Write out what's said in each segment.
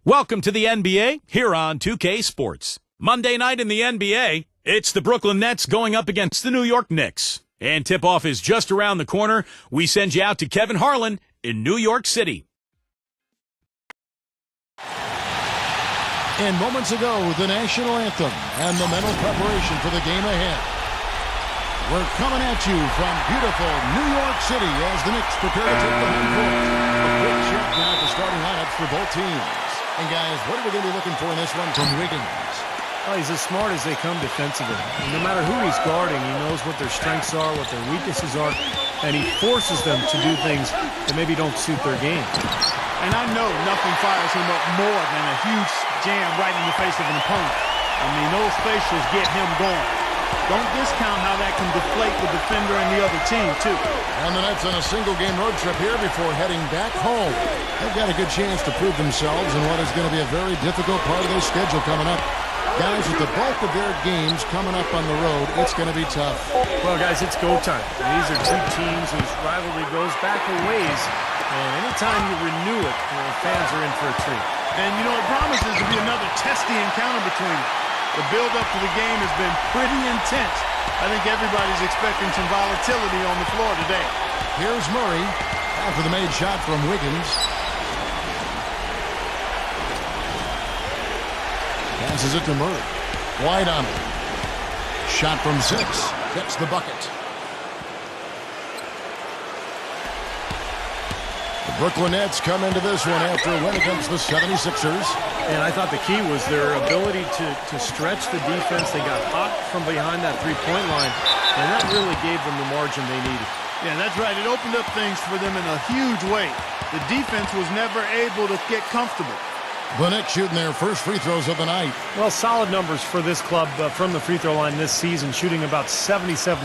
Welcome to the NBA here on 2K Sports. Monday night in the NBA, it's the Brooklyn Nets going up against the New York Knicks. And tip-off is just around the corner. We send you out to Kevin Harlan in New York City. And moments ago, the national anthem and the mental preparation for the game ahead. We're coming at you from beautiful New York City as the Knicks prepare to take the home court. A quick check now at the starting lineups for both teams. And guys, what are we going to be looking for in this one from Wiggins? Oh, he's as smart as they come defensively. No matter who he's guarding, he knows what their strengths are, what their weaknesses are, and he forces them to do things that maybe don't suit their game. And I know nothing fires him up more than a huge jam right in the face of an opponent. I mean, those facials get him going. Don't discount how that can deflate the defender and the other team, too. And the Nets on a single-game road trip here before heading back home. They've got a good chance to prove themselves in what is going to be a very difficult part of their schedule coming up. Guys, with the bulk of their games coming up on the road, it's going to be tough. Well, guys, it's go time. These are two teams whose rivalry goes back a ways. And anytime you renew it, fans are in for a treat. And, you know, it promises to be another testy encounter between them. The build-up to the game has been pretty intense. I think everybody's expecting some volatility on the floor today. Here's Murray after the made shot from Wiggins. Passes it to Murray. Wide on it. Shot from 6. Gets the bucket. The Brooklyn Nets come into this one after a win against the 76ers. And I thought the key was their ability to stretch the defense. They got hot from behind that three-point line, and that really gave them the margin they needed. Yeah, that's right. It opened up things for them in a huge way. The defense was never able to get comfortable. The Knicks shooting their first free throws of the night. Well, solid numbers for this club from the free throw line this season, shooting about 77%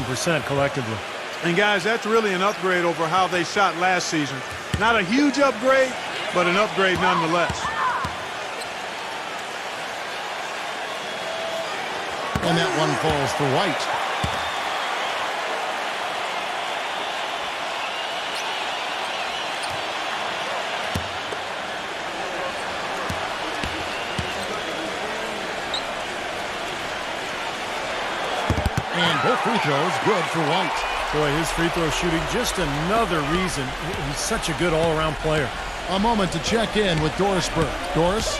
collectively. And, guys, that's really an upgrade over how they shot last season. Not a huge upgrade, but an upgrade nonetheless. And that one falls for White. And both free throws good for White. Boy, his free throw shooting, just another reason he's such a good all-around player. A moment to check in with Doris Burke. Doris?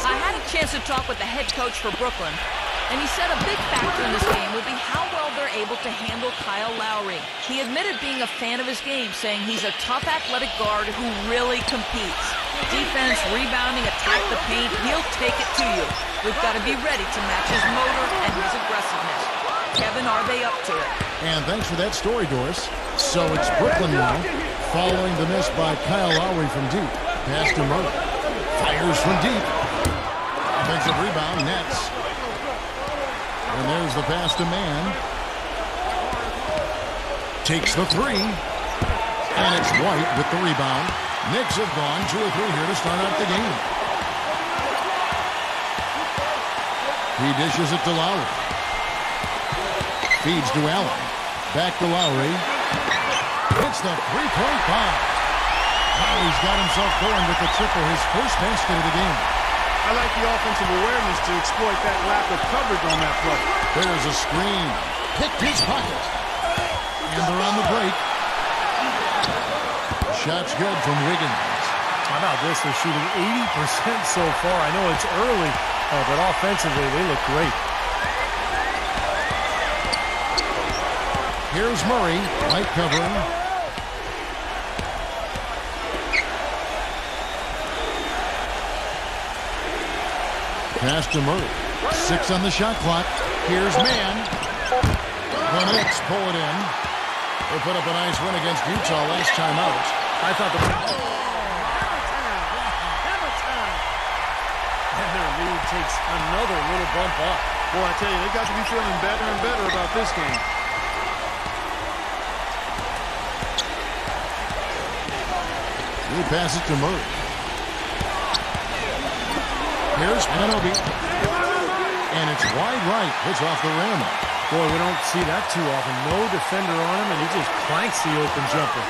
I had a chance to talk with the head coach for Brooklyn, and he said a big factor in this game will be how well they're able to handle Kyle Lowry. He admitted being a fan of his game, saying he's a tough athletic guard who really competes. Defense, rebounding, attack the paint, he'll take it to you. We've got to be ready to match his motor and his aggressiveness. Kevin, are they up to it? And thanks for that story, Doris. So it's Brooklyn now, following the miss by Kyle Lowry from deep. Pass to Murray. Fires from deep. Offensive rebound, Nets. And there's the pass to Man. Takes the three. And it's White with the rebound. Knicks have gone 2 or 3 here to start out the game. He dishes it to Lowry. Feeds to Allen. Back to Lowry. It's the three-point bomb. Lowry's got himself going with the triple, his first basket of the game. I like the offensive awareness to exploit that lack of coverage on that play. There's a screen. Picked his pocket. And they're on the break. Shot's good from Wiggins. How about this? They're shooting 80% so far. I know it's early, but offensively they look great. Here's Murray, White covering. Pass to Murray. 6 on the shot clock. Here's Man. The Knicks pull it in. They put up a nice win against Utah last time out. I thought and their lead takes another little bump up. Boy, I tell you, they've got to be feeling better and better about this game. He passes to Murray. Here's Anunoby. And it's wide right. It's off the rim. Boy, we don't see that too often. No defender on him, and he just clanks the open jumper.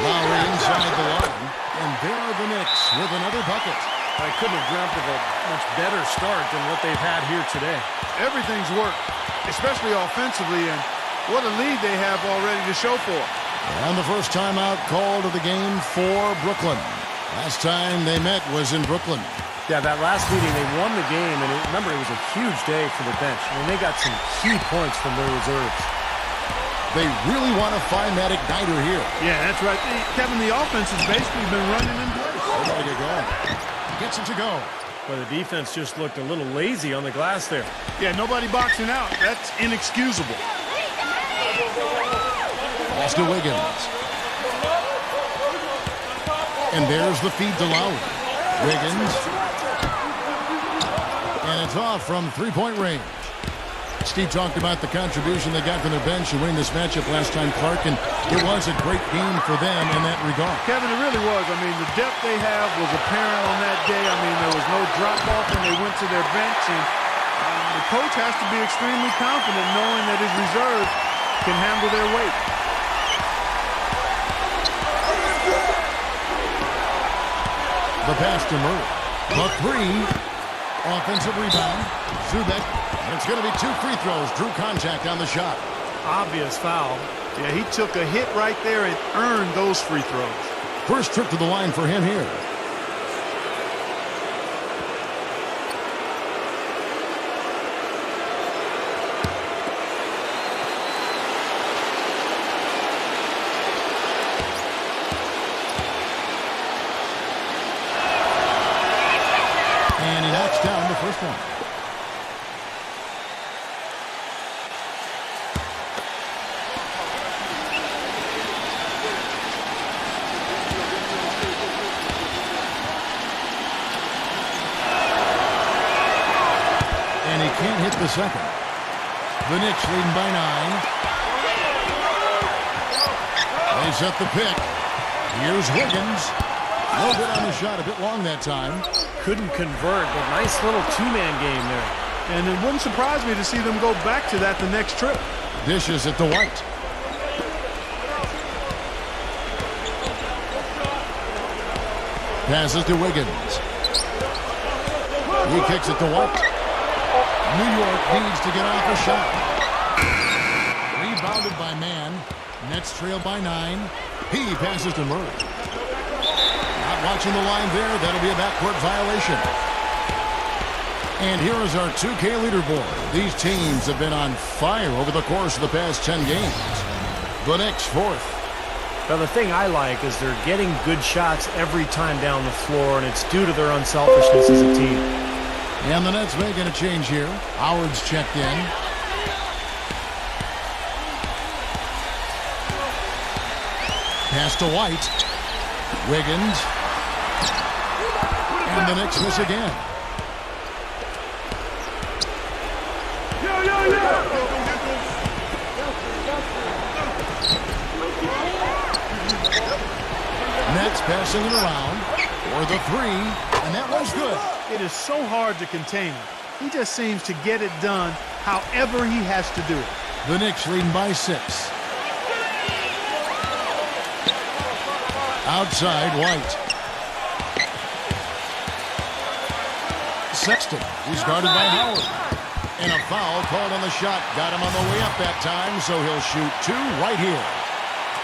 Lowry inside the line. And there are the Knicks with another bucket. I couldn't have dreamt of a much better start than what they've had here today. Everything's worked, especially offensively, and what a lead they have already to show for it. And the first timeout called of the game for Brooklyn. Last time they met was in Brooklyn. Yeah, that last meeting, they won the game, and remember, it was a huge day for the bench. I mean, they got some key points from their reserves. They really want to find that igniter here. Yeah, that's right. Kevin, the offense has basically been running in place. They're going to get going. Gets it to go. But the defense just looked a little lazy on the glass there. Yeah, nobody boxing out. That's inexcusable. Pass to Wiggins. And there's the feed to Lowry. Wiggins. And it's off from three-point range. Steve talked about the contribution they got from their bench in winning this matchup last time, Clark, and it was a great game for them in that regard. Kevin, it really was. I mean, the depth they have was apparent on that day. I mean, there was no drop-off when they went to their bench, and the coach has to be extremely confident knowing that his reserves can handle their weight. The pass to Murray. The three. Offensive rebound. Zubek. And it's going to be 2 free throws. Drew contact on the shot. Obvious foul. Yeah, he took a hit right there and earned those free throws. First trip to the line for him here. And he knocks down the first one. And he can't hit the second. The Knicks leading by 9. They set the pick. Here's Wiggins. No good on the shot. A bit long that time. Couldn't convert, but nice little two-man game there. And it wouldn't surprise me to see them go back to that the next trip. Dishes at the White. Passes to Wiggins. He kicks it to White. New York needs to get off a shot. Rebounded by Mann. Nets trail by 9. He passes to Murray. Not watching the line there. That'll be a backcourt violation. And here is our 2K leaderboard. These teams have been on fire over the course of the past 10 games. The Knicks 4th. Now, the thing I like is they're getting good shots every time down the floor, and it's due to their unselfishness as a team. And the Nets making a change here. Howard's checked in. Pass to White. Wiggins. And the Knicks miss again. Nets passing it around for the 3, and that one's good. It is so hard to contain him. He just seems to get it done however he has to do it. The Knicks leading by 6. Outside, White. Sexton, he's guarded by Howard. And a foul called on the shot. Got him on the way up that time, so he'll shoot 2 right here.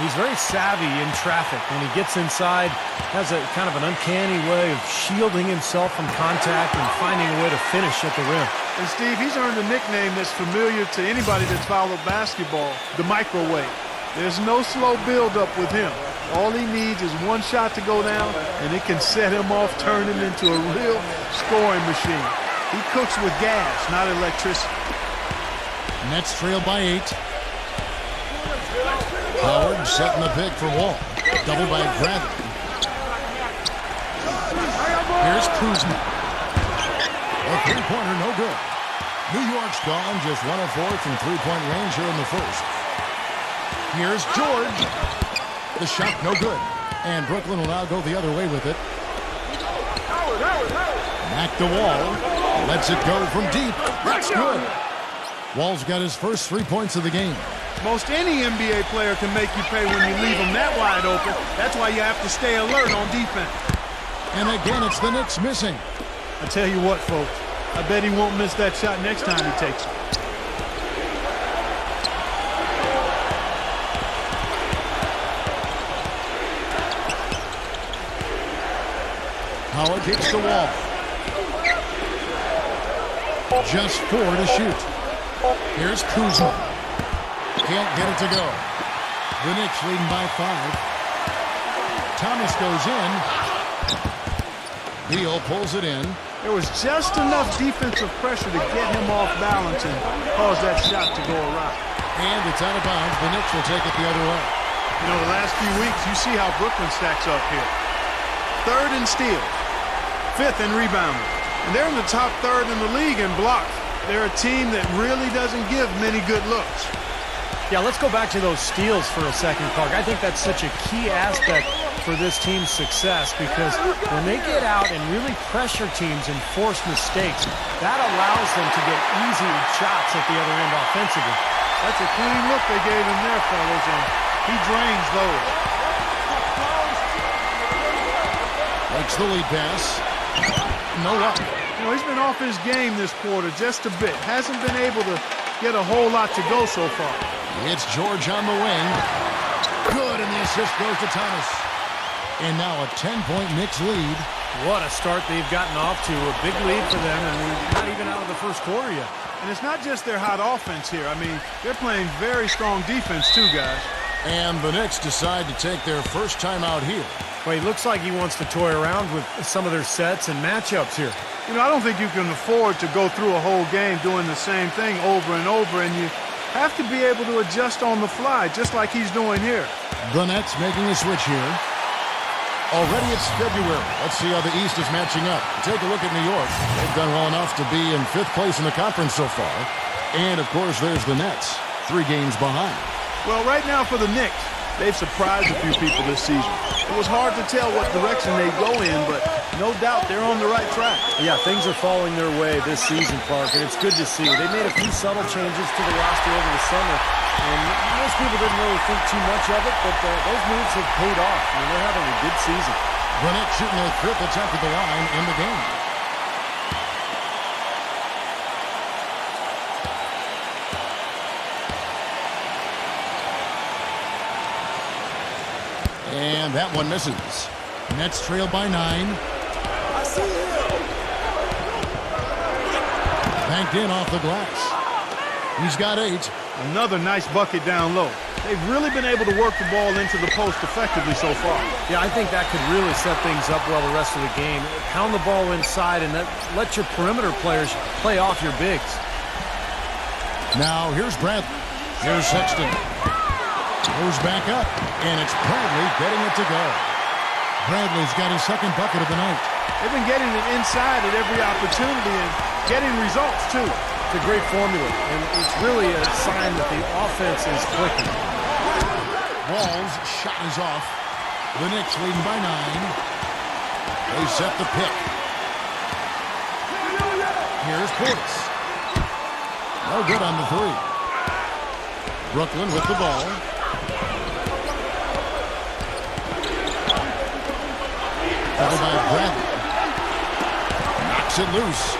He's very savvy in traffic. When he gets inside, has a kind of an uncanny way of shielding himself from contact and finding a way to finish at the rim. And Steve, he's earned a nickname that's familiar to anybody that's followed basketball, the microwave. There's no slow build-up with him. All he needs is one shot to go down, and it can set him off, turn him into a real scoring machine. He cooks with gas, not electricity. Nets trail by 8. Howard setting the pick for Wall. Doubled by Bradley. Here's Kuzma. A three-pointer, no good. New York's gone just 1 of 4 from three-point range here in the first. Here's George. The shot, no good. And Brooklyn will now go the other way with it. Back to Wall. Lets it go from deep. That's good. Wall's got his first 3 points of the game. Most any NBA player can make you pay when you leave them that wide open. That's why you have to stay alert on defense. And again, it's the Knicks missing. I tell you what, folks, I bet he won't miss that shot next time he takes it. Howard hits the wall. Just 4 to shoot. Here's Kuzma. Can't get it to go. The Knicks leading by 5. Thomas goes in. Beal pulls it in. There was just enough defensive pressure to get him off balance and cause that shot to go awry. And it's out of bounds. The Knicks will take it the other way. You know, the last few weeks, you see how Brooklyn stacks up here. 3rd in steals, 5th in rebounding. And they're in the top 3rd in the league in blocks. They're a team that really doesn't give many good looks. Yeah, let's go back to those steals for a second, Clark. I think that's such a key aspect for this team's success because when they get out and really pressure teams and force mistakes, that allows them to get easy shots at the other end offensively. That's a clean look they gave him there, fellas, and he drains those. Makes the lead pass. No luck. You know, he's been off his game this quarter just a bit. Hasn't been able to get a whole lot to go so far. It's George on the wing. Good, and the assist goes to Thomas. And now a 10-point Knicks lead. What a start they've gotten off to. A big lead for them, and we're not even out of the first quarter yet. And it's not just their hot offense here. I mean, they're playing very strong defense too, guys. And the Knicks decide to take their first time out here. Well, he looks like he wants to toy around with some of their sets and matchups here. You know, I don't think you can afford to go through a whole game doing the same thing over and over, and you have to be able to adjust on the fly, just like he's doing here. The Nets making a switch here. Already it's February. Let's see how the East is matching up. Take a look at New York. They've done well enough to be in 5th place in the conference so far. And, of course, there's the Nets, 3 games behind. Well, right now for the Knicks, they've surprised a few people this season. It was hard to tell what direction they'd go in, but no doubt they're on the right track. Yeah, things are falling their way this season, Clark, and it's good to see. They made a few subtle changes to the roster over the summer, and most people didn't really think too much of it, but those moves have paid off. I mean, they're having a good season. The Knicks shooting their 5th attempt at the line in the game. And that one misses. Nets trail by 9. I see him. Banked in off the glass. He's got 8. Another nice bucket down low. They've really been able to work the ball into the post effectively so far. Yeah, I think that could really set things up well the rest of the game. Pound the ball inside and let your perimeter players play off your bigs. Now here's Bradley. Here's Sexton. Goes back up, and it's Bradley getting it to go. Bradley's got his 2nd bucket of the night. They've been getting it inside at every opportunity and getting results, too. It's a great formula, and it's really a sign that the offense is clicking. Ball's shot is off. The Knicks leading by 9. They set the pick. Here's Portis. No good on the 3. Brooklyn with the ball. Fouled by Bradley. Knocks it loose.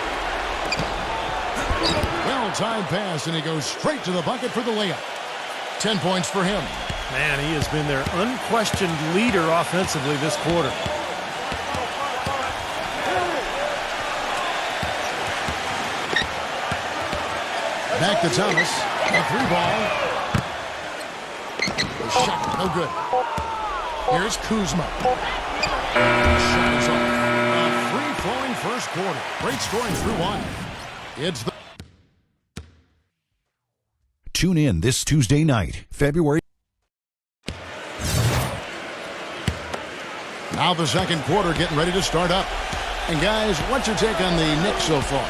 Well-timed pass, and he goes straight to the bucket for the layup. 10 points for him. Man, he has been their unquestioned leader offensively this quarter. Back to Thomas. A 3 ball. The shot, no good. Here's Kuzma. Shot is off. A free-flowing first quarter. Great scoring through 1. It's the... Tune in this Tuesday night, February. Now the second quarter getting ready to start up. And guys, what's your take on the Knicks so far?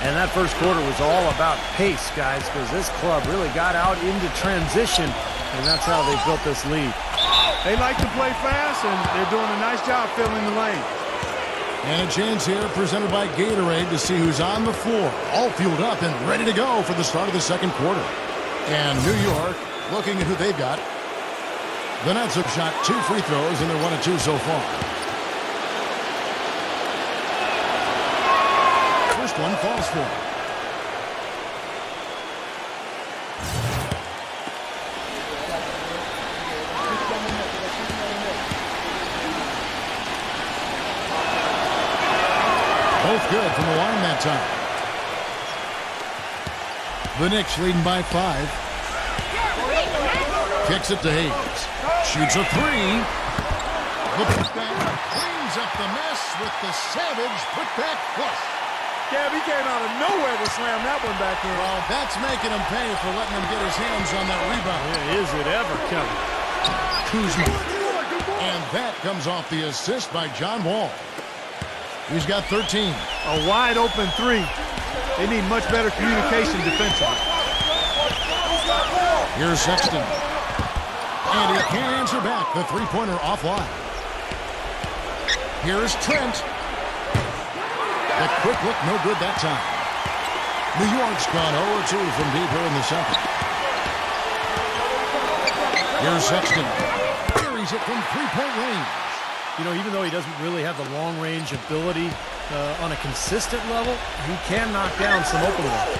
And that first quarter was all about pace, guys, because this club really got out into transition, and that's how they built this lead. They like to play fast, and they're doing a nice job filling the lane. And a chance here presented by Gatorade to see who's on the floor. All fueled up and ready to go for the start of the second quarter. And New York looking at who they've got. The Nets have shot 2 free throws, and they're 1 of 2 so far. First one falls for him. Both good from the line that time. The Knicks leading by 5. Kicks it to Hayes. Shoots a 3. The putback cleans up the mess with the savage putback flush. Yeah, he came out of nowhere to slam that one back in. Well, that's making him pay for letting him get his hands on that rebound. Yeah, is it ever, Kevin? Kuzma. And that comes off the assist by John Wall. He's got 13. A wide open 3. They need much better communication defensively. Here's Sexton. And he can't answer back. The three-pointer offline. Here's Trent. The quick look, no good that time. New York's gone 0-2 from deep here in the second. Here's Sexton. Carries it from three-point range. You know, even though he doesn't really have the long-range ability on a consistent level, he can knock down some open ones.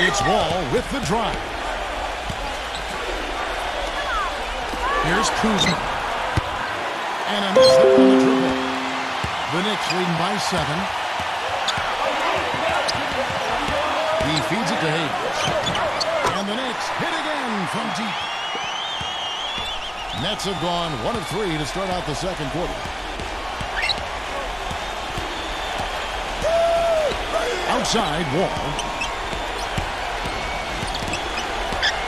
It's Wall with the drive. Here's Kuzma. And a miss there on the dribble. The Knicks leading by 7. He feeds it to Hayes. And the Knicks hit again from deep. Nets have gone 1 of 3 to start out the second quarter. Outside, Wall.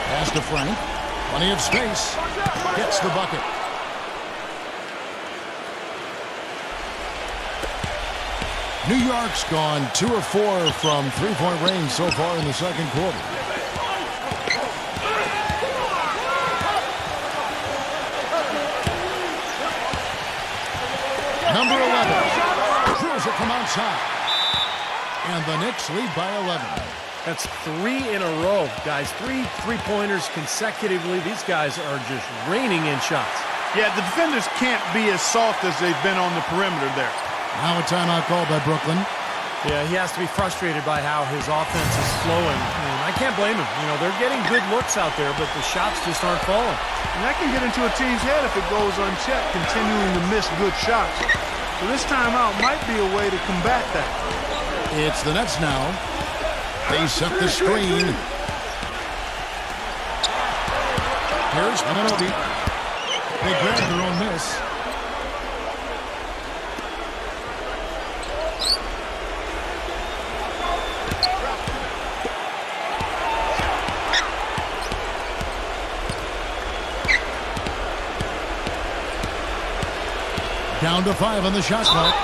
Pass to Frank. Plenty of space. Gets the bucket. New York's gone 2 of 4 from three-point range so far in the second quarter. Number 11 drills it from outside. And the Knicks lead by 11. That's 3 in a row, guys. 3 three-pointers consecutively. These guys are just raining in shots. Yeah, the defenders can't be as soft as they've been on the perimeter there. Now a timeout called by Brooklyn. Yeah, he has to be frustrated by how his offense is flowing. And I can't blame him. You know, they're getting good looks out there, but the shots just aren't falling. And that can get into a team's head if it goes unchecked, continuing to miss good shots. So this timeout might be a way to combat that. It's the Nets now. They set the screen. Here's Manobi. They grab their own miss. Down to 5 on the shot clock.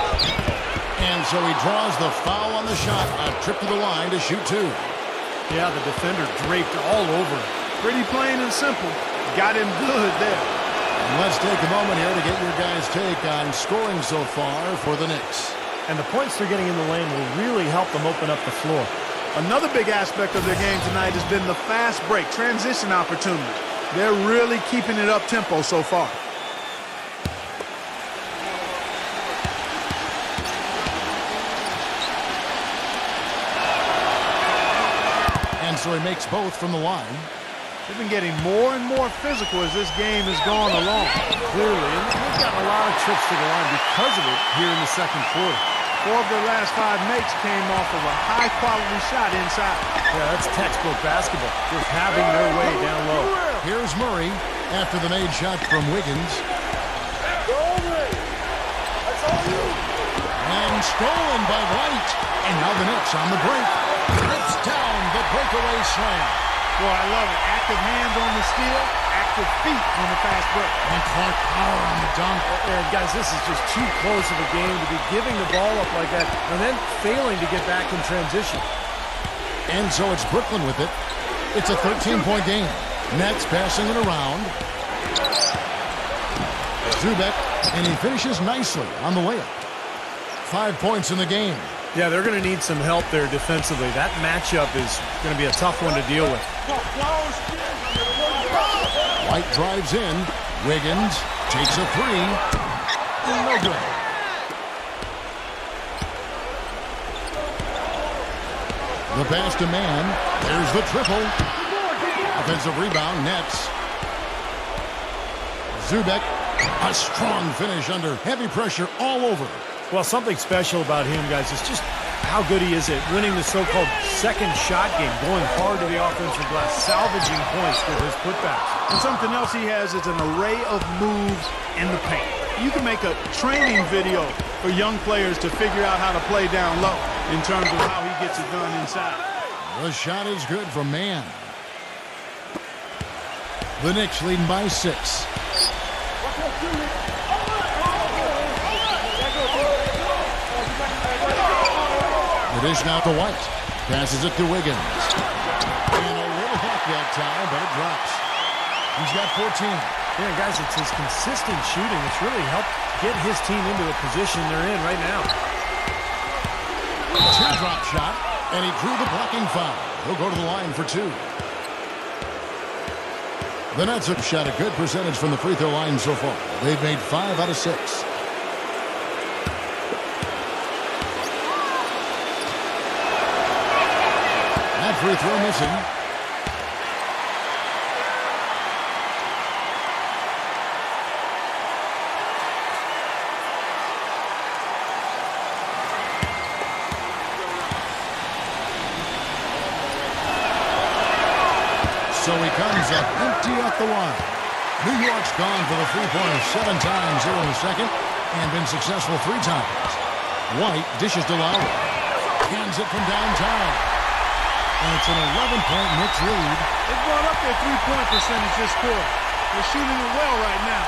And so he draws the foul on the shot. A trip to the line to shoot 2. Yeah, the defender draped all over him. Pretty plain and simple. Got him good there. And let's take a moment here to get your guys' take on scoring so far for the Knicks. And the points they're getting in the lane will really help them open up the floor. Another big aspect of their game tonight has been the fast break, transition opportunity. They're really keeping it up-tempo so far. And so he makes both from the line. They've been getting more and more physical as this game has gone along. Clearly, and they've gotten a lot of trips to the line because of it here in the second quarter. 4 of their last 5 makes came off of a high-quality shot inside. Yeah, that's textbook basketball, just having their way down low. Here's Murray after the made shot from Wiggins. And stolen by White. And now the Knicks on the break. Rips down the breakaway slam. Boy, I love it. Active hands on the steal, active feet on the fast break. And Clark power on the dunk. And guys, this is just too close of a game to be giving the ball up like that and then failing to get back in transition. And so it's Brooklyn with it. It's a 13-point game. Nets passing it around. Zubek, and he finishes nicely on the layup. 5 points in the game. Yeah, they're going to need some help there defensively. That matchup is going to be a tough one to deal with. White drives in. Wiggins takes a three. No good. The pass to man. There's the triple. Offensive rebound, Nets. Zubek, a strong finish under heavy pressure all over. Well, something special about him, guys, is just how good he is at winning the so-called second shot game, going hard to the offensive glass, salvaging points with his putbacks. And something else he has is an array of moves in the paint. You can make a training video for young players to figure out how to play down low in terms of how he gets it done inside. The shot is good from Man. The Knicks leading by 6. The dish now to White. Passes it to Wiggins. And a little hack that time, but it drops. He's got 14. Yeah, guys, it's his consistent shooting that's really helped get his team into the position they're in right now. Teardrop shot, and he drew the blocking foul. He'll go to the line for 2. The Nets have shot a good percentage from the free throw line so far. They've made 5 out of 6. That free throw missing. So he comes up empty at the line. New York's gone for the three-pointer 7 times here in the second and been successful 3 times. White dishes to Lowry. Hands it from downtown. And it's an 11-point Knicks lead. They brought up their three-point percentage this quarter. They're shooting it well right now.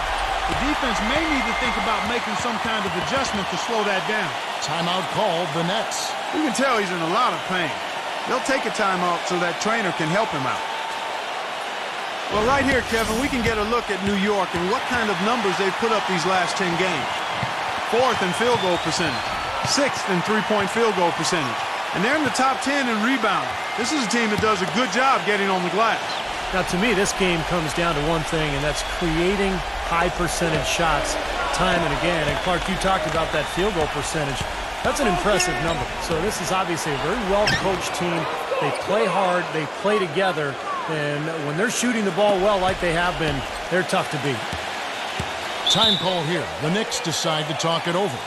The defense may need to think about making some kind of adjustment to slow that down. Timeout called, the Nets. You can tell he's in a lot of pain. They'll take a timeout so that trainer can help him out. Well, right here, Kevin, we can get a look at New York and what kind of numbers they've put up these last 10 games. 4th in field goal percentage. 6th in three-point field goal percentage. And they're in the top 10 in rebounding. This is a team that does a good job getting on the glass. Now, to me, this game comes down to one thing, and that's creating high-percentage shots time and again. And, Clark, you talked about that field goal percentage. That's an impressive number. So this is obviously a very well-coached team. They play hard. They play together. And when they're shooting the ball well like they have been, they're tough to beat. Time call here. The Knicks decide to talk it over.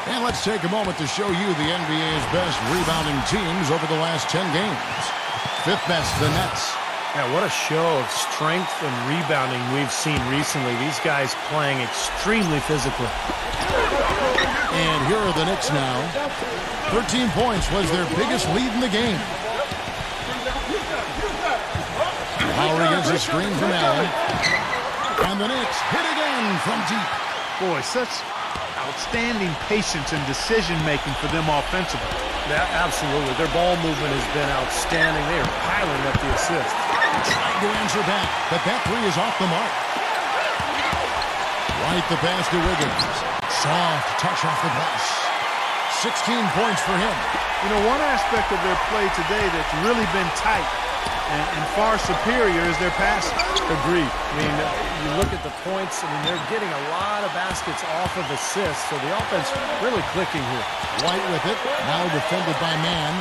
And let's take a moment to show you the NBA's best rebounding teams over the last 10 games. 5th best, the Nets. Yeah, what a show of strength and rebounding we've seen recently. These guys playing extremely physically. And here are the Knicks now. 13 points was their biggest lead in the game. Lowry gets a screen from Allen. And the Knicks hit again from deep. Boy, such outstanding patience and decision-making for them offensively. Yeah, absolutely. Their ball movement has been outstanding. They are piling up the assists. Trying to answer back, but that three is off the mark. White the pass to Wiggins. Soft touch off the glass. 16 points for him. You know, one aspect of their play today that's really been tight and far superior is their passing. Agreed. I mean, you look at the points, I mean, they're getting a lot of baskets off of assists, so the offense really clicking here. White with it, now defended by Man.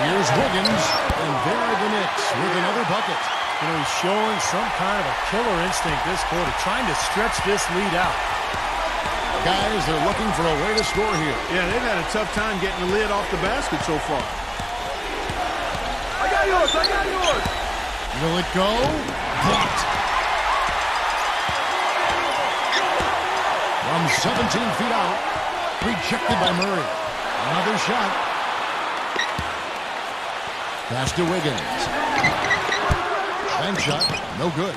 Here's Wiggins, and there are the Knicks with another bucket. You know, he's showing some kind of a killer instinct this quarter, trying to stretch this lead out. Guys, they're looking for a way to score here. Yeah, they've had a tough time getting the lid off the basket so far. I got yours! Will it go? Blocked. From 17 feet out, rejected by Murray. Another shot. Pass to Wiggins. Bank shot, no good.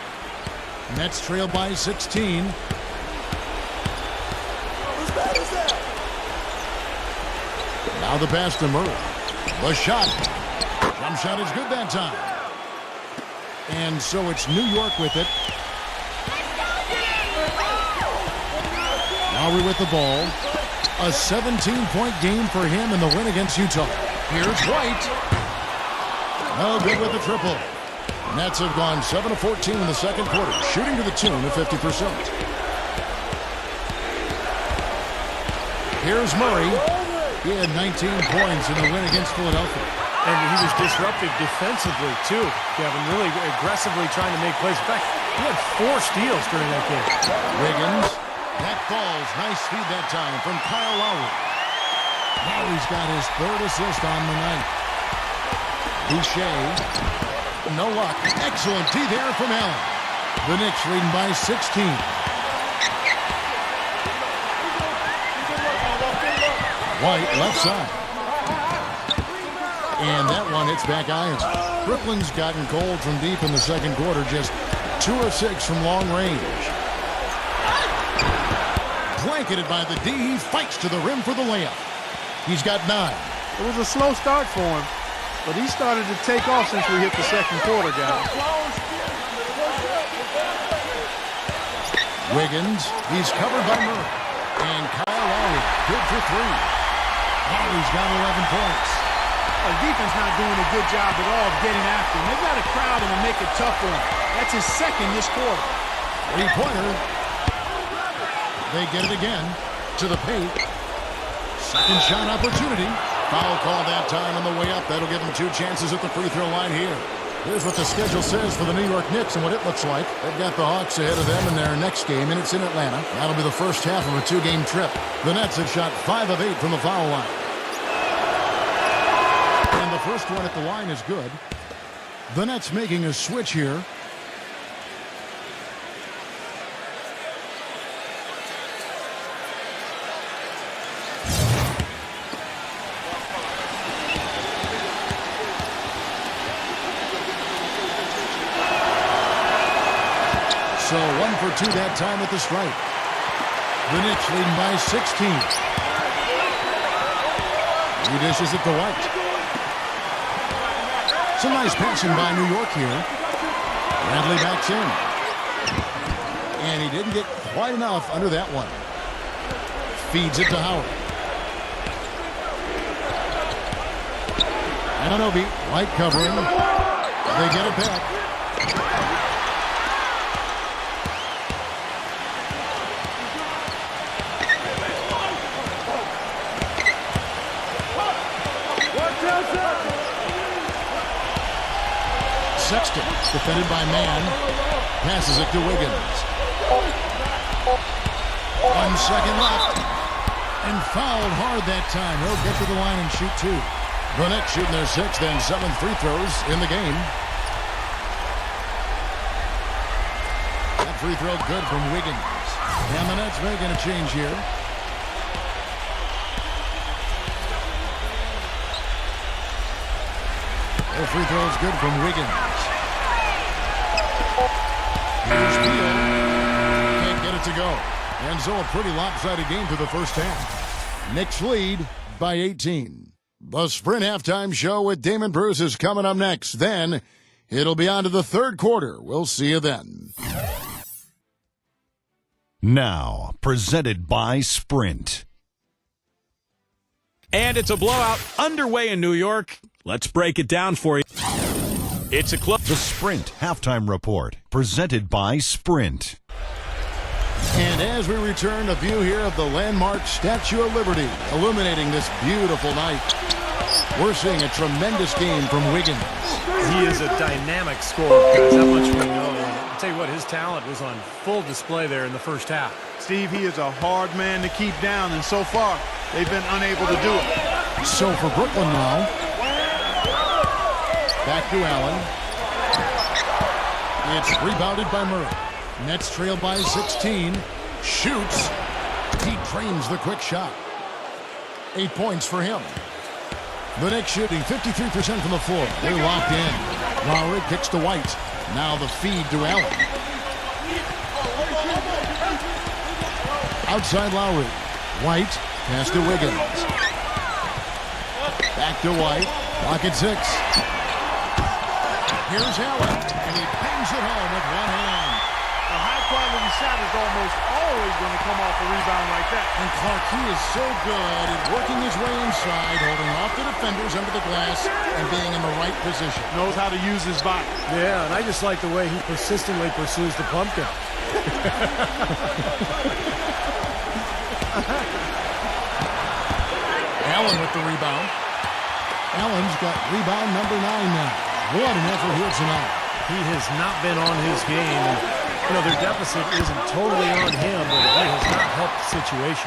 Nets trail by 16. Now the pass to Murray. The shot. Jump shot is good that time. And so it's New York with it. Lowry with the ball. A 17-point game for him in the win against Utah. Here's White. No good with the triple. Nets have gone 7 of 14 in the second quarter, shooting to the tune of 50%. Here's Murray. He had 19 points in the win against Philadelphia. And he was disruptive defensively, too. Kevin, really aggressively trying to make plays. In fact, he had 4 steals during that game. Wiggins. That falls. Nice feed that time from Kyle Lowry. Lowry's got his 3rd assist on the night. Boucher. No luck. Excellent D there from Allen. The Knicks leading by 16. White left side. And that one hits back iron. Brooklyn's gotten cold from deep in the second quarter. Just 2 of 6 from long range. Blanketed by the D. He fights to the rim for the layup. He's got 9. It was a slow start for him, but he started to take off since we hit the second quarter, guys. Wiggins. He's covered by Murray. And Kyle Lowry. Good for 3. Lowry's got 11 points. The defense not doing a good job at all of getting after him. They've got to crowd him and make it tough for him. That's his 2nd this quarter. 3-pointer. They get it again to the paint. Second shot opportunity. Foul call that time on the way up. That'll give them 2 chances at the free throw line here. Here's what the schedule says for the New York Knicks and what it looks like. They've got the Hawks ahead of them in their next game, and it's in Atlanta. That'll be the first half of a 2-game trip. The Nets have shot 5 of 8 from the foul line. And the first one at the line is good. The Nets making a switch here. So 1 for 2 that time at the stripe. The Knicks leading by 16. He dishes it to White. Some nice passing by New York here. Bradley backs in. And he didn't get quite enough under that one. Feeds it to Howard. Anunoby, White covering. They get it back. Sexton, defended by Mann, passes it to Wiggins. 1 second left, and fouled hard that time. He'll get to the line and shoot 2. The Knicks shooting their 6th and 7th free throws in the game. That free throw good from Wiggins. And the Nets making a change here. The free throw is good from Wiggins. Here's Beal. Can't get it to go. And so a pretty lopsided game through the first half. Knicks lead by 18. The Sprint Halftime Show with Damon Bruce is coming up next. Then it'll be on to the third quarter. We'll see you then. Now, presented by Sprint. And it's a blowout underway in New York. Let's break it down for you. It's a close. The Sprint Halftime Report, presented by Sprint. And as we return, a view here of the landmark Statue of Liberty, illuminating this beautiful night. We're seeing a tremendous game from Wiggins. He is a dynamic scorer, guys. How much we know. I'll tell you what, his talent was on full display there in the first half. Steve, he is a hard man to keep down, and so far, they've been unable to do it. So for Brooklyn now, back to Allen. It's rebounded by Murray. Nets trail by 16. Shoots. He trains the quick shot. 8 points for him. The Knicks shooting 53% from the floor. They're locked in. Lowry kicks to White. Now the feed to Allen. Outside Lowry. White pass to Wiggins. Back to White. Clock at 6. Here's Allen, and he bangs it home with one hand. A high-quality shot is almost always going to come off a rebound like that. And Clark, he is so good at working his way inside, holding off the defenders under the glass, and being in the right position. Knows how to use his body. Yeah, and I just like the way he persistently pursues the pumpkin. Allen with the rebound. Allen's got rebound number 9 now. What an effort here tonight. He has not been on his game. And, their deficit isn't totally on him, but he has not helped the situation.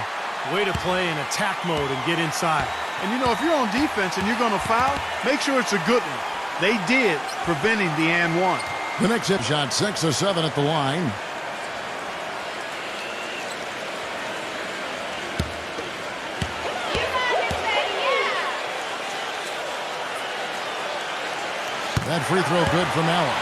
Way to play in attack mode and get inside. And, if you're on defense and you're going to foul, make sure it's a good one. They did, preventing the and one. The next hit shot, 6 of 7 at the line. That free throw good from Allen.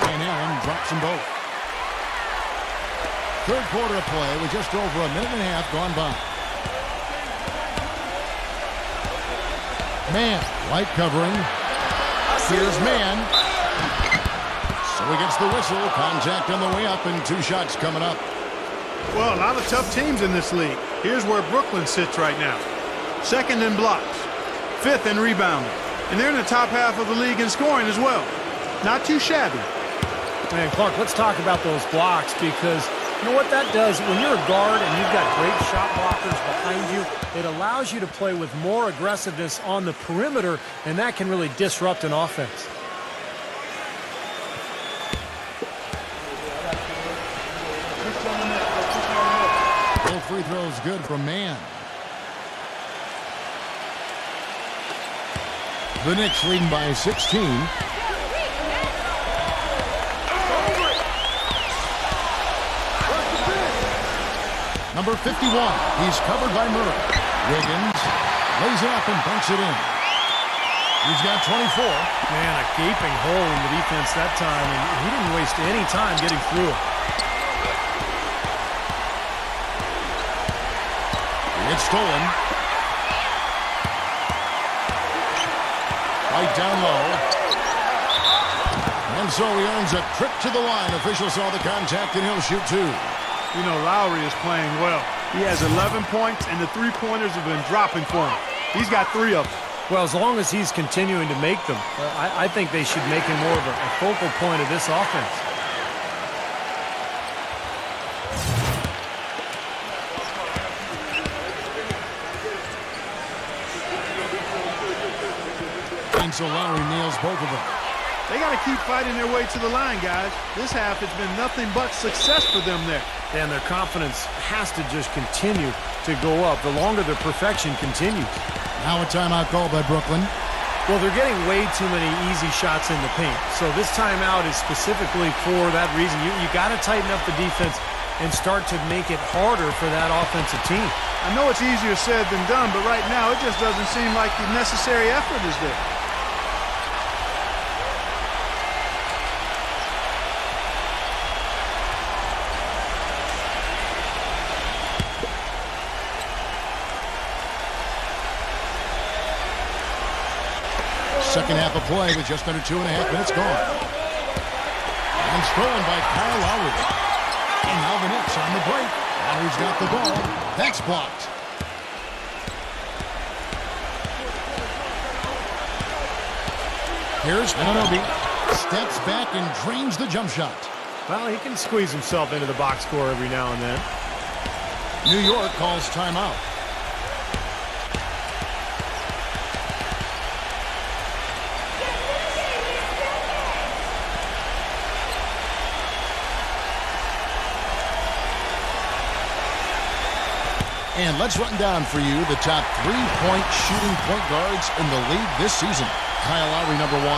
And Allen drops them both. Third quarter of play with just over a minute and a half gone by. Man, White covering. Here's Man. So he gets the whistle. Contact on the way up and 2 shots coming up. Well, a lot of tough teams in this league. Here's where Brooklyn sits right now. 2nd in blocks, 5th in rebounding. And they're in the top half of the league in scoring as well. Not too shabby. Man, Clark, let's talk about those blocks because what that does when you're a guard and you've got great shot blockers behind you, it allows you to play with more aggressiveness on the perimeter, and that can really disrupt an offense. Both free throws good from Man. The Knicks leading by 16. Number 51. He's covered by Murray. Wiggins lays it up and bunks it in. He's got 24. Man, a gaping hole in the defense that time, and he didn't waste any time getting through it. It's stolen. Right down low. And so he earns a trip to the line. Officials saw the contact, and he'll shoot 2. Lowry is playing well. He has 11 points, and the three-pointers have been dropping for him. He's got 3 of them. Well, as long as he's continuing to make them, I think they should make him more of a focal point of this offense. And so Lowry nails both of them. They got to keep fighting their way to the line, guys. This half has been nothing but success for them there. And their confidence has to just continue to go up the longer their perfection continues. Now a timeout call by Brooklyn. Well, they're getting way too many easy shots in the paint. So this timeout is specifically for that reason. You got to tighten up the defense and start to make it harder for that offensive team. I know it's easier said than done, but right now it just doesn't seem like the necessary effort is there. Second half of play with just under 2.5 minutes gone. And stolen by Kyle Lowry. And now the Knicks on the break. Lowry's got the ball. That's blocked. Here's Anunoby. Steps back and drains the jump shot. Well, he can squeeze himself into the box score every now and then. New York calls timeout. And let's run down for you the top 3-point shooting point guards in the league this season. Kyle Lowry, number 1.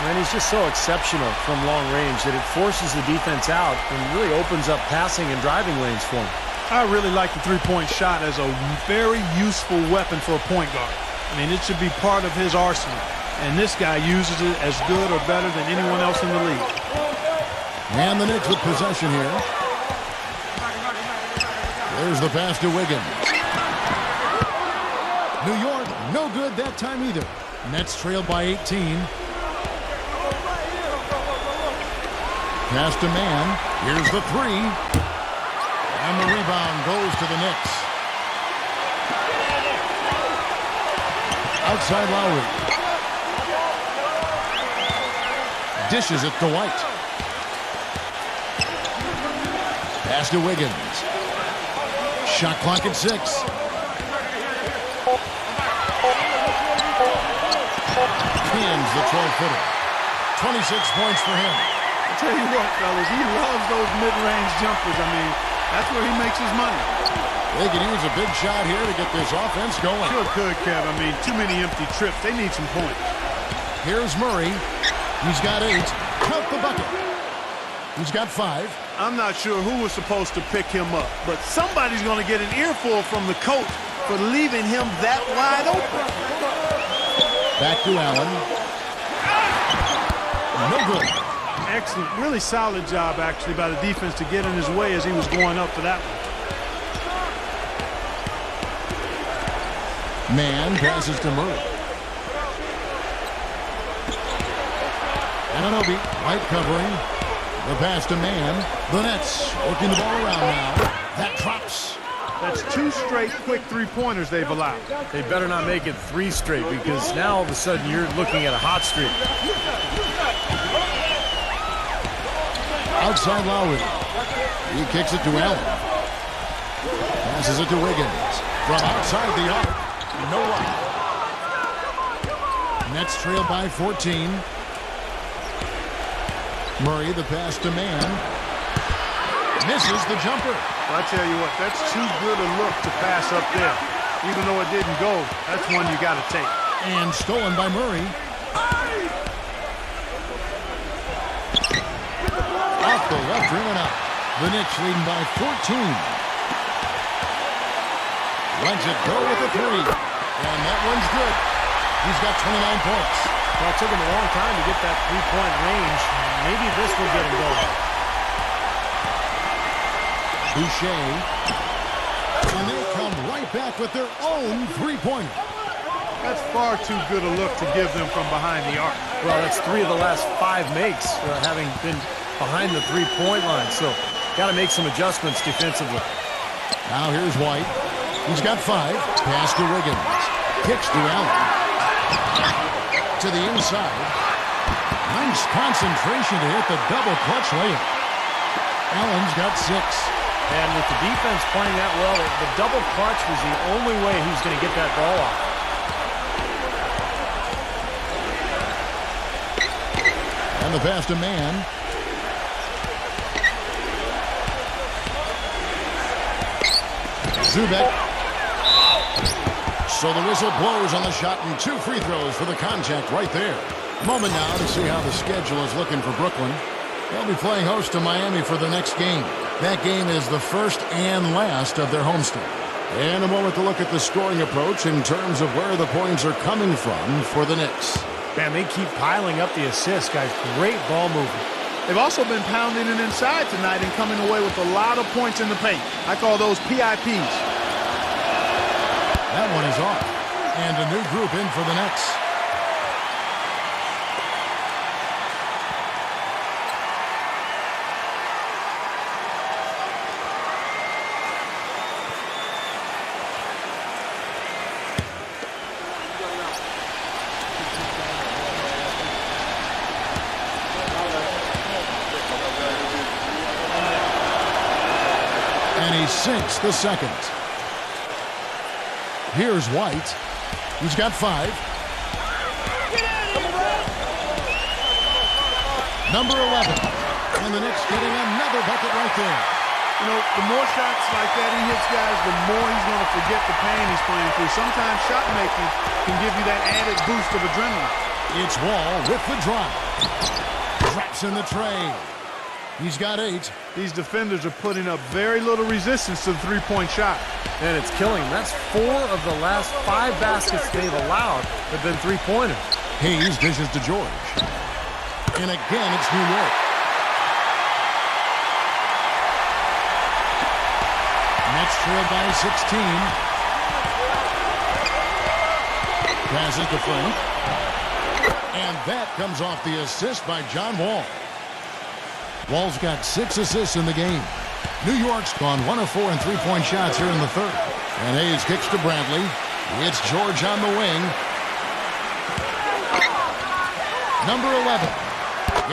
And he's just so exceptional from long range that it forces the defense out and really opens up passing and driving lanes for him. I really like the three-point shot as a very useful weapon for a point guard. I mean, it should be part of his arsenal. and this guy uses it as good or better than anyone else in the league. And the Knicks with possession here. There's the pass to Wiggins. New York, no good that time either. Nets trailed by 18. Pass to Man. Here's the three. And the rebound goes to the Knicks. Outside Lowry. Dishes it to White. Pass to Wiggins. Shot clock at 6. Hands the 12-footer. 26 points for him. I tell you what, fellas, he loves those mid-range jumpers. I mean, that's where he makes his money. They could use a big shot here to get this offense going. Sure could, Kev. I mean, too many empty trips. They need some points. Here's Murray. He's got 8. Count the bucket. He's got 5. I'm not sure who was supposed to pick him up, but somebody's going to get an earful from the coach for leaving him that wide open. Back to Allen. No good. Excellent. Really solid job, actually, by the defense to get in his way as he was going up for that one. Man passes to Murray. Anunoby, White covering. The pass to Man. The Nets working the ball around now. That drops. That's 2 straight quick three-pointers they've allowed. They better not make it 3 straight, because now all of a sudden you're looking at a hot streak. Outside Lowry. He kicks it to Allen. Passes it to Wiggins. From outside the arc. No one. Nets trail by 14. Murray, the pass to Man. Misses the jumper. Well, I tell you what, that's too good a look to pass up there. Even though it didn't go, that's one you got to take. And stolen by Murray. Off the left rim and out. The Knicks leading by 14. Lets it go with a 3. And that one's good. He's got 29 points. Well, it took him a long time to get that 3-point range. Maybe this will get him going. Boucher. And they come right back with their own 3-pointer. That's far too good a look to give them from behind the arc. Well, that's 3 of the last 5 makes, having been behind the 3-point line. So, got to make some adjustments defensively. Now here's White. He's got 5. Pass to Wiggins. Kicks to Allen. To the inside. Nice concentration to hit the double clutch layup. Allen's got 6. And with the defense playing that well, the double clutch was the only way he was going to get that ball off. And the pass to Man. Zubek. So the whistle blows on the shot and 2 free throws for the contact right there. Moment now to see how the schedule is looking for Brooklyn. They'll be playing host to Miami for the next game. That game is the first and last of their homestand. And a moment to look at the scoring approach in terms of where the points are coming from for the Knicks. Man, they keep piling up the assists, guys. Great ball movement. They've also been pounding it inside tonight and coming away with a lot of points in the paint. I call those PIPs. That one is off. And a new group in for the Nets. And he sinks the second. Here's White. He's got 5. Number 11. And the Knicks getting another bucket right there. You know, the more shots like that he hits, guys, the more he's going to forget the pain he's playing through. Sometimes shot making can give you that added boost of adrenaline. It's Wall with the drop. Drops in the tray. He's got 8. These defenders are putting up very little resistance to the three-point shot. And it's killing them. That's 4 of the last 5 baskets they've allowed have been 3-pointers. Hayes dishes to George. And again, it's New York. Nets trail by 16. Passes to Frank. And that comes off the assist by John Wall. Wall's got 6 assists in the game. New York's gone 1 of 4 in three-point shots here in the third. And Hayes kicks to Bradley. It's George on the wing. Number 11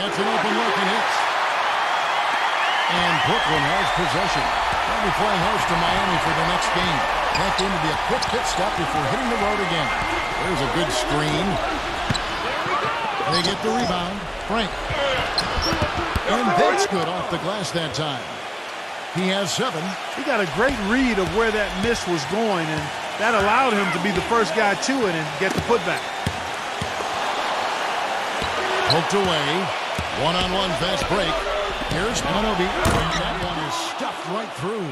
gets an open look and hits. And Brooklyn has possession. They'll be playing host to Miami for the next game. That game will be a quick pit stop before hitting the road again. There's a good screen. They get the rebound. Frank. And that's good off the glass that time. He has 7. He got a great read of where that miss was going, and that allowed him to be the first guy to it and get the putback. Poked away. One-on-one fast break. Here's Manobi. That one is stuffed right through.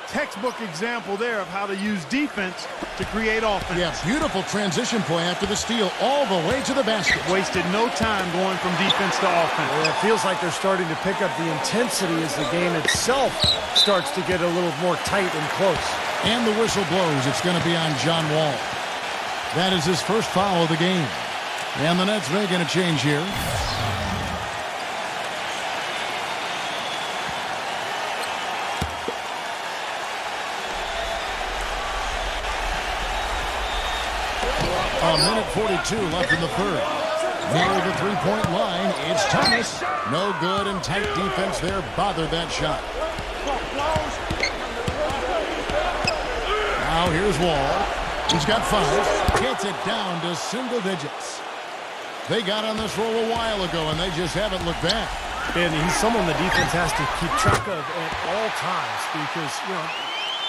Textbook example there of how to use defense to create offense. Yeah, beautiful transition play after the steal all the way to the basket. Wasted no time going from defense to offense. Yeah, it feels like they're starting to pick up the intensity as the game itself starts to get a little more tight and close. And the whistle blows. It's going to be on John Wall. That is his first foul of the game. And the Nets making a change here. A minute 42 left in the third. Near the three-point line, it's Thomas. No good, and tight defense there bothered that shot. Now here's Wall. He's got 5. Gets it down to single digits. They got on this roll a while ago, and they just haven't looked back. And he's someone the defense has to keep track of at all times because, you know,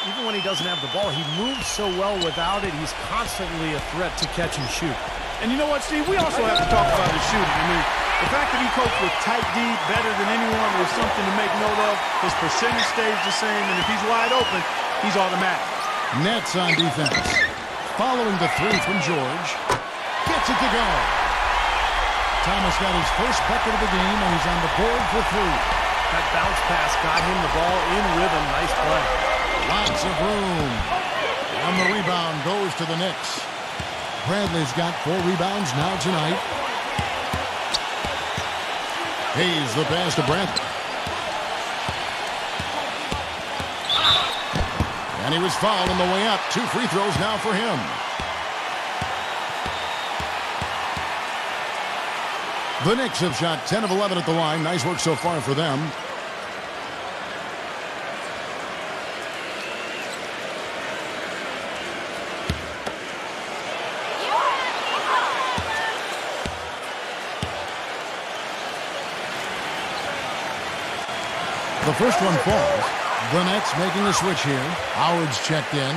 even when he doesn't have the ball, he moves so well without it. He's constantly a threat to catch and shoot. And you know what, Steve? We also have to talk about his shooting. I mean, the fact that he copes with tight D better than anyone is something to make note of. His percentage stays the same, and if he's wide open, he's automatic. Nets on defense. Following the 3 from George. Gets it to go. Thomas got his first bucket of the game, and he's on the board for 3. That bounce pass got him the ball in rhythm. Nice play. Lots of room. And the rebound goes to the Knicks. Bradley's got 4 rebounds now tonight. Hayes the pass to Bradley. And he was fouled on the way up. 2 free throws now for him. The Knicks have shot 10 of 11 at the line. Nice work so far for them. The first one falls. The Nets making a switch here. Howard's checked in.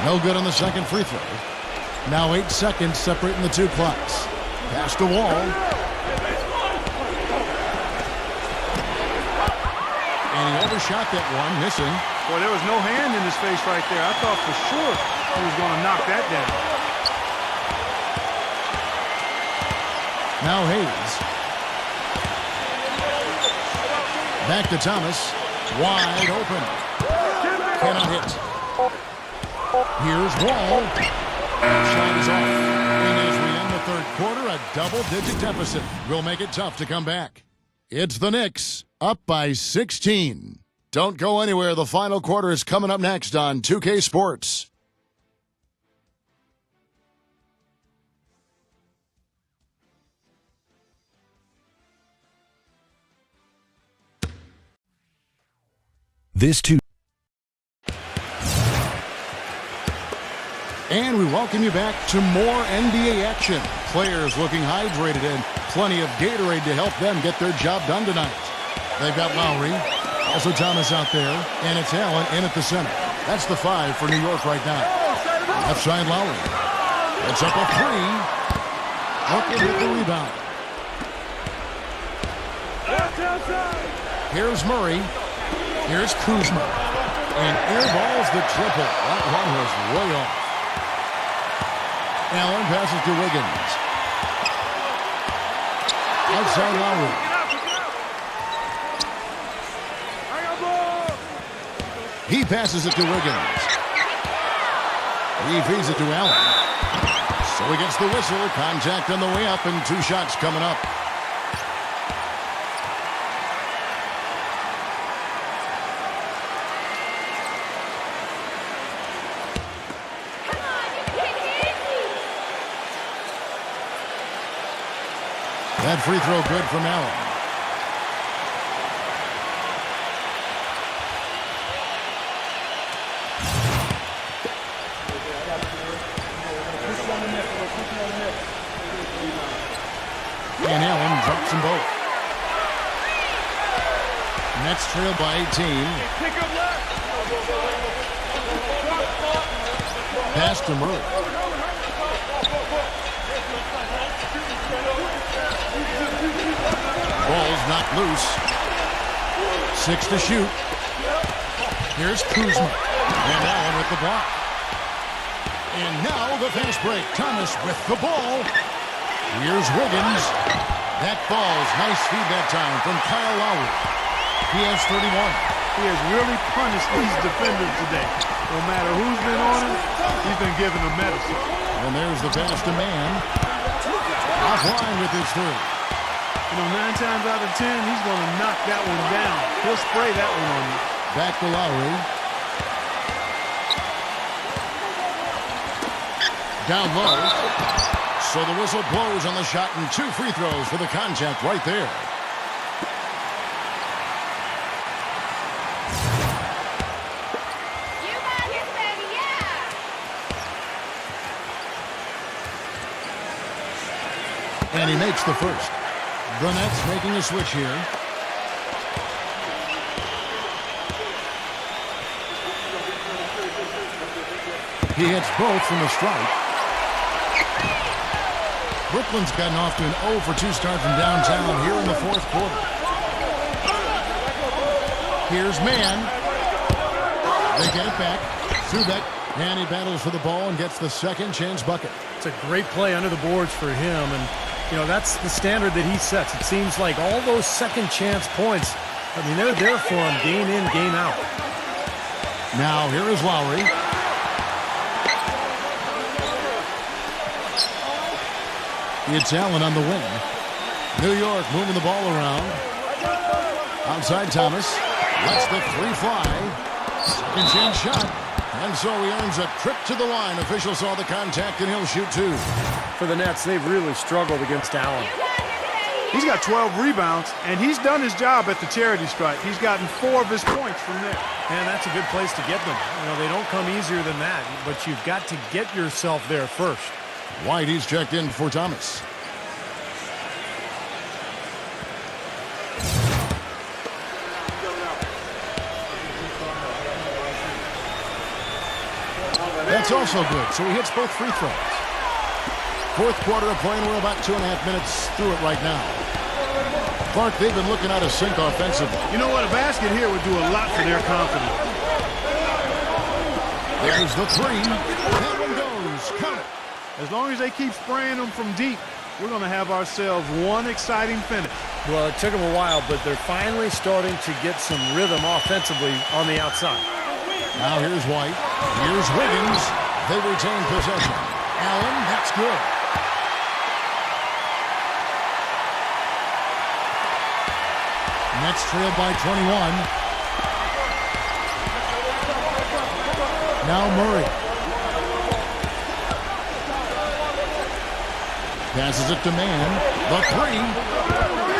No good on the second free throw. Now 8 seconds separating the 2 clocks. Pass to Wall. And he overshot that one, missing. Boy, there was no hand in his face right there. I thought for sure he was going to knock that down. Now Hayes. Back to Thomas. Wide open. Cannot hit. Here's Wall. Shot is off. And as we end the third quarter, a double-digit deficit will make it tough to come back. It's the Knicks, up by 16. Don't go anywhere. The final quarter is coming up next on 2K Sports. This too. And we welcome you back to more NBA action. Players looking hydrated and plenty of Gatorade to help them get their job done tonight. They've got Lowry, also Thomas out there, and it's Allen in at the center. That's the 5 for New York right now. Left side Lowry. It's up a 3. Brooklyn with the rebound. Here's Murray. Here's Kuzma. And airballs the triple. That one was way off. Allen passes to Wiggins. Outside Lowry. He passes it to Wiggins. He feeds it to Allen. So he gets the whistle. Contact on the way up and 2 shots coming up. That free throw good from Allen. And Allen drops them both. Nets trail by 18. Pass to Murray. Ball's knocked loose. 6 to shoot. Here's Kuzma. And Allen with the block. And now the fast break. Thomas with the ball. Here's Wiggins. That falls. Nice feed that time from Kyle Lowry. He has 31. He has really punished these defenders today. No matter who's been on him, he's been giving them medicine. And there's the pass to Man. Offline with his 3. You know, 9 times out of 10, he's going to knock that one down. He'll spray that one on you. Back to Lowry. Down low. So the whistle blows on the shot and 2 free throws for the contact right there. And he makes the first. The Nets making a switch here. He hits both from the strike. Brooklyn's gotten off to an 0 for 2 start from downtown here in the 4th quarter. Here's Man. They get it back. Zubac. And he battles for the ball and gets the second chance bucket. It's a great play under the boards for him. And, you know, that's the standard that he sets. It seems like all those second chance points, I mean, they're there for him game in, game out. Now here is Lowry. It's Allen on the wing. New York moving the ball around. Outside Thomas. Lets the 3 fly. Second chance shot. And so he earns a trip to the line. Official saw the contact, and he'll shoot 2. For the Nets, they've really struggled against Allen. He's got 12 rebounds, and he's done his job at the charity stripe. He's gotten 4 of his points from there. And that's a good place to get them. You know, they don't come easier than that, but you've got to get yourself there first. White, he's checked in for Thomas. That's also good, so he hits both free throws. 4th quarter of play, and we're about 2.5 minutes through it right now. Clark, they've been looking out of sync offensively. You know what? A basket here would do a lot for their confidence. There's the 3. That one goes. Count it. As long as they keep spraying them from deep, we're going to have ourselves one exciting finish. Well, it took them a while, but they're finally starting to get some rhythm offensively on the outside. Now here's White. Here's Wiggins. They retain possession. Allen, that's good. Nets trail by 21. Now Murray. Passes it to Man. The 3.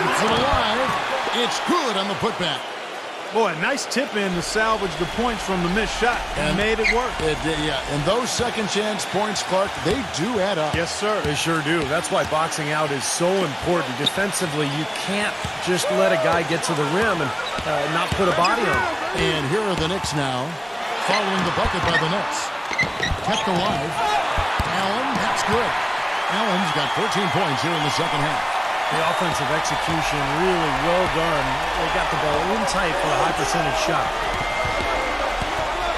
Keeps it alive. It's good on the putback. Boy, nice tip in to salvage the points from the missed shot. And made it work. Yeah, and those second chance points, Clark, they do add up. Yes, sir. They sure do. That's why boxing out is so important. Defensively, you can't just let a guy get to the rim and not put a body on him. And here are the Knicks now. following the bucket by the Nets. Kept alive. Allen, that's good. Allen's got 14 points here in the second half. The offensive execution really well done. They got the ball in tight for a high percentage shot.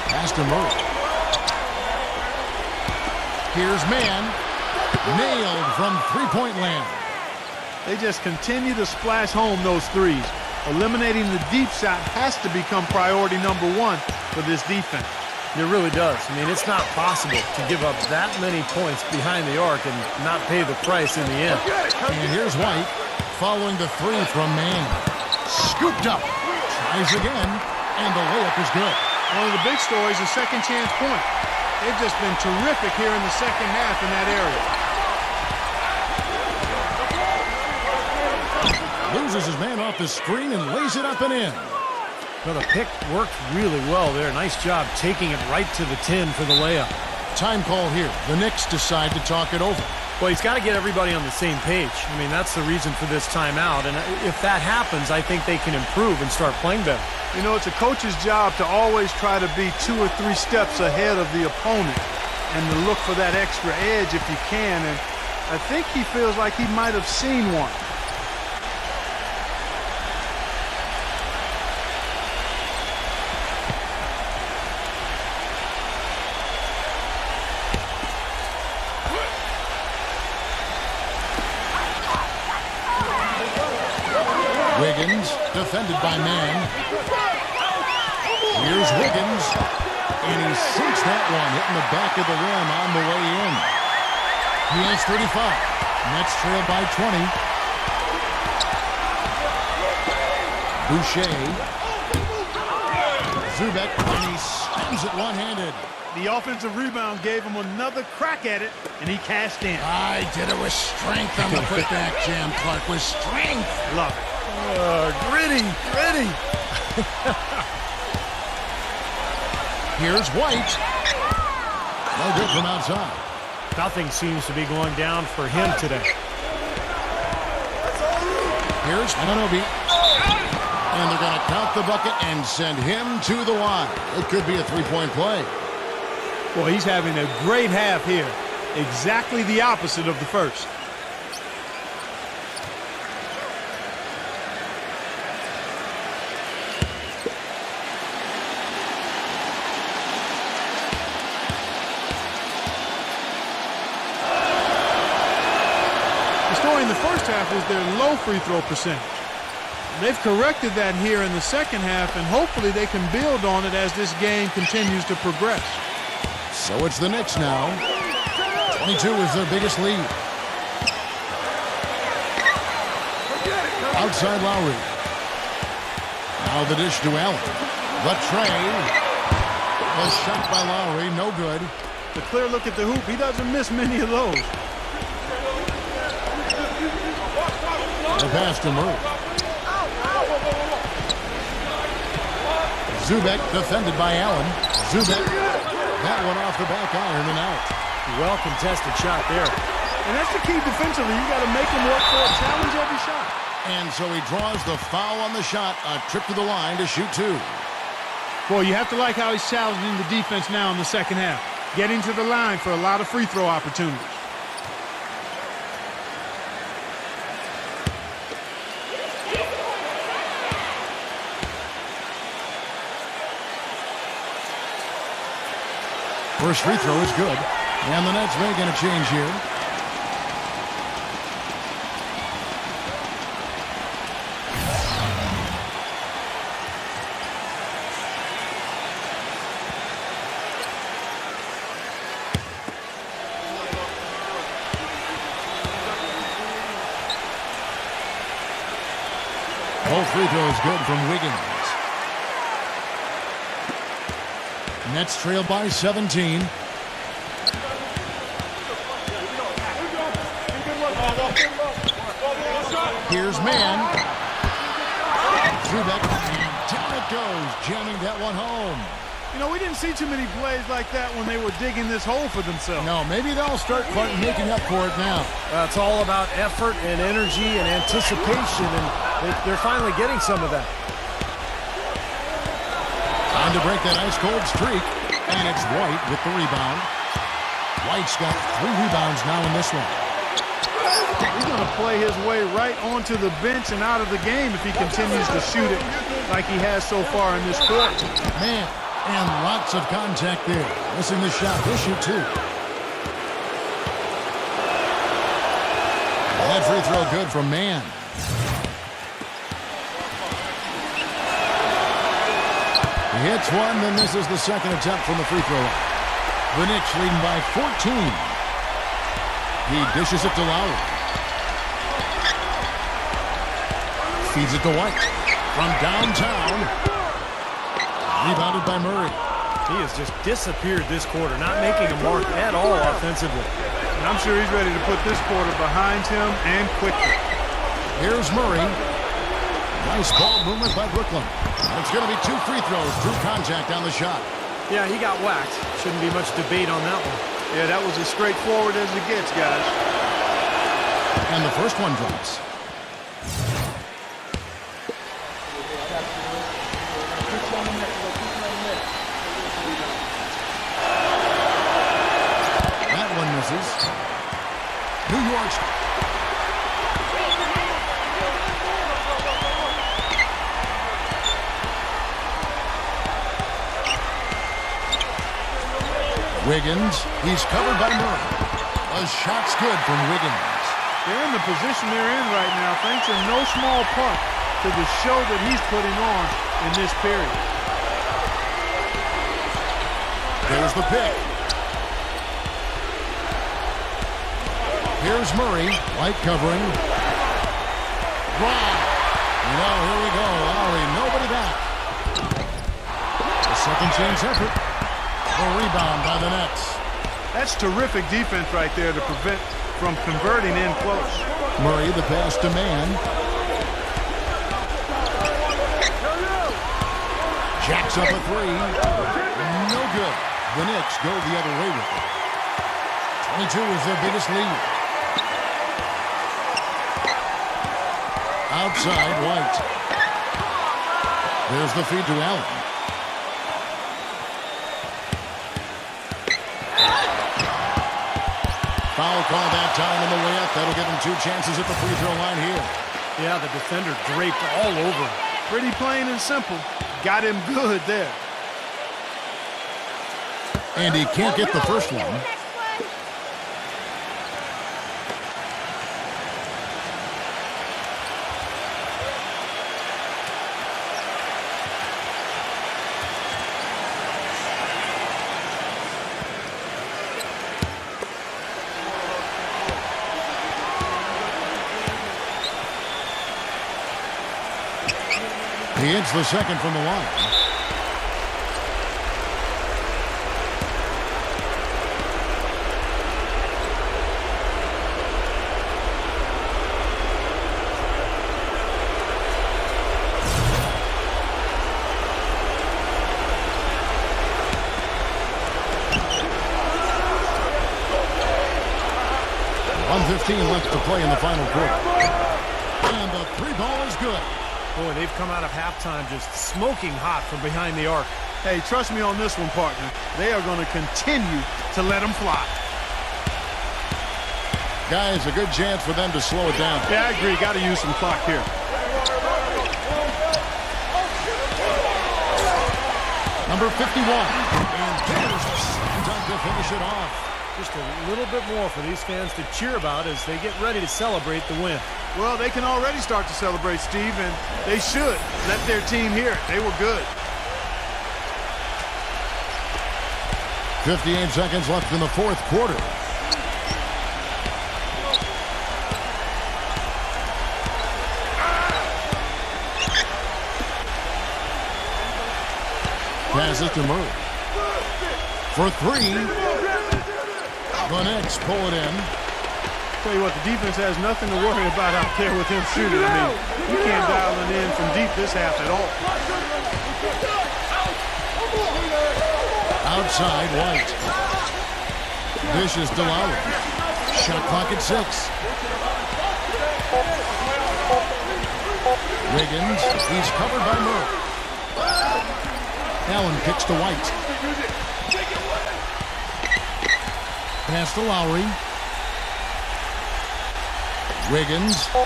Pass to Murray. Here's Mann. Nailed from three-point land. They just continue to splash home those threes. Eliminating the deep shot has to become priority number one for this defense. It really does. I mean, it's not possible to give up that many points behind the arc and not pay the price in the end. And here's White following the three from Mann. Scooped up. Tries again. And the layup is good. One of the big stories is second chance point. They've just been terrific here in the second half in that area. Loses his man off the screen and lays it up and in. Well, the pick worked really well there. Nice job taking it right to the 10 for the layup. Time call here. The Knicks decide to talk it over. Well, he's got to get everybody on the same page. I mean, that's the reason for this timeout. And if that happens, I think they can improve and start playing better. You know, it's a coach's job to always try to be 2 or 3 steps ahead of the opponent and to look for that extra edge if you can. And I think he feels like he might have seen one. Wiggins, defended by Mann. Here's Wiggins, and he sinks that one, hitting the back of the rim on the way in. He has 35. Nets trail by 20. Boucher. Zubek, and he slams it one-handed. The offensive rebound gave him another crack at it, and he cashed in. I did it with strength on the putback jam, Clark, with strength. Love it. Gritty. Here's White. No good from outside. Nothing seems to be going down for him today. Here's Anunoby. And they're going to count the bucket and send him to the line. It could be a three-point play. Well, he's having a great half here. Exactly the opposite of the first. In the first half was their low free throw percentage. They've corrected that here in the second half, and hopefully they can build on it as this game continues to progress. So it's the Knicks now. 22 is their biggest lead. Outside Lowry. Now the dish to Allen. The tray. The shot by Lowry, no good. The clear look at the hoop, he doesn't miss many of those. The pass to Murray. Zubek defended by Allen. Zubek, that one off the back iron and out. Well contested shot there. And that's the key defensively. You got to make him work for it, challenge every shot. And so he draws the foul on the shot, a trip to the line to shoot 2. Boy, you have to like how he's challenging the defense now in the second half. Getting to the line for a lot of free throw opportunities. First free throw is good. And the Nets making a change here. Both free throws good from Wiggins. Nets trail by 17. Here's Mann. Zubek, and down it goes, jamming that one home. You know, we didn't see too many plays like that when they were digging this hole for themselves. No, maybe they'll start making up for it now. It's all about effort and energy and anticipation, and they're finally getting some of that. Time to break that ice-cold streak. And it's White with the rebound. White's got 3 rebounds now in this one. He's going to play his way right onto the bench and out of the game if he continues to shoot it like he has so far in this quarter. Man, and lots of contact there. Missing the shot. He'll shoot 2. That free throw good from Mann. He hits one, then this is the second attempt from the free throw line. The Knicks leading by 14. He dishes it to Lowry. Feeds it to White. From downtown. Rebounded by Murray. He has just disappeared this quarter, not making a mark at all offensively. And I'm sure he's ready to put this quarter behind him and quickly. Here's Murray. Nice ball movement by Brooklyn. It's going to be 2 free throws. Drew contact on the shot. Yeah, he got whacked. Shouldn't be much debate on that one. Yeah, that was as straightforward as it gets, guys. And the first one drops. That one misses. New York's... Wiggins, he's covered by Murray. A shot's good from Wiggins. They're in the position they're in right now thanks in no small part to the show that he's putting on in this period. There's the pick. Here's Murray, White covering. Wrong. No, here we go. Lowry, nobody back. A second chance effort. A rebound by the Nets. That's terrific defense right there to prevent from converting in close. Murray, the pass to Mann. Jacks up a 3. No good. The Knicks go the other way with it. 22 is their biggest lead. Outside, White. There's the feed to Allen. Foul call that time in the way up. That'll give him 2 chances at the free throw line here. Yeah, the defender draped all over him. Pretty plain and simple. Got him good there. And he can't get the first one. He hits the second from the line. .1:15 left to play in the final quarter. And the 3-ball is good. Boy, they've come out of halftime just smoking hot from behind the arc. Hey, trust me on this one, partner. They are going to continue to let them fly. Guys, a good chance for them to slow it down. Yeah, I agree. Got to use some clock here. Number 51. And there's the second time to finish it off. Just a little bit more for these fans to cheer about as they get ready to celebrate the win. Well, they can already start to celebrate, Steve, and they should. Let their team hear it. They were good. 58 seconds left in the fourth quarter. Pass it to Murray. For 3. The Knicks pull it in. Tell you what, the defense has nothing to worry about out there with him shooting. I mean, you can't dial it in from deep this half at all. Outside, White. Dishes to Lowry. Shot clock at 6. Wiggins, he's covered by Murray. Allen kicks to White. pass to Lowry. Wiggins. So no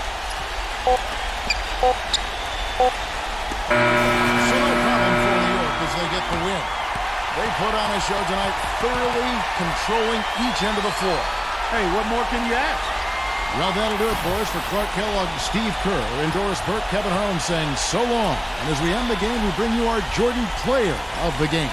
problem for New York as they get the win. They put on a show tonight, thoroughly controlling each end of the floor. Hey, what more can you ask? Well, that'll do it for us. For Clark Kellogg, Steve Kerr, and Doris Burke, Kevin Harlan saying so long. And as we end the game, we bring you our Jordan Player of the Game.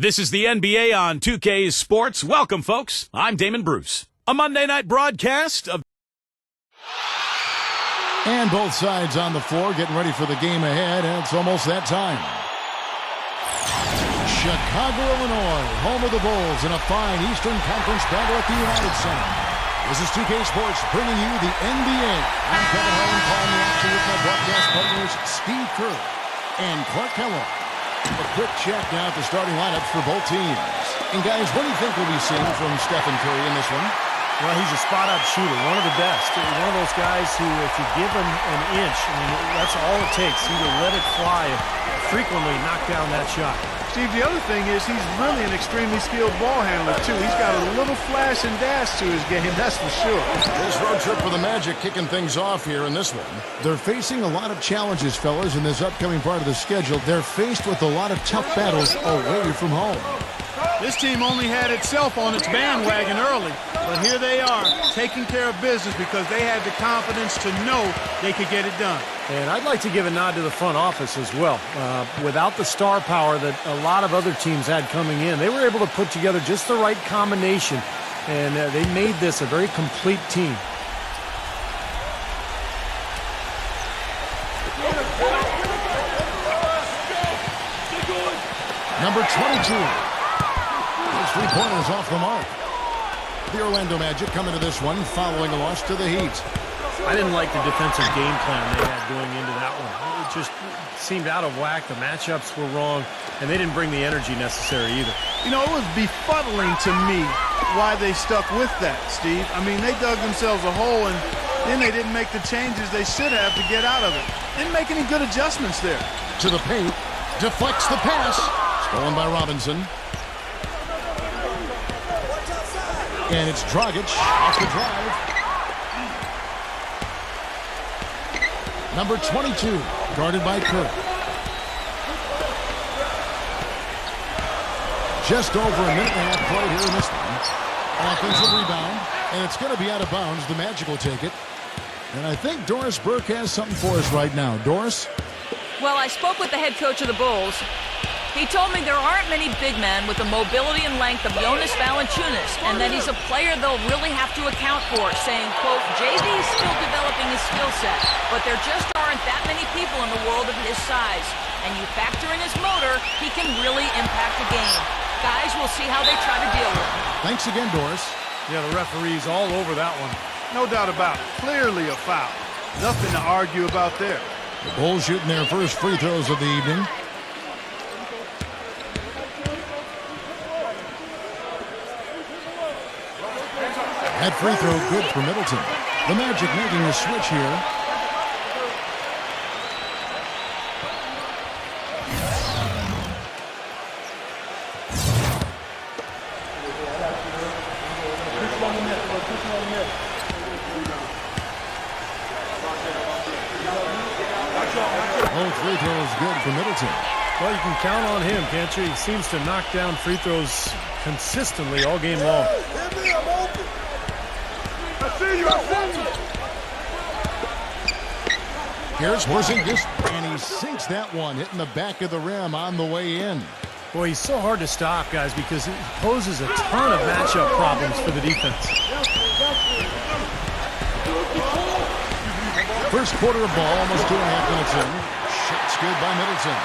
This is the NBA on 2K Sports. Welcome, folks. I'm Damon Bruce. A Monday night broadcast of... And both sides on the floor getting ready for the game ahead, and it's almost that time. Chicago, Illinois, home of the Bulls in a fine Eastern Conference battle at the United Center. This is 2K Sports bringing you the NBA. I'm Kevin Harlan, calling the action with my broadcast partners Steve Kerr and Clark Kellogg. A quick check now at the starting lineups for both teams. And guys, what do you think we'll be seeing from Stephen Curry in this one? Well, he's a spot-up shooter, one of the best. One of those guys who, if you give him an inch, I mean, that's all it takes. He will let it fly and frequently knock down that shot. Steve, the other thing is he's really an extremely skilled ball handler, too. He's got a little flash and dash to his game, that's for sure. This road trip for the Magic kicking things off here in this one. They're facing a lot of challenges, fellas, in this upcoming part of the schedule. They're faced with a lot of tough battles away from home. This team only had itself on its bandwagon early, but here they are, taking care of business because they had the confidence to know they could get it done. And I'd like to give a nod to the front office as well. Without the star power that a lot of other teams had coming in, they were able to put together just the right combination, and they made this a very complete team. Number 22. Those three-pointers off the mark. The Orlando Magic coming to this one following a loss to the Heat. I didn't like the defensive game plan they had going into that one. It just seemed out of whack. The matchups were wrong, and they didn't bring the energy necessary either. You know, it was befuddling to me why they stuck with that, Steve. I mean, they dug themselves a hole, and then they didn't make the changes they should have to get out of it. Didn't make any good adjustments there. To the paint. Deflects the pass. Stolen by Robinson. And it's Dragic off the drive. Number 22, guarded by Kerr. Just over a minute and a half played here in this one. Offensive rebound, and it's going to be out of bounds. The Magic will take it. And I think Doris Burke has something for us right now. Doris? Well, I spoke with the head coach of the Bulls. He told me there aren't many big men with the mobility and length of Jonas Valanciunas, and that he's a player they'll really have to account for, saying, quote, JV's still developing his skill set, but there just aren't that many people in the world of his size. And you factor in his motor, he can really impact the game. Guys, we'll see how they try to deal with him. Thanks again, Doris. Yeah, the referee's all over that one. No doubt about it. Clearly a foul. Nothing to argue about there. The Bulls shooting their first free throws of the evening. That free throw good for Middleton. The Magic making a switch here. Both free throws good for Middleton. Well, you can count on him, can't you? He seems to knock down free throws consistently all game long. Here's Porzingis, and he sinks that one, hitting the back of the rim on the way in. Boy, he's so hard to stop, guys, because he poses a ton of matchup problems for the defense. First quarter of ball, almost 2.5 minutes in. Shot's good by Middleton.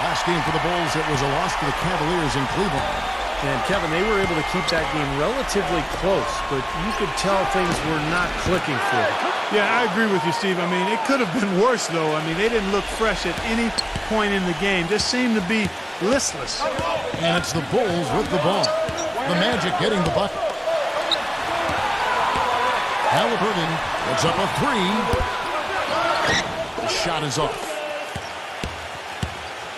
Last game for the Bulls, it was a loss to the Cavaliers in Cleveland. And, Kevin, they were able to keep that game relatively close, but you could tell things were not clicking for them. Yeah, I agree with you, Steve. I mean, it could have been worse, though. I mean, they didn't look fresh at any point in the game. Just seemed to be listless. And it's the Bulls with the ball. The Magic getting the bucket. Halliburton puts up a three. The shot is off.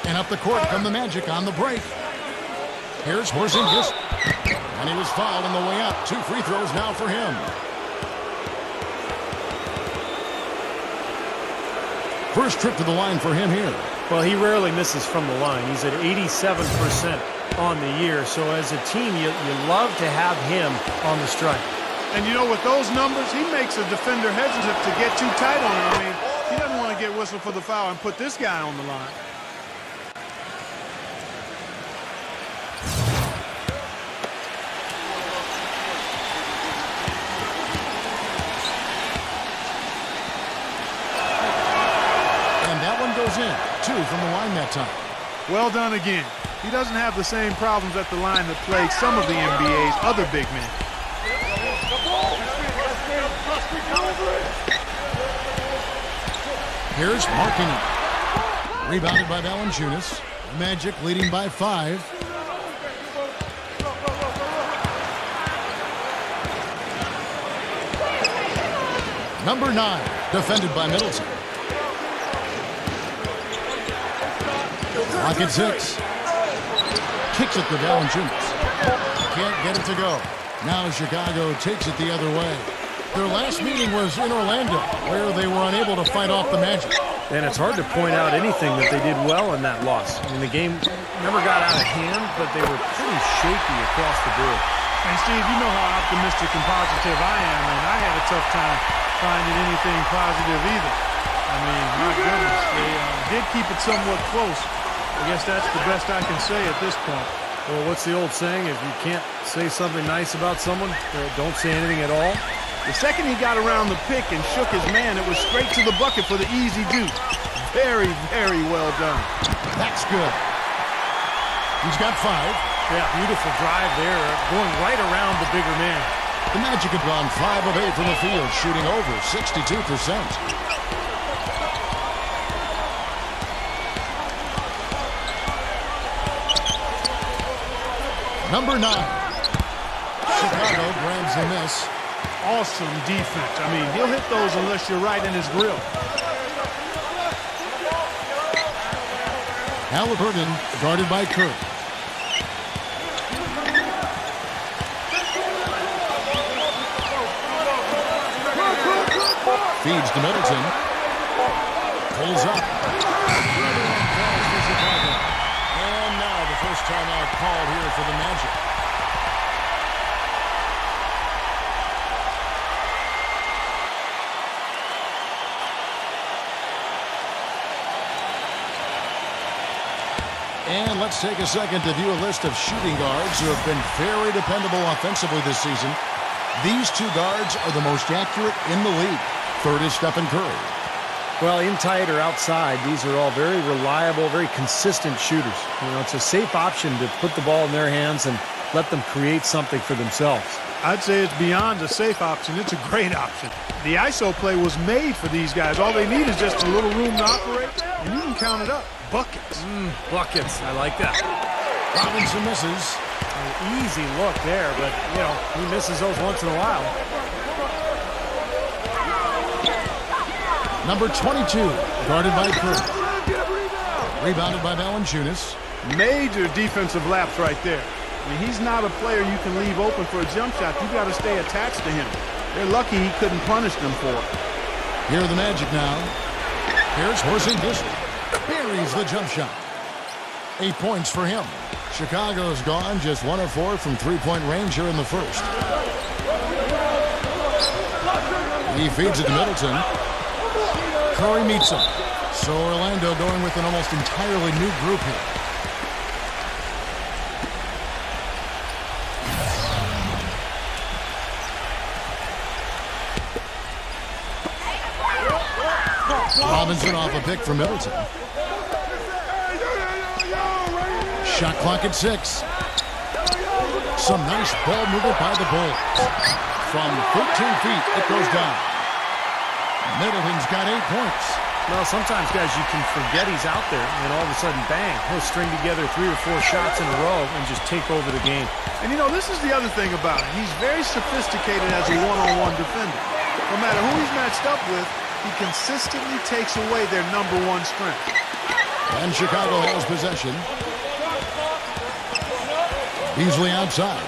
And up the court come the Magic on the break. Here's Porzingis. And he was fouled on the way up. 2 free throws now for him. First trip to the line for him here. Well, he rarely misses from the line. He's at 87% on the year. So as a team, you love to have him on the strike. And, you know, with those numbers, he makes a defender hesitant to get too tight on him. I mean, he doesn't want to get whistled for the foul and put this guy on the line. Goes in. 2 from the line that time. Well done again. He doesn't have the same problems at the line that plague some of the NBA's other big men. Here's Markkanen. Rebounded by Valanciunas. Magic leading by 5. Number 9, defended by Middleton. Clock at 6. Kicks it to Valanciunas. Can't get it to go. Now Chicago takes it the other way. Their last meeting was in Orlando, where they were unable to fight off the Magic. And it's hard to point out anything that they did well in that loss. I mean, the game never got out of hand, but they were pretty shaky across the board. And Steve, you know how optimistic and positive I am, and I had a tough time finding anything positive either. I mean, my goodness, they did keep it somewhat close. I guess that's the best I can say at this point. Well, what's the old saying? If you can't say something nice about someone, don't say anything at all. The second he got around the pick and shook his man, it was straight to the bucket for the easy do. Very, very well done. That's good. He's got 5. Yeah, beautiful drive there, going right around the bigger man. The Magic have gone 5 of 8 from the field, shooting over 62%. Number 9. Chicago grabs the miss. Awesome defense. I mean, he'll hit those unless you're right in his grill. Halliburton guarded by Kirk. Feeds to Middleton. Pulls up. And now the first timeout called here for the Magic. And let's take a second to view a list of shooting guards who have been very dependable offensively this season. These two guards are the most accurate in the league. Third is Stephen Curry. Well, in tight or outside, these are all very reliable, very consistent shooters. You know, it's a safe option to put the ball in their hands and let them create something for themselves. I'd say it's beyond a safe option. It's a great option. The ISO play was made for these guys. All they need is just a little room to operate, and you can count it up. Buckets. Buckets. I like that. Robinson misses. An easy look there, but, you know, he misses those once in a while. Number 22, guarded by Curry. Rebounded by Valanciunas. Major defensive lapse right there. I mean, he's not a player you can leave open for a jump shot. You got to stay attached to him. They're lucky he couldn't punish them for it. Here are the Magic now. Here's Porzingis. Buries the jump shot. 8 points for him. Chicago's gone just 1 of 4 from three-point range here in the first. He feeds it to Middleton. Curry meets him. So Orlando going with an almost entirely new group here. Robinson off a pick from Middleton. Shot clock at 6. Some nice ball movement by the Bulls. From 13 feet, it goes down. Middleton's got 8 points. Well, sometimes, guys, you can forget he's out there, and all of a sudden, bang, he'll string together 3 or 4 shots in a row and just take over the game. And, you know, this is the other thing about it. He's very sophisticated as a one-on-one defender. No matter who he's matched up with, he consistently takes away their number 1 strength. And Chicago has possession. Beasley outside.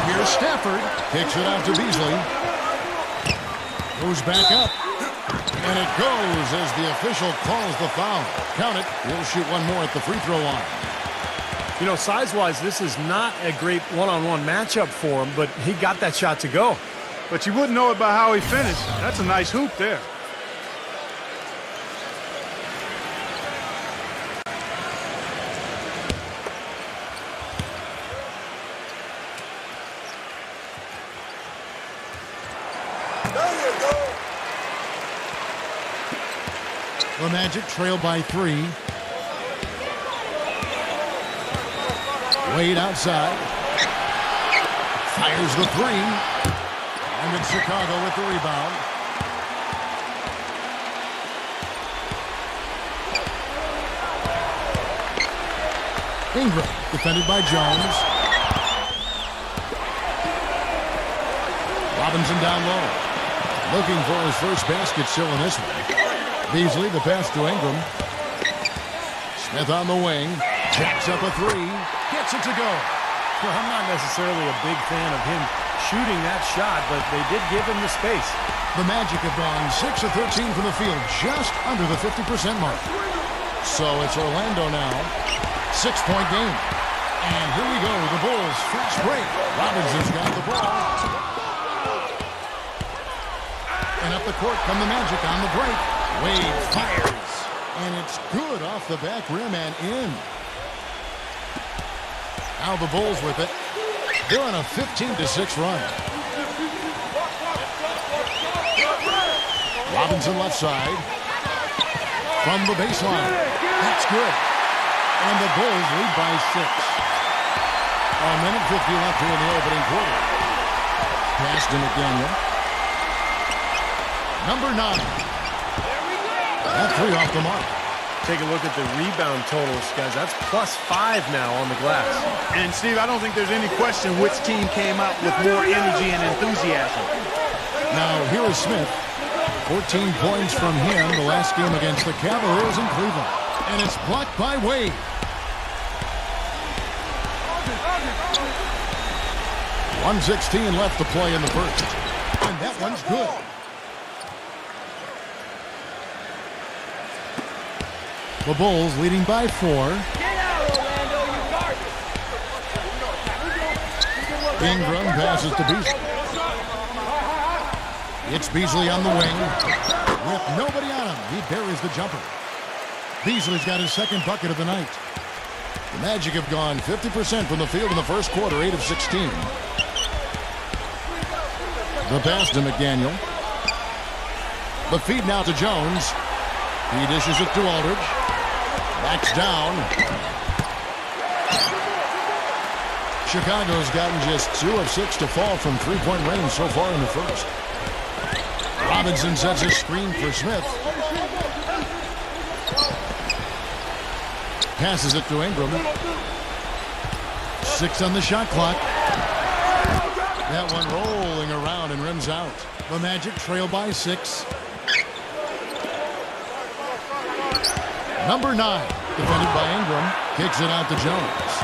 Here's Stafford. Kicks it out to Beasley. Goes back up. And it goes as the official calls the foul. Count it. He'll shoot one more at the free throw line. You know, size-wise, this is not a great one-on-one matchup for him, but he got that shot to go. But you wouldn't know it by how he finished. That's a nice hoop there. The Magic trail by 3. Wade outside. Fires the 3. And it's Chicago with the rebound. Ingram, defended by Jones. Robinson down low. Looking for his first basket still in this one. Beasley, the pass to Ingram. Smith on the wing. Jacks up a 3. Gets it to go. Well, I'm not necessarily a big fan of him shooting that shot, but they did give him the space. The Magic have gone 6 of 13 from the field, just under the 50% mark. So it's Orlando now. 6-point game. And here we go, the Bulls fast break. Robinson's got the ball. And up the court come the Magic on the break. Wade fires. And it's good off the back rim and in. Now the Bulls with it. They're on a 15-6 run. Robinson left side. From the baseline. That's good. And the Bulls lead by 6. A minute 50 left here in the opening quarter. Pass to McDaniel. Number 9. That 3 off the mark. Take a look at the rebound totals, guys. That's +5 now on the glass. And, Steve, I don't think there's any question which team came out with more energy and enthusiasm. Now, here is Smith. 14 points from him the last game against the Cavaliers in Cleveland. And it's blocked by Wade. .116 left to play in the first. And that one's good. The Bulls leading by 4. Ingram passes to Beasley. It's Beasley on the wing. With nobody on him, he buries the jumper. Beasley's got his second bucket of the night. The Magic have gone 50% from the field in the first quarter, 8 of 16. The pass to McDaniel. The feed now to Jones. He dishes it to Aldridge. Backs down. Chicago's gotten just 2 of 6 to fall from three-point range so far in the first. Robinson sets a screen for Smith. Passes it to Ingram. 6 on the shot clock. That one rolling around and rims out. The Magic trail by 6. Number 9, defended by Ingram, kicks it out to Jones.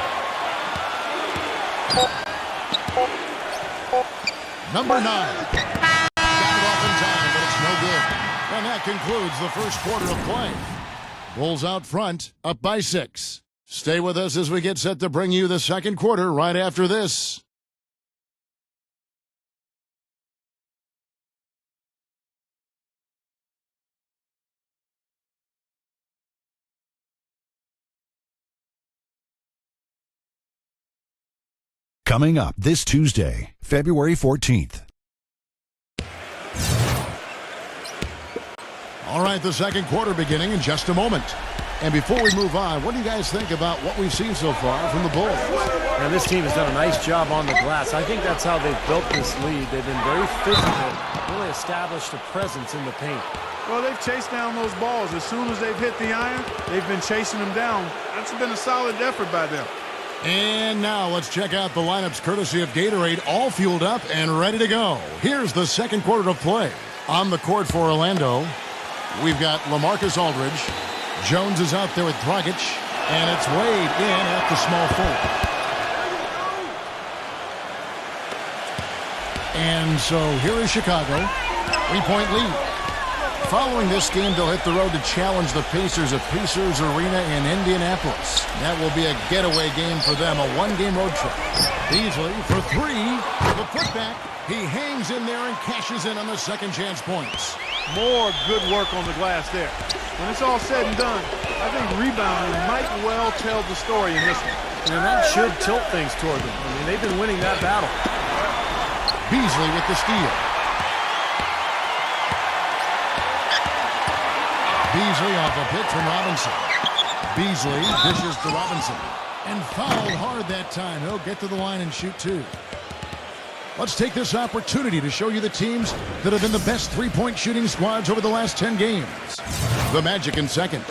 Number 9. Got it off in time, but it's no good. And that concludes the first quarter of play. Bulls out front, up by 6. Stay with us as we get set to bring you the second quarter right after this. Coming up this Tuesday, February 14th. All right, the second quarter beginning in just a moment. And before we move on, what do you guys think about what we've seen so far from the Bulls? And this team has done a nice job on the glass. I think that's how they've built this lead. They've been very physical, really established a presence in the paint. Well, they've chased down those balls. As soon as they've hit the iron, they've been chasing them down. That's been a solid effort by them. And now let's check out the lineups courtesy of Gatorade, all fueled up and ready to go. Here's the second quarter of play. On the court for Orlando, we've got LaMarcus Aldridge. Jones is out there with Dragic, and it's Wade in at the small forward. And so here is Chicago, 3-point lead. Following this game, they'll hit the road to challenge the Pacers at Pacers Arena in Indianapolis. That will be a getaway game for them, a one-game road trip. Beasley for 3, the putback. He hangs in there and cashes in on the second chance points. More good work on the glass there. When it's all said and done, I think rebounding might well tell the story in this one. And that should tilt things toward them. I mean, they've been winning that battle. Beasley with the steal. Beasley off a pick from Robinson. Beasley dishes to Robinson. And fouled hard that time. He'll get to the line and shoot 2. Let's take this opportunity to show you the teams that have been the best three-point shooting squads over the last 10 games. The Magic in second.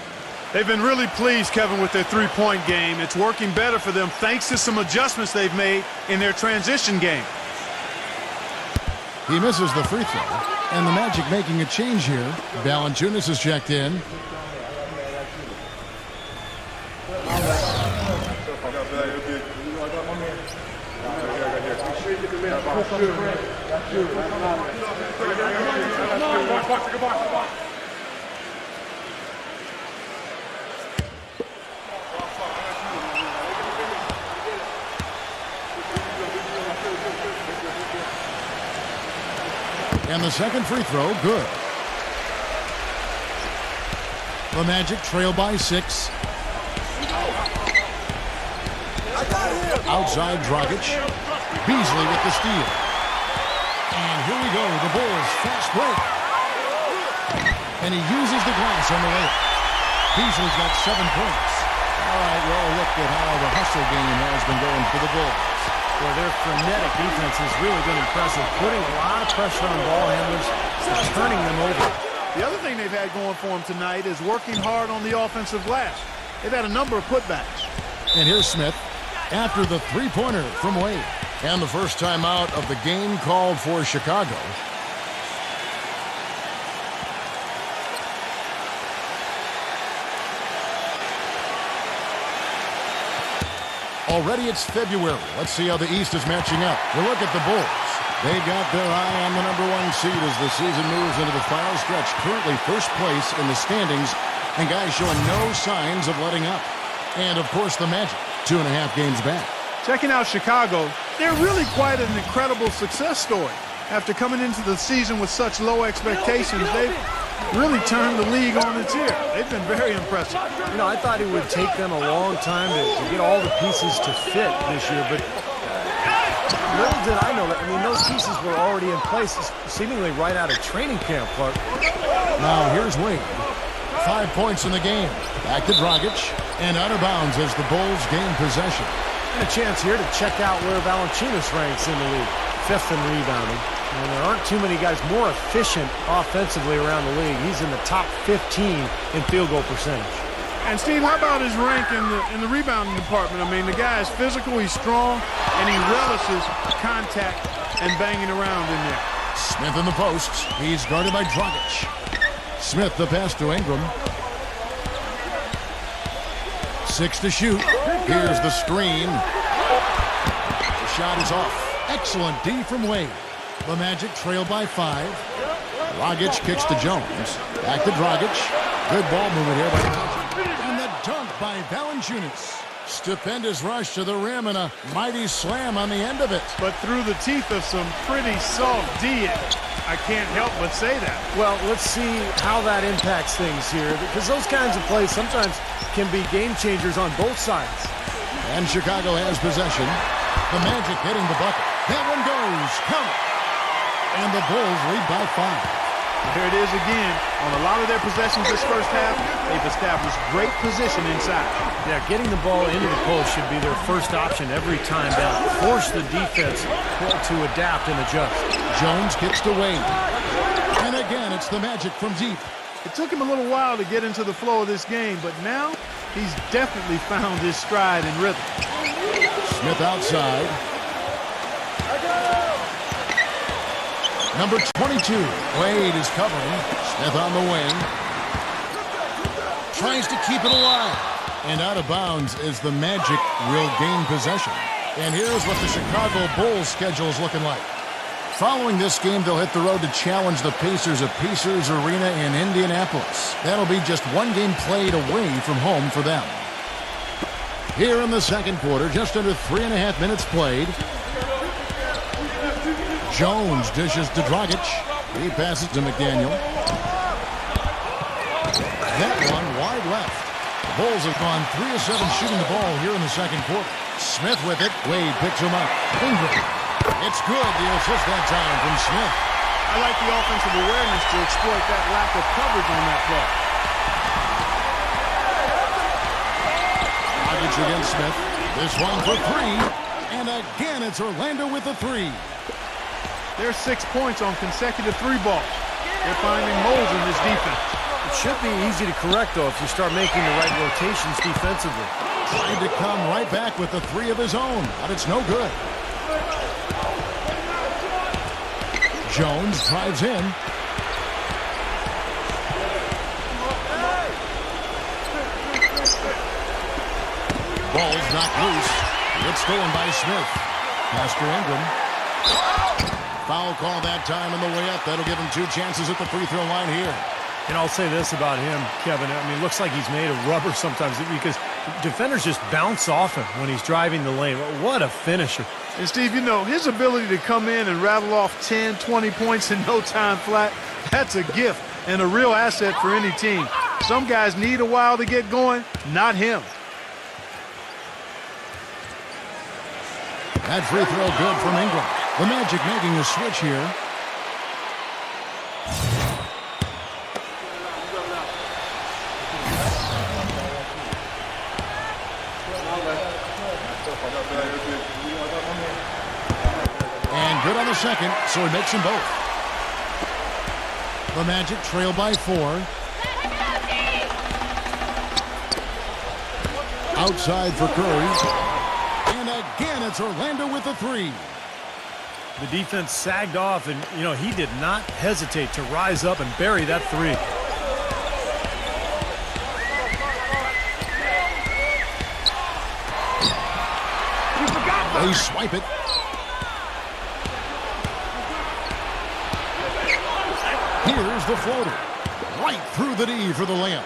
They've been really pleased, Kevin, with their three-point game. It's working better for them thanks to some adjustments they've made in their transition game. He misses the free throw. And the Magic making a change here. Valanciunas is checked in. And the second free throw, good. The Magic trail by 6. Outside Dragic. Beasley with the steal. And here we go, the Bulls fast break. And he uses the glass on the way. Beasley's got 7 points. All right, well, look at how the hustle game has been going for the Bulls. Well, their frenetic defense has really been impressive, putting a lot of pressure on ball handlers and turning them over. The other thing they've had going for them tonight is working hard on the offensive glass. They've had a number of putbacks. And here's Smith after the three-pointer from Wade. And the first time out of the game called for Chicago. Already it's February. Let's see how the East is matching up. We look at the Bulls. They've got their eye on the number 1 seed as the season moves into the final stretch. Currently first place in the standings, and guys showing no signs of letting up. And, of course, the Magic, 2.5 games back. Checking out Chicago, they're really quite an incredible success story. After coming into the season with such low expectations, they've really turned the league on its ear. They've been very impressive. You know, I thought it would take them a long time to get all the pieces to fit this year, but little did I know that. I mean, those pieces were already in place, seemingly right out of training camp, Clark. Now here's Wade. 5 points in the game. Back to Dragic. And out of bounds as the Bulls gain possession. And a chance here to check out where Valanciunas ranks in the league. 5th in rebounding. And there aren't too many guys more efficient offensively around the league. He's in the top 15 in field goal percentage. And Steve, how about his rank in the rebounding department? I mean, the guy is physical, he's strong, and he relishes contact and banging around in there. Smith in the post. He's guarded by Dragic. Smith the pass to Ingram. 6 to shoot. Here's the screen. The shot is off. Excellent D from Wade. The Magic trail by 5. Dragic kicks to Jones. Back to Dragic. Good ball movement here by Dragic. And the dunk by Valanciunas. Stupendous rush to the rim and a mighty slam on the end of it. But through the teeth of some pretty soft D, I can't help but say that. Well, let's see how that impacts things here, because those kinds of plays sometimes can be game changers on both sides. And Chicago has possession. The Magic hitting the bucket. That one goes. Count it. And the Bulls lead by 5. Here it is again. On a lot of their possessions this first half, they've established great position inside. Yeah, getting the ball into the post should be their first option every time. They'll force the defense to adapt and adjust. Jones kicks to Wade. And again, it's the Magic from deep. It took him a little while to get into the flow of this game, but now he's definitely found his stride and rhythm. Smith outside. Number 22, Wade is covering. Smith on the wing. Tries to keep it alive. And out of bounds as the Magic will gain possession. And here's what the Chicago Bulls schedule is looking like. Following this game, they'll hit the road to challenge the Pacers at Pacers Arena in Indianapolis. That'll be just one game played away from home for them. Here in the second quarter, just under 3.5 minutes played. Jones dishes to Dragic. He passes to McDaniel. That one wide left. The Bulls have gone 3 of 7 shooting the ball here in the second quarter. Smith with it. Wade picks him up. Ingram. It's good. The assist that time from Smith. I like the offensive awareness to exploit that lack of coverage on that play. Dragic against Smith. This one for 3. And again, it's Orlando with the 3. There's 6 points on consecutive 3 balls. They're finding holes in this defense. It should be easy to correct, though, if you start making the right rotations defensively. Trying to come right back with the 3 of his own, but it's no good. Jones drives in. Ball's knocked loose. It's stolen by Smith. Pass to Ingram. Foul call that time on the way up. That'll give him 2 chances at the free throw line here. And I'll say this about him, Kevin. I mean, it looks like he's made of rubber sometimes because defenders just bounce off him when he's driving the lane. What a finisher. And, Steve, you know, his ability to come in and rattle off 10, 20 points in no time flat, that's a gift and a real asset for any team. Some guys need a while to get going, not him. That free throw good from Ingram. The Magic making a switch here. And good on the second, so he makes them both. The Magic trail by 4. Outside for Curry. And again, it's Orlando with the 3. The defense sagged off, and, you know, he did not hesitate to rise up and bury that 3. They swipe it. Here's the floater. Right through the D for the layup.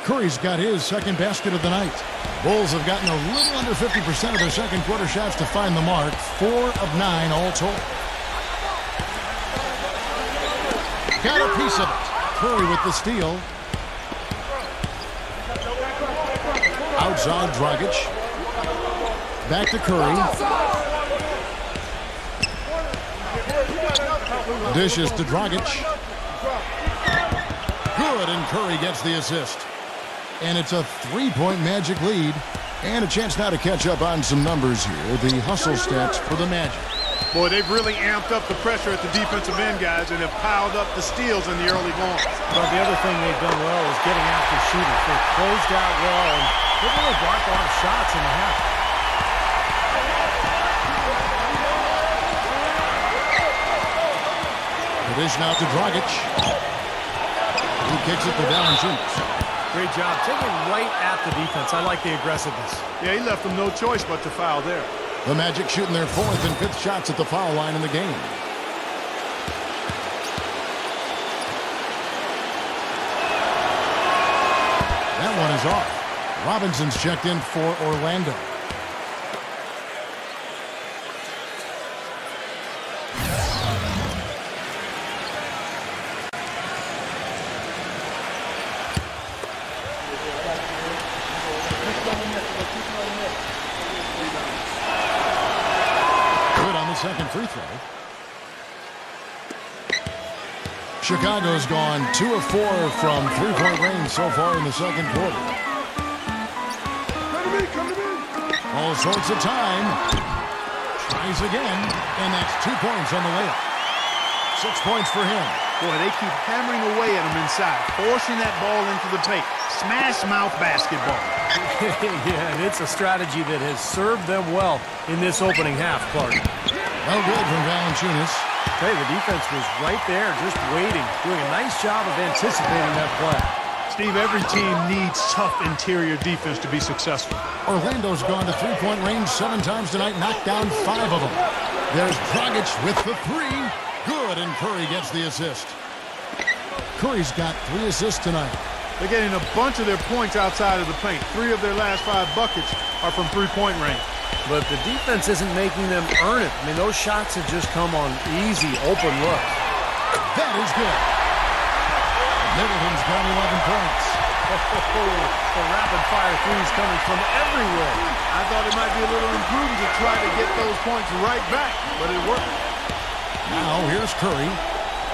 Curry's got his second basket of the night. Bulls have gotten a little under 50% of their second quarter shots to find the mark. 4 of 9 all told. Got a piece of it. Curry with the steal. Outside Dragic. Back to Curry. Dishes to Dragic. Good, and Curry gets the assist. And it's a three-point Magic lead. And a chance now to catch up on some numbers here. The hustle stats for the Magic. Boy, they've really amped up the pressure at the defensive end, guys, and have piled up the steals in the early going. Well, the other thing they've done well is getting after shooters. They've closed out well, and they've really blocked a lot of shots in the half. The dish now to Dragic. He kicks it to Valanciunas. Great job. Taking right at the defense. I like the aggressiveness. Yeah, he left them no choice but to foul there. The Magic shooting their fourth and fifth shots at the foul line in the game. That one is off. Robinson's checked in for Orlando. Second free throw. Chicago's gone 2 of 4 from three-point range so far in the second quarter. All sorts of time. Tries again, and that's 2 points on the layup. 6 points for him. Boy, they keep hammering away at him inside, forcing that ball into the paint. Smash mouth basketball. Yeah, and it's a strategy that has served them well in this opening half, Clark. Well, good from Valanciunas. Hey, the defense was right there, just waiting, doing a nice job of anticipating that play. Steve, every team needs tough interior defense to be successful. Orlando's gone to three-point range 7 times tonight, knocked down 5 of them. There's Dragic with the three. Good, and Curry gets the assist. Curry's got 3 assists tonight. They're getting a bunch of their points outside of the paint. 3 of their last 5 buckets are from three-point range. But the defense isn't making them earn it. I mean, those shots have just come on easy, open looks. That is good. Middleton's got 11 points. The rapid-fire threes coming from everywhere. I thought it might be a little imprudent to try to get those points right back, but it worked. Now here's Curry.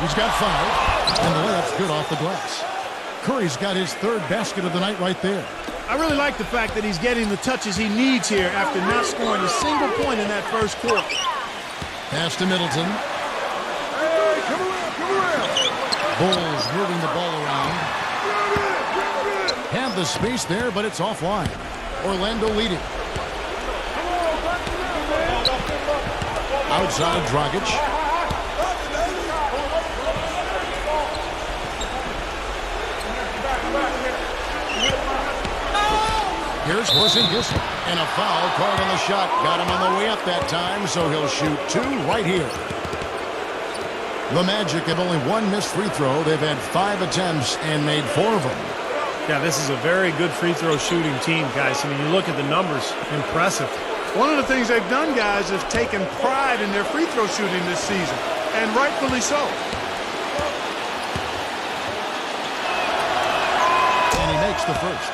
He's got 5, and the layup's good off the glass. Curry's got his 3rd basket of the night right there. I really like the fact that he's getting the touches he needs here after not scoring a single point in that first quarter. Pass to Middleton. Hey, come around. Bulls moving the ball around. Have the space there, but it's offline. Orlando leading. Outside Dragic. Here's Porzingis, and a foul called on the shot. Got him on the way up that time, so he'll shoot 2 right here. The Magic have only 1 missed free throw. They've had 5 attempts and made 4 of them. Yeah, this is a very good free throw shooting team, guys. I mean, you look at the numbers, impressive. One of the things they've done, guys, is taken pride in their free throw shooting this season, and rightfully so. And he makes the first.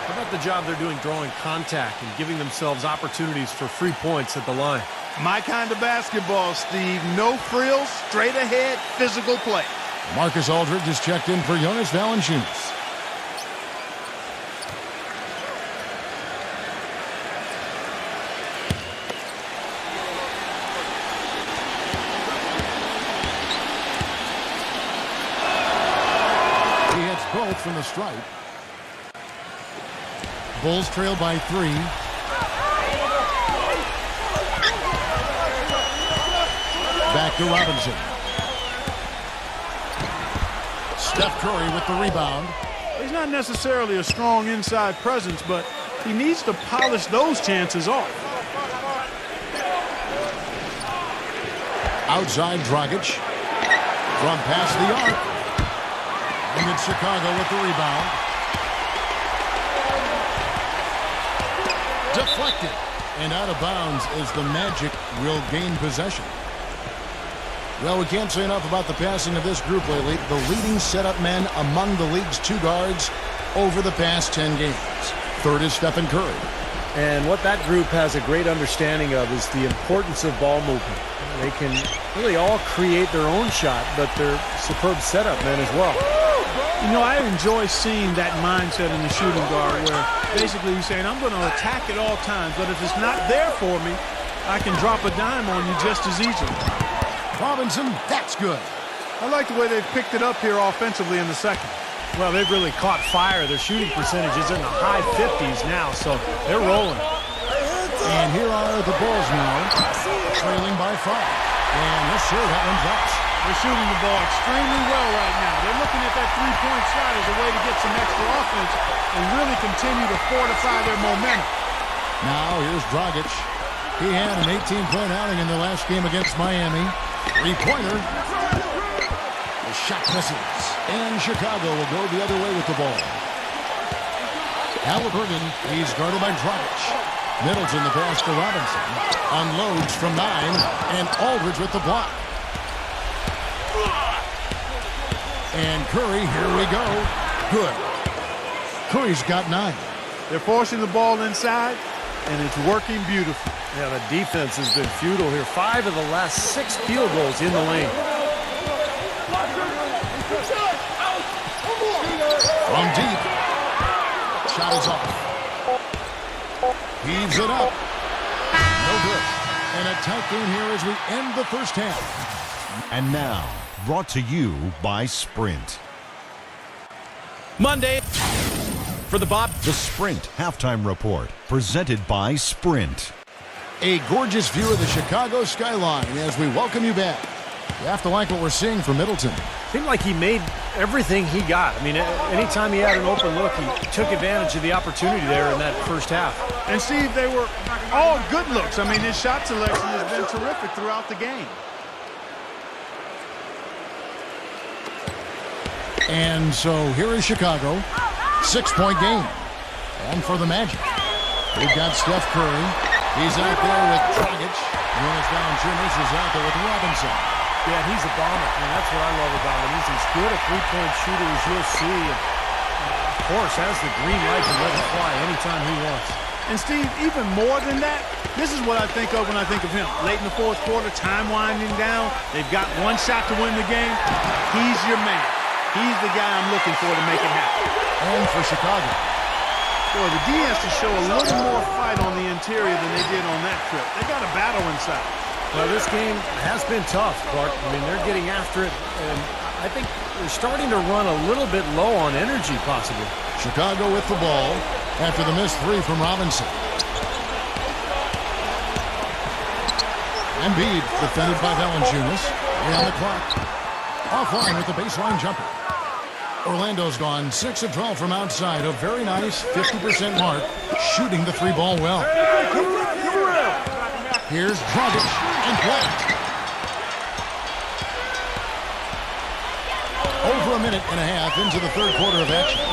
How about the job they're doing drawing contact and giving themselves opportunities for free points at the line? My kind of basketball, Steve. No frills, straight ahead, physical play. Marcus Aldridge is checked in for Jonas Valanciunas. He hits both from the stripe. Bulls trail by 3. Back to Robinson. Steph Curry with the rebound. He's not necessarily a strong inside presence, but he needs to polish those chances off. Outside Dragic. From past the arc. And it's Chicago with the rebound. Deflected. And out of bounds as the Magic will gain possession. Well, we can't say enough about the passing of this group lately. The leading setup men among the league's 2 guards over the past 10 games. 3rd is Stephen Curry. And what that group has a great understanding of is the importance of ball movement. They can really all create their own shot, but they're superb setup men as well. You know, I enjoy seeing that mindset in the shooting guard where basically he's saying, I'm going to attack at all times, but if it's not there for me, I can drop a dime on you just as easily. Robinson, that's good. I like the way they've picked it up here offensively in the second. Well, they've really caught fire. Their shooting percentage is in the high 50s now, so they're rolling. And here are the Bulls now, trailing by 5. And yes, sir, that one drops. They're shooting the ball extremely well right now. They're looking at that three-point shot as a way to get some extra offense and really continue to fortify their momentum. Now here's Dragic. He had an 18-point outing in the last game against Miami. Three-pointer. The shot misses. And Chicago will go the other way with the ball. Halliburton, he's guarded by Dragic. Middleton, the pass to Robinson. Unloads from 9. And Aldridge with the block. And Curry, here we go. Good. Curry's got 9. They're forcing the ball inside, and it's working beautifully. Yeah, the defense has been futile here. 5 of the last 6 field goals in the lane. From deep. Shot is off. Heaves it up. No good. And a tight game here as we end the first half. And now, brought to you by Sprint. Monday for the Bob. The Sprint Halftime Report, presented by Sprint. A gorgeous view of the Chicago skyline as we welcome you back. You have to like what we're seeing from Middleton. Seemed like he made everything he got. I mean, anytime he had an open look, he took advantage of the opportunity there in that first half. And Steve, they were all good looks. I mean, his shot selection has been terrific throughout the game. And so here is Chicago. 6-point game. And for the Magic, we've got Steph Curry. He's out there with Dragic. Jonas Valanciunas is out there with Robinson. Yeah, he's a bomber. I mean, that's what I love about him. He's as good a three-point shooter as you'll see. And, of course, has the green light to let him fly anytime he wants. And, Steve, even more than that, this is what I think of when I think of him. Late in the fourth quarter, time winding down. They've got one shot to win the game. He's your man. He's the guy I'm looking for to make it happen. And for Chicago, boy, the D has to show a little more fight on the interior than they did on that trip. They got a battle inside. Well, this game has been tough, Clark. I mean, they're getting after it, and I think they're starting to run a little bit low on energy, possibly. Chicago with the ball after the missed 3 from Robinson. Embiid defended by Valanciunas. 3 on the clock. Offline with the baseline jumper. Orlando's gone 6 of 12 from outside. A very nice 50% mark, shooting the 3-ball well. Here's Dragic and blocked. Over a minute and a half into the third quarter of action.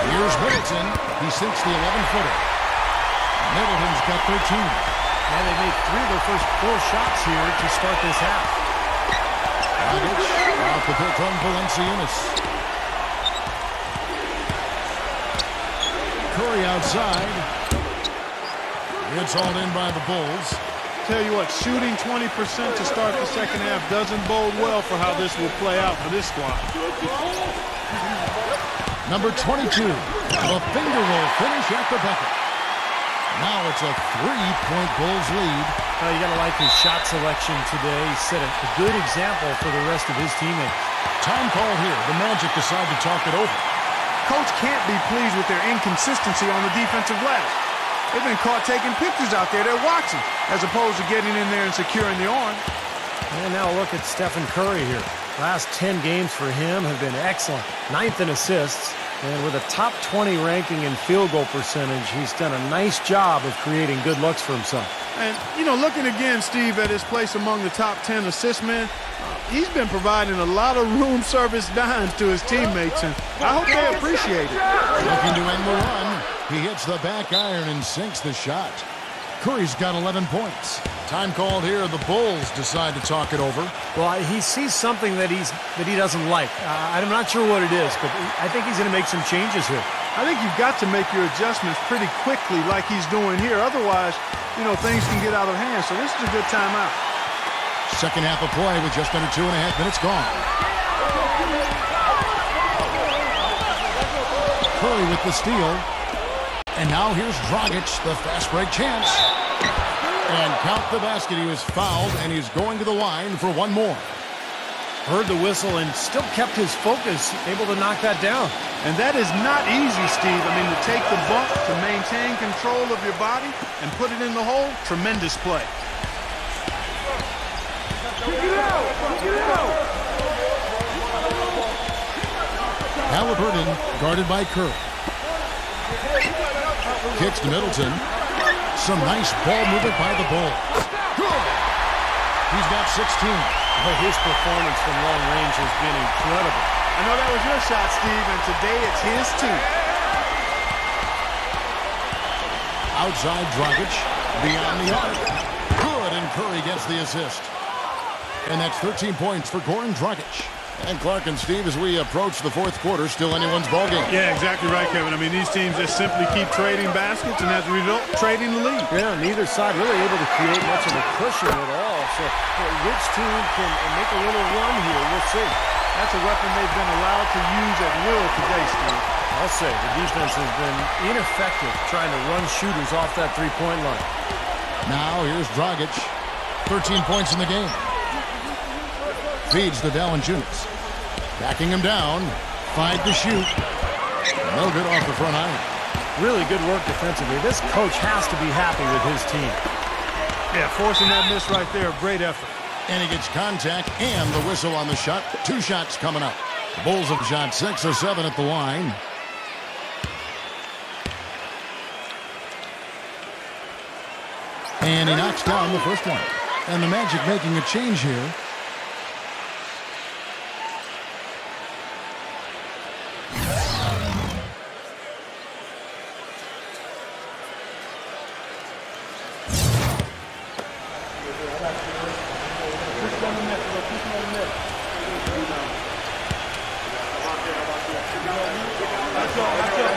Here's Middleton. He sinks the 11-footer. Middleton's got 13. And they made 3 of their first 4 shots here to start this half. Dragic off the pick from Valanciunas. Curry outside. It's hauled in by the Bulls. Tell you what, shooting 20% to start the second half doesn't bode well for how this will play out for this squad. Number 22, the finger roll finish at the bucket. Now it's a 3-point Bulls lead. Well, you got to like his shot selection today. He set a good example for the rest of his teammates. Time called here. The Magic decide to talk it over. Coach can't be pleased with their inconsistency on the defensive glass. They've been caught taking pictures out there. They're watching, as opposed to getting in there and securing the arm. And now look at Stephen Curry here. Last 10 games for him have been excellent. 9th in assists. And with a top 20 ranking in field goal percentage, he's done a nice job of creating good looks for himself. And, you know, looking again, Steve, at his place among the top 10 assist men, he's been providing a lot of room service dimes to his teammates, and I hope they appreciate it. Looking to end the run. He hits the back iron and sinks the shot. Curry's got 11 points. Time called here. The Bulls decide to talk it over. Well, he sees something that he doesn't like. I'm not sure what it is, but I think he's going to make some changes here. I think you've got to make your adjustments pretty quickly like he's doing here. Otherwise, things can get out of hand. So this is a good timeout. Second half of play with just under 2.5 minutes gone. Curry with the steal. And now here's Dragic, the fast break chance. And count the basket. He was fouled, and he's going to the line for one more. Heard the whistle and still kept his focus, able to knock that down. And that is not easy, Steve. I mean, to take the bump, to maintain control of your body, and put it in the hole, tremendous play. Halliburton guarded by Curry. Kicks to Middleton. Some nice ball movement by the Bulls. Good. He's got 16. But his performance from long range has been incredible. I know that was your shot, Steve, and today it's his too. Outside Dragic, beyond the arc. Good, and Curry gets the assist. And that's 13 points for Goran Dragic. And Clark and Steve, as we approach the fourth quarter, still anyone's ballgame. Yeah, exactly right, Kevin. I mean, these teams just simply keep trading baskets, and as a result, trading the lead. Yeah, neither side really able to create much of a cushion at all. So which team can make a little run here? We'll see. That's a weapon they've been allowed to use at will today, Steve. I'll say the defense has been ineffective trying to run shooters off that three-point line. Now here's Dragic. 13 points in the game. Feeds to Valanciunas. Backing him down. 5 to shoot. No good off the front iron. Really good work defensively. This coach has to be happy with his team. Yeah, forcing that miss right there. Great effort. And he gets contact and the whistle on the shot. 2 shots coming up. The Bulls have shot 6 or 7 at the line. And he knocks down the first one. And the Magic making a change here.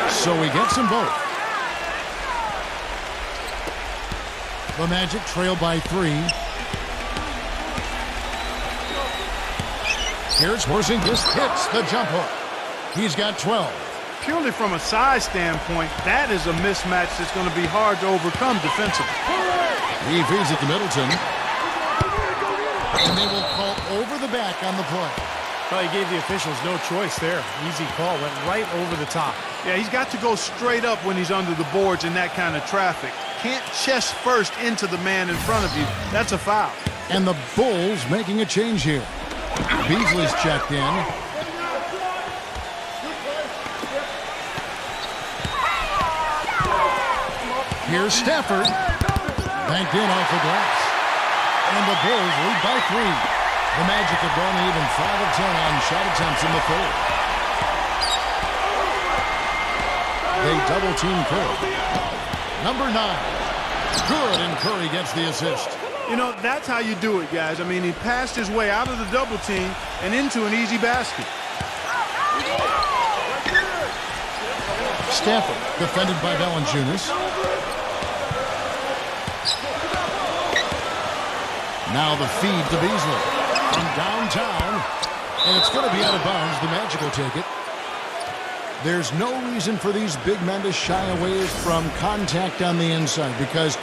So he gets them both. The Magic trail by 3. Here's Porzingis, hits the jump hook. He's got 12. Purely from a size standpoint, that is a mismatch that's going to be hard to overcome defensively. He feeds it to Middleton. And they will call over the back on the play. Well, he gave the officials no choice there. Easy call, went right over the top. Yeah, he's got to go straight up when he's under the boards in that kind of traffic. Can't chest first into the man in front of you. That's a foul. And the Bulls making a change here. Beasley's checked in. Here's Stafford. Banked in off the glass. And the Bulls lead by 3. The Magic have gone even 5 of 10 on shot attempts in the third. They double-team Curry. Number 9. Good, and Curry gets the assist. That's how you do it, guys. I mean, he passed his way out of the double team and into an easy basket. Stafford, defended by Valanciunas. Now the feed to Beasley from downtown, and it's going to be out of bounds. The Magic will take it. There's no reason for these big men to shy away from contact on the inside, because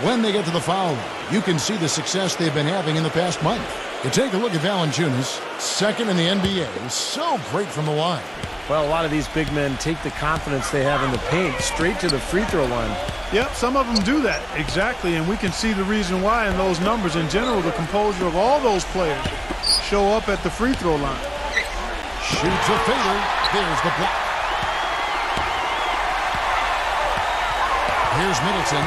when they get to the foul line, you can see the success they've been having in the past month. You take a look at Valanciunas, second in the NBA, so great from the line. Well, a lot of these big men take the confidence they have in the paint straight to the free throw line. Yep, some of them do that, exactly, and we can see the reason why in those numbers. In general, the composure of all those players show up at the free throw line. Shoots a fader. There's the block. Here's Middleton.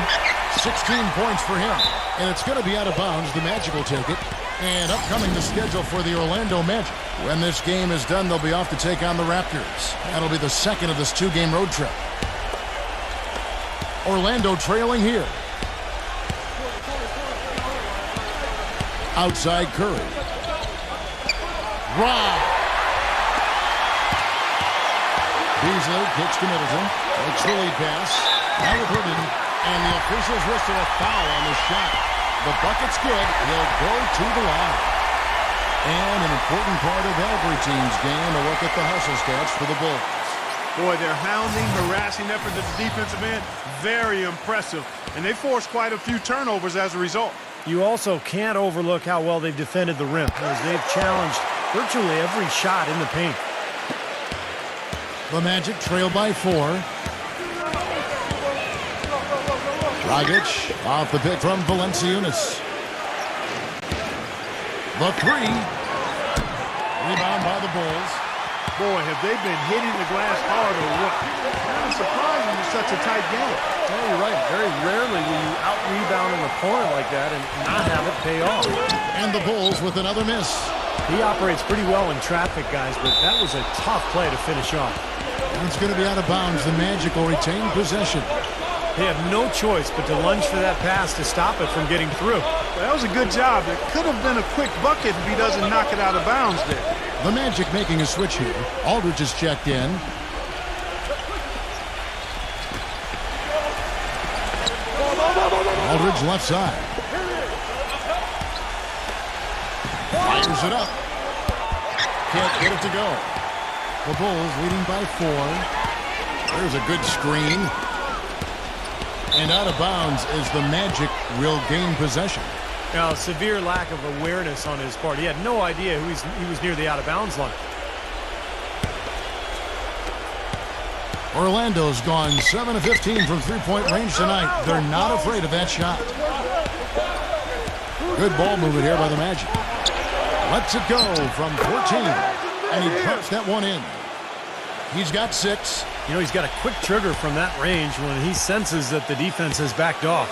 16 points for him, and it's going to be out of bounds. The Magic will take it. And upcoming the schedule for the Orlando Magic. When this game is done, they'll be off to take on the Raptors. That'll be the second of this 2-game road trip. Orlando trailing here. Outside Curry. Wow. Beasley kicks to Middleton. Takes the lead pass. Halliburton. And the officials whistle a foul on the shot. The bucket's good. He'll go to the line. And an important part of every team's game, a look at the hustle stats for the Bulls. Boy, their hounding, harassing effort at the defensive end, very impressive. And they forced quite a few turnovers as a result. You also can't overlook how well they've defended the rim, as they've challenged virtually every shot in the paint. The Magic trail by 4. Dragic off the pick from Valanciunas. The 3. Rebound by the Bulls. Boy, have they been hitting the glass hard or what? Kind of surprising with such a tight game. Yeah, you're right. Very rarely will you out-rebound an opponent like that and not have it pay off. And the Bulls with another miss. He operates pretty well in traffic, guys, but that was a tough play to finish off. And it's going to be out of bounds. The Magic will retain possession. They have no choice but to lunge for that pass to stop it from getting through. Well, that was a good job. It could have been a quick bucket if he doesn't knock it out of bounds there. The Magic making a switch here. Aldridge is checked in. Aldridge left side. Fires it up. Can't get it to go. The Bulls leading by 4. There's a good screen. And out of bounds as the Magic will gain possession. Now, severe lack of awareness on his part. He had no idea he was near the out-of-bounds line. Orlando's gone 7 of 15 from three-point range tonight. They're not afraid of that shot. Good ball movement here by the Magic. Lets it go from 14. And he drops that one in. He's got 6. You know, he's got a quick trigger from that range when he senses that the defense has backed off.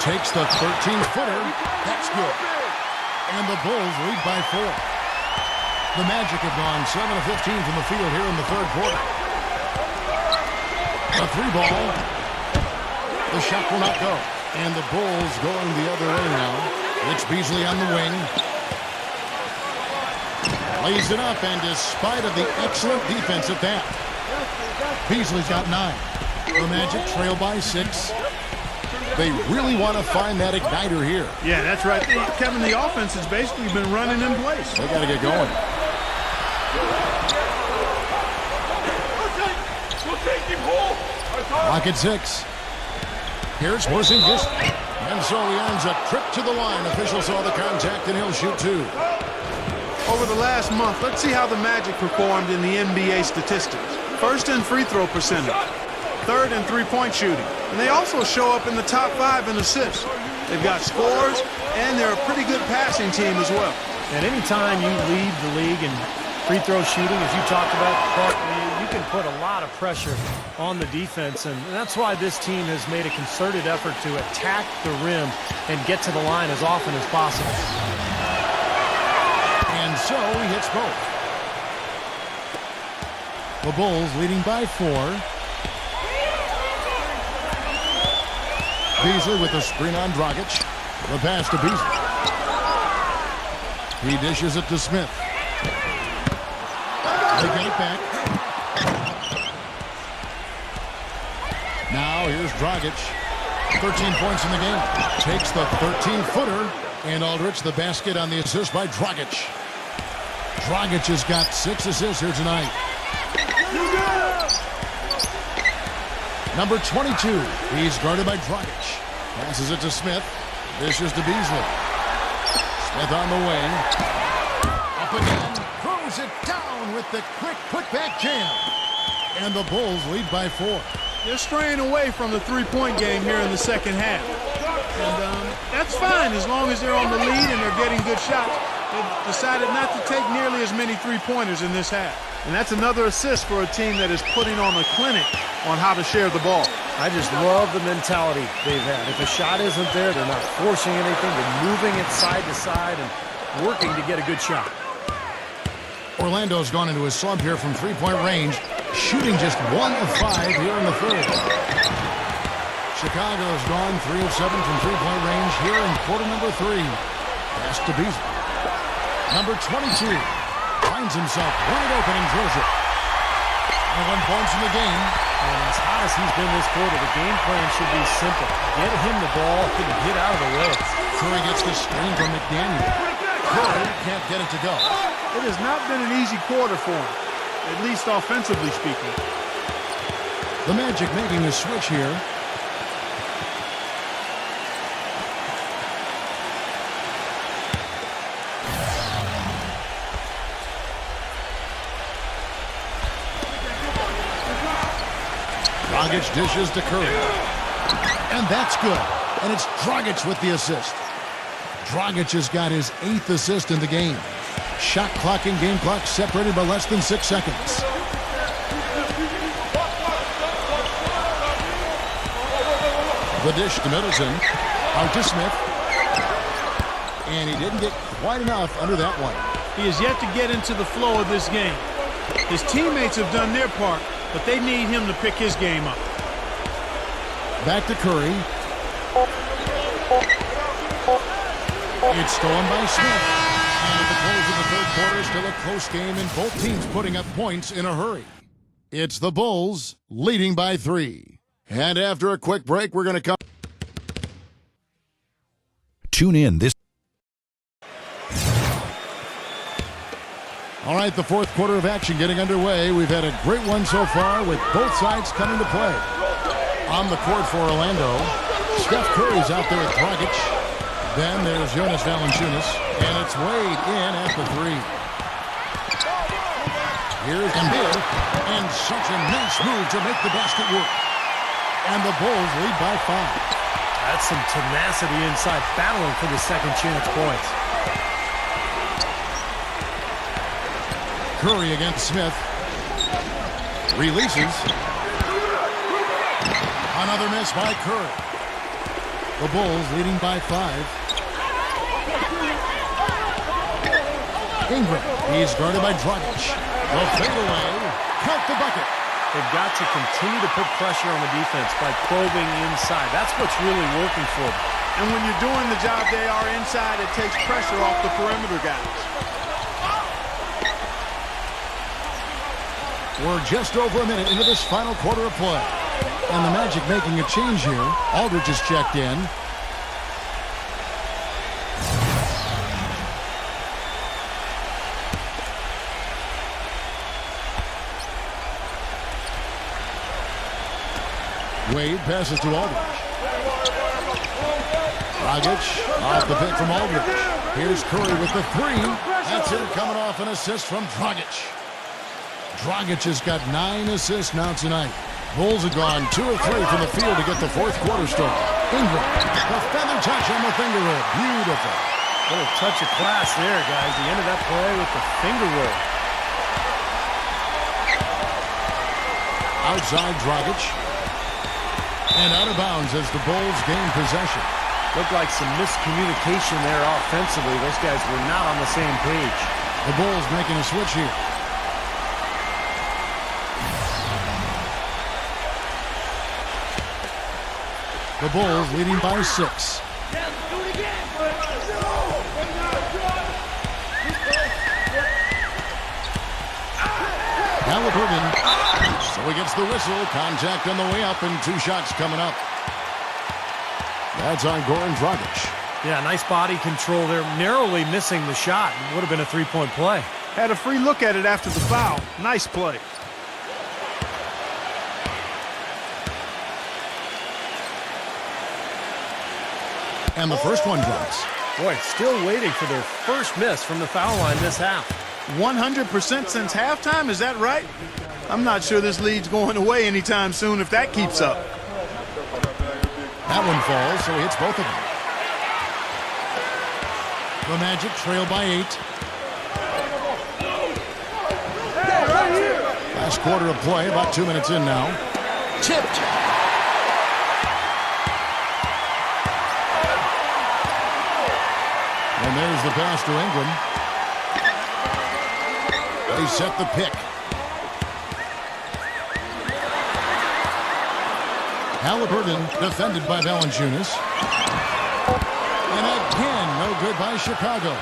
Takes the 13-footer. That's good. And the Bulls lead by 4. The Magic have gone 7 of 15 from the field here in the third quarter. A 3-ball. The shot will not go. And the Bulls going the other way now. It's Beasley on the wing. Lays it up, and despite of the excellent defense at that, Beasley's got 9. The Magic trail by 6. They really want to find that igniter here. Yeah, that's right. Kevin, the offense has basically been running in place. They got to get going. Clock at 6. Here's Porzingis. And so he earns a trip to the line. Official saw the contact, and he'll shoot 2. Over the last month, let's see how the Magic performed in the NBA statistics. First in free throw percentage. Third in three-point shooting. And they also show up in the top 5 in assists. They've got scores, and they're a pretty good passing team as well. And anytime you lead the league in free throw shooting, as you talked about, you can put a lot of pressure on the defense. And that's why this team has made a concerted effort to attack the rim and get to the line as often as possible. And so he hits both. The Bulls leading by 4. Beasley with the screen on Dragic. The pass to Beasley. He dishes it to Smith. They get it back. Now here's Dragic. 13 points in the game. Takes the 13-footer. And Aldridge the basket on the assist by Dragic. Dragic has got 6 assists here tonight. Number 22. He's guarded by Dragic. Passes it to Smith. Dishes to Beasley. Smith on the wing. Up again. Throws it down with the quick putback jam. And the Bulls lead by 4. They're straying away from the three-point game here in the second half. And that's fine as long as they're on the lead and they're getting good shots. They've decided not to take nearly as many three-pointers in this half. And that's another assist for a team that is putting on a clinic on how to share the ball. I just love the mentality they've had. If a shot isn't there, they're not forcing anything. They're moving it side to side and working to get a good shot. Orlando's gone into a slump here from three-point range, shooting just 1 of 5 here in the third. Chicago's gone 3 of 7 from three-point range here in quarter number 3. Pass to Beasley. Number 22. finds himself wide open and drills it. 21 points in the game. And as hot as he's been this quarter, the game plan should be simple. Get him the ball and get out of the way. Curry gets the screen from McDaniel. Curry can't get it to go. It has not been an easy quarter for him, at least offensively speaking. The Magic making a switch here. Dragic dishes to Curry. And that's good. And it's Dragic with the assist. Dragic has got his 8th assist in the game. Shot clock and game clock separated by less than 6 seconds. The dish to Middleton. Out to Smith. And he didn't get quite enough under that one. He has yet to get into the flow of this game. His teammates have done their part, but they need him to pick his game up. Back to Curry. It's stolen by Smith. And at the close of the third quarter, still a close game, and both teams putting up points in a hurry. It's the Bulls leading by 3. And after a quick break, we're going to come. Tune in this. All right, the fourth quarter of action getting underway. We've had a great one so far with both sides coming to play. On the court for Orlando, Steph Curry's out there with Dragic. Then there's Jonas Valanciunas, and it's Wade in at the 3. Here's Embiid, and such a nice move to make the basket work. And the Bulls lead by 5. That's some tenacity inside, battling for the second chance points. Curry against Smith. Releases. Another miss by Curry. The Bulls leading by 5. Ingram. He's guarded by Dragic. The fadeaway. Count the bucket. They've got to continue to put pressure on the defense by probing inside. That's what's really working for them. And when you're doing the job they are inside, it takes pressure off the perimeter guys. We're just over a minute into this final quarter of play. And the Magic making a change here. Aldridge is checked in. Wade passes to Aldridge. Dragic off the pick from Aldridge. Here's Curry with the 3. That's him coming off an assist from Dragic. Dragic has got 9 assists now tonight. Bulls have gone 2 of 3 from the field to get the fourth quarter started. Ingram, the feather touch on the finger roll. Beautiful. Little touch of class there, guys. The end of that play with the finger roll. Outside Dragic. And out of bounds as the Bulls gain possession. Looked like some miscommunication there offensively. Those guys were not on the same page. The Bulls making a switch here. The Bulls leading by 6. Halliburton. So he gets the whistle. Contact on the way up and 2 shots coming up. That's on Goran Dragic. Yeah, nice body control there. Narrowly missing the shot. It would have been a 3-point play. Had a free look at it after the foul. Nice play. And the first one drops. Boy, still waiting for their first miss from the foul line this half. 100% since halftime, is that right? I'm not sure this lead's going away anytime soon if that keeps up. That one falls, so he hits both of them. The Magic trail by 8. Last quarter of play, about 2 minutes in now. Tipped. And there's the pass to Ingram. They set the pick. Halliburton defended by Valanciunas. And again, no good by Chicago.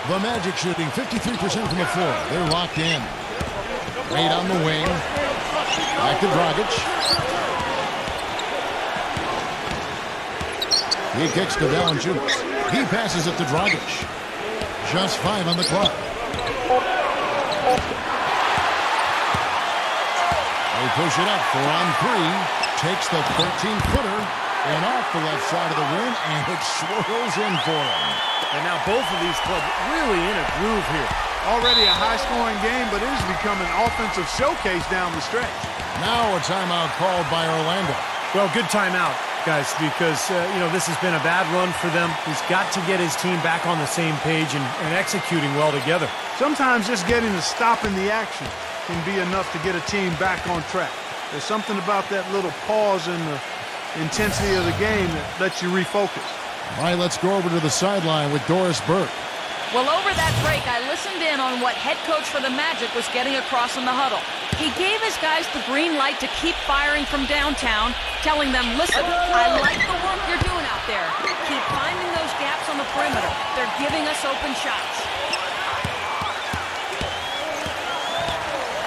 The Magic shooting 53% from the floor. They're locked in. Wade on the wing. Back to Dragic. He kicks to Valanciunas. He passes it to Dragic. Just 5 on the clock. They push it up 4 on 3. Takes the 13-footer and off the left side of the rim, and it swirls in for him. And now both of these clubs really in a groove here. Already a high-scoring game, but it has become an offensive showcase down the stretch. Now a timeout called by Orlando. Well, good timeout, guys, because, this has been a bad run for them. He's got to get his team back on the same page and executing well together. Sometimes just getting a stop in the action can be enough to get a team back on track. There's something about that little pause in the intensity of the game that lets you refocus. All right, let's go over to the sideline with Doris Burke. Well, over that break, I listened in on what head coach for the Magic was getting across in the huddle. He gave his guys the green light to keep firing from downtown, telling them, listen, I like the work you're doing out there. Keep finding those gaps on the perimeter. They're giving us open shots.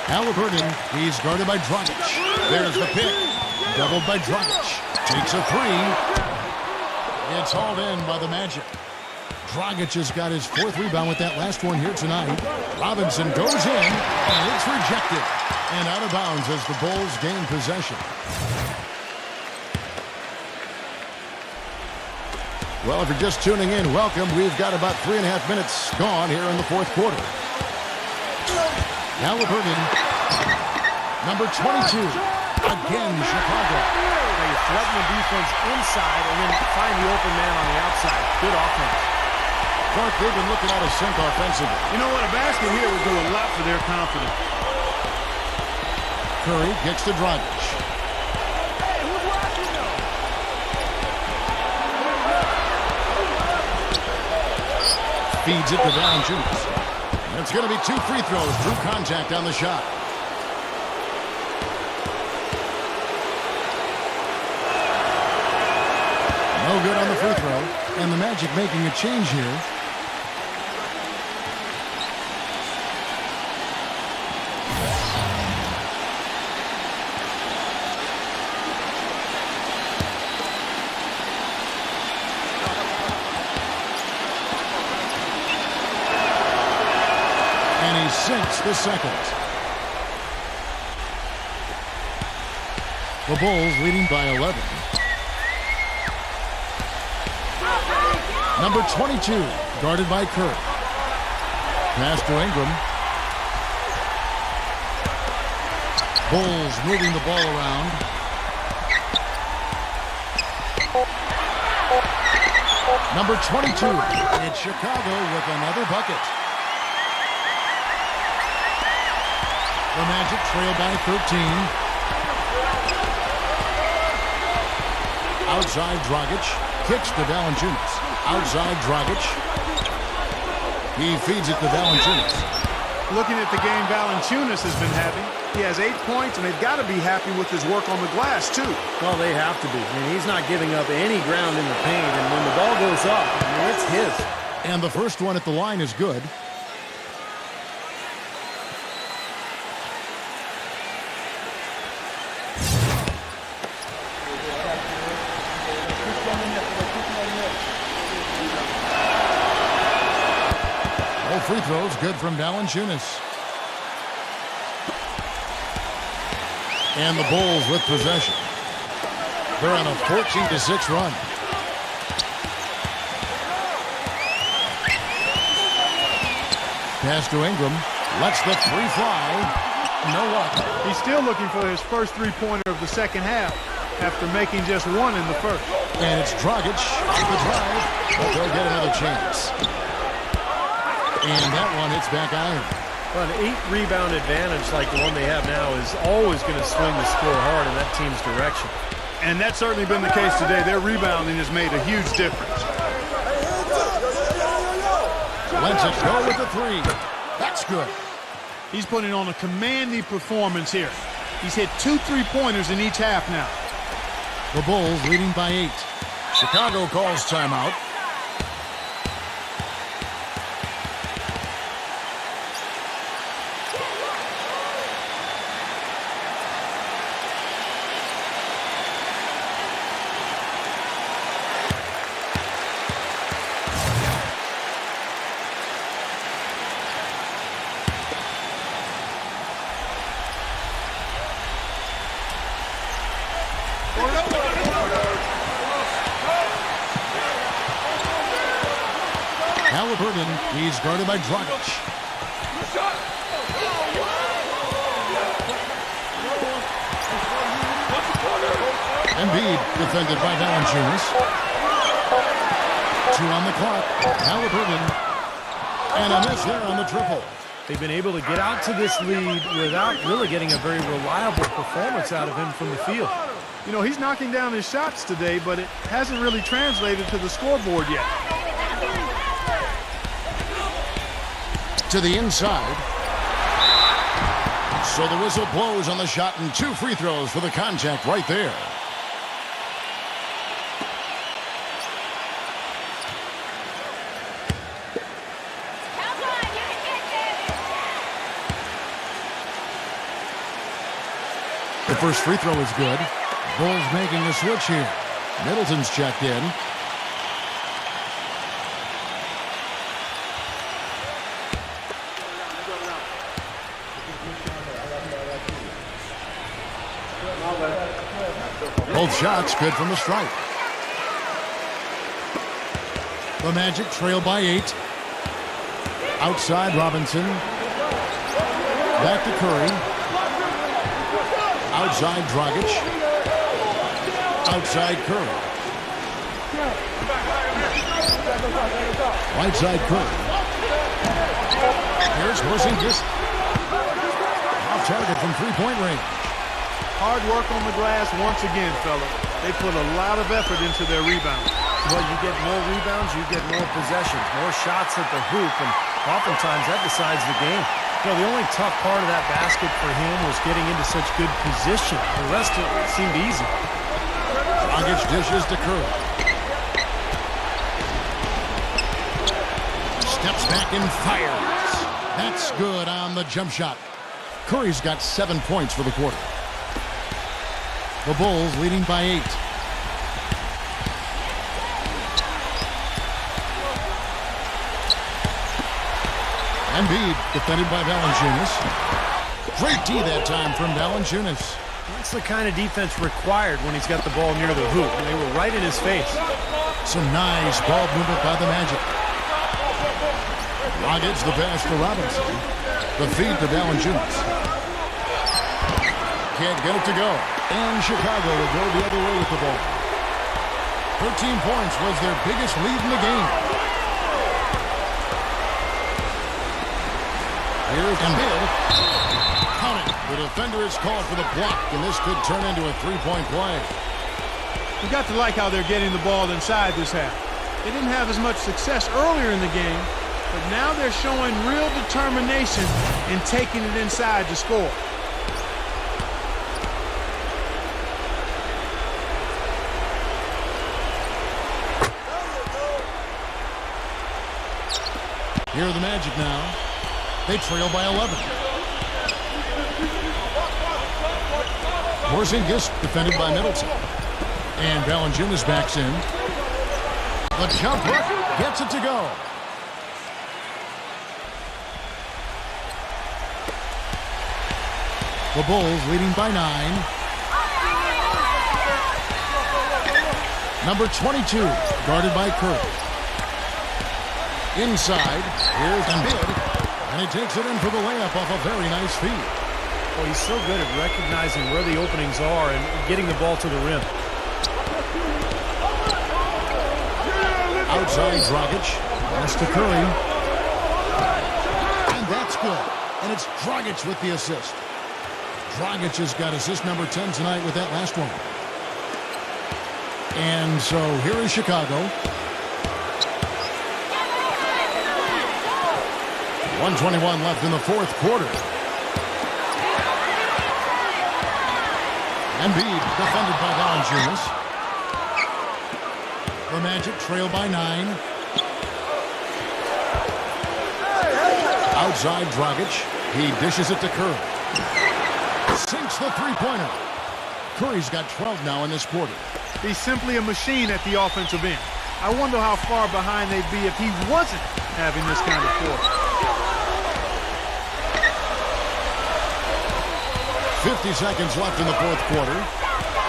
Halliburton, he's guarded by Dragic. There's the pick. Doubled by Dragic. Takes a 3. It's hauled in by the Magic. Dragic has got his 4th rebound with that last one here tonight. Robinson goes in, and it's rejected. And out of bounds as the Bulls gain possession. Well, if you're just tuning in, welcome. We've got about 3.5 minutes gone here in the 4th quarter. Halliburton, number 22. Again, Chicago. Now you threaten the defense inside and then find the open man on the outside. Good offense. Clark, they've been looking out of sync offensively. You know what? A basket here would do a lot for their confidence. Curry gets to Dragic. Feeds it to Valanciunas. And it's going to be 2 free throws. Drew contact on the shot. No good on the free throw. And the Magic making a change here. And he sinks the second. The Bulls leading by 11. Number 22, guarded by Curry. Pass to Ingram. Bulls moving the ball around. Number 22, it's Chicago with another bucket. The Magic trail by 13. Outside Dragic, kicks to Valanciunas. Outside Dragic. He feeds it to Valanciunas. Looking at the game Valanciunas has been having, he has 8 points, and they've got to be happy with his work on the glass, too. Well, they have to be. I mean, he's not giving up any ground in the paint, and when the ball goes up, I mean, it's his. And the first one at the line is good. All free throws good from Valanciunas. And the Bulls with possession. They're on a 14-6 run. Pass to Ingram. Lets the 3 fly. No luck. He's still looking for his first three-pointer of the second half after making just one in the first. And it's Dragic on the drive, but they'll get another chance. And that one hits back iron. Well, an 8-rebound advantage like the one they have now is always going to swing the score hard in that team's direction. And that's certainly been the case today. Their rebounding has made a huge difference. Lets it go with the 3. That's good. He's putting on a commanding performance here. He's hit 2 3-pointers in each half now. The Bulls leading by 8. Chicago calls timeout. Halliburton, he's guarded by Dragic. Embiid defended by Valanciunas. 2 on the clock. Halliburton. And a miss there on the triple. They've been able to get out to this lead without really getting a very reliable performance out of him from the field. You know, he's knocking down his shots today, but it hasn't really translated to the scoreboard yet. To the inside. So the whistle blows on the shot and 2 free throws for the contact right there. The first free throw is good. Bulls making a switch here. Middleton's checked in. Both shots good from the stripe. The Magic trail by 8. Outside Robinson. Back to Curry. Outside Dragic. Outside Curry. Right side Curry. Here's Porzingis. Off target from three-point range. Hard work on the glass once again, fella. They put a lot of effort into their rebound. Well, you get more rebounds, you get more possessions, more shots at the hoop, and oftentimes that decides the game. You know, the only tough part of that basket for him was getting into such good position. The rest of it seemed easy. Dragic dishes to Curry. Steps back and fires. That's good on the jump shot. Curry's got 7 points for the quarter. The Bulls leading by 8. Embiid defended by Valanciunas. Great D that time from Valanciunas. That's the kind of defense required when he's got the ball near the hoop. And they were right in his face. Some nice ball movement by the Magic. Dragic the pass to Robinson. The feed to Valanciunas. Can't get it to go. And Chicago will go the other way with the ball. 13 points was their biggest lead in the game. Here's Embiid. Count it. The defender is called for the block, and this could turn into a three-point play. You got to like how they're getting the ball inside this half. They didn't have as much success earlier in the game, but now they're showing real determination in taking it inside to score. Here are the Magic now. They trail by 11. Porzingis defended by Middleton. And Valanciunas backs in. The jumper gets it to go. The Bulls leading by 9. Number 22, guarded by Curry. Inside, here's Embiid, and he takes it in for the layup off a very nice feed. Well, he's so good at recognizing where the openings are and getting the ball to the rim. Outside Dragic, pass to Curry. And that's good. And it's Dragic with the assist. Dragic has got assist number 10 tonight with that last one. And so here is Chicago. 1:21 left in the fourth quarter. Embiid defended by Valanciunas. The Magic trail by 9. Outside Dragic. He dishes it to Curry. Sinks the three-pointer. Curry's got 12 now in this quarter. He's simply a machine at the offensive end. I wonder how far behind they'd be if he wasn't having this kind of quarter. 50 seconds left in the fourth quarter.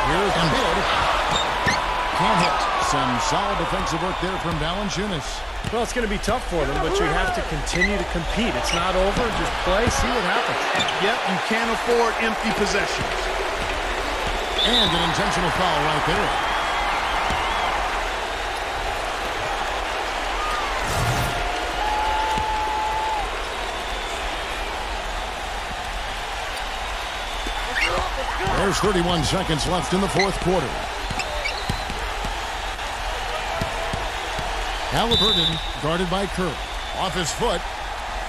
Here's Embiid. can't hit. Some solid defensive work there from Valanciunas. Well, it's going to be tough for them, but you have to continue to compete. It's not over. Just play, see what happens. Yep, you can't afford empty possessions. And an intentional foul right there. There's 31 seconds left in the fourth quarter. Halliburton guarded by Kerr. Off his foot,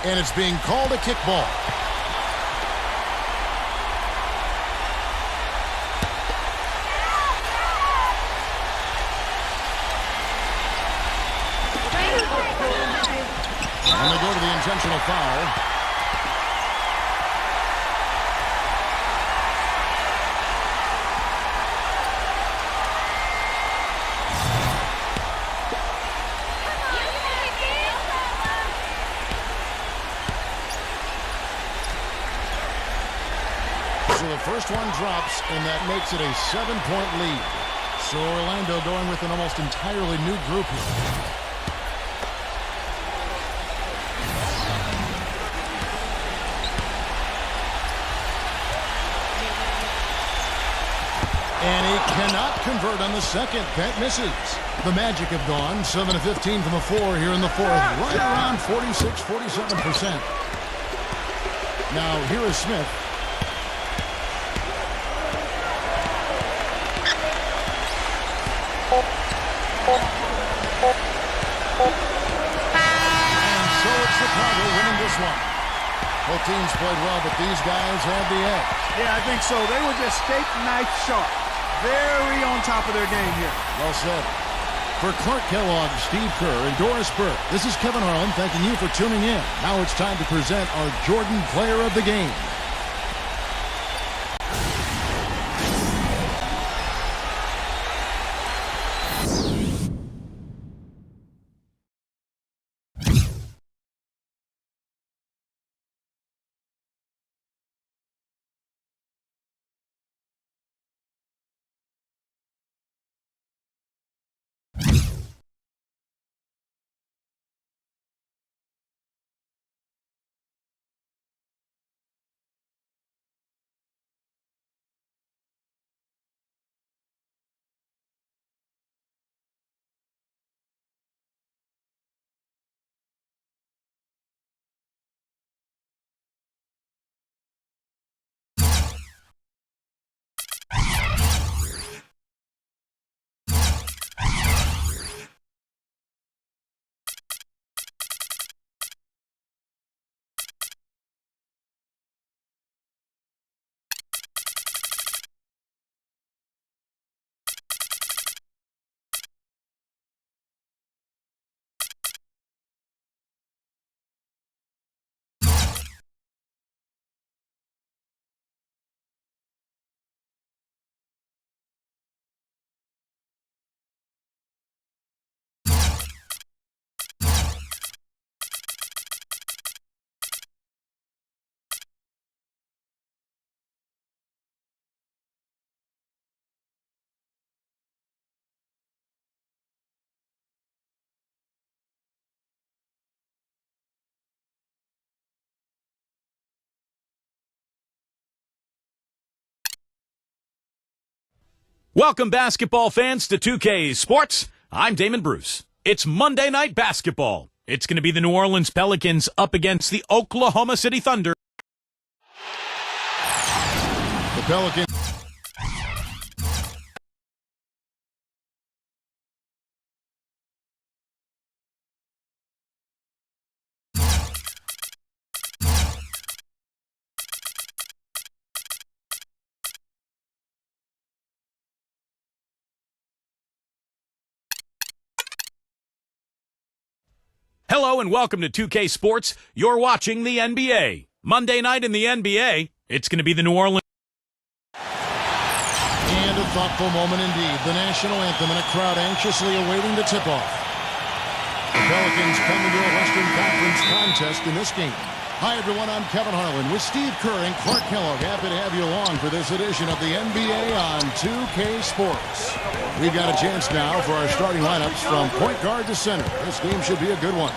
and it's being called a kickball. And they go to the intentional foul. So the first one drops, and that makes it a 7-point lead. So Orlando going with an almost entirely new group here. And he cannot convert on the second. That misses. The Magic have gone 7 of 15 from the floor here in the fourth. Right around 46-47%. Now here is Smith. And so it's Chicago winning this one. Both teams played well, but these guys had the edge. Yeah, I think so. They were just steak knife sharp. Very on top of their game here. Well said. For Clark Kellogg, Steve Kerr, and Doris Burke, this is Kevin Harlan thanking you for tuning in. Now it's time to present our Jordan Player of the Game. Welcome, basketball fans, to 2K Sports. I'm Damon Bruce. It's Monday Night Basketball. It's going to be the New Orleans Pelicans up against the Oklahoma City Thunder. The Pelicans. Hello and welcome to 2K Sports. You're watching the NBA. Monday night in the NBA, it's going to be the New Orleans. And a thoughtful moment indeed. The national anthem and a crowd anxiously awaiting the tip-off. The Pelicans come into a Western Conference contest in this game. Hi, everyone. I'm Kevin Harlan with Steve Kerr and Clark Kellogg. Happy to have you along for this edition of the NBA on 2K Sports. We've got a chance now for our starting lineups from point guard to center. This game should be a good one.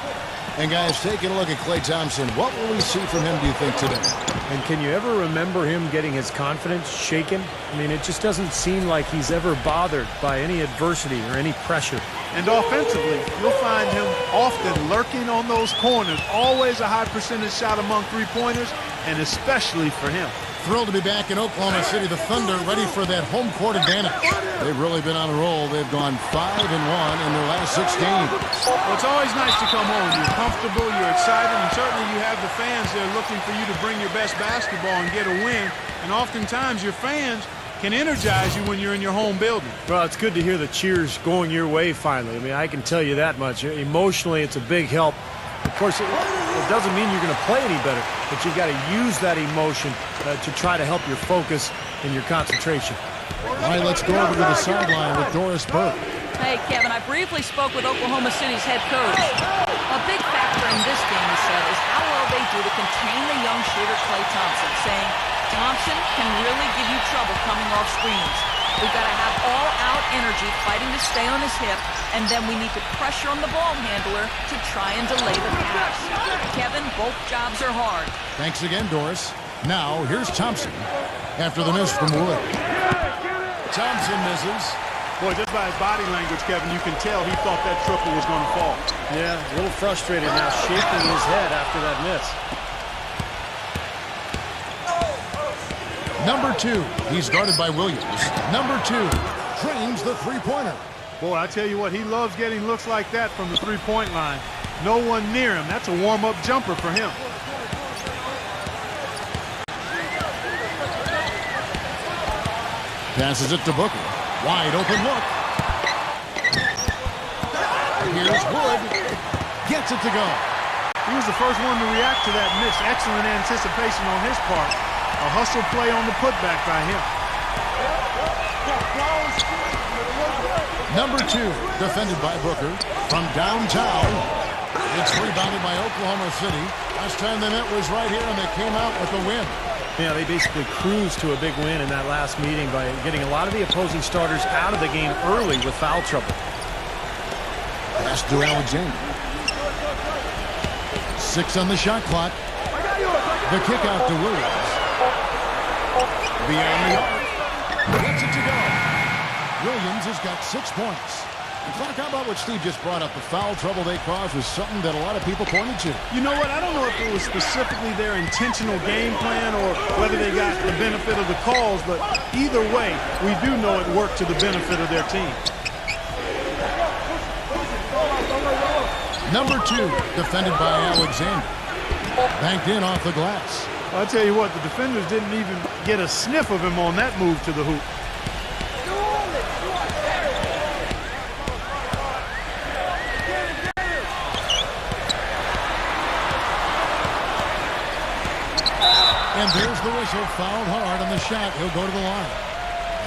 And, guys, taking a look at Klay Thompson, what will we see from him, do you think, today? And can you ever remember him getting his confidence shaken? I mean, it just doesn't seem like he's ever bothered by any adversity or any pressure. And offensively, you'll find him often lurking on those corners. Always a high percentage shot among three-pointers, and especially for him. Thrilled to be back in Oklahoma City. The Thunder ready for that home court advantage. They've really been on a roll. They've gone 5-1 in their last 6 games. Well, it's always nice to come home. You're comfortable, you're excited, and certainly you have the fans there looking for you to bring your best basketball and get a win. And oftentimes your fans can energize you when you're in your home building. Well, it's good to hear the cheers going your way finally. I mean, I can tell you that much. Emotionally, it's a big help. Of course, it doesn't mean you're going to play any better, but you've got to use that emotion to try to help your focus and your concentration. All right, let's go over to the sideline with Doris Burke. Hey, Kevin, I briefly spoke with Oklahoma City's head coach. A big factor in this game, he said, is how well they do to contain the young shooter Klay Thompson, saying Thompson can really give you trouble coming off screens. We've got to have all-out energy fighting to stay on his hip, and then we need to pressure on the ball handler to try and delay the pass. Kevin, both jobs are hard. Thanks again, Doris. Now, here's Thompson after the miss from Wood. Thompson misses. Boy, just by his body language, Kevin, you can tell he thought that triple was going to fall. Yeah, a little frustrated now, shaking his head after that miss. Number 2, he's guarded by Williams. Number 2, trains the three-pointer. Boy, I tell you what, he loves getting looks like that from the three-point line. No one near him. That's a warm-up jumper for him. Passes it to Booker. Wide open look. Here's Wood. Gets it to go. He was the first one to react to that miss. Excellent anticipation on his part. A hustle play on the putback by him. Number 2, defended by Booker. From downtown, it's rebounded by Oklahoma City. Last time they met was right here, and they came out with a win. Yeah, they basically cruised to a big win in that last meeting by getting a lot of the opposing starters out of the game early with foul trouble. Pass to Alexander. 6 on the shot clock. The kick out to Williams. Beyond the arc. Gets it to go. Williams has got 6 points. And Clark, how about what Steve just brought up? The foul trouble they caused was something that a lot of people pointed to. You know what? I don't know if it was specifically their intentional game plan or whether they got the benefit of the calls, but either way, we do know it worked to the benefit of their team. Number 2, defended by Alexander. Banked in off the glass. Well, I tell you what, the defenders didn't even get a sniff of him on that move to the hoop. And there's the whistle, fouled hard on the shot. He'll go to the line.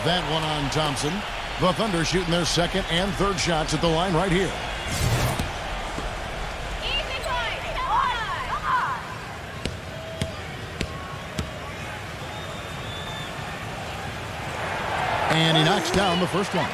That one on Thompson. The Thunder shooting their second and third shots at the line right here. And he knocks down the first one.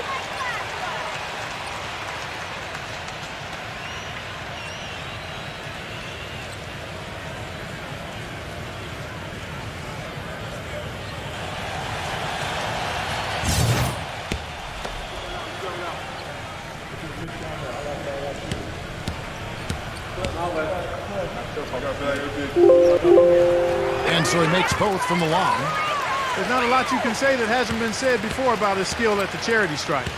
And so he makes both from the line. There's not a lot you can say that hasn't been said before about his skill at the charity stripe.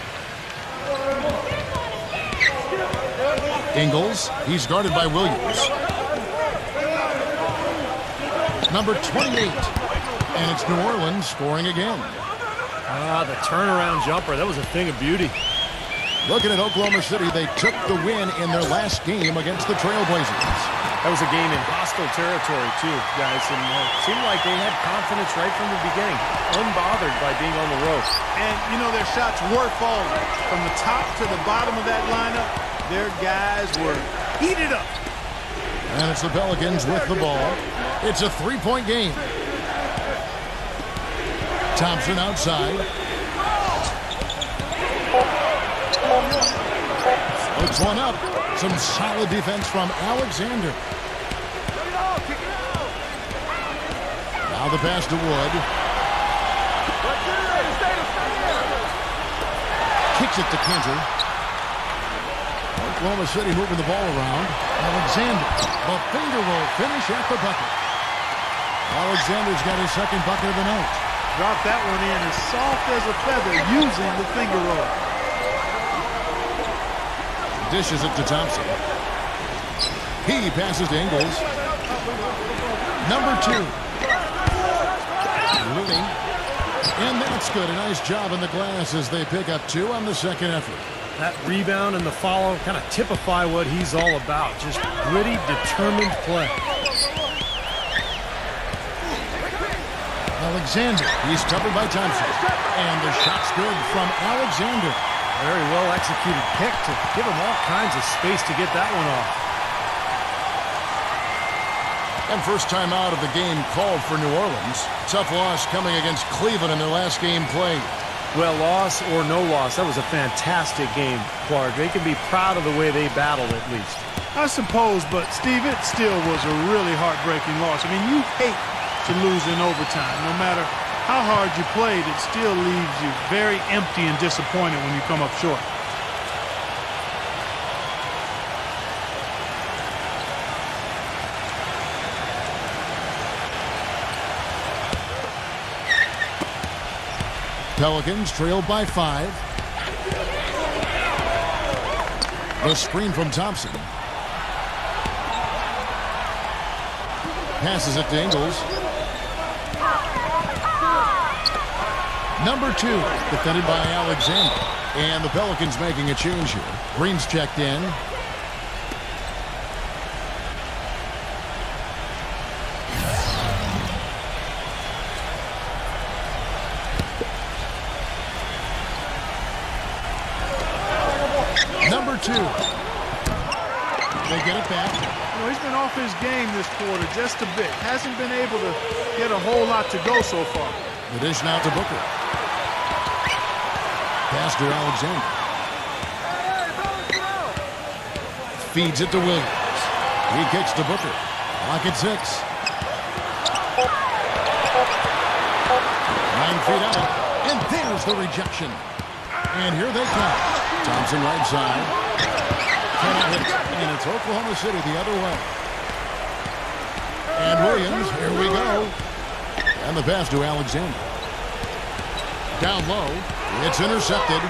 Ingles, he's guarded by Williams. Number 28. And it's New Orleans scoring again. The turnaround jumper, that was a thing of beauty. Looking at Oklahoma City, they took the win in their last game against the Trailblazers. That was a game in hostile territory, too, guys. And it seemed like they had confidence right from the beginning, unbothered by being on the road. And, you know, their shots were falling. From the top to the bottom of that lineup, their guys were heated up. And it's the Pelicans with the ball. It's a three-point game. Thompson outside. Hooks one up. Some solid defense from Alexander. Now the pass to Wood. Kicks it to Kinzer. Oklahoma City moving the ball around. Alexander. The finger roll finish at the bucket. Alexander's got his second bucket of the night. Dropped that one in as soft as a feather using the finger roll. Dishes it to Thompson. He passes to Ingles. Number 2. Looney. And that's good. A nice job in the glass as they pick up 2 on the second effort. That rebound and the follow kind of typify what he's all about. Just gritty, determined play. Alexander. He's covered by Thompson. And the shot's good from Alexander. Very well executed pick to give him all kinds of space to get that one off. And first time out of the game called for New Orleans. Tough loss coming against Cleveland in their last game played. Well, loss or no loss, that was a fantastic game, Clark. They can be proud of the way they battled at least. I suppose, but Steve, it still was a really heartbreaking loss. I mean, you hate to lose in overtime. No matter how hard you played, it still leaves you very empty and disappointed when you come up short. Pelicans trailed by 5. The screen from Thompson. Passes it to Ingles. Number 2, defended by Alexander. And the Pelicans making a change here. Green's checked in. Number 2. They get it back. You know, he's been off his game this quarter just a bit. Hasn't been able to get a whole lot to go so far. The dish now to Booker. Pass to Alexander. Feeds it to Williams. He kicks to Booker. Lock at 6. 9 feet out. And there's the rejection. And here they come. Thompson right side. Cannot hit. And it's Oklahoma City the other way. And Williams, here we go. And the pass to Alexander. Down low. It's intercepted.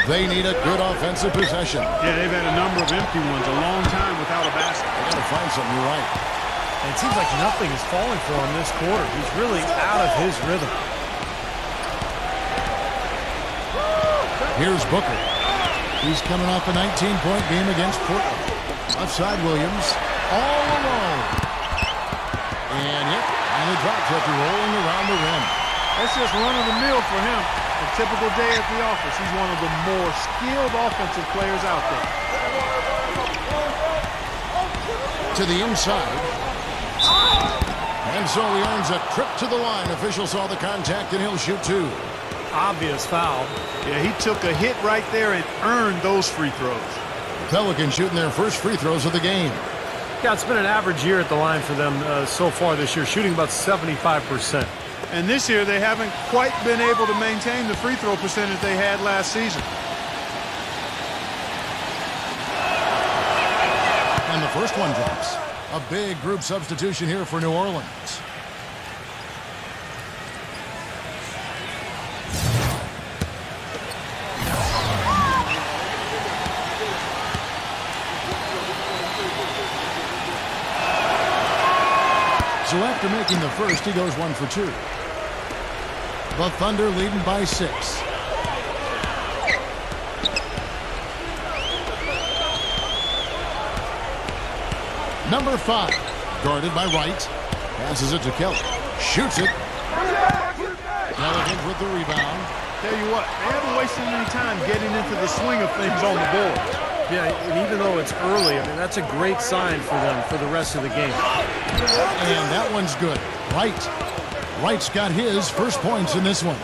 They need a good offensive possession. Yeah, they've had a number of empty ones, a long time without a basket. They got to find something right. And it seems like nothing is falling for him this quarter. He's really out of his rhythm. Here's Booker. He's coming off a 19-point game against Portland. Outside Williams. All alone. And yep, and the drops after rolling around the rim. That's just run-of-the-mill for him. A typical day at the office. He's one of the more skilled offensive players out there. To the inside. And so he earns a trip to the line. Official saw the contact, and he'll shoot 2. Obvious foul. Yeah, he took a hit right there and earned those free throws. Pelicans shooting their first free throws of the game. Yeah, it's been an average year at the line for them so far this year, shooting about 75%. And this year, they haven't quite been able to maintain the free throw percentage they had last season. And the first one drops. A big group substitution here for New Orleans. So after making the first, he goes 1 for 2. The Thunder leading by 6. Number 5, guarded by Wright. Passes it to Kelly. Shoots it. Pelicans with the rebound. Tell you what, they haven't wasted any time getting into the swing of things on the board. Yeah, and even though it's early, I mean, that's a great sign for them for the rest of the game. And that one's good. Wright's got his first points in this one.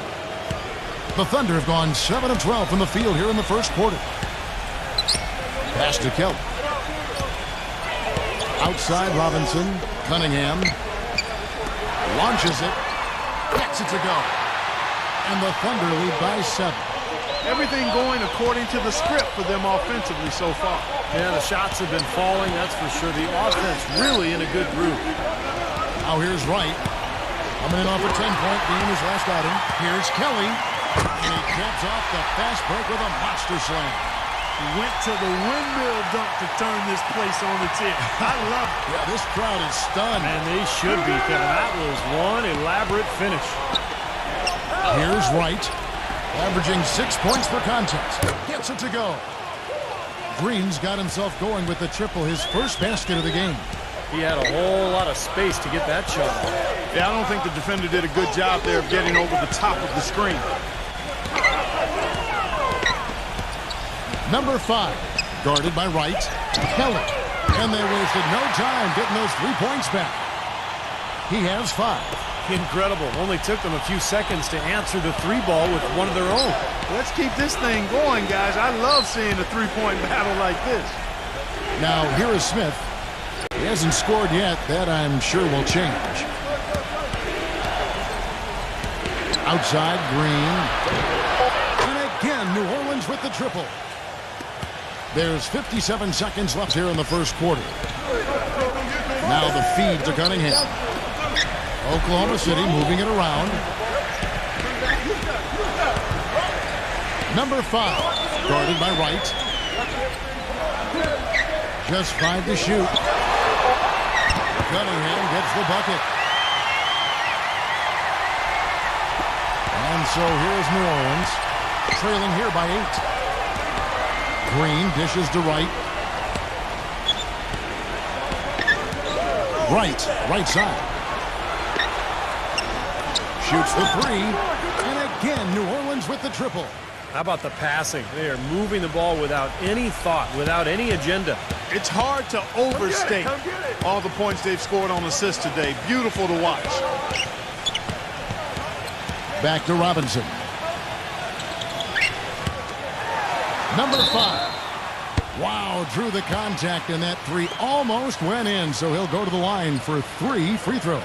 The Thunder have gone 7 of 12 from the field here in the first quarter. Pass to Kelly. Outside Robinson. Cunningham. Launches it. Gets it to go. And the Thunder lead by 7. Everything going according to the script for them offensively so far. Yeah, the shots have been falling, that's for sure. The offense really in a good groove. Now here's Wright. Coming in off a 10-point game his last outing. Here's Kelly. And he caps off the fast break with a monster slam. Went to the windmill dunk to turn this place on its head. I love it. Yeah, this crowd is stunned. And they should be, Kevin. That was one elaborate finish. Here's Wright. Averaging 6 points per contest. Gets it to go. Green's got himself going with the triple, his first basket of the game. He had a whole lot of space to get that shot. Yeah, I don't think the defender did a good job there of getting over the top of the screen. Number 5, guarded by Wright, Kelly. And they wasted no time getting those 3 points back. He has 5. Incredible. Only took them a few seconds to answer the 3-ball with one of their own. Let's keep this thing going, guys. I love seeing a three-point battle like this. Now, here is Smith. He hasn't scored yet. That, I'm sure, will change. Outside, Green. And again, New Orleans with the triple. There's 57 seconds left here in the first quarter. Now the feed to Cunningham. Oklahoma City moving it around. Number 5, guarded by Wright. Just 5 to shoot. Cunningham gets the bucket. And so here's New Orleans, trailing here by 8. Green dishes to Wright. Right side. Shoots the 3. And again, New Orleans with the triple. How about the passing? They are moving the ball without any thought, without any agenda. It's hard to overstate all the points they've scored on assists today. Beautiful to watch. Back to Robinson. Number 5. Wow, drew the contact, and that 3 almost went in, so he'll go to the line for 3 free throws.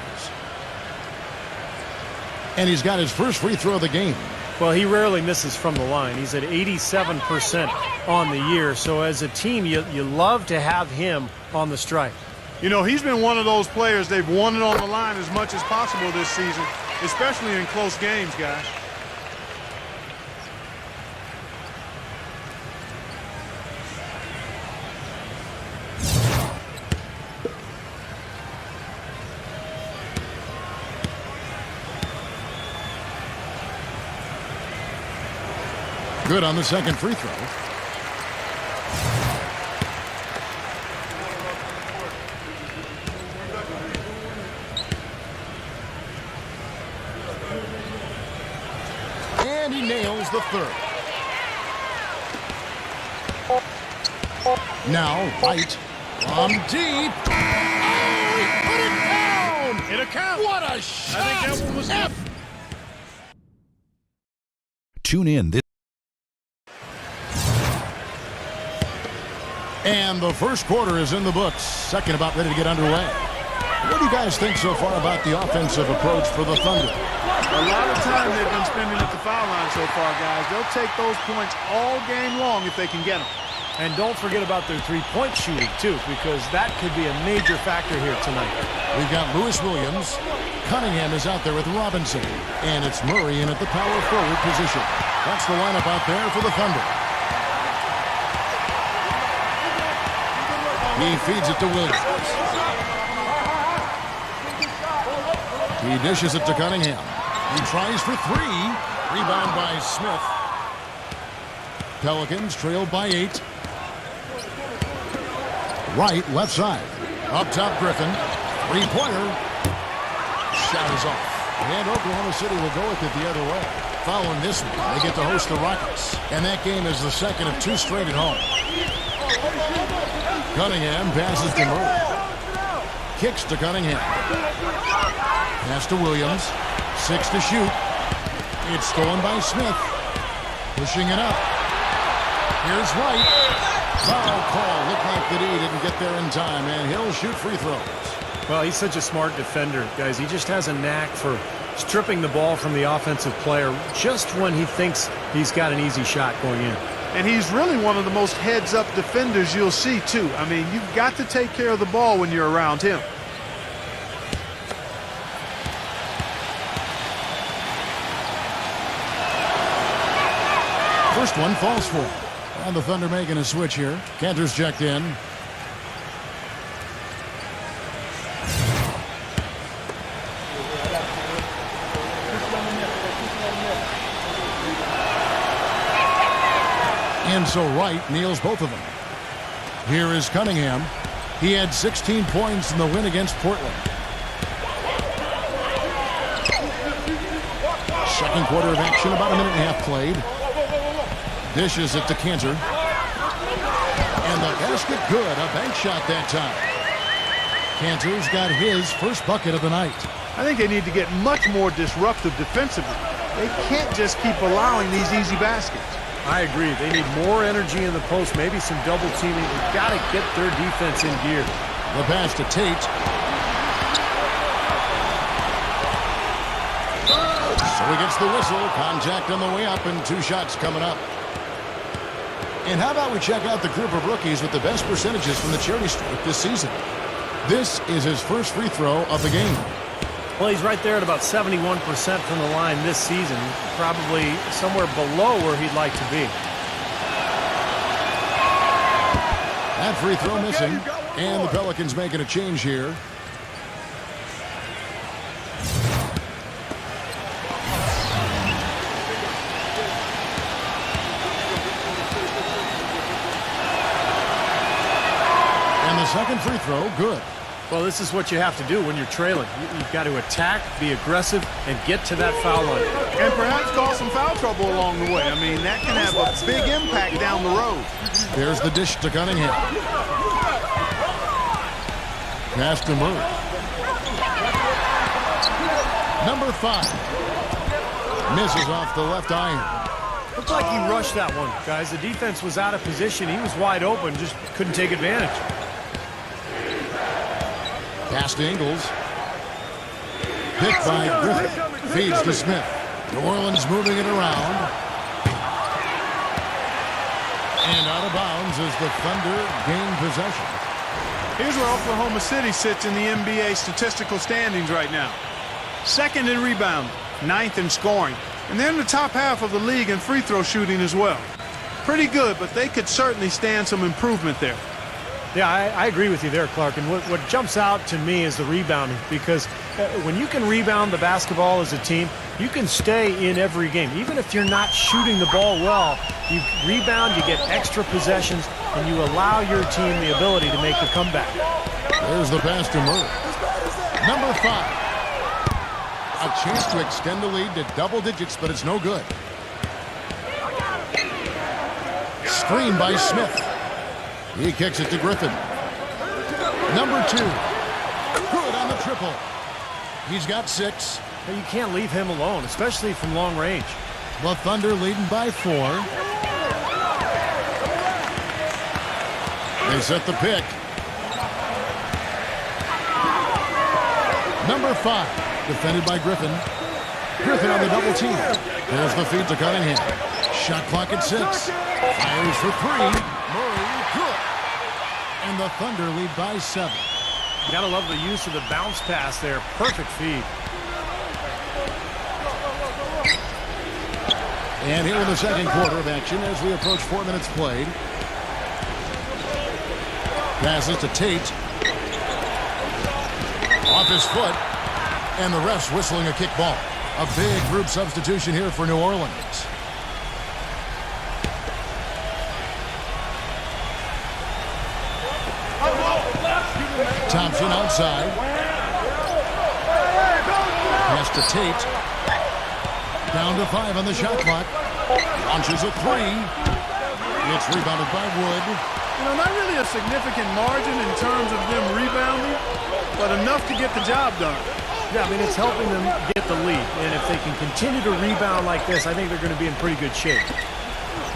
And he's got his first free throw of the game. Well, he rarely misses from the line. He's at 87% on the year, so as a team, you love to have him on the strike. You know, he's been one of those players they've wanted on the line as much as possible this season, especially in close games, guys. Good on the second free throw. And he nails the third. Now, Wright from deep. Oh, he put it down! It'll count. What a shot! I think that one was F. Tune in this. And the first quarter is in the books. Second about ready to get underway. What do you guys think so far about the offensive approach for the Thunder? A lot of time they've been spending at the foul line so far, guys. They'll take those points all game long if they can get them. And don't forget about their three-point shooting, too, because that could be a major factor here tonight. We've got Lewis Williams. Cunningham is out there with Robinson. And it's Murray in at the power forward position. That's the lineup out there for the Thunder. He feeds it to Williams. He dishes it to Cunningham. He tries for 3. Rebound by Smith. Pelicans trailed by 8. Wright, left side. Up top, Griffin. 3-pointer. Shot is off. And Oklahoma City will go with it the other way. Following this one, they get to host the Rockets. And that game is the second of 2 straight at home. Cunningham passes to Murray. Kicks to Cunningham. Pass to Williams. 6 to shoot. It's stolen by Smith. Pushing it up. Here's White. Foul call. Looked like that he didn't get there in time, and he'll shoot free throws. Well, he's such a smart defender, guys. He just has a knack for stripping the ball from the offensive player just when he thinks he's got an easy shot going in. And he's really one of the most heads-up defenders you'll see, too. I mean, you've got to take care of the ball when you're around him. First one falls for him. And the Thunder making a switch here. Cantor's checked in. And so Wright kneels both of them. Here is Cunningham. He had 16 points in the win against Portland. Second quarter of action, about a minute and a half played. Dishes it to Cantor. And the basket good. A bank shot that time. Cantor's got his first bucket of the night. I think they need to get much more disruptive defensively. They can't just keep allowing these easy baskets. I agree. They need more energy in the post, maybe some double teaming. They've got to get their defense in gear. The pass to Tate. So he gets the whistle. Contact on the way up and 2 shots coming up. And how about we check out the group of rookies with the best percentages from the charity stripe this season. This is his first free throw of the game. Well, he's right there at about 71% from the line this season. Probably somewhere below where he'd like to be. That free throw missing. And the Pelicans making a change here. And the second free throw, good. Well, this is what you have to do when you're trailing. You've got to attack, be aggressive, and get to that foul line. And perhaps cause some foul trouble along the way. I mean, that can have a big impact down the road. There's the dish to Cunningham. Pass to Murray. Number 5. Misses off the left iron. Looked like he rushed that one, guys. The defense was out of position. He was wide open, just couldn't take advantage. Pass to Ingles. Picked by Griffin. Feeds to Smith. New Orleans moving it around. And out of bounds as the Thunder gain possession. Here's where Oklahoma City sits in the NBA statistical standings right now. Second in rebounding, 9th in scoring, and they're in the top half of the league in free throw shooting as well. Pretty good, but they could certainly stand some improvement there. Yeah, I agree with you there, Clark. And what jumps out to me is the rebounding, because when you can rebound the basketball as a team, you can stay in every game. Even if you're not shooting the ball well, you rebound, you get extra possessions, and you allow your team the ability to make a comeback. There's the pass to Murray. Number 5. A chance to extend the lead to double digits, but it's no good. Screen by Smith. He kicks it to Griffin. Number 2. Good on the triple. He's got 6. But you can't leave him alone, especially from long range. The Thunder leading by 4. They set the pick. Number 5. Defended by Griffin. Griffin on the double team. There's the feed to Cunningham. Shot clock at 6. Fires for 3. Murray, good. And the Thunder lead by 7. You gotta love the use of the bounce pass there. Perfect feed. And here in the second quarter of action as we approach 4 minutes played. Passes to Tate. Off his foot. And the refs whistling a kickball. A big group substitution here for New Orleans. Thompson outside. Pass to Tate. Down to 5 on the shot clock. Launches a 3. It's rebounded by Wood. You know, not really a significant margin in terms of them rebounding, but enough to get the job done. Yeah, I mean, it's helping them get the lead. And if they can continue to rebound like this, I think they're going to be in pretty good shape.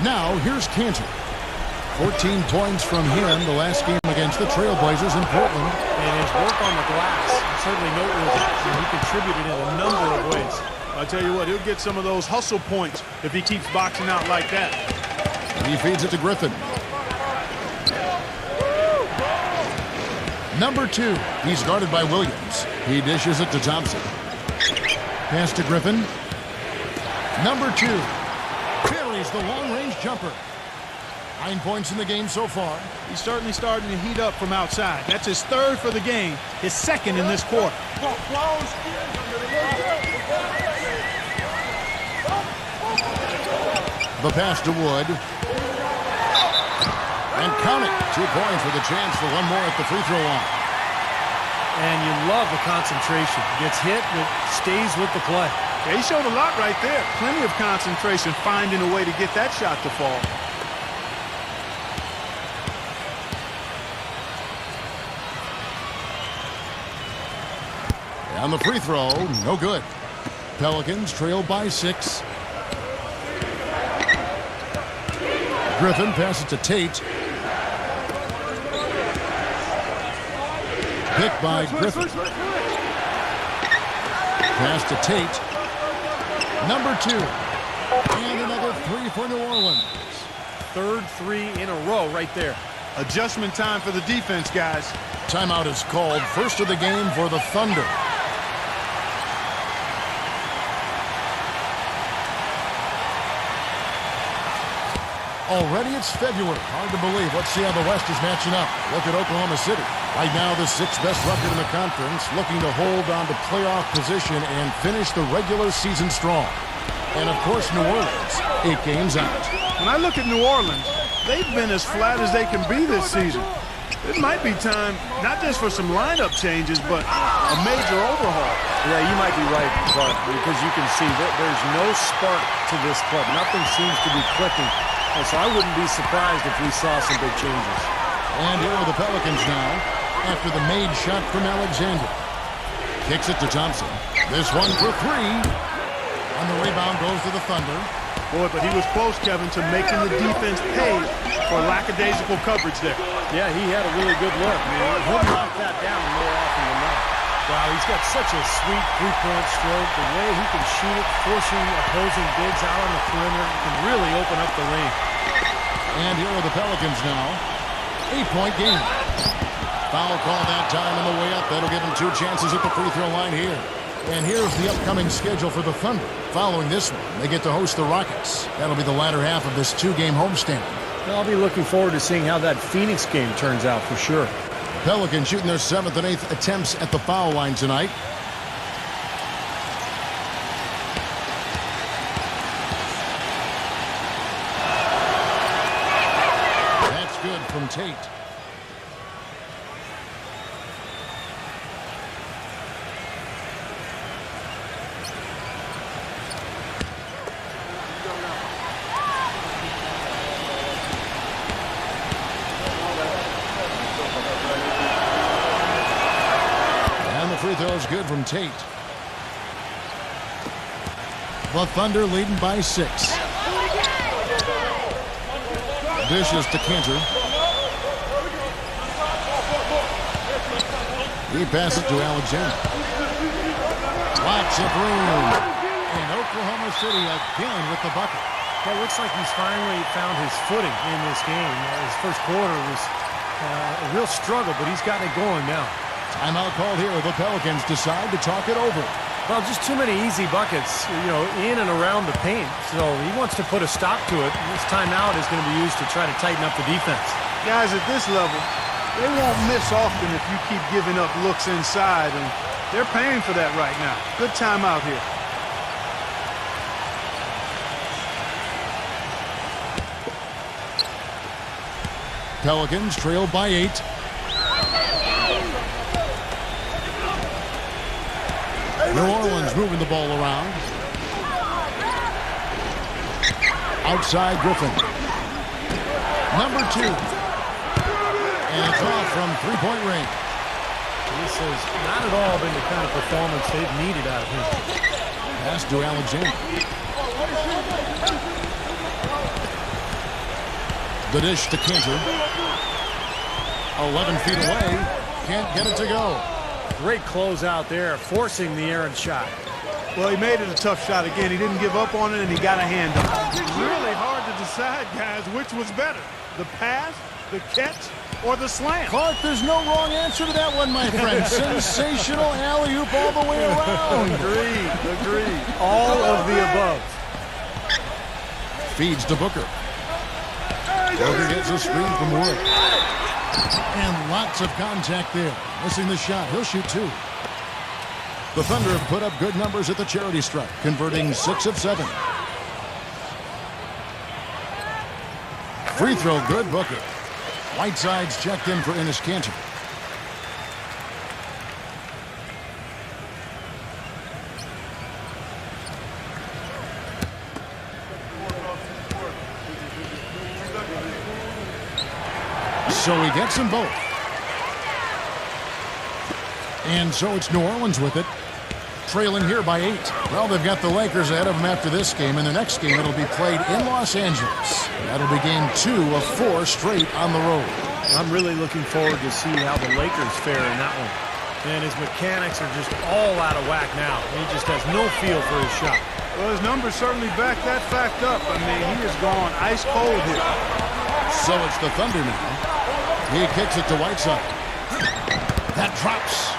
Now, here's Cantor. 14 points from him the last game against the Trailblazers in Portland. And his work on the glass, certainly noteworthy. He contributed in a number of ways. I tell you what, he'll get some of those hustle points if he keeps boxing out like that. He feeds it to Griffin. Number 2, he's guarded by Williams. He dishes it to Thompson. Pass to Griffin. Number 2, buries the long-range jumper. 9 points in the game so far. He's certainly starting to heat up from outside. That's his third for the game, his second in this quarter. The pass to Wood. And count it. 2 points with a chance for one more at the free throw line. And you love the concentration. Gets hit, but stays with the play. Yeah, he showed a lot right there. Plenty of concentration, finding a way to get that shot to fall. And the free throw, no good. Pelicans trail by 6. Griffin passes to Tate. Picked by Griffin. Pass to Tate. Number 2. And another 3 for New Orleans. Third 3 in a row right there. Adjustment time for the defense, guys. Timeout is called. First of the game for the Thunder. Already it's February. Hard to believe. Let's see how the West is matching up. Look at Oklahoma City. Right now, the 6th best record in the conference, looking to hold on to playoff position and finish the regular season strong. And, of course, New Orleans, 8 games out. When I look at New Orleans, they've been as flat as they can be this season. It might be time, not just for some lineup changes, but a major overhaul. Yeah, you might be right, Clark, because you can see that there's no spark to this club. Nothing seems to be clicking. And so I wouldn't be surprised if we saw some big changes. And here are the Pelicans now after the made shot from Alexander. Kicks it to Thompson. This one for 3. On the rebound goes to the Thunder. Boy, but he was close, Kevin, to making the defense pay for lackadaisical coverage there. Yeah, he had a really good look, man. He'll knock that down more often than not. Wow, he's got such a sweet three-point stroke. The way he can shoot it, forcing opposing bigs out on the perimeter, can really open up the lane. And here are the Pelicans now. 8-point game. Foul call that time on the way up. That'll give him 2 chances at the free throw line here. And here's the upcoming schedule for the Thunder. Following this one, they get to host the Rockets. That'll be the latter half of this 2-game homestand. I'll be looking forward to seeing how that Phoenix game turns out for sure. Pelicans shooting their 7th and 8th attempts at the foul line tonight. That's good from Tate. Free throw is good from Tate. The Thunder leading by 6. Dishes to Cantor. He passes to Alexander. Lots of room. And Oklahoma City again with the bucket. Well, it looks like he's finally found his footing in this game. His first quarter was a real struggle, but he's gotten it going now. Timeout called here. The Pelicans decide to talk it over. Well, just too many easy buckets, in and around the paint. So he wants to put a stop to it. And this timeout is going to be used to try to tighten up the defense. Guys, at this level, they won't miss often if you keep giving up looks inside, and they're paying for that right now. Good timeout here. Pelicans trail by 8. New Orleans moving the ball around. Outside Griffin. Number 2. And it's off from three-point range. This has not at all been the kind of performance they've needed out of him. Pass to Alexander. The dish to Cantor. 11 feet away. Can't get it to go. Great close out there, forcing the errant shot. Well, he made it a tough shot again. He didn't give up on it, and he got a hand on it. It's really hard to decide, guys, which was better, the pass, the catch, or the slam. Clark, there's no wrong answer to that one, my friend. Sensational alley-oop all the way around. Agreed. All of the above. Feeds to Booker. Booker gets a screen from Wood. And lots of contact there. Missing the shot. He'll shoot two. The Thunder have put up good numbers at the charity stripe, converting 6 of 7. Free throw good, Booker. Whiteside's checked in for Enes Kanter. So he gets them both. And so it's New Orleans with it. Trailing here by 8. Well, they've got the Lakers ahead of them after this game. And the next game, it'll be played in Los Angeles. That'll be game 2 of 4 straight on the road. I'm really looking forward to see how the Lakers fare in that one. And his mechanics are just all out of whack now. He just has no feel for his shot. Well, his numbers certainly back that fact up. I mean, he has gone ice cold here. So it's the Thunder now. He kicks it to Whiteside. That drops.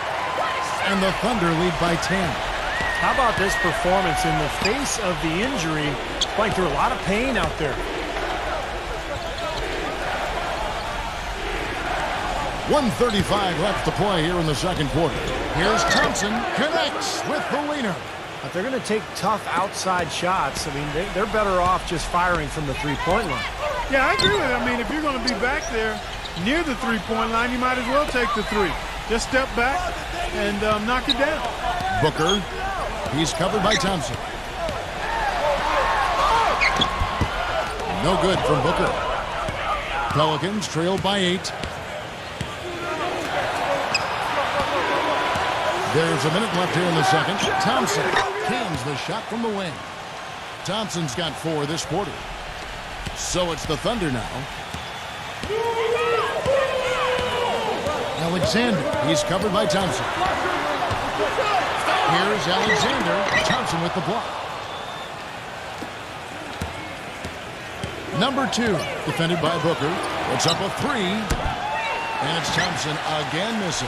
And the Thunder lead by 10. How about this performance in the face of the injury? Playing through a lot of pain out there. .135 left to play here in the second quarter. Here's Thompson. Connects with the leaner. If they're going to take tough outside shots, I mean, they're better off just firing from the three-point line. Yeah, I agree with it. I mean, if you're going to be back there near the three-point line, you might as well take the three. Just step back and knock it down. Booker. He's covered by Thompson. No good from Booker. Pelicans trailed by 8. There's a minute left here in the second. Thompson cans the shot from the wing. Thompson's got 4 this quarter. So it's the Thunder now. Alexander. He's covered by Thompson. Here's Alexander. Thompson with the block. Number 2, defended by Booker. It's up a 3. And it's Thompson again missing.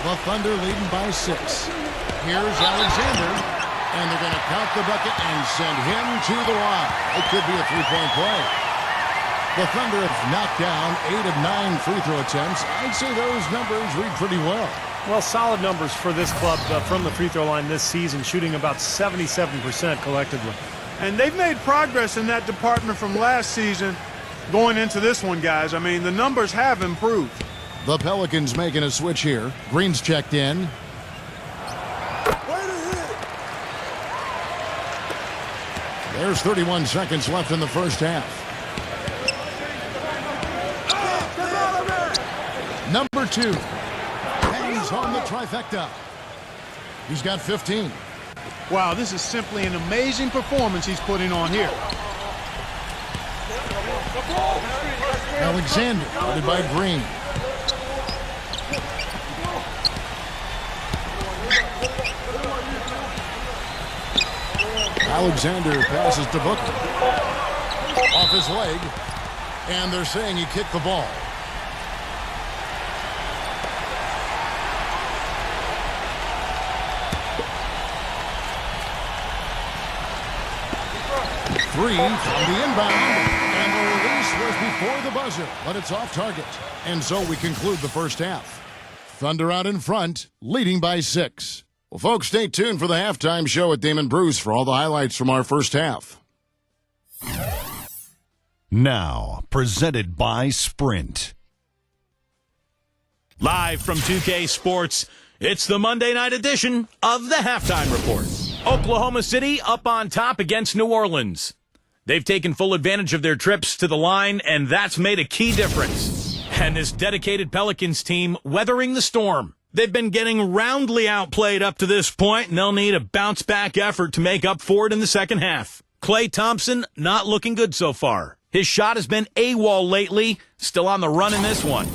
The Thunder leading by 6. Here's Alexander. And they're going to count the bucket and send him to the line. It could be a 3-point play. The Thunder have knocked down 8 of 9 free throw attempts. I'd say those numbers read pretty well. Well, solid numbers for this club from the free throw line this season, shooting about 77% collectively. And they've made progress in that department from last season going into this one, guys. I mean, the numbers have improved. The Pelicans making a switch here. Green's checked in. There's 31 seconds left in the first half. Number 2. Hangs on the trifecta. He's got 15. Wow, this is simply an amazing performance he's putting on here. Alexander, guarded by Green. Alexander passes to Booker. Off his leg. And they're saying he kicked the ball. Three from the inbound, and the release was before the buzzer, but it's off target. And so we conclude the first half. Thunder out in front, leading by 6. Well, folks, stay tuned for the halftime show at Damon Bruce for all the highlights from our first half. Now, presented by Sprint. Live from 2K Sports, it's the Monday night edition of the Halftime Report. Oklahoma City up on top against New Orleans. They've taken full advantage of their trips to the line, and that's made a key difference. And this dedicated Pelicans team weathering the storm. They've been getting roundly outplayed up to this point, and they'll need a bounce-back effort to make up for it in the second half. Klay Thompson not looking good so far. His shot has been AWOL lately, still on the run in this one.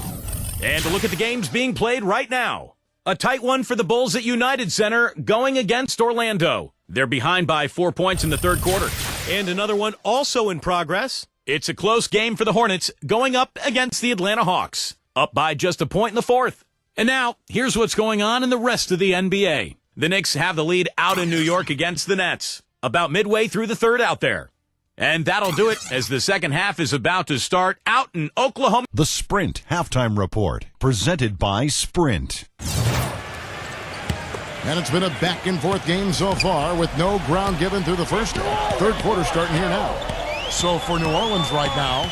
And to look at the games being played right now. A tight one for the Bulls at United Center going against Orlando. They're behind by 4 points in the third quarter. And another one also in progress. It's a close game for the Hornets going up against the Atlanta Hawks. Up by just a point in the fourth. And now, here's what's going on in the rest of the NBA. The Knicks have the lead out in New York against the Nets. About midway through the third out there. And that'll do it as the second half is about to start out in Oklahoma. The Sprint Halftime Report, presented by Sprint. And it's been a back-and-forth game so far with no ground given through the first half. Third quarter starting here now. So for New Orleans right now.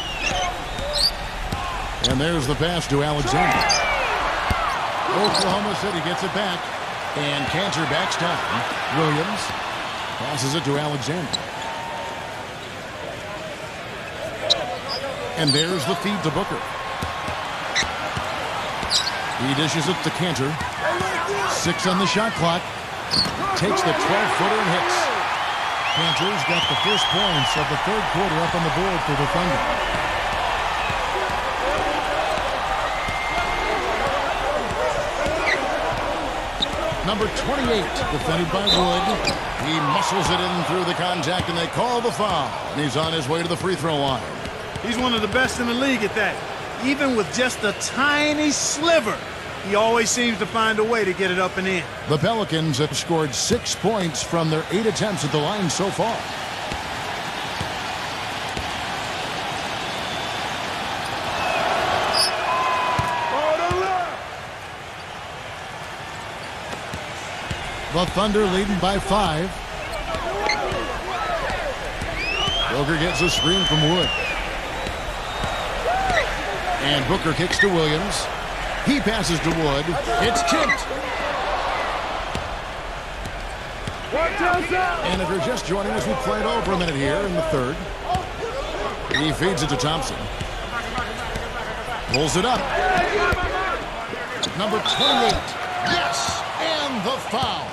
And there's the pass to Alexander. Oklahoma City gets it back. And Cantor backs down. Williams passes it to Alexander. And there's the feed to Booker. He dishes it to Cantor. 6 on the shot clock. Takes the 12-footer and hits. Cantor's got the first points of the third quarter up on the board for the Thunder. Number 28, defended by Wood. He muscles it in through the contact, and they call the foul. And he's on his way to the free throw line. He's one of the best in the league at that. Even with just a tiny sliver, he always seems to find a way to get it up and in. The Pelicans have scored 6 points from their 8 attempts at the line so far. The Thunder leading by 5. Booker gets a screen from Wood. And Booker kicks to Williams. He passes to Wood. It's tipped. And if you're just joining us, we played over a minute here in the third. He feeds it to Thompson. Pulls it up. Number 28. Yes! And the foul.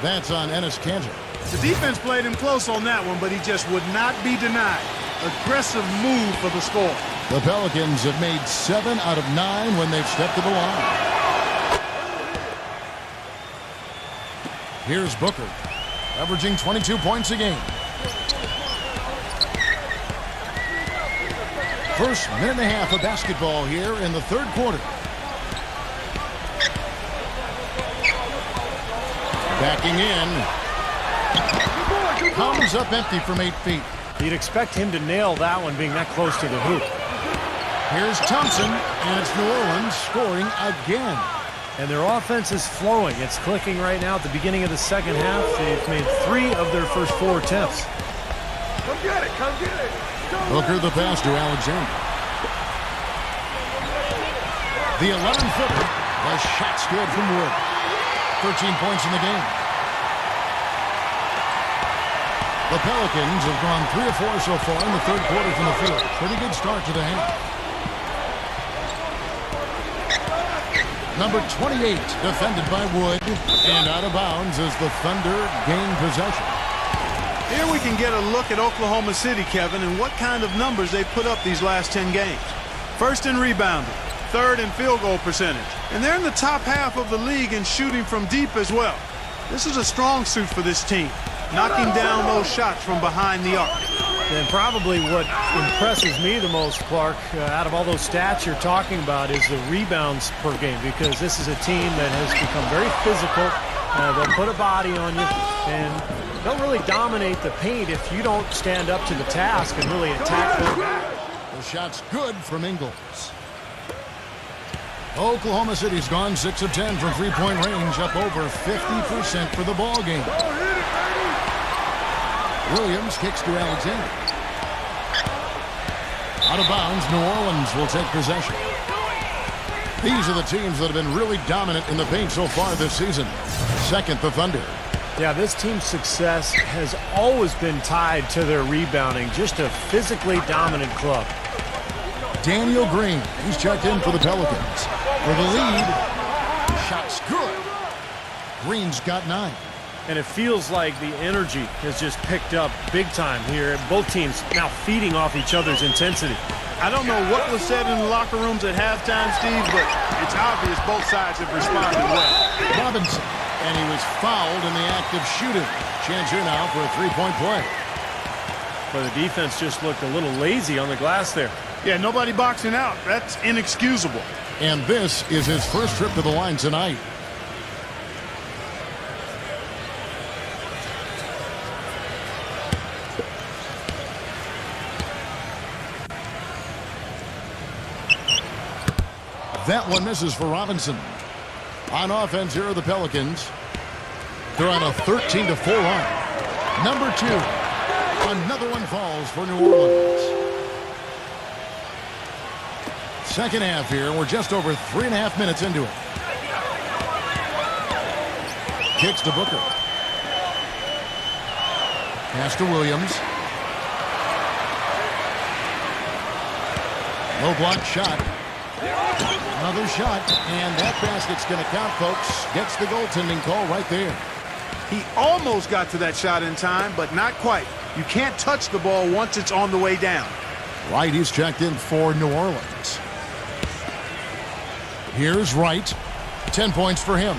That's on Enes Kanter. The defense played him close on that one, but he just would not be denied. Aggressive move for the score. The Pelicans have made 7 out of 9 when they've stepped to the line. Here's Booker, averaging 22 points a game. First minute and a half of basketball here in the third quarter. Backing in. Comes up empty from 8 feet. You'd expect him to nail that one being that close to the hoop. Here's Thompson, and it's New Orleans scoring again. And their offense is flowing. It's clicking right now at the beginning of the second half. They've made 3 of their first 4 attempts. Come get it, come get it. Booker the pass to Alexander. The 11-footer. The shot's good from Wood. 13 points in the game. The Pelicans have gone 3 of 4 so far in the third quarter from the field. Pretty good start to the half. Number 28, defended by Wood, and out of bounds as the Thunder gain possession. Here we can get a look at Oklahoma City, Kevin, and what kind of numbers they put up these last 10 games. First in rebounding, third in field goal percentage, and they're in the top half of the league in shooting from deep as well. This is a strong suit for this team, knocking down those shots from behind the arc. And probably what impresses me the most, Clark, out of all those stats you're talking about is the rebounds per game, because this is a team that has become very physical. They'll put a body on you, and they'll really dominate the paint if you don't stand up to the task and really attack their back. The shot's good from Ingles. Oklahoma City's gone 6 of 10 from three-point range, up over 50% for the ball game. Williams kicks to Alexander. Out of bounds, New Orleans will take possession. These are the teams that have been really dominant in the paint so far this season. Second, the Thunder. Yeah, this team's success has always been tied to their rebounding. Just a physically dominant club. Daniel Green, he's checked in for the Pelicans. For the lead, shot's good. Green's got 9. And it feels like the energy has just picked up big time here. Both teams now feeding off each other's intensity. I don't know what was said in the locker rooms at halftime, Steve, but it's obvious both sides have responded well. Robinson, and he was fouled in the act of shooting. Chance here now for a three-point play. But the defense just looked a little lazy on the glass there. Yeah, nobody boxing out. That's inexcusable. And this is his first trip to the line tonight. That one misses for Robinson. On offense, here are the Pelicans. They're on a 13-4 run. Number 2. Another one falls for New Orleans. Second half here. We're just over 3.5 minutes into it. Kicks to Booker. Pass to Williams. Low block shot. Another shot, and that basket's going to count, folks. Gets the goaltending call right there. He almost got to that shot in time, but not quite. You can't touch the ball once it's on the way down. Wright, he's checked in for New Orleans. Here's Wright. 10 points for him.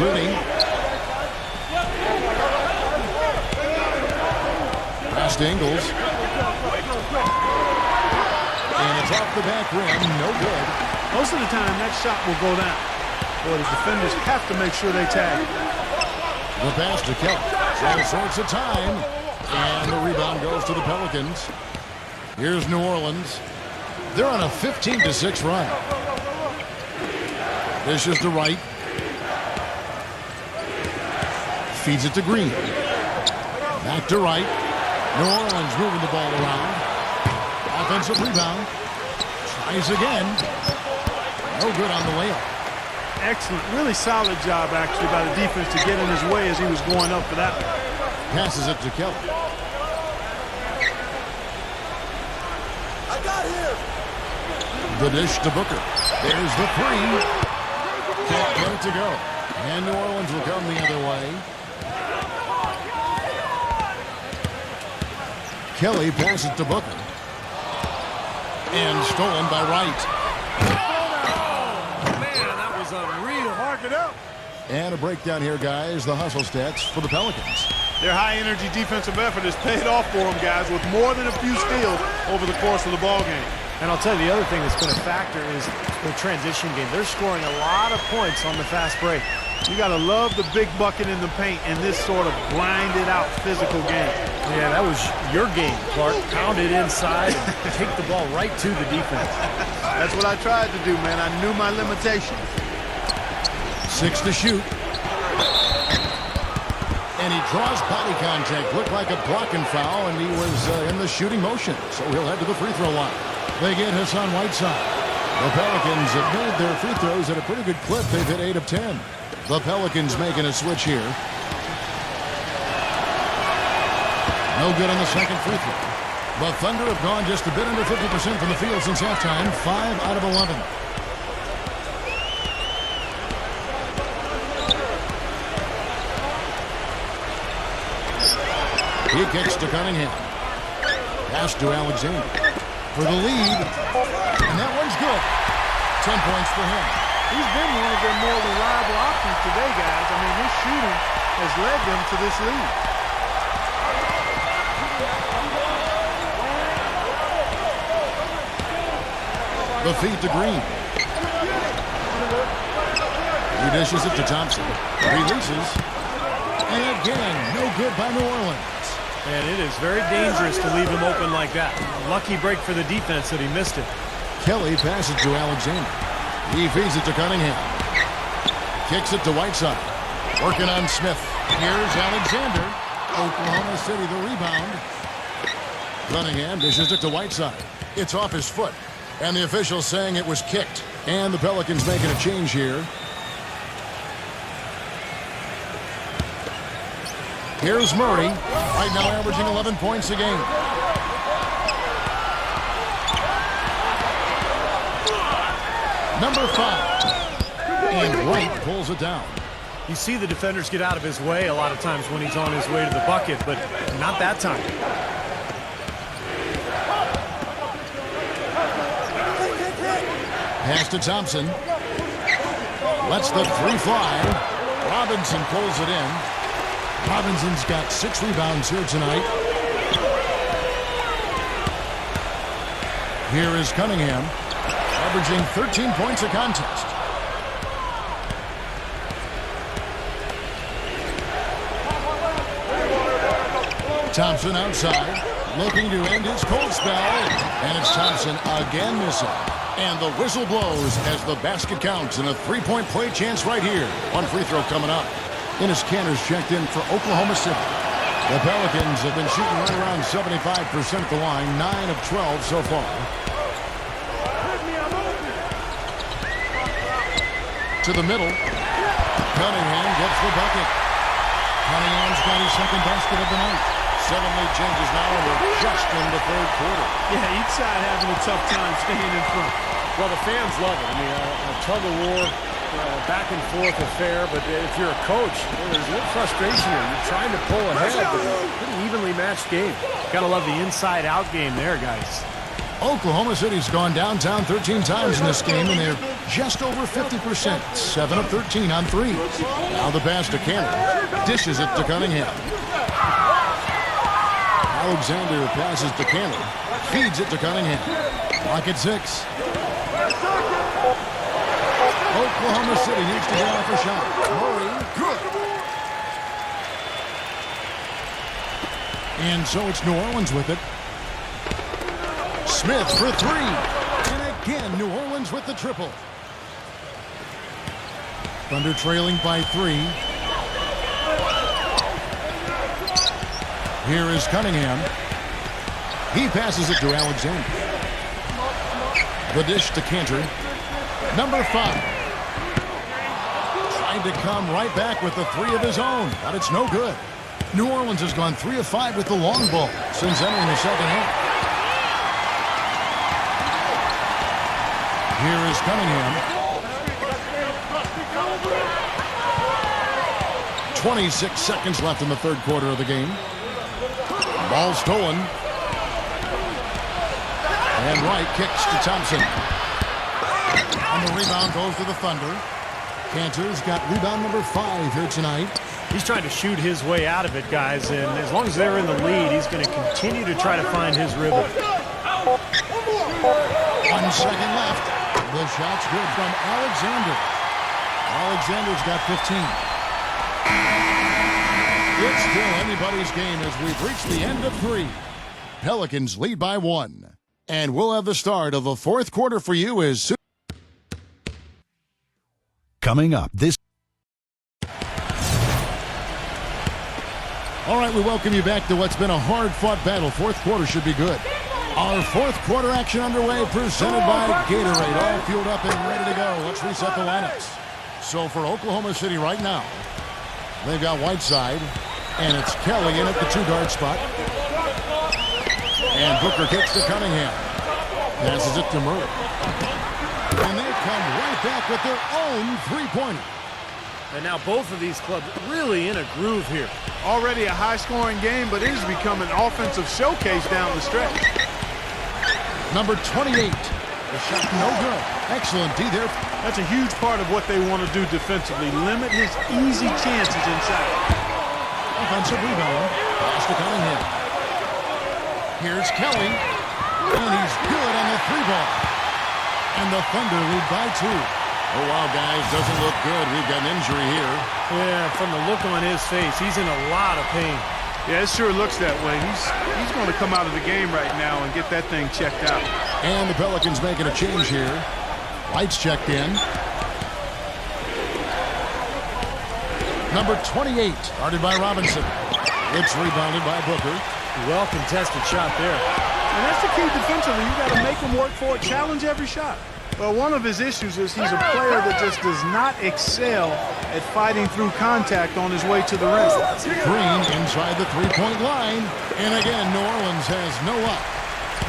Looney. Pass to Ingles. And it's off the back rim. No good. Most of the time, that shot will go down. Boy, the defenders have to make sure they tag. The pass to Kelly. All sorts of time. And the rebound goes to the Pelicans. Here's New Orleans. They're on a 15-6 run. This is to Wright. Feeds it to Green. Back to Wright. New Orleans moving the ball around. Offensive rebound. Tries again. No good on the layup. Excellent. Really solid job, actually, by the defense to get in his way as he was going up for that one. Passes it to Kelly. I got him. The dish to Booker. There's the three. Can't get it to go. And New Orleans will come the other way. Kelly passes it to Booker. And stolen by Wright. Oh, man, that was unreal. Mark it up. And a breakdown here, guys. The hustle stats for the Pelicans. Their high-energy defensive effort has paid off for them, guys, with more than a few steals over the course of the ballgame. And I'll tell you, the other thing that's been a factor is the transition game. They're scoring a lot of points on the fast break. You got to love the big bucket in the paint in this sort of grinded-out physical game. Yeah, that was your game, Clark. Pound it inside and take the ball right to the defense. That's what I tried to do, man. I knew my limitations. 6 to shoot. And he draws body contact. Looked like a blocking foul, and he was in the shooting motion. So he'll head to the free throw line. They get Hassan Whiteside. The Pelicans have made their free throws at a pretty good clip. They've hit 8 of 10. The Pelicans making a switch here. No good on the second free throw. The Thunder have gone just a bit under 50% from the field since halftime. 5 out of 11. He kicks to Cunningham. Pass to Alexander. For the lead. And that one's good. 10 points for him. He's been one of their more reliable options today, guys. I mean, his shooting has led them to this lead. The feed to Green. He dishes it to Thompson. Releases. And again, no good by New Orleans. And it is very dangerous to leave him open like that. Lucky break for the defense that he missed it. Kelly passes to Alexander. He feeds it to Cunningham. Kicks it to Whiteside. Working on Smith. Here's Alexander. Oklahoma City the rebound. Cunningham dishes it to Whiteside. It's off his foot. And the official saying it was kicked. And the Pelicans making a change here. Here's Murray. Right now averaging 11 points a game. Number 5. And Wright pulls it down. You see the defenders get out of his way a lot of times when he's on his way to the bucket, but not that time. Pass to Thompson. Lets the three fly. Robinson pulls it in. Robinson's got 6 rebounds here tonight. Here is Cunningham, averaging 13 points a contest. Thompson outside, looking to end his cold spell. And it's Thompson again missing. And the whistle blows as the basket counts in a 3-point play chance right here. One free throw coming up. Enes Kanter's checked in for Oklahoma City. The Pelicans have been shooting right around 75% at the line, 9 of 12 so far. To the middle. Cunningham gets the bucket. Cunningham's got his second basket of the night. 7-lead changes now, and we're just in the third quarter. Yeah, each side having a tough time staying in front. Well, the fans love it. I mean, a tug-of-war, back and forth affair, but if you're a coach, there's a little frustration here. You're trying to pull ahead, but pretty evenly matched game. Gotta love the inside-out game there, guys. Oklahoma City's gone downtown 13 times in this game, and they're just over 50%. 7 of 13 on 3. Now the pass to Kanter. Dishes it to Cunningham. Alexander passes to Kanter. Feeds it to Cunningham. Lock at 6. Oklahoma City needs to get off a shot. Murray, good. And so it's New Orleans with it. Smith for 3. And again, New Orleans with the triple. Thunder trailing by 3. Here is Cunningham. He passes it to Alexander. The dish to Kanter. Number 5. Trying to come right back with the 3 of his own, but it's no good. New Orleans has gone 3 of 5 with the long ball since entering the second half. Here is Cunningham. 26 seconds left in the third quarter of the game. Ball stolen. And Wright kicks to Thompson. And the rebound goes to the Thunder. Kanter's got rebound number 5 here tonight. He's trying to shoot his way out of it, guys, and as long as they're in the lead, he's going to continue to try to find his rhythm. 1 second left. The shot's good from Alexander. Alexander's got 15. It's still anybody's game as we've reached the end of 3. Pelicans lead by 1. And we'll have the start of the fourth quarter for you as soon. Coming up this. All right, we welcome you back to what's been a hard-fought battle. Fourth quarter should be good. Our fourth quarter action underway, presented by Gatorade. All fueled up and ready to go. Let's reset the lineups. So for Oklahoma City right now, they've got Whiteside, and it's Kelly in at the 2-guard spot. And Booker kicks to Cunningham. Passes it to Murray. And they come right back with their own three-pointer. And now both of these clubs really in a groove here. Already a high-scoring game, but it has become an offensive showcase down the stretch. Number 28. The shot no good. Excellent D there. That's a huge part of what they want to do defensively. Limit his easy chances inside. Offensive rebound. Pass to Cunningham. Here's Kelly. And he's good on the 3-ball. And the Thunder lead by 2. Oh, wow, guys. Doesn't look good. We've got an injury here. Yeah, from the look on his face, he's in a lot of pain. Yeah, it sure looks that way. He's going to come out of the game right now and get that thing checked out. And the Pelicans making a change here. White's checked in. Number 28, guarded by Robinson. It's rebounded by Booker. Well contested shot there. And that's the key defensively. You got to make him work for it, challenge every shot. Well, one of his issues is he's a player that just does not excel at fighting through contact on his way to the rim. Green inside the 3-point line. And again, New Orleans has no up.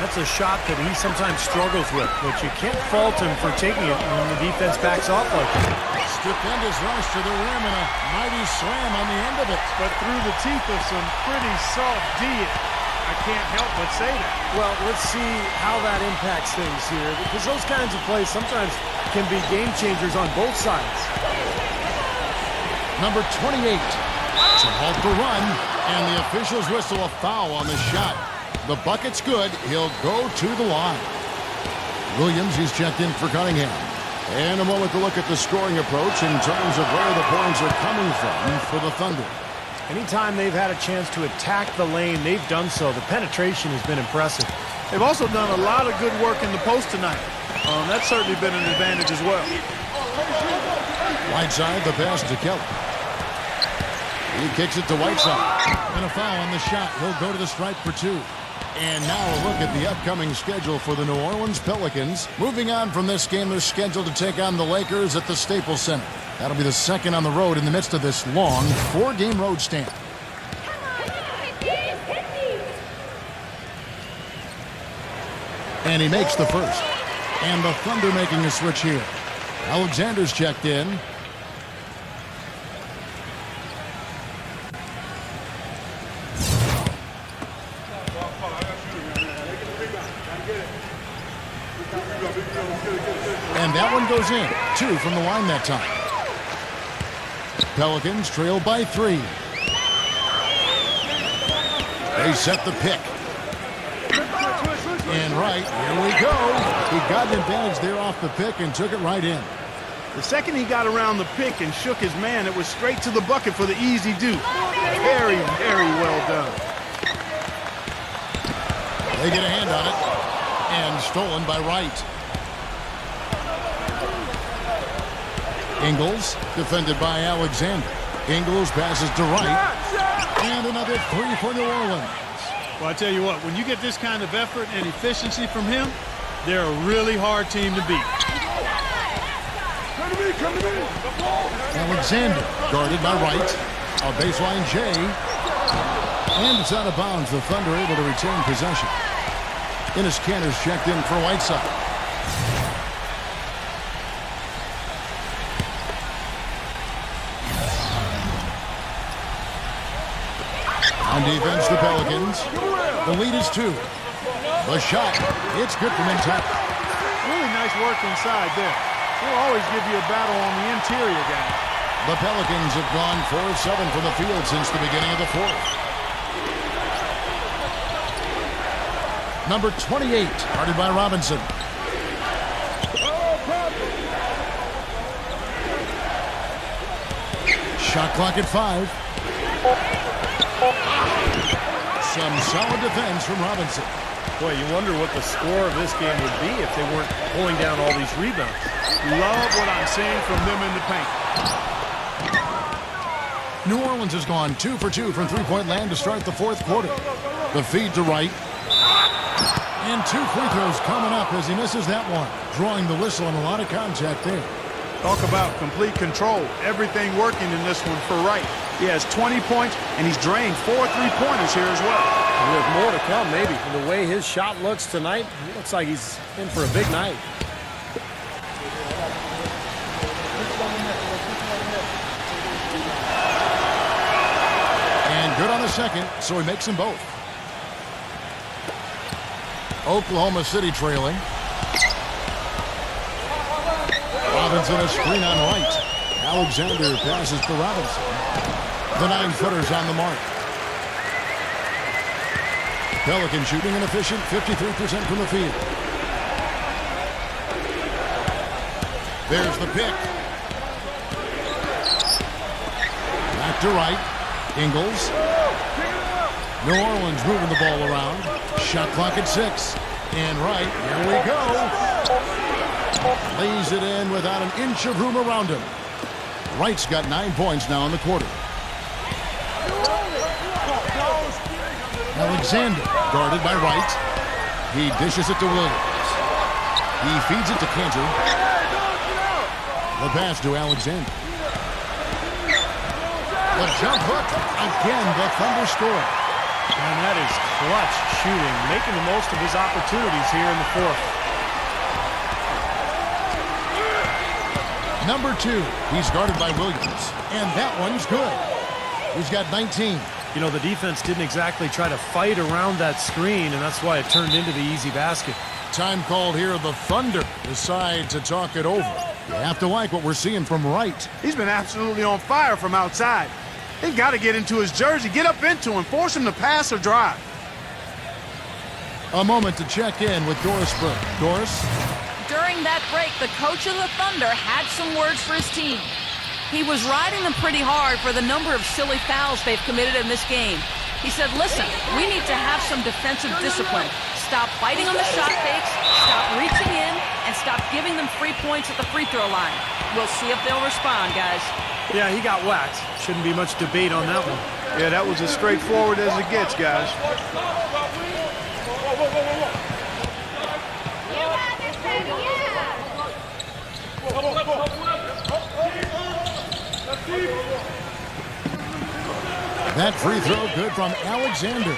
That's a shot that he sometimes struggles with, but you can't fault him for taking it when the defense backs off like that. Stupendous rush to the rim and a mighty slam on the end of it. But through the teeth of some pretty soft D, I can't help but say that. Well, let's see how that impacts things here, because those kinds of plays sometimes can be game changers on both sides. Number 28 to halt the run, and the officials whistle a foul on the shot. The bucket's good. He'll go to the line. Williams, he's checked in for Cunningham. And a moment to look at the scoring approach in terms of where the points are coming from for the Thunder. Anytime they've had a chance to attack the lane, they've done so. The penetration has been impressive. They've also done a lot of good work in the post tonight. That's certainly been an advantage as well. Whiteside, the pass to Kelly. He kicks it to Whiteside. And a foul on the shot. He'll go to the stripe for two. And now a look at the upcoming schedule for the New Orleans Pelicans. Moving on from this game, they're scheduled to take on the Lakers at the Staples Center. That'll be the second on the road in the midst of this long 4-game road stand. And he makes the first. And the Thunder making a switch here. Alexander's checked in. And that one goes in. 2 from the line that time. Pelicans trail by 3. They set the pick. And right, here we go. He got an advantage there off the pick and took it right in. The second he got around the pick and shook his man, it was straight to the bucket for the easy do. Very, very well done. They get a hand on it. And stolen by Wright. Ingles, defended by Alexander. Ingles passes to Wright. And another 3 for New Orleans. Well, I tell you what, when you get this kind of effort and efficiency from him, they're a really hard team to beat. Come to me. Alexander, guarded by Wright. A baseline J. And it's out of bounds. The Thunder able to retain possession. Enes Kanter's checked in for Whiteside. On defense, the Pelicans. The lead is 2. The shot. It's good from inside. Really nice work inside there. They'll always give you a battle on the interior, guys. The Pelicans have gone 4 of 7 from the field since the beginning of the fourth. Number 28, guarded by Robinson. Shot clock at 5. Some solid defense from Robinson. Boy, you wonder what the score of this game would be if they weren't pulling down all these rebounds. Love what I'm seeing from them in the paint. New Orleans has gone 2 for 2 from three-point land to start the fourth quarter. The feed to Wright. And 2 free throws coming up as he misses that one. Drawing the whistle and a lot of contact there. Talk about complete control. Everything working in this one for Wright. He has 20 points, and he's drained 4 3-pointers here as well. And with more to come, maybe. The way his shot looks tonight, it looks like he's in for a big night. And good on the second, so he makes them both. Oklahoma City trailing. Robinson a screen on Wright. Alexander passes to Robinson. The 9-footer's on the mark. Pelican shooting an efficient 53% from the field. There's the pick. Back to Wright. Ingles. New Orleans moving the ball around. Shot clock at 6. And Wright, here we go. Lays it in without an inch of room around him. Wright's got 9 points now in the quarter. Alexander, guarded by Wright. He dishes it to Williams. He feeds it to Kanter. The pass to Alexander. The jump hook. Again, the Thunder score. And that is clutch shooting, making the most of his opportunities here in the fourth. Number 2, he's guarded by Williams, and that one's good. He's got 19. You know, the defense didn't exactly try to fight around that screen, and that's why it turned into the easy basket. Time called here. The Thunder decide to talk it over. You have to like what we're seeing from Wright. He's been absolutely on fire from outside. They've got to get into his jersey, get up into him, force him to pass or drive. A moment to check in with Doris Burke. Doris? During that break, the coach of the Thunder had some words for his team. He was riding them pretty hard for the number of silly fouls they've committed in this game. He said, listen, we need to have some defensive discipline. Stop fighting on the shot fakes, stop reaching in, and stop giving them free points at the free throw line. We'll see if they'll respond, guys. Yeah, he got whacked. Shouldn't be much debate on that one. Yeah, that was as straightforward as it gets, guys. That free throw good from Alexander.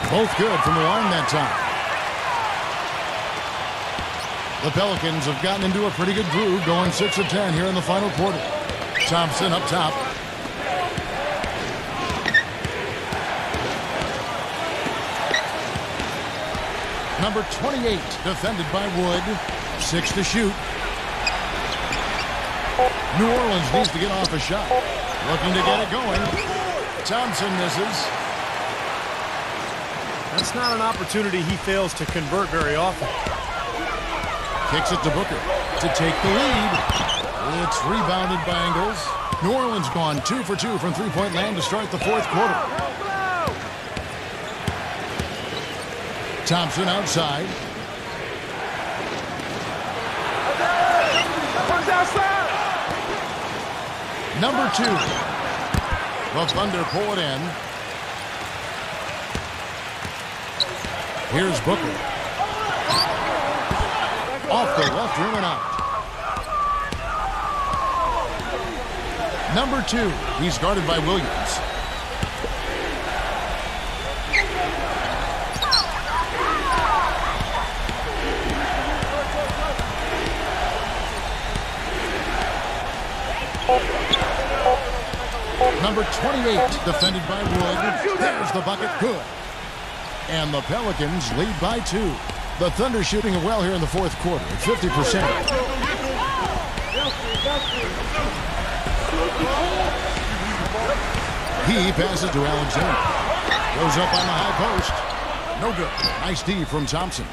Both good from the line that time. The Pelicans have gotten into a pretty good groove, going 6 of 10 here in the final quarter. Thompson up top. Number 28, defended by Wood. 6 to shoot. New Orleans needs to get off a shot. Looking to get it going. Thompson misses. That's not an opportunity he fails to convert very often. Kicks it to Booker to take the lead. It's rebounded by Ingles. New Orleans gone 2 for 2 from three-point land to start the fourth quarter. Thompson outside. Number 2. The Thunder pull it in. Here's Booker. Off the left rim and out. Number 2. He's guarded by Williams. Number 28, defended by Wood. There's the bucket, good. And the Pelicans lead by 2. The Thunder shooting it well here in the fourth quarter at 50%. He passes to Alexander. Goes up on the high post. No good. Nice D from Thompson.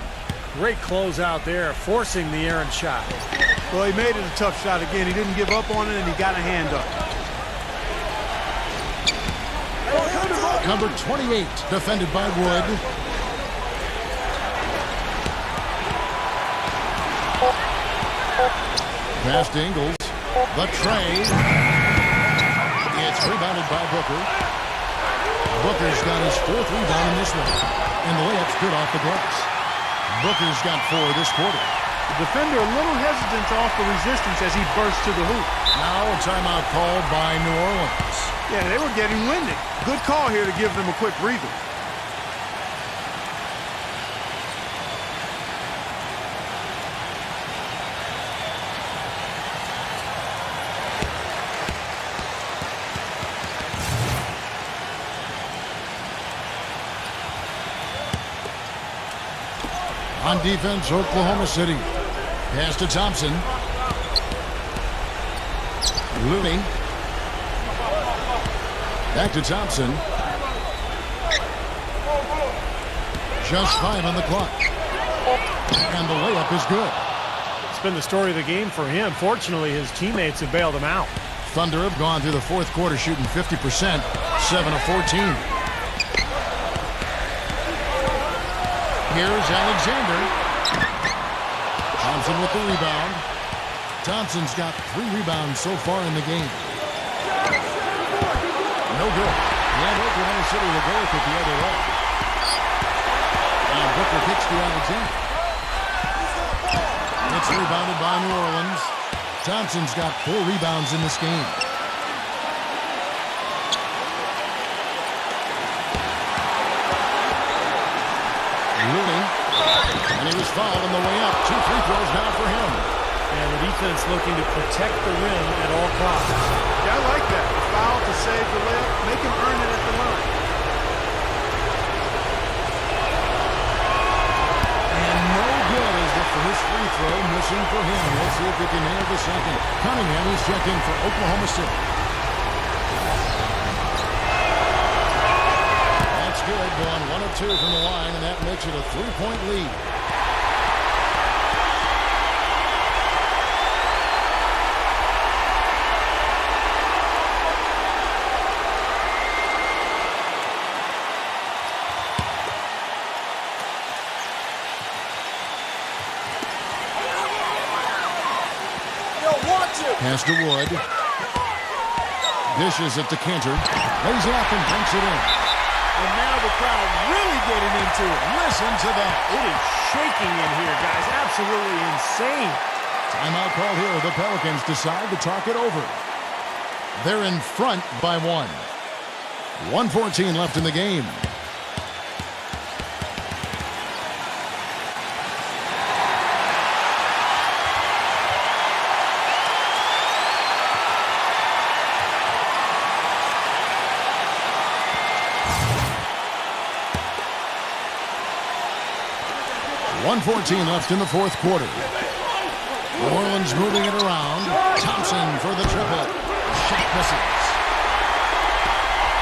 Great close out there, forcing the errant shot. Well, he made it a tough shot again. He didn't give up on it, and he got a hand up. Number 28, defended by Wood. Past Ingles. The tray. It's rebounded by Booker. Booker's got his 4th rebound in this one. And the layup's good off the glass. Booker's got 4 this quarter. The defender a little hesitant to offer resistance as he bursts to the hoop. Now a timeout called by New Orleans. Yeah, they were getting winded. Good call here to give them a quick breather. On defense, Oklahoma City. Pass to Thompson. Looney. Back to Thompson. Just 5 on the clock. And the layup is good. It's been the story of the game for him. Fortunately, his teammates have bailed him out. Thunder have gone through the fourth quarter shooting 50%, 7 of 14. Here's Alexander. Thompson with the rebound. Thompson's got 3 rebounds so far in the game. No good. And Oklahoma City will go with it the other way. And Booker kicks to Alexander. It's rebounded by New Orleans. Thompson's got 4 rebounds in this game. Looney. And he was fouled on the way up. 2 free throws now for him. And the defense looking to protect the rim at all costs. Yeah, I like that. The foul to save the layup. Make him earn it at the line. And no good as the first free throw missing for him. Let's see if he can nail the second. Cunningham is checked in for Oklahoma City. That's good. Going 1 of 2 from the line, and that makes it a 3-point lead. Pass to Wood. Dishes it to Cantor. Lays it up and banks it in. And now the crowd really getting into it. Listen to that. It is shaking in here, guys. Absolutely insane. Timeout call here. The Pelicans decide to talk it over. They're in front by 1. 1:14 left in the game. .114 left in the fourth quarter. New Orleans moving it around. Thompson for the triple. Shot misses.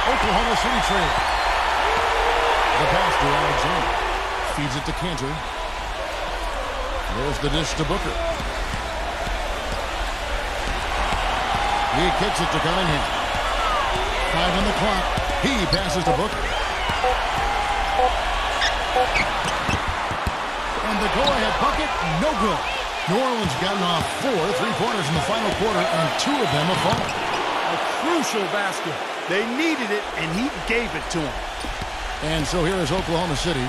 Oklahoma City trail. The pass to Alexander. Feeds it to Cantor. There's the dish to Booker. He kicks it to Cunningham. 5 on the clock. He passes to Booker. And the go-ahead bucket, no good. New Orleans gotten off 4 3-pointers in the final quarter, and 2 of them have fallen. A crucial basket. They needed it, and he gave it to them. And so here is Oklahoma City.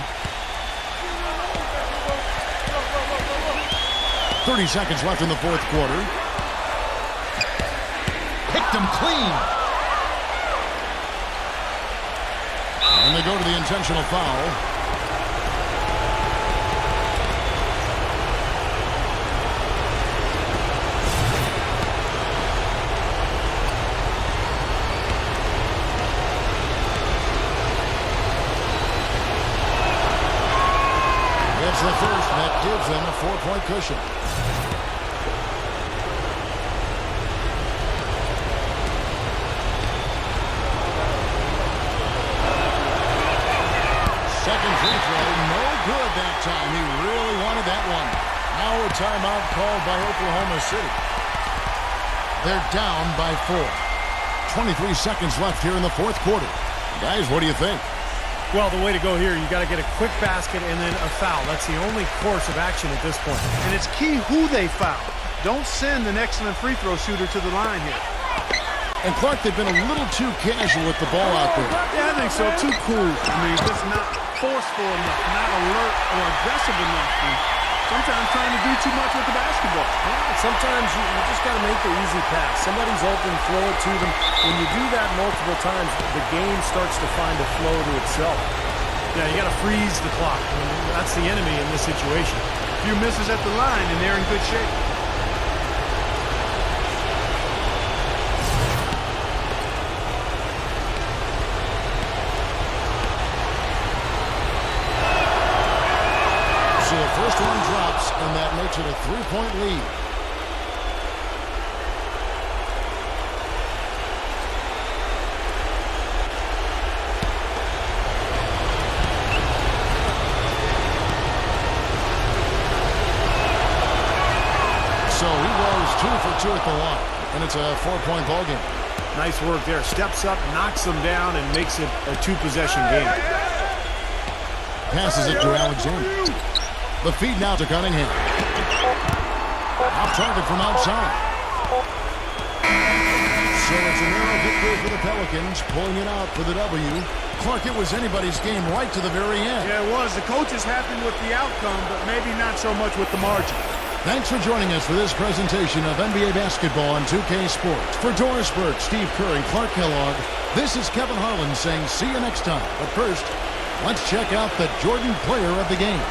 30 seconds left in the fourth quarter. Picked them clean. And they go to the intentional foul. It's the first that gives them a 4-point cushion. Second free throw, no good that time. He really wanted that one. Now a timeout called by Oklahoma City. They're down by 4. 23 seconds left here in the fourth quarter. Guys, what do you think? Well, the way to go here, you got to get a quick basket and then a foul. That's the only course of action at this point. And it's key who they foul. Don't send an excellent free throw shooter to the line here. And Clark, they've been a little too casual with the ball out there. Yeah, I think so. Too cool. I mean, just not forceful enough, not alert or aggressive enough. And sometimes trying to do too much with the basketball. Yeah, sometimes you just got to make the easy pass. Somebody's open, throw it to them. When you do that multiple times, the game starts to find a flow to itself. Yeah, you got to freeze the clock. I mean, that's the enemy in this situation. A few misses at the line, and they're in good shape. So the first one drops, and that makes it a 3-point lead. So he goes 2 for 2 at the line, and it's a 4-point ball game. Nice work there. Steps up, knocks them down, and makes it a 2-possession game. Passes it to Alexander. The feed now to Cunningham. Off target from outside. So it's a narrow victory for the Pelicans, pulling it out for the W. Clark, it was anybody's game right to the very end. Yeah, it was. The coach is happy with the outcome, but maybe not so much with the margin. Thanks for joining us for this presentation of NBA basketball on 2K Sports. For Doris Burke, Steve Kerr, and Clark Kellogg, this is Kevin Harlan saying see you next time. But first, let's check out the Jordan player of the game.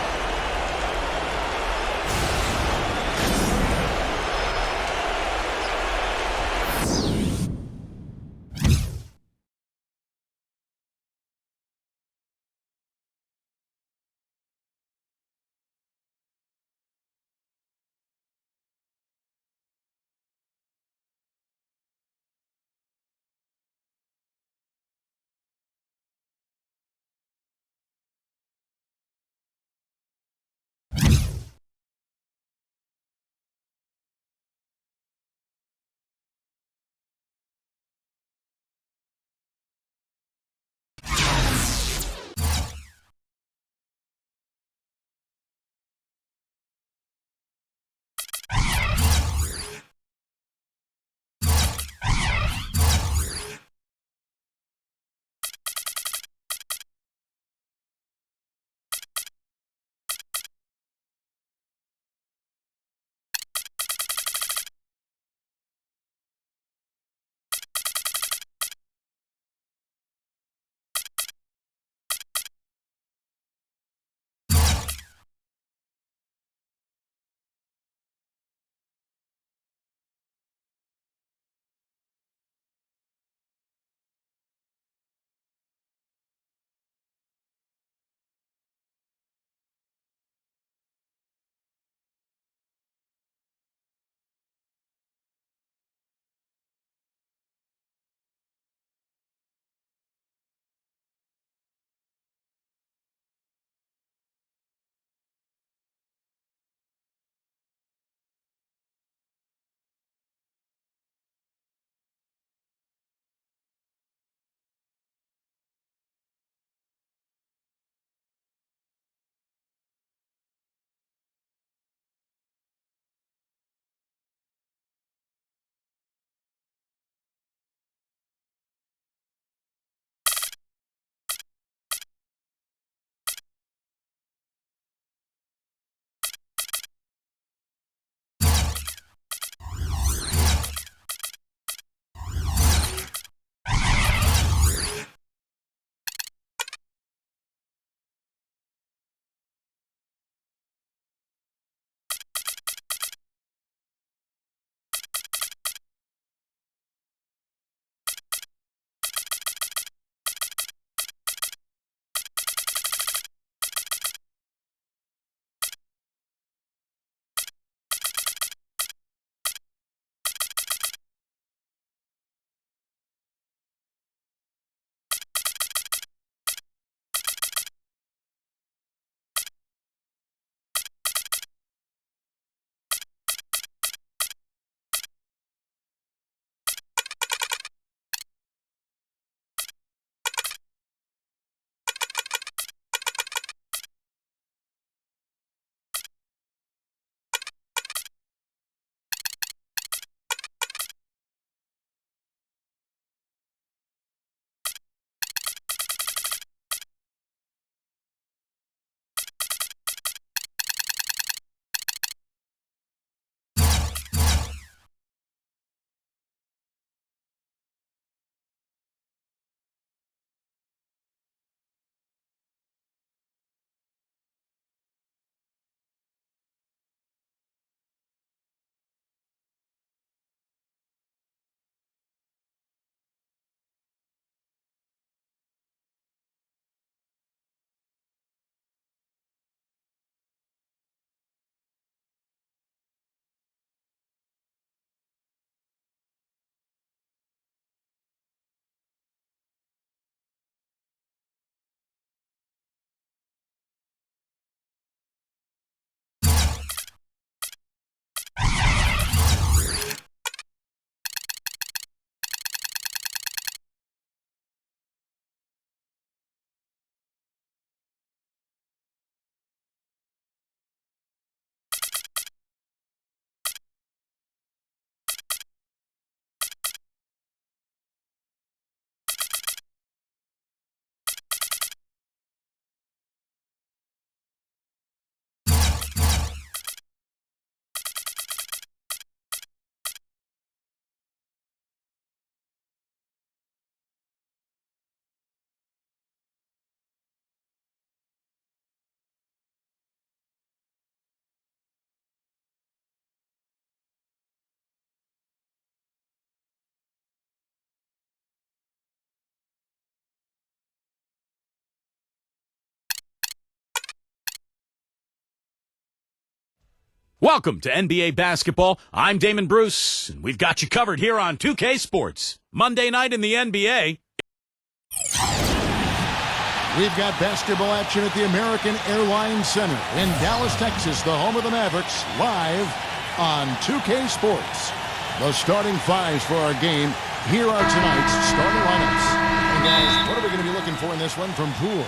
Welcome to NBA Basketball. I'm Damon Bruce, and we've got you covered here on 2K Sports. Monday night in the NBA. We've got basketball action at the American Airlines Center in Dallas, Texas, the home of the Mavericks, live on 2K Sports. The starting fives for our game. Here are tonight's starting lineups. And guys, what are we going to be looking for in this one from Poole?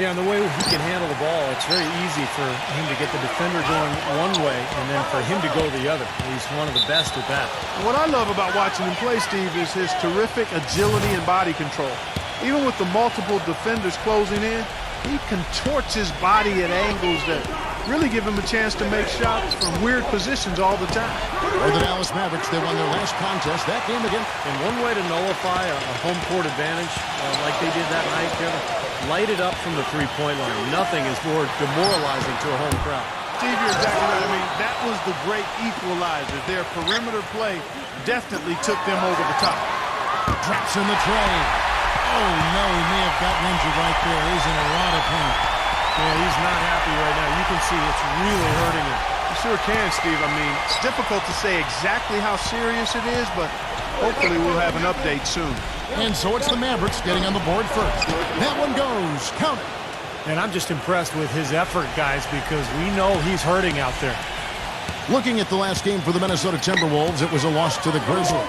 Yeah, and the way he can handle the ball, it's very easy for him to get the defender going one way and then for him to go the other. He's one of the best at that. What I love about watching him play, Steve, is his terrific agility and body control. Even with the multiple defenders closing in, he contorts his body at angles that really give him a chance to make shots from weird positions all the time. For the Dallas Mavericks, they won their last contest that game again. And one way to nullify a home court advantage like they did that night, Kevin, light it up from the three-point line. Nothing is more demoralizing to a home crowd. Steve, you're exactly right. I mean, that was the great equalizer. Their perimeter play definitely took them over the top. Drops in the tray. Oh, no, he may have gotten injured right there. He's in a lot of pain. Yeah, he's not happy right now. You can see it's really hurting him. You sure can, Steve. I mean, it's difficult to say exactly how serious it is, but hopefully we'll have an update soon. And so it's the Mavericks getting on the board first. That one goes. Count it. And I'm just impressed with his effort, guys, because we know he's hurting out there. Looking at the last game for the Minnesota Timberwolves, it was a loss to the Grizzlies.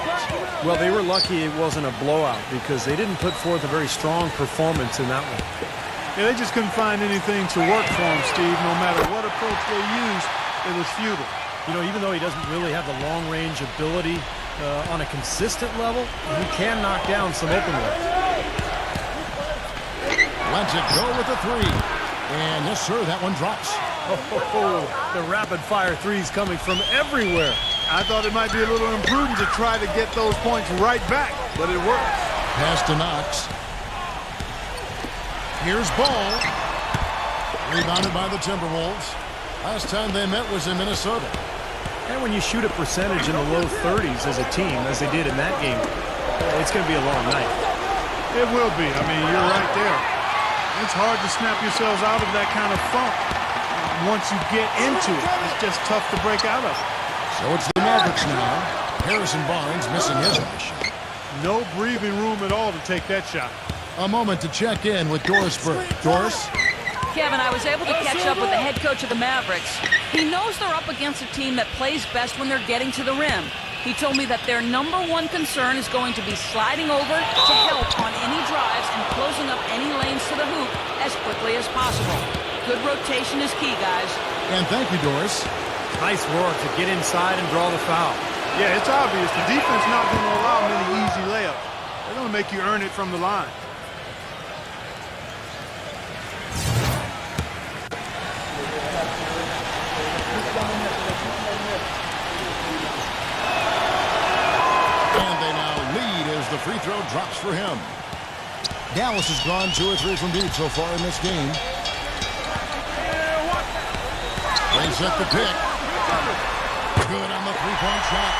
Well, they were lucky it wasn't a blowout because they didn't put forth a very strong performance in that one. Yeah, they just couldn't find anything to work for him, Steve. No matter what approach they used, it was futile. You know, even though he doesn't really have the long-range ability on a consistent level, he can knock down some open ones. Lets it go with the three. And yes, sir, that one drops. Oh, the rapid-fire threes coming from everywhere. I thought it might be a little imprudent to try to get those points right back, but it worked. Pass to Knox. Here's Ball. Rebounded by the Timberwolves. Last time they met was in Minnesota. And when you shoot a percentage in the low 30s as a team, as they did in that game, it's going to be a long night. It will be. I mean, you're right there. It's hard to snap yourselves out of that kind of funk. Once you get into it, it's just tough to break out of it. So it's the Mavericks now. Harrison Barnes missing his last shot. No breathing room at all to take that shot. A moment to check in with Doris Burke. Doris? Kevin, I was able to catch up with the head coach of the Mavericks. He knows they're up against a team that plays best when they're getting to the rim. He told me that their number one concern is going to be sliding over to help on any drives and closing up any lanes to the hoop as quickly as possible. Good rotation is key, guys. And thank you, Doris. Nice work to get inside and draw the foul. Yeah, it's obvious. The defense not going to allow many easy layups. They're going to make you earn it from the line. And they now lead as the free throw drops for him. Dallas has gone 2 or 3 from deep so far in this game. They set the pick. Good on the three-point shot.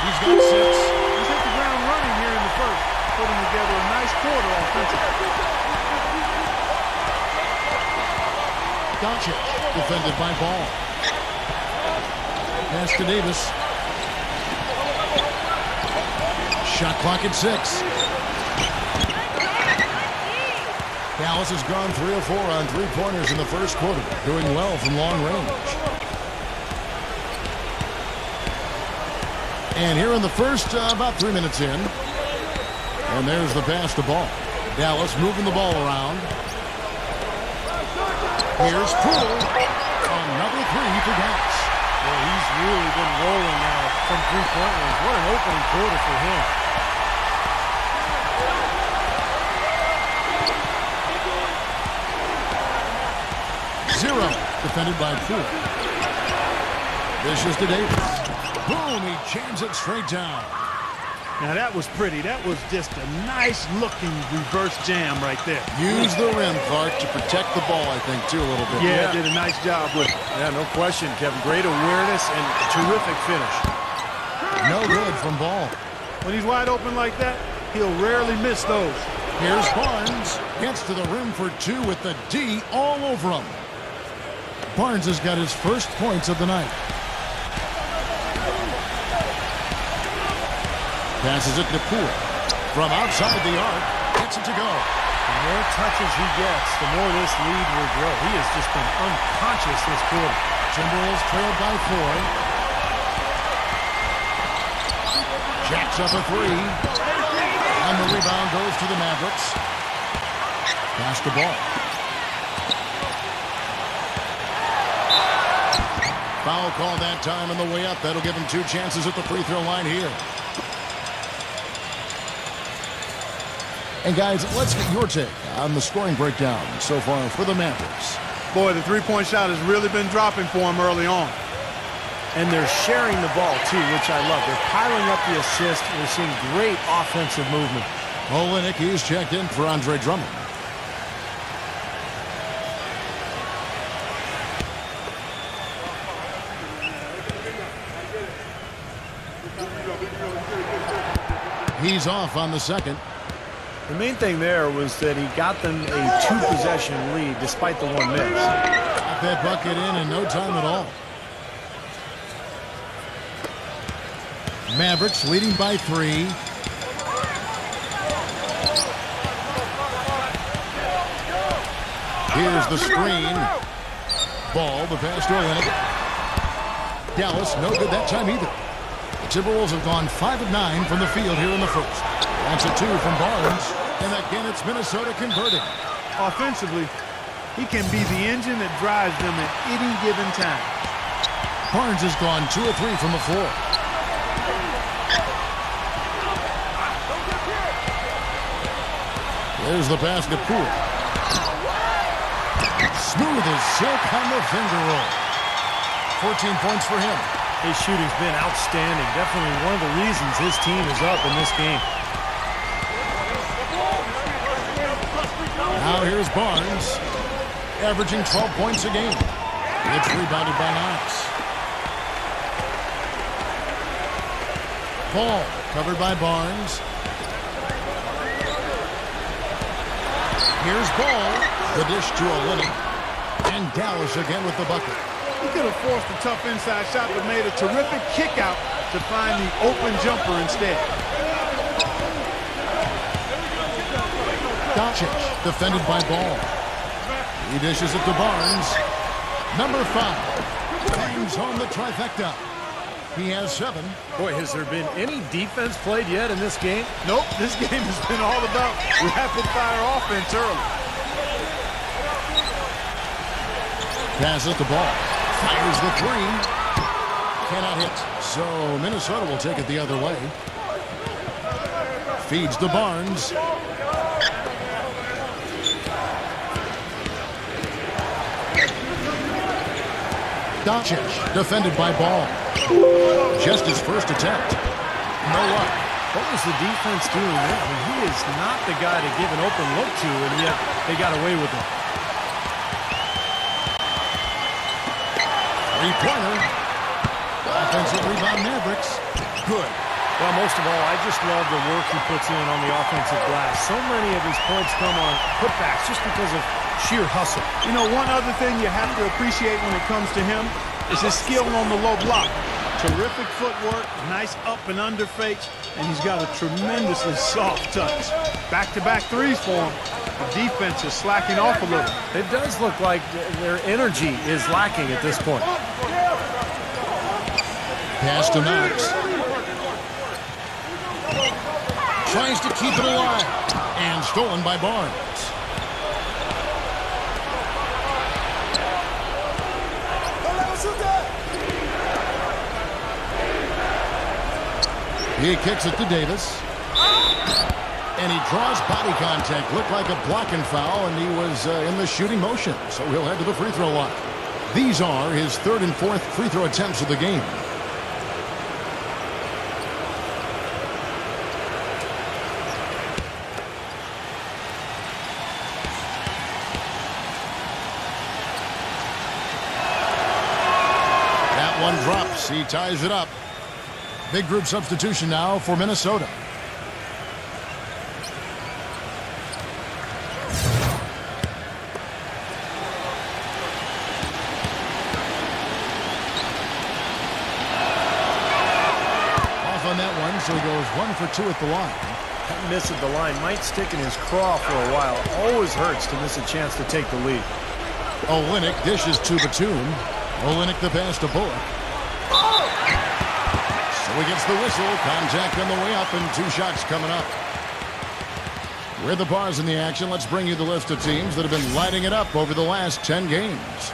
He's got 6. He's hit the ground running here in the first, putting together a nice quarter offensively. Gotcha. Defended by Ball. Pass to Davis. Shot clock at 6. Dallas has gone 3 of 4 on three-pointers in the first quarter, doing well from long range. And here in the first, about 3 minutes in. And there's the pass to Ball. Dallas moving the ball around. Here's Poole. Another 3 for Dallas. Well, he's really been rolling now from three-point range. What an opening quarter for him. Zero. Defended by Poole. Vicious to Davis. Boom, he jams it straight down. Now that was pretty. That was just a nice-looking reverse jam right there. Use the rim, Clark, to protect the ball, I think, too, a little bit. Yeah, did a nice job with it. Yeah, no question, Kevin. Great awareness and terrific finish. No good from Ball. When he's wide open like that, he'll rarely miss those. Here's Barnes. Gets to the rim for 2 with the D all over him. Barnes has got his first points of the night. Passes it to Poole. From outside the arc, gets it to go. The more touches he gets, the more this lead will grow. He has just been unconscious this quarter. Timberwolves trailed by 4. Jacks up a 3. And the rebound goes to the Mavericks. Pass the ball. Foul call that time on the way up. That'll give him 2 chances at the free throw line here. And guys, let's get your take on the scoring breakdown so far for the Mavericks. Boy, the three-point shot has really been dropping for him early on. And they're sharing the ball, too, which I love. They're piling up the assist. We're seeing great offensive movement. Olenek, he's checked in for Andre Drummond. He's off on the second. The main thing there was that he got them a 2-possession lead despite the 1 miss. Got that bucket in no time at all. Mavericks leading by 3. Here's the screen. Ball, the pass to Olenek. Dallas, no good that time either. The Timberwolves have gone 5 of 9 from the field here in the first. That's a 2 from Barnes. And again, it's Minnesota converting. Offensively, he can be the engine that drives them at any given time. Barnes has gone 2 of 3 from the floor. There's the pass to Poole. Smooth as silk on the finger roll. 14 points for him. His shooting's been outstanding. Definitely one of the reasons his team is up in this game. Now here's Barnes, averaging 12 points a game. It's rebounded by Knox. Ball covered by Barnes. Here's Ball. The dish to Olenek. And Dallas again with the bucket. He could have forced a tough inside shot, but made a terrific kick out to find the open jumper instead. Doncic, defended by Ball. He dishes it to Barnes. Number 5. Bangs home the trifecta. He has 7. Boy, has there been any defense played yet in this game? Nope, this game has been all about rapid-fire offense early. Passes the ball. Fires the 3. Cannot hit. So Minnesota will take it the other way. Feeds to Barnes. Doncic, defended by Ball. Just his first attempt. No luck. What was the defense doing there? I mean, he is not the guy to give an open look to, and yet they got away with it. Three-pointer. Offensive rebound Mavericks. Good. Well, most of all, I just love the work he puts in on the offensive glass. So many of his points come on putbacks just because of sheer hustle. You know, one other thing you have to appreciate when it comes to him is his skill on the low block. Terrific footwork, nice up and under fakes, and he's got a tremendously soft touch. Back-to-back threes for him. The defense is slacking off a little. It does look like their energy is lacking at this point. Pass to Knox. Tries to keep it alive. And stolen by Barnes. He kicks it to Davis. And he draws body contact. Looked like a blocking foul, and he was in the shooting motion. So he'll head to the free throw line. These are his 3rd and 4th free throw attempts of the game. That one drops. He ties it up. Big group substitution now for Minnesota. so he goes 1 for 2 at the line. That miss at the line might stick in his craw for a while. Always hurts to miss a chance to take the lead. Olenek dishes to Batum. Olenek the pass to Bullock. So he gets the whistle. Contact on the way up and 2 shots coming up. With the bars in the action, let's bring you the list of teams that have been lighting it up over the last 10 games.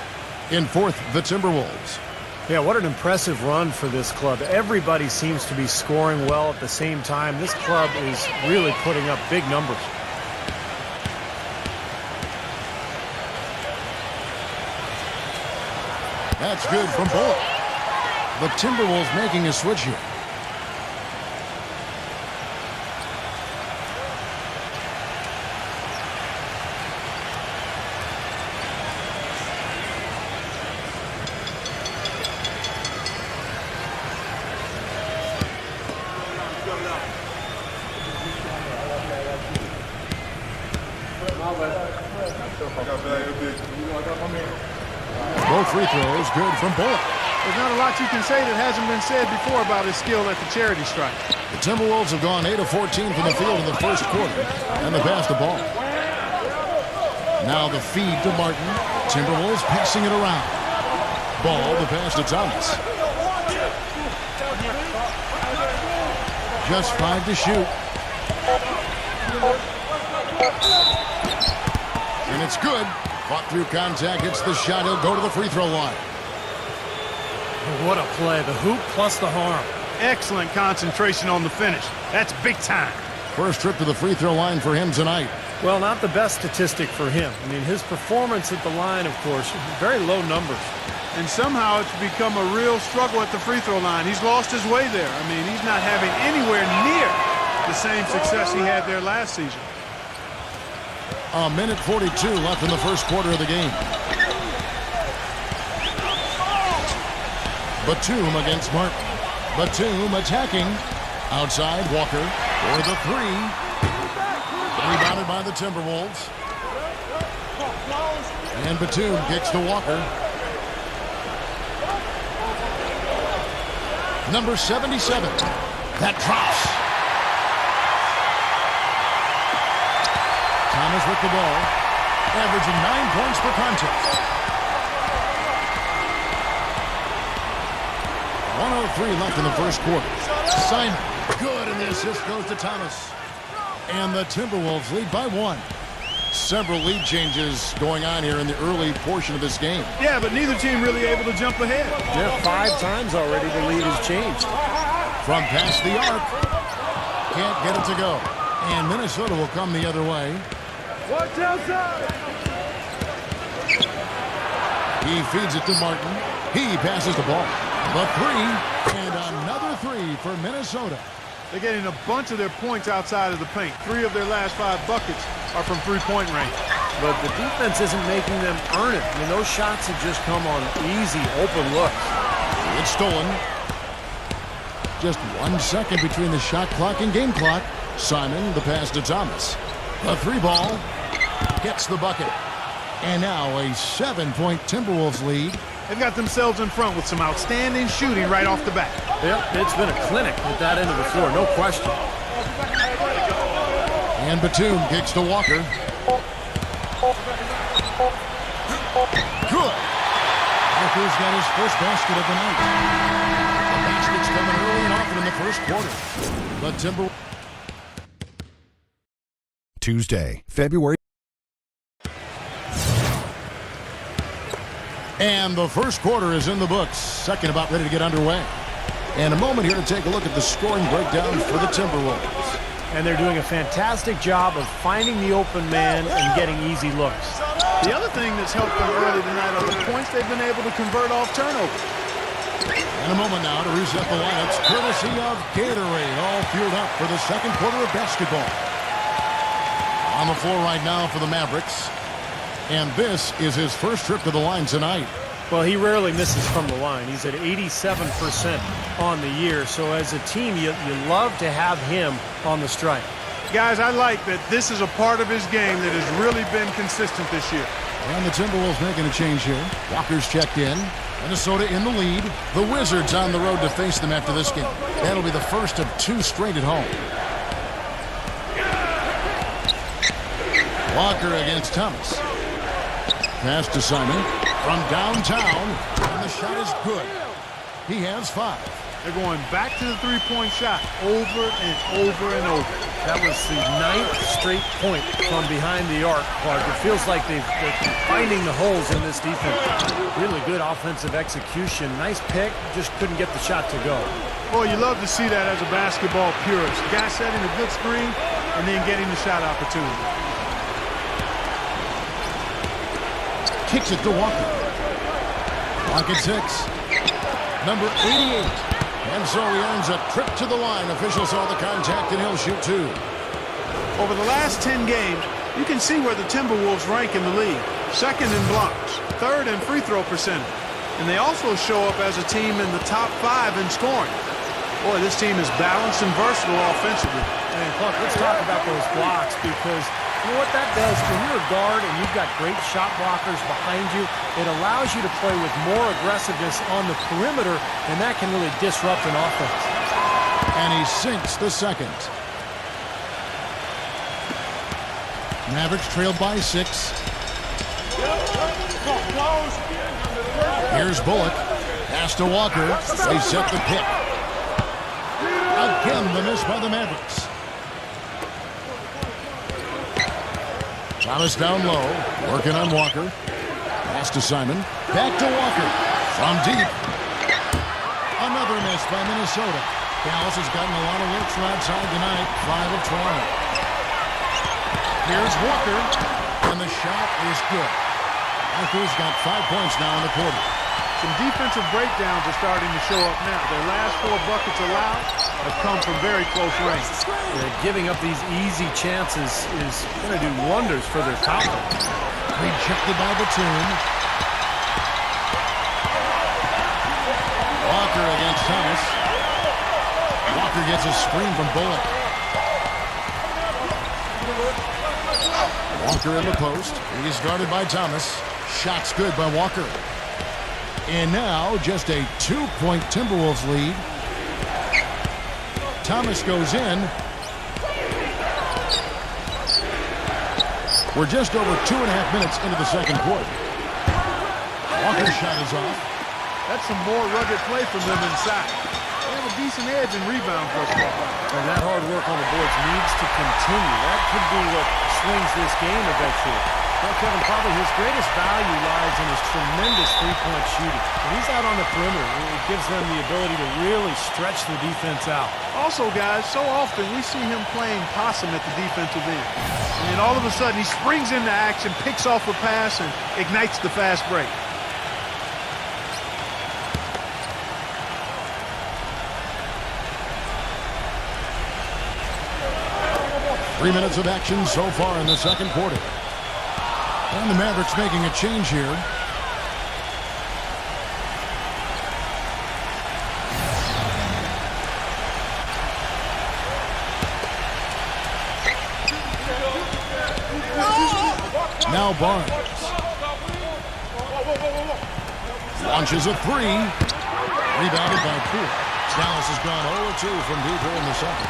In fourth, the Timberwolves. Yeah, what an impressive run for this club. Everybody seems to be scoring well at the same time. This club is really putting up big numbers. That's good from Bullock. The Timberwolves making a switch here. Both free throws good from Bullock. There's not a lot you can say that hasn't been said before about his skill at the charity stripe. The Timberwolves have gone 8 of 14 from the field in the first quarter, and they pass the ball. Now the feed to Martin. Timberwolves passing it around. Ball, the pass to Thomas. Just 5 to shoot. And it's good. Fought through contact, hits the shot. He'll go to the free throw line. What a play. The hoop plus the harm. Excellent concentration on the finish. That's big time. First trip to the free throw line for him tonight. Well, not the best statistic for him. I mean, his performance at the line, of course, very low numbers. And somehow it's become a real struggle at the free throw line. He's lost his way there. I mean, he's not having anywhere near the same success he had there last season. A minute 42 left in the first quarter of the game. Batum against Martin. Batum attacking. Outside, Walker for the 3. Rebounded by the Timberwolves. And Batum kicks to Walker. Number 77. That drops. Thomas with the ball, averaging 9 points per contest. 1:03 left in the first quarter. Simon, good, and the assist goes to Thomas. And the Timberwolves lead by 1. Several lead changes going on here in the early portion of this game. Yeah, but neither team really able to jump ahead. Yeah, 5 times already the lead has changed. From past the arc, can't get it to go. And Minnesota will come the other way. Watch outside! He feeds it to Martin. He passes the ball. The 3, and another 3 for Minnesota. They're getting a bunch of their points outside of the paint. 3 of their last 5 buckets are from three-point range. But the defense isn't making them earn it. I mean, those shots have just come on easy, open looks. It's stolen. Just 1 second between the shot clock and game clock. Simon, the pass to Thomas. The 3 ball gets the bucket. And now a 7-point Timberwolves lead. They've got themselves in front with some outstanding shooting right off the bat. Yep, it's been a clinic at that end of the floor, no question. And Batum kicks to Walker. Good. Walker's got his first basket of the night. The basket's coming early and often in the first quarter. But Timberwolves. Tuesday, February. And the first quarter is in the books. Second about ready to get underway. And a moment here to take a look at the scoring breakdown for the Timberwolves. And they're doing a fantastic job of finding the open man and getting easy looks. The other thing that's helped them early tonight are the points they've been able to convert off turnovers. And a moment now to reset the lineups, courtesy of Gatorade, all fueled up for the second quarter of basketball. On the floor right now for the Mavericks. And this is his first trip to the line tonight. Well, he rarely misses from the line. He's at 87% on the year. So as a team, you love to have him on the strike. Guys, I like that this is a part of his game that has really been consistent this year. And the Timberwolves making a change here. Walker's checked in. Minnesota in the lead. The Wizards on the road to face them after this game. That'll be the first of 2 straight at home. Walker against Thomas. Pass to Simon from downtown, and the shot is good. He has 5. They're going back to the three-point shot over and over and over. That was the 9th straight point from behind the arc, Clark. It feels like they're finding the holes in this defense. Really good offensive execution. Nice pick, just couldn't get the shot to go. Boy, you love to see that as a basketball purist. Guy setting a good screen and then getting the shot opportunity. Kicks it to Walker. Clock at 6. Number 88. And so he earns a trip to the line. Officials saw the contact, and he'll shoot 2. Over the last 10 games, you can see where the Timberwolves rank in the league. 2nd in blocks, 3rd in free throw percentage. And they also show up as a team in the top 5 in scoring. Boy, this team is balanced and versatile offensively. And Clark, let's talk about those blocks, because you know what that does? When you're a guard and you've got great shot blockers behind you, it allows you to play with more aggressiveness on the perimeter, and that can really disrupt an offense. And he sinks the second. Mavericks trailed by 6. Here's Bullock. Pass to Walker. They set the pick. Again, the miss by the Mavericks. Thomas down low, working on Walker. Pass to Simon. Back to Walker. From deep. Another miss by Minnesota. Dallas has gotten a lot of looks from outside tonight. 5 of 12. Here's Walker. And the shot is good. Walker's got 5 points now in the quarter. Some defensive breakdowns are starting to show up now. Their last 4 buckets allowed have come from very close range. Giving up these easy chances is going to do wonders for their confidence. Rejected by Batum. Walker against Thomas. Walker gets a screen from Bullock. Walker in the post. He is guarded by Thomas. Shot's good by Walker. And now just a 2-point Timberwolves lead. Thomas goes in. We're just over 2.5 minutes into the second quarter. Walker's shot is off. That's some more rugged play from them inside. They have a decent edge in rebound thus far. And that hard work on the boards needs to continue. That could be what swings this game eventually. Well, Kevin, probably his greatest value lies in his tremendous three-point shooting. When he's out on the perimeter, it gives them the ability to really stretch the defense out. Also, guys, so often we see him playing possum at the defensive end. And then all of a sudden he springs into action, picks off a pass, and ignites the fast break. Three minutes of action so far in the second quarter. And the Mavericks making a change here. Now Barnes. Launches a 3. Rebounded by Poole. Dallas has gone 0-2 from deep here in the second.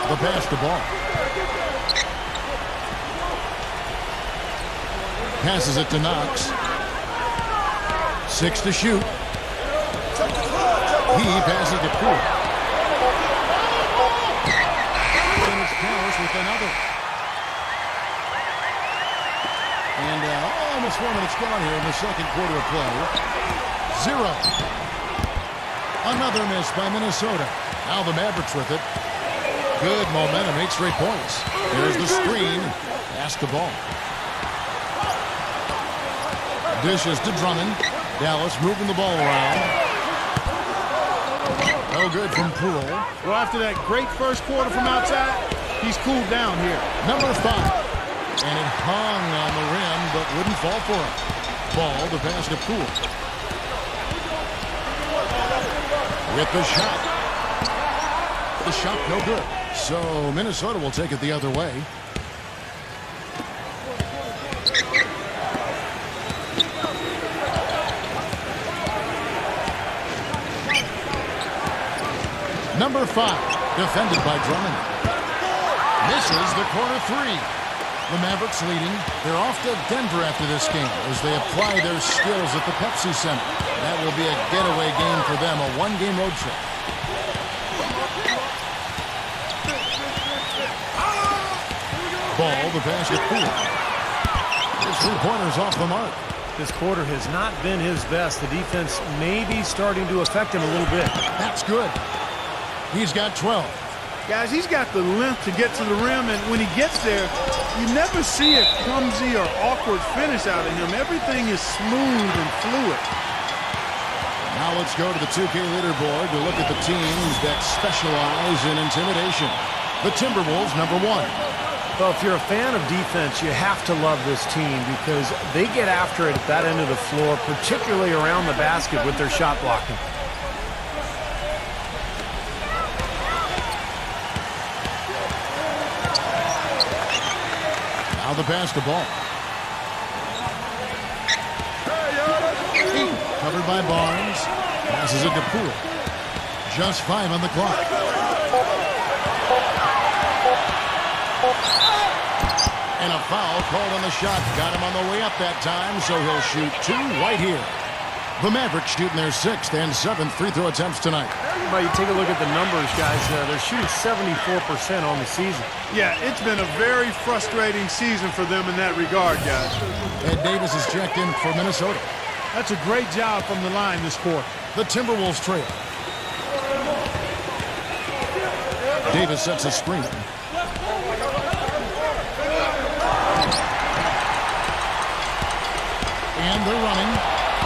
The pass to Ball. Passes it to Knox. 6 to shoot. He passes to Poole. Finish Dallas with another. And almost 4 minutes gone here in the second quarter of play. 0. Another miss by Minnesota. Now the Mavericks with it. Good momentum, 8 straight points. There's the screen. Pass the ball. Dishes to Drummond. Dallas moving the ball around. No good from Poole. Well, after that great first quarter from outside, he's cooled down here. Number 5. And it hung on the rim, but wouldn't fall for him. Ball to pass to Poole. With the shot. The shot no good. So Minnesota will take it the other way. Number 5, defended by Drummond. Misses the corner 3. The Mavericks leading. They're off to Denver after this game as they apply their skills at the Pepsi Center. That will be a getaway game for them, a one-game road trip. Ball, the pass to Poole. His 3-pointers off the mark. This quarter has not been his best. The defense may be starting to affect him a little bit. That's good. He's got 12. Guys, he's got the length to get to the rim, and when he gets there, you never see a clumsy or awkward finish out of him. Everything is smooth and fluid. Now let's go to the 2K leaderboard to look at the teams that specialize in intimidation. The Timberwolves, number 1. Well, if you're a fan of defense, you have to love this team because they get after it at that end of the floor, particularly around the basket with their shot blocking. Now the basketball. Covered by Barnes. Passes it to Poole. Just 5 on the clock. And a foul called on the shot. Got him on the way up that time, so he'll shoot 2 right here. The Mavericks shooting their 6th and 7th free throw attempts tonight. Well, you take a look at the numbers, guys. They're shooting 74% on the season. Yeah, it's been a very frustrating season for them in that regard, guys. Ed Davis is checked in for Minnesota. That's a great job from the line this quarter. The Timberwolves trail. Davis sets a screen. And they're running.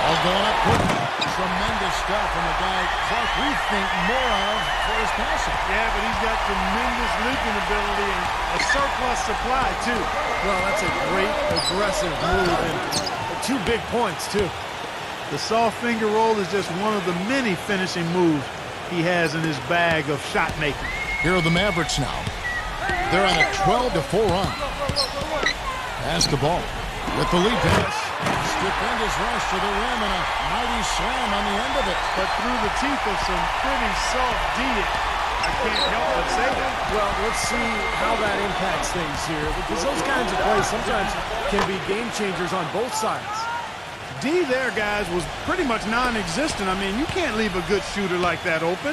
All going up quickly. Tremendous stuff from a guy, Clark, we think more of for his passing. Yeah, but he's got tremendous leaping ability and a surplus supply, too. Well, that's a great aggressive move and 2 big points, too. The soft finger roll is just one of the many finishing moves he has in his bag of shot making. Here are the Mavericks now. They're on a 12-4 run. Pass the ball with the lead pass. Stupendous rush to the rim and a mighty slam on the end of it. But through the teeth of some pretty soft D, I can't help but say that. Well, let's see how that impacts things here because those kinds of plays sometimes can be game changers on both sides. D there, guys, was pretty much non-existent. I mean, you can't leave a good shooter like that open.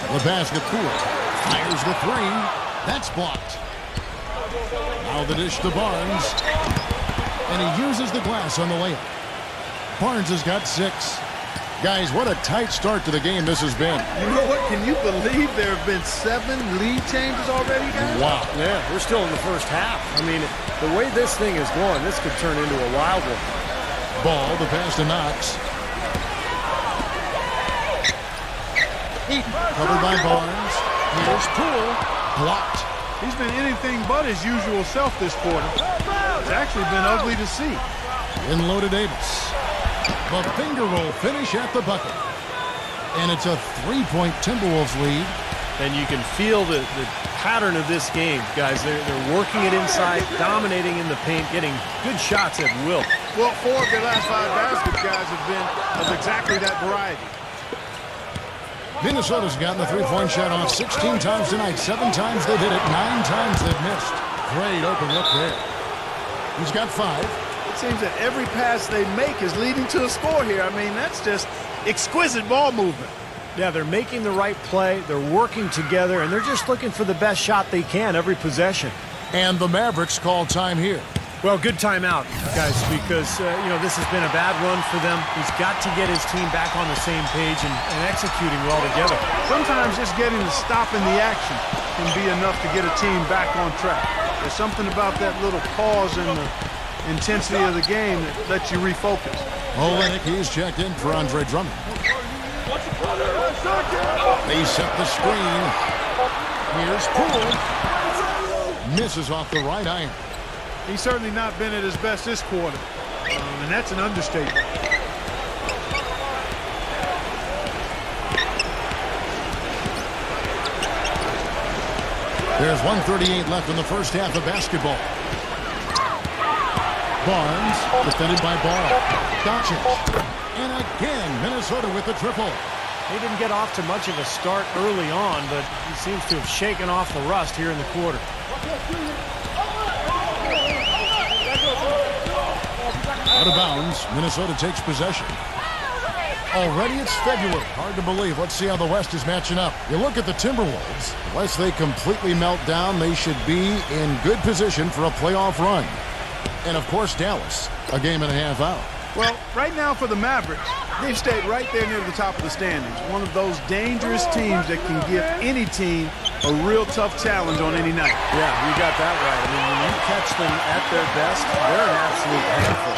The basket Poole fires the 3. That's blocked. Now the dish to Barnes. And he uses the glass on the layup. Barnes has got 6. Guys, what a tight start to the game this has been. You know what? Can you believe there have been 7 lead changes already, guys? Wow. Yeah, we're still in the first half. I mean, the way this thing is going, this could turn into a wild one. Ball, the pass to Knox. Covered by Barnes. Here's Poole. Blocked. He's been anything but his usual self this quarter. It's actually been ugly to see. In low to Davis. The finger roll finish at the bucket. And it's a 3-point Timberwolves lead. And you can feel the pattern of this game, guys. They're working it inside, dominating in the paint, getting good shots at will. Well, 4 of their last 5 baskets, guys, have been of exactly that variety. Minnesota's gotten the 3-point shot off 16 times tonight. 7 times they've hit it, 9 times they've missed. Great open look there. He's got 5. It seems that every pass they make is leading to a score here. I mean, that's just exquisite ball movement. Yeah, they're making the right play, they're working together, and they're just looking for the best shot they can every possession. And the Mavericks call time here. Well, good timeout, guys, because, this has been a bad run for them. He's got to get his team back on the same page and executing well together. Sometimes just getting to stop in the action can be enough to get a team back on track. There's something about that little pause in the intensity of the game that lets you refocus. Olenek, he's checked in for Andre Drummond. They set the screen. Here's Poole. Misses off the right iron. He's certainly not been at his best this quarter, and that's an understatement. There's 1:38 left in the first half of basketball. Barnes, defended by Ball. Doncic. And again, Minnesota with the triple. He didn't get off to much of a start early on, but he seems to have shaken off the rust here in the quarter. Out of bounds, Minnesota takes possession. Already it's February. Hard to believe. Let's see how the West is matching up. You look at the Timberwolves. Unless they completely melt down, they should be in good position for a playoff run. And, of course, Dallas, a game and a half out. Well, right now for the Mavericks, they've stayed right there near the top of the standings. One of those dangerous teams that can give any team a real tough challenge on any night. Yeah, you got that right. I mean, when you catch them at their best, they're an absolute handful.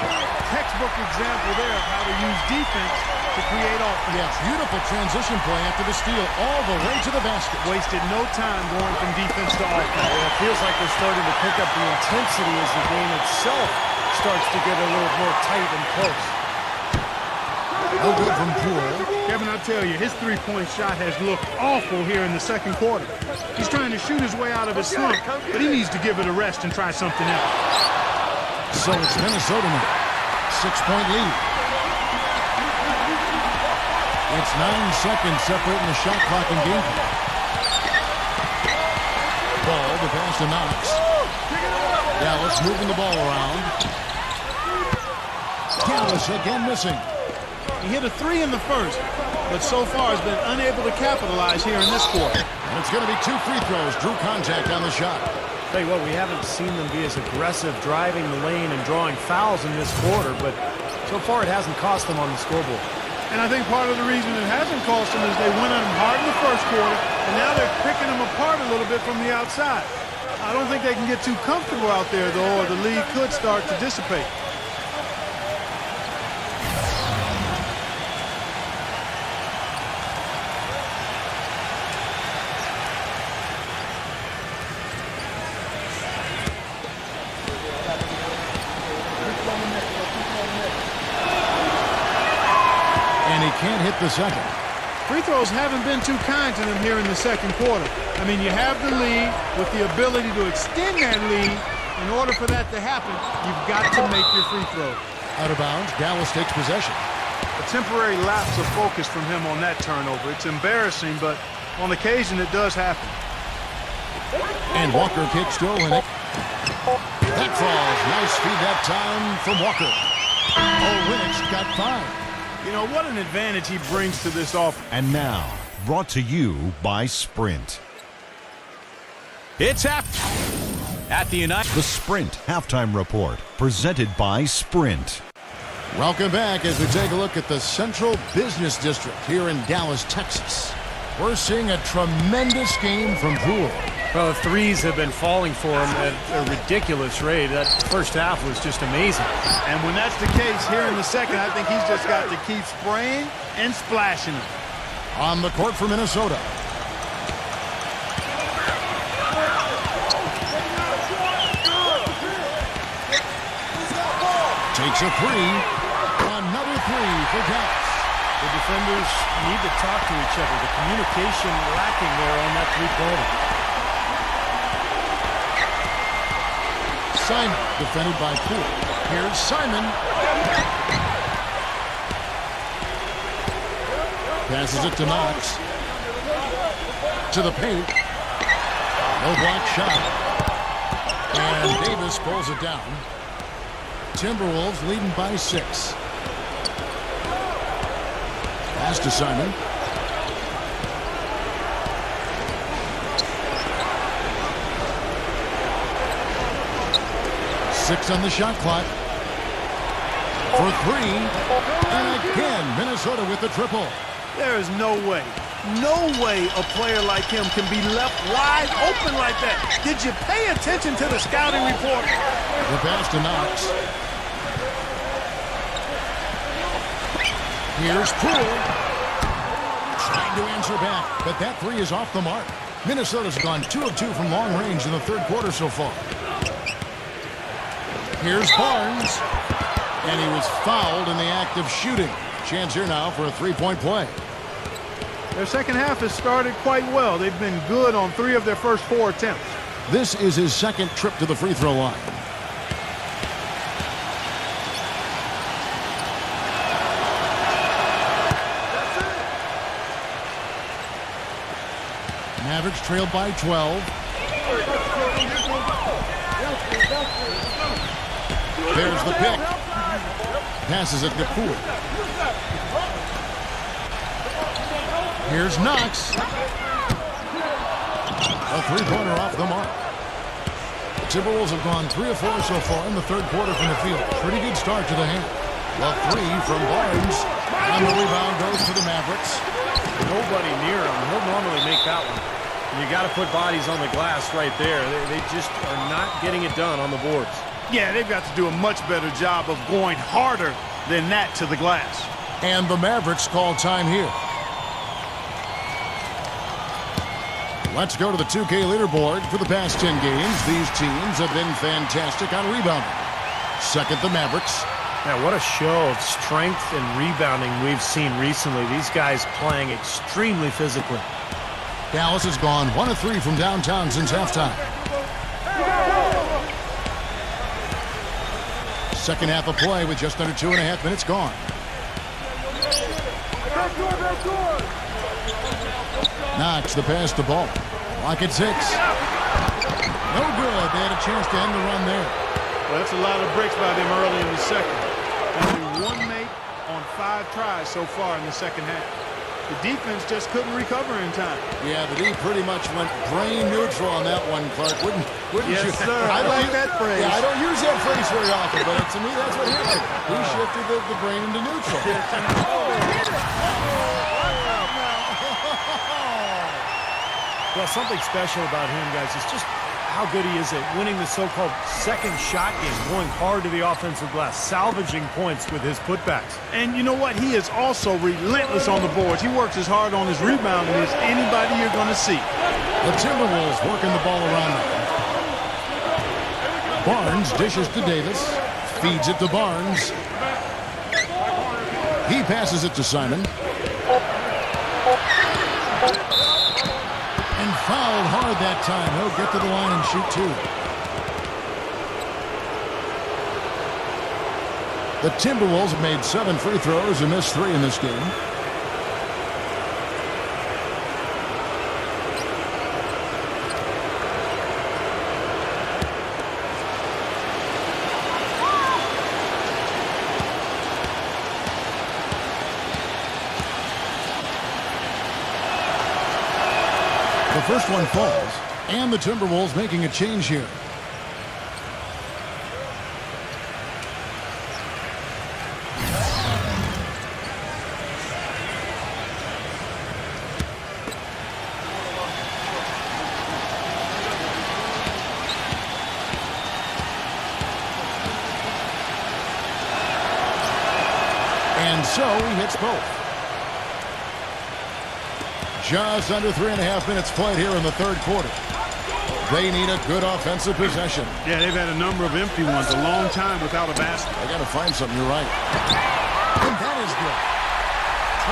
Textbook example there of how to use defense to create offense. Yeah, beautiful transition play after the steal all the way to the basket. Wasted no time going from defense to offense. Well, it feels like they're starting to pick up the intensity as the game itself starts to get a little more tight and close. No good from Poole. Kevin, I tell you, his three-point shot has looked awful here in the second quarter. He's trying to shoot his way out of his slump, but he needs to give it a rest and try something else. So it's Minnesota now. 6-point lead. It's 9 seconds separating the shot clock and game clock. Ball, the pass to Knox. Dallas moving the ball around. Dallas again missing. He hit a three in the first, but so far has been unable to capitalize here in this quarter. And it's going to be 2 free throws. Drew contact on the shot. Tell you what, we haven't seen them be as aggressive driving the lane and drawing fouls in this quarter, but so far it hasn't cost them on the scoreboard. And I think part of the reason it hasn't cost them is they went on them hard in the first quarter, and now they're picking them apart a little bit from the outside. I don't think they can get too comfortable out there, though, or the lead could start to dissipate. Can't hit the second. Free throws haven't been too kind to them here in the second quarter. I mean, you have the lead with the ability to extend that lead. In order for that to happen, you've got to make your free throw. Out of bounds, Dallas takes possession. A temporary lapse of focus from him on that turnover. It's embarrassing, but on occasion it does happen. And Walker kicks to Olynyk. That falls. Nice feed that time from Walker. Olynyk's got 5. You know, what an advantage he brings to this offense. And now, brought to you by Sprint. It's half at the United. The Sprint Halftime Report, presented by Sprint. Welcome back as we take a look at the Central Business District here in Dallas, Texas. We're seeing a tremendous game from Poole. Well, the threes have been falling for him at a ridiculous rate. That first half was just amazing. And when that's the case here in the second, I think he's just got to keep spraying and splashing them. On the court for Minnesota. Takes a three. Another three for Dallas. The defenders need to talk to each other. The communication lacking there on that three-pointer. Simon, defended by Poole. Here's Simon. Passes it to Knox. To the paint. No block shot. And Davis pulls it down. Timberwolves leading by 6. Pass to Simon. Six on the shot clock. For 3. And again, Minnesota with the triple. There is no way a player like him can be left wide open like that. Did you pay attention to the scouting report? The pass to Knox. Here's Poole. Trying to answer back, but that 3 is off the mark. Minnesota's gone 2 of 2 from long range in the third quarter so far. Here's Barnes. And he was fouled in the act of shooting. Chance here now for a 3-point play. Their second half has started quite well. They've been good on 3 of their first 4 attempts. This is his second trip to the free throw line. Mavericks trailed by 12. There's the pick. Passes it to Poole. Here's Knox. A three-pointer off the mark. The Timberwolves have gone 3 of 4 so far in the third quarter from the field. Pretty good start to the half. Well, 3 from Barnes. And the rebound goes to the Mavericks. Nobody near him. He'll normally make that one. You got to put bodies on the glass right there. They just are not getting it done on the boards. Yeah, they've got to do a much better job of going harder than that to the glass. And the Mavericks call time here. Let's go to the 2K leaderboard. For the past 10 games, these teams have been fantastic on rebounding. Second, the Mavericks. Now, what a show of strength and rebounding we've seen recently. These guys playing extremely physically. Dallas has gone 1 of 3 from downtown since halftime. Second half of play with just under 2.5 minutes gone. Knox the pass to Ball. Clock at 6. No good. They had a chance to end the run there. Well, that's a lot of breaks by them early in the second. Only 1 make on 5 tries so far in the second half. The defense just couldn't recover in time. Yeah, the D pretty much went brain neutral on that one, Clark. Wouldn't yes, you? Sir. I like that phrase. Yeah, I don't use that phrase very often, but to me, that's what happened. He shifted the brain into neutral. Well, something special about him, guys, is just how good he is at winning the so-called second shot game, going hard to the offensive glass, salvaging points with his putbacks. And you know what? He is also relentless on the boards. He works as hard on his rebounding as anybody you're going to see. The Timberwolves working the ball around them. Barnes dishes to Davis, feeds it to Barnes. He passes it to Simon. And fouled hard that time. He'll get to the line and shoot 2. The Timberwolves have made 7 free throws and missed 3 in this game. The first one falls, and the Timberwolves making a change here. And so he hits both. Just under 3.5 minutes played here in the third quarter. They need a good offensive possession. Yeah, they've had a number of empty ones, a long time without a basket. I got to find something, you're right. And that is good.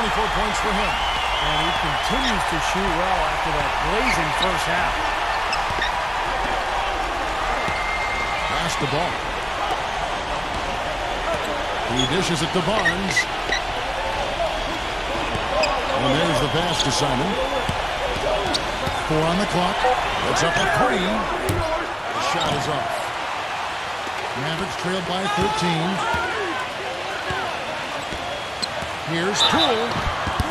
24 points for him. And he continues to shoot well after that blazing first half. Pass the ball. He dishes it to Barnes. And there's the pass to Simon. 4 on the clock. It's up at 3. The shot is off. Mavericks trailed by 13. Here's Poole.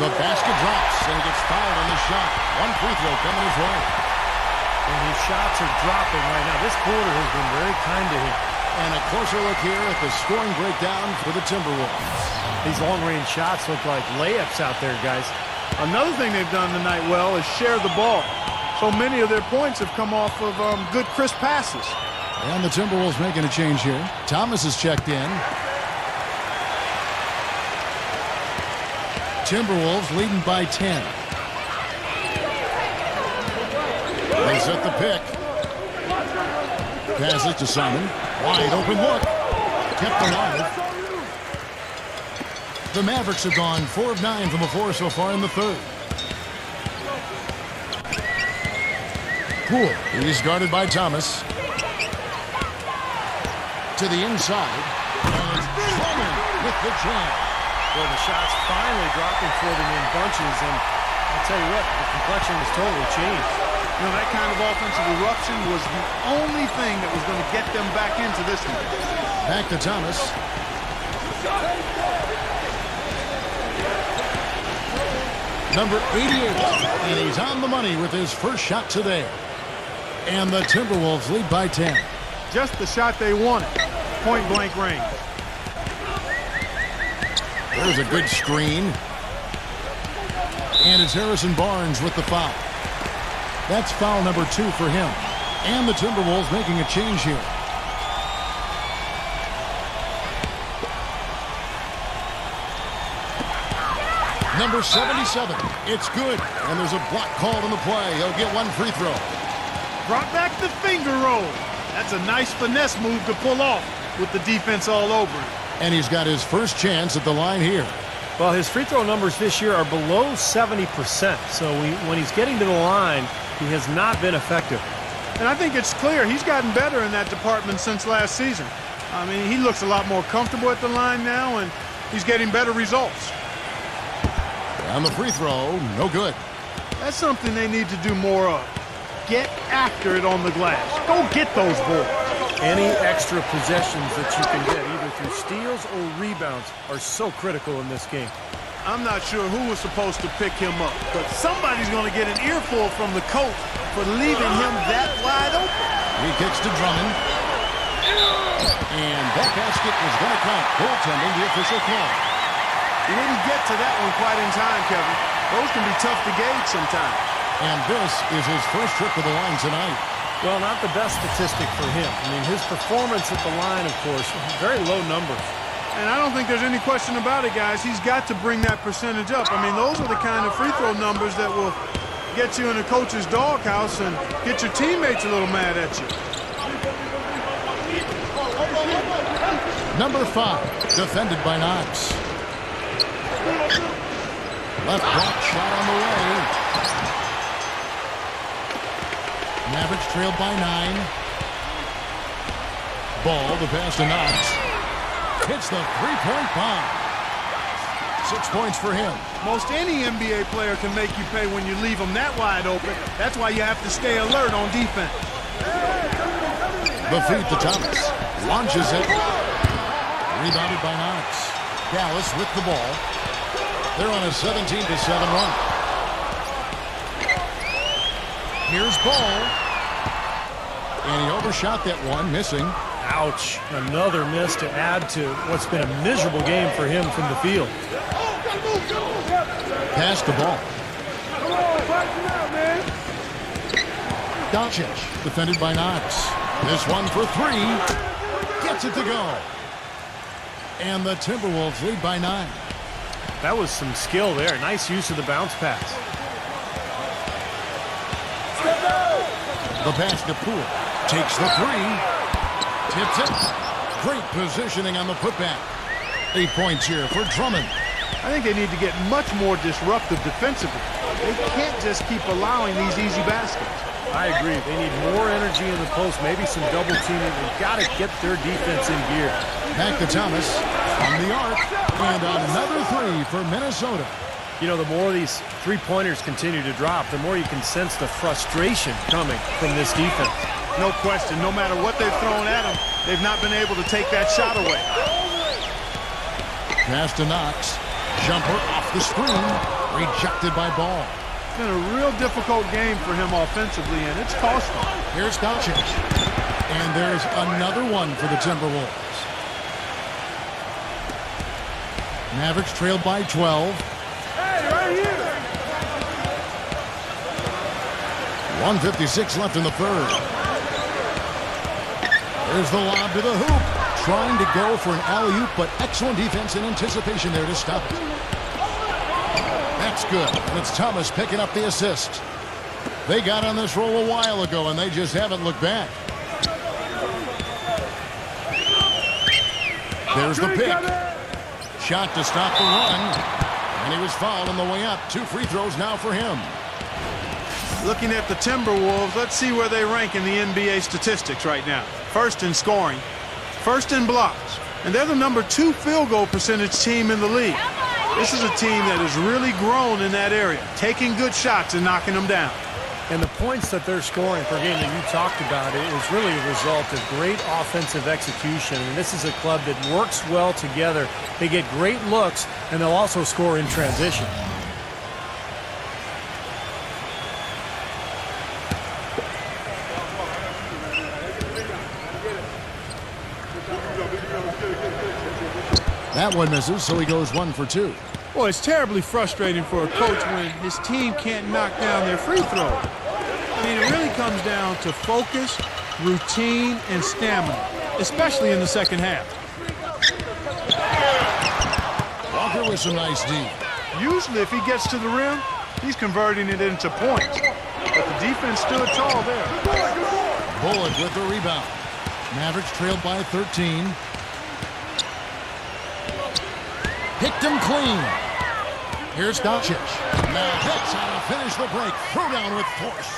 The basket drops, and he gets fouled on the shot. 1 free throw coming his way. And his shots are dropping right now. This quarter has been very kind to him. And a closer look here at the scoring breakdown for the Timberwolves. These long-range shots look like layups out there, guys. Another thing they've done tonight well is share the ball. So many of their points have come off of good, crisp passes. And the Timberwolves making a change here. Thomas is checked in. Timberwolves leading by 10. They set the pick. Passes to Simon. Wide open look. Kept alive. The Mavericks have gone 4 of 9 from the floor so far in the third. Poole. He's guarded by Thomas. To the inside. And Drummond with the jam. Well, the shots finally dropping for them in bunches, and I'll tell you what, the complexion has totally changed. You know, that kind of offensive eruption was the only thing that was going to get them back into this one. Back to Thomas. Number 88, and he's on the money with his first shot today. And the Timberwolves lead by 10. Just the shot they wanted. Point-blank range. There's a good screen. And it's Harrison Barnes with the foul. That's foul number 2 for him. And the Timberwolves making a change here. Number 77. It's good. And there's a block called on the play. He'll get one free throw. Brought back the finger roll. That's a nice finesse move to pull off with the defense all over him. And he's got his first chance at the line here. Well, his free throw numbers this year are below 70%. So when he's getting to the line, he has not been effective. And I think it's clear he's gotten better in that department since last season. I mean, he looks a lot more comfortable at the line now, and he's getting better results. And the free throw, no good. That's something they need to do more of. Get after it on the glass. Go get those boards. Any extra possessions that you can get, either through steals or rebounds, are so critical in this game. I'm not sure who was supposed to pick him up, but somebody's going to get an earful from the coach for leaving him that wide open. He kicks to Drummond. And that basket is going to count. Goaltending, the official call. He didn't get to that one quite in time, Kevin. Those can be tough to gauge sometimes. And this is his first trip to the line tonight. Well, not the best statistic for him. I mean, his performance at the line, of course, very low numbers. And I don't think there's any question about it, guys. He's got to bring that percentage up. I mean, those are the kind of free throw numbers that will get you in a coach's doghouse and get your teammates a little mad at you. Number 5, defended by Knox. Left block shot on the way. Mavericks trailed by 9. Ball, the pass to Knox. Hits the three-point bomb. 6 points for him. Most any NBA player can make you pay when you leave them that wide open. That's why you have to stay alert on defense. The feed to Thomas. Launches it. Rebounded by Knox. Dallas with the ball. They're on a 17-7 run. Here's Ball. And he overshot that one, missing. Ouch. Another miss to add to what's been a miserable game for him from the field. Pass the ball. Doncic, defended by Knox. This one for 3. Gets it to go. And the Timberwolves lead by 9. That was some skill there. Nice use of the bounce pass. The pass to Poole. Takes the 3. Tips it. Great positioning on the putback. 8 points here for Drummond. I think they need to get much more disruptive defensively. They can't just keep allowing these easy baskets. I agree. They need more energy in the post, maybe some double teaming. They've got to get their defense in gear. Back to Thomas on the arc. And another 3 for Minnesota. You know, the more these three-pointers continue to drop, the more you can sense the frustration coming from this defense. No question. No matter what they've thrown at them, they've not been able to take that shot away. Pass to Knox. Jumper off the screen. Rejected by Ball. It's been a real difficult game for him offensively, and it's cost him. Here's Doncic. And there's another one for the Timberwolves. Mavericks trailed by 12. Hey, right here. 1:56 left in the third. There's the lob to the hoop. Trying to go for an alley-oop, but excellent defense and anticipation there to stop it. That's good. And it's Thomas picking up the assist. They got on this roll a while ago, and they just haven't looked back. There's the pick. Shot to stop the run. And he was fouled on the way up. 2 free throws now for him. Looking at the Timberwolves, let's see where they rank in the NBA statistics right now. First in scoring, first in blocks, and they're the number 2 field goal percentage team in the league. This is a team that has really grown in that area, taking good shots and knocking them down. And the points that they're scoring per game that you talked about is really a result of great offensive execution. And this is a club that works well together. They get great looks, and they'll also score in transition. That one misses, so he goes 1 for 2. Well, it's terribly frustrating for a coach when his team can't knock down their free throw. I mean, it really comes down to focus, routine, and stamina, especially in the second half. Walker with some nice D. Usually, if he gets to the rim, he's converting it into points. But the defense stood tall there. Bullock with the rebound. Mavericks trailed by 13. Picked him clean. Here's Doncic. Now that's how to finish the break. Throw down with force.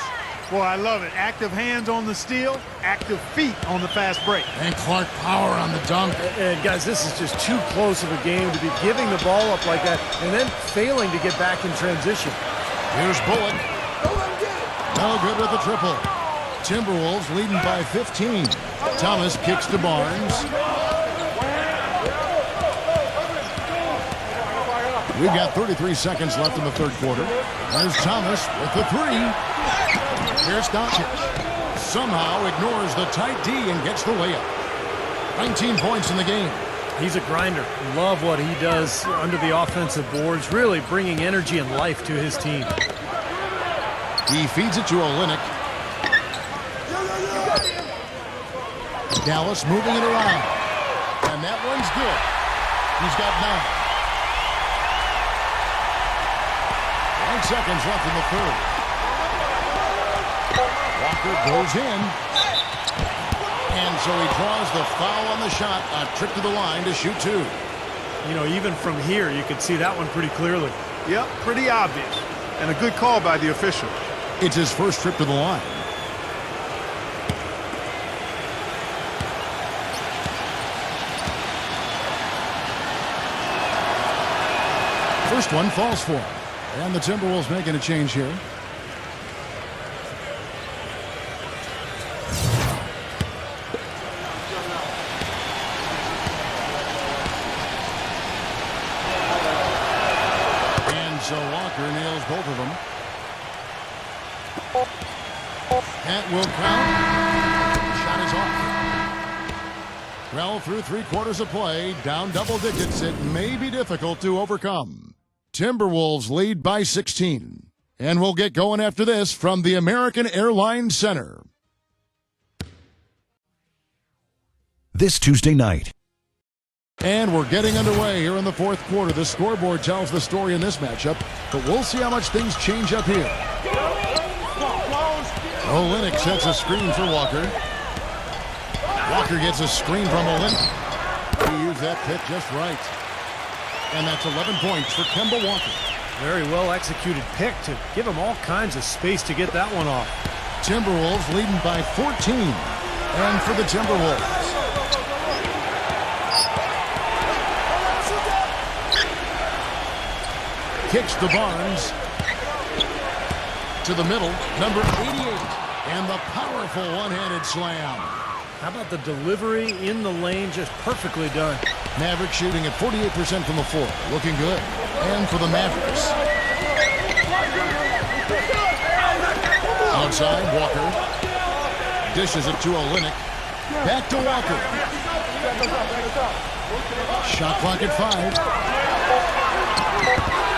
Boy, I love it. Active hands on the steal, active feet on the fast break. And Clark power on the dunk. And guys, this is just too close of a game to be giving the ball up like that and then failing to get back in transition. Here's Bullock. No good with the triple. Timberwolves leading by 15. Thomas kicks to Barnes. We've got 33 seconds left in the third quarter. There's Thomas with the three. Here's Doncic. Somehow ignores the tight D and gets the layup. 19 points in the game. He's a grinder. Love what he does under the offensive boards, really bringing energy and life to his team. He feeds it to Olynyk. Dallas moving it around. And that one's good. He's got 9. 9 seconds left in the third. Walker goes in. And so he draws the foul on the shot. A trip to the line to shoot 2. You know, even from here, you could see that one pretty clearly. Yep, pretty obvious. And a good call by the official. It's his first trip to the line. First one falls for him. And the Timberwolves making a change here. And so Walker nails both of them. That will count. Shot is off. Well, through 3 quarters of play, down double digits, it may be difficult to overcome. Timberwolves lead by 16. And we'll get going after this from the American Airlines Center. This Tuesday night. And we're getting underway here in the fourth quarter. The scoreboard tells the story in this matchup, but we'll see how much things change up here. Olynyk sets a screen for Walker. Walker gets a screen from Olynyk. He used that pick just right. And that's 11 points for Kemba Walker. Very well executed pick to give him all kinds of space to get that one off. Timberwolves leading by 14. And for the Timberwolves. Kicks to Barnes. To the middle, number 88. And the powerful one-handed slam. How about the delivery in the lane? Just perfectly done. Mavericks shooting at 48% from the floor. Looking good. And for the Mavericks. Outside, Walker. Dishes it to Olynyk. Back to Walker. Shot clock at 5.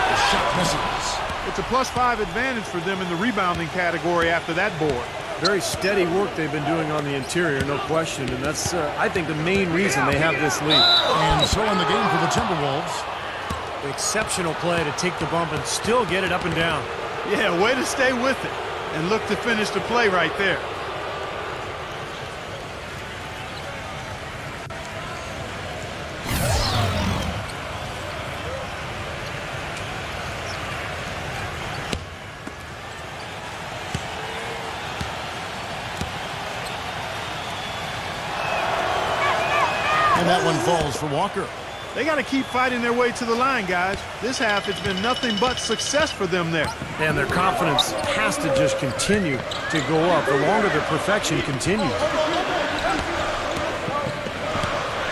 The shot misses. It's a +5 advantage for them in the rebounding category after that board. Very steady work they've been doing on the interior, no question. And that's, I think, the main reason they have this lead. And so in the game for the Timberwolves. Exceptional play to take the bump and still get it up and down. Yeah, way to stay with it and look to finish the play right there. And that one falls for Walker. They got to keep fighting their way to the line, guys. This half, it's been nothing but success for them there. And their confidence has to just continue to go up the longer their perfection continues.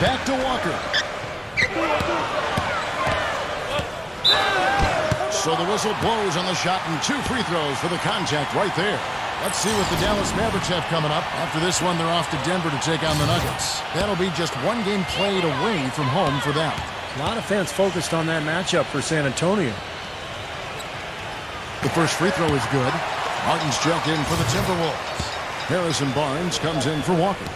Back to Walker. So the whistle blows on the shot and 2 free throws for the contact right there. Let's see what the Dallas Mavericks have coming up. After this one, they're off to Denver to take on the Nuggets. That'll be just 1 game played away from home for them. A lot of fans focused on that matchup for San Antonio. The first free throw is good. Martin's checked in for the Timberwolves. Harrison Barnes comes in for Walker.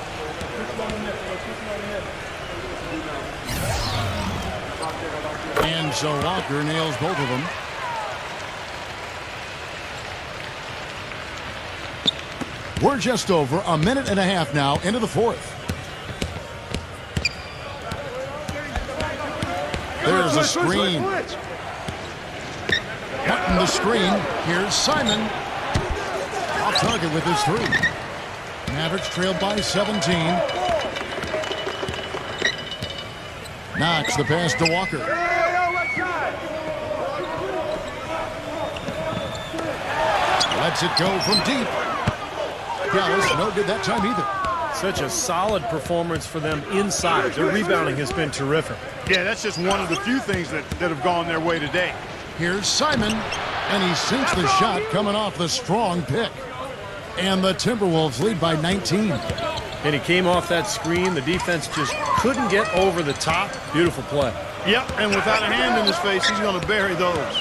And so Walker nails both of them. We're just over a minute and a half now into the fourth. There's a screen. Martin the screen. Here's Simon. Off target with his 3. Mavericks trailed by 17. Knox the pass to Walker. Lets it go from deep. Dallas no good that time either. Such a solid performance for them inside. Their rebounding has been terrific. Yeah, that's just one of the few things that have gone their way today. Here's Simon, and he sinks the shot coming off the strong pick. And the Timberwolves lead by 19. And he came off that screen. The defense just couldn't get over the top. Beautiful play. Yep, and without a hand in his face, he's going to bury those.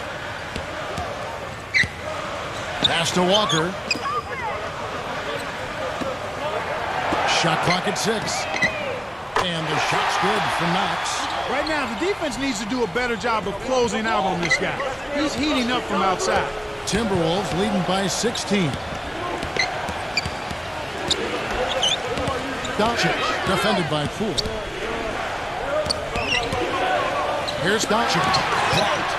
Pass to Walker. Shot clock at 6. And the shot's good from Knox. Right now, the defense needs to do a better job of closing out on this guy. He's heating up from outside. Timberwolves leading by 16. Doncic defended by Poole. Here's Doncic. Blocked.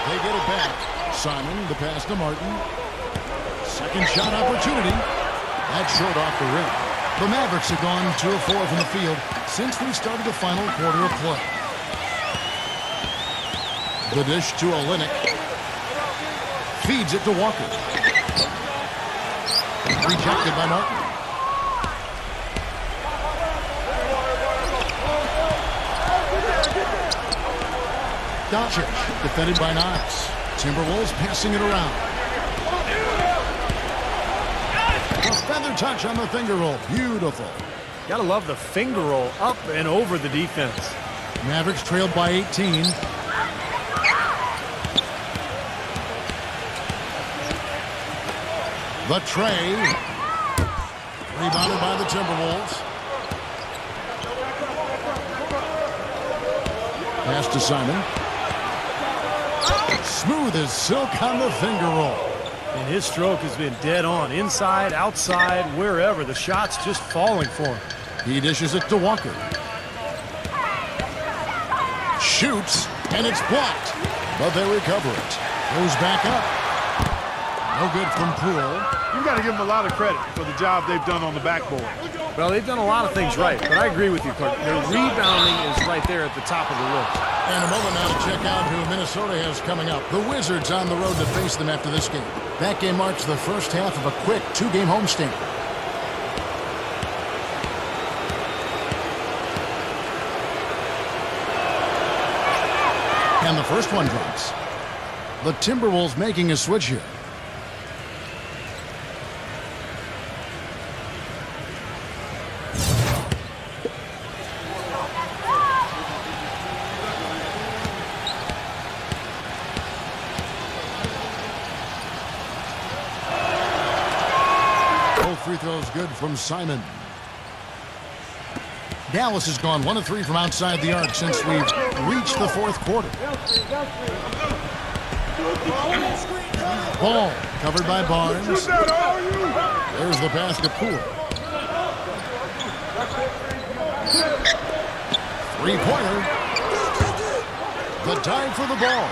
They get it back. Simon, the pass to Martin. Second shot opportunity. That's short off the rim. The Mavericks have gone 2 of 4 from the field since we started the final quarter of play. The dish to Olynyk. Feeds it to Walker. Rejected by Martin. Doncic defended by Knox. Timberwolves passing it around. A feather touch on the finger roll. Beautiful. Gotta love the finger roll up and over the defense. Mavericks trailed by 18. The tray. Rebounded by the Timberwolves. Pass to Simon. Smooth as silk on the finger roll. And his stroke has been dead on. Inside, outside, wherever. The shot's just falling for him. He dishes it to Walker. Shoots, and it's blocked. But they recover it. Goes back up. No good from Poole. You've got to give them a lot of credit for the job they've done on the backboard. Well, they've done a lot of things right, but I agree with you, Clark. Their rebounding is right there at the top of the list. And a moment now to check out who Minnesota has coming up. The Wizards on the road to face them after this game. That game marks the first half of a quick 2-game homestand. And the first one drops. The Timberwolves making a switch here. Free throws good from Simon. Dallas has gone 1 of 3 from outside the arc since we've reached the fourth quarter. Ball covered by Barnes. There's the pass to Poole. 3-pointer. The dive for the ball.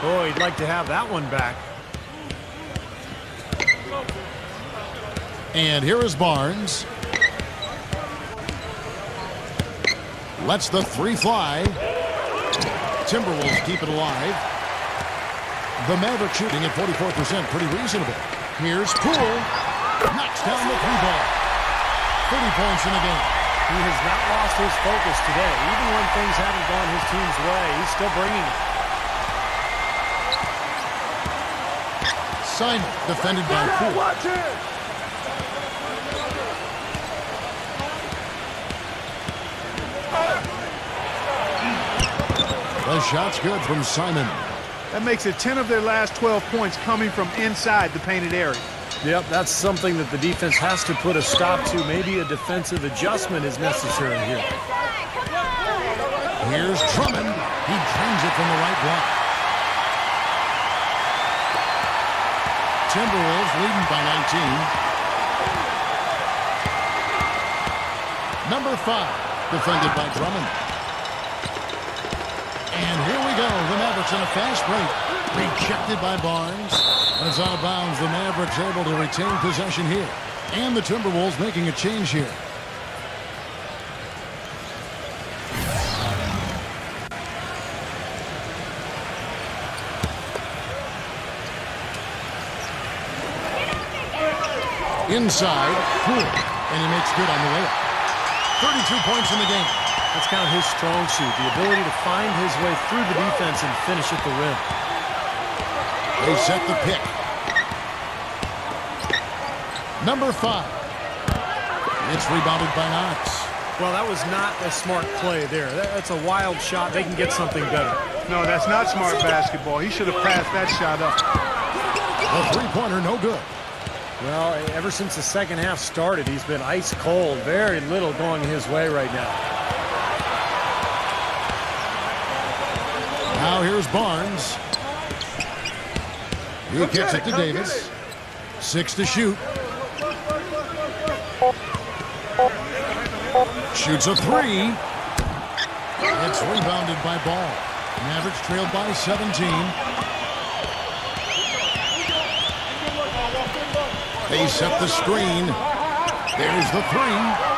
Oh, he'd like to have that one back. And here is Barnes. Lets the 3 fly. Timberwolves keep it alive. The Mavericks shooting at 44%, pretty reasonable. Here's Poole. Knocks down the three ball. 30 points in the game. He has not lost his focus today. Even when things haven't gone his team's way, he's still bringing it. Simon, defended by Poole. Watch it! The shot's good from Simon. That makes it 10 of their last 12 points coming from inside the painted area. Yep, that's something that the defense has to put a stop to. Maybe a defensive adjustment is necessary here. Here's Drummond. He drains it from the right block. Timberwolves leading by 19. Number 5, defended by Drummond. And here we go. The Mavericks in a fast break. Rejected by Barnes. And it's out of bounds. The Mavericks able to retain possession here. And the Timberwolves making a change here. Inside, Poole. And he makes good on the layup. 32 points in the game. That's kind of his strong suit, the ability to find his way through the defense and finish at the rim. They set the pick. Number 5. It's rebounded by Knox. Well, that was not a smart play there. That's a wild shot. They can get something better. No, that's not smart basketball. He should have passed that shot up. The three-pointer, no good. Well, ever since the second half started, he's been ice cold. Very little going his way right now. Now here's Barnes. He gets it to Davis. 6 to shoot. Shoots a 3. It's rebounded by Ball. Mavericks trailed by 17. They set the screen. There's the 3.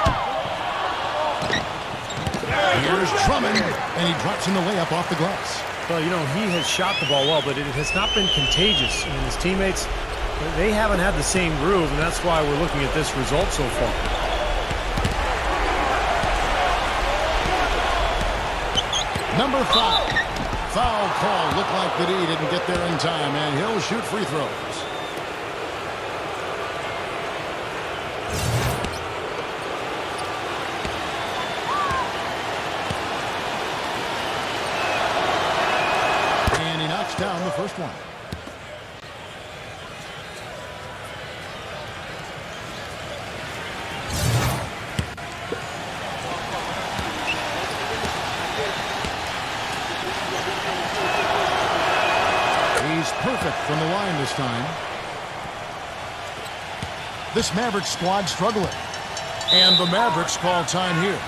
Here's Drummond, and he drops in the layup off the glass. Well, you know, he has shot the ball well, but it has not been contagious. And his teammates, they haven't had the same groove, and that's why we're looking at this result so far. Number 5. Foul call. Looked like the D didn't get there in time, and he'll shoot free throws. Down the first one. He's perfect from the line this time. This Mavericks squad struggling. And the Mavericks call time here.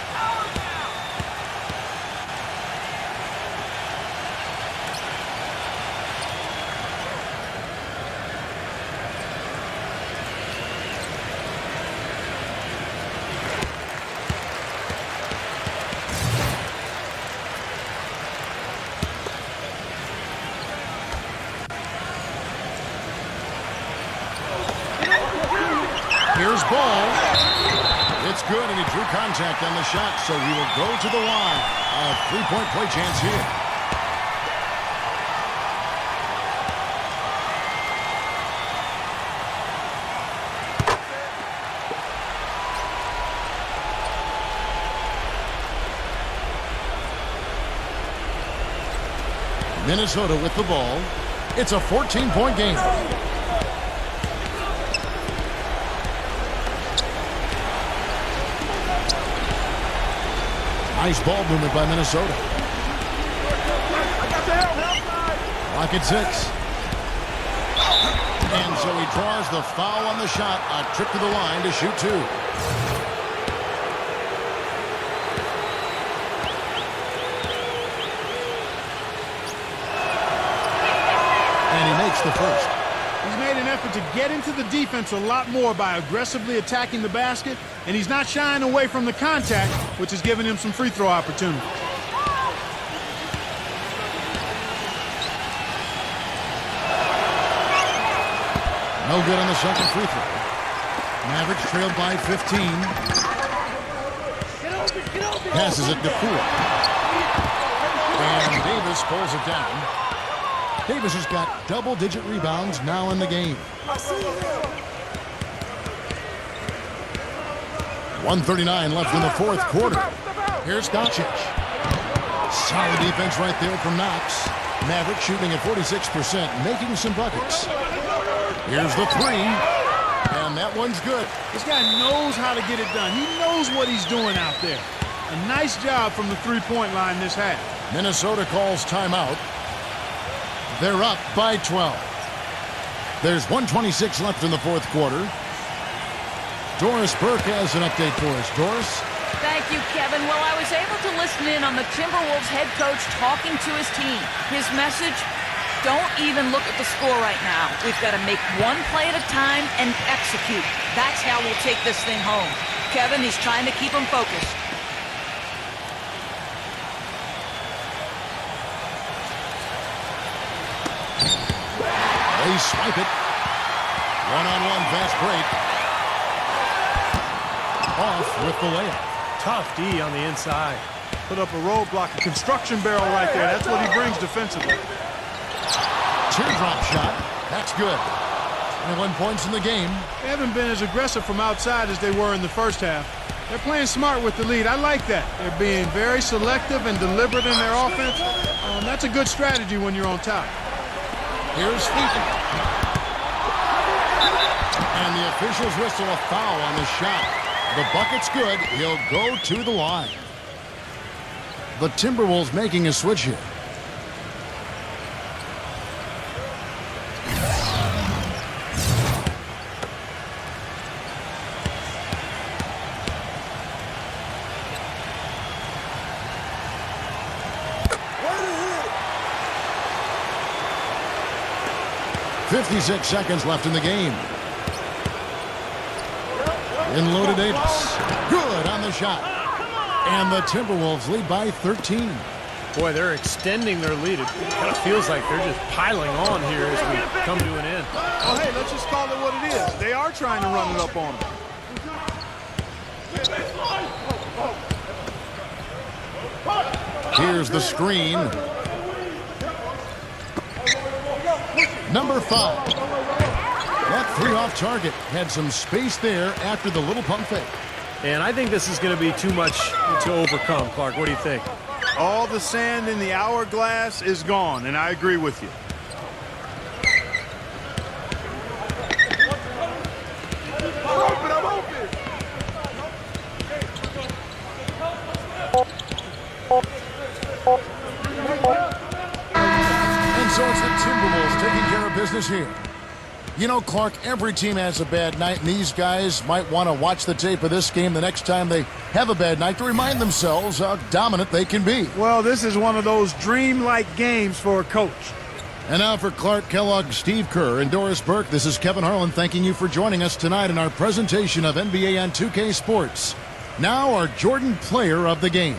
Here's Ball. It's good, and he drew contact on the shot, so he will go to the line. A three-point play chance here. Minnesota with the ball. It's a 14-point game. Nice ball movement by Minnesota. Lock at 6. And so he draws the foul on the shot. A trip to the line to shoot 2. And he makes the first. He's made an effort to get into the defense a lot more by aggressively attacking the basket, and he's not shying away from the contact, which is giving him some free throw opportunity. No good on the second free throw. Mavericks trailed by 15. Passes it to Poole. And Davis pulls it down. Davis has got double-digit rebounds now in the game. 1:39 left in the fourth quarter. Here's Doncic. Solid defense right there from Knox. Maverick shooting at 46%, making some buckets. Here's the three, and that one's good. This guy knows how to get it done. He knows what he's doing out there. A nice job from the three-point line this half. Minnesota calls timeout. They're up by 12. There's 1:26 left in the fourth quarter. Doris Burke has an update for us. Doris? Thank you, Kevin. Well, I was able to listen in on the Timberwolves head coach talking to his team. His message, don't even look at the score right now. We've got to make one play at a time and execute. That's how we'll take this thing home. Kevin, he's trying to keep them focused. They swipe it. One-on-one fast break. Off with the layup. Tough D on the inside. Put up a roadblock, a construction barrel right there. That's what he brings defensively. Teardrop shot. That's good. 21 points in the game. They haven't been as aggressive from outside as they were in the first half. They're playing smart with the lead. I like that. They're being very selective and deliberate in their offense. That's a good strategy when you're on top. Here's Featon. And the officials whistle a foul on the shot. The bucket's good. He'll go to the line. The Timberwolves making a switch here. Way to hit. 56 seconds left in the game. In low to Davis. Good on the shot. And the Timberwolves lead by 13. Boy, they're extending their lead. It kind of feels like they're just piling on here as we come to an end. Well, hey, let's just call it what it is. They are trying to run it up on them. Here's the screen. Number 5. That three off target had some space there after the little pump fake. And I think this is going to be too much to overcome, Clark. What do you think? All the sand in the hourglass is gone, and I agree with you. I'm open, I'm open. And so it's the Timberwolves taking care of business here. You know, Clark, every team has a bad night, and these guys might want to watch the tape of this game the next time they have a bad night to remind themselves how dominant they can be. Well, this is one of those dream-like games for a coach. And now for Clark Kellogg, Steve Kerr, and Doris Burke, this is Kevin Harlan thanking you for joining us tonight in our presentation of NBA on 2K Sports. Now our Jordan Player of the Game.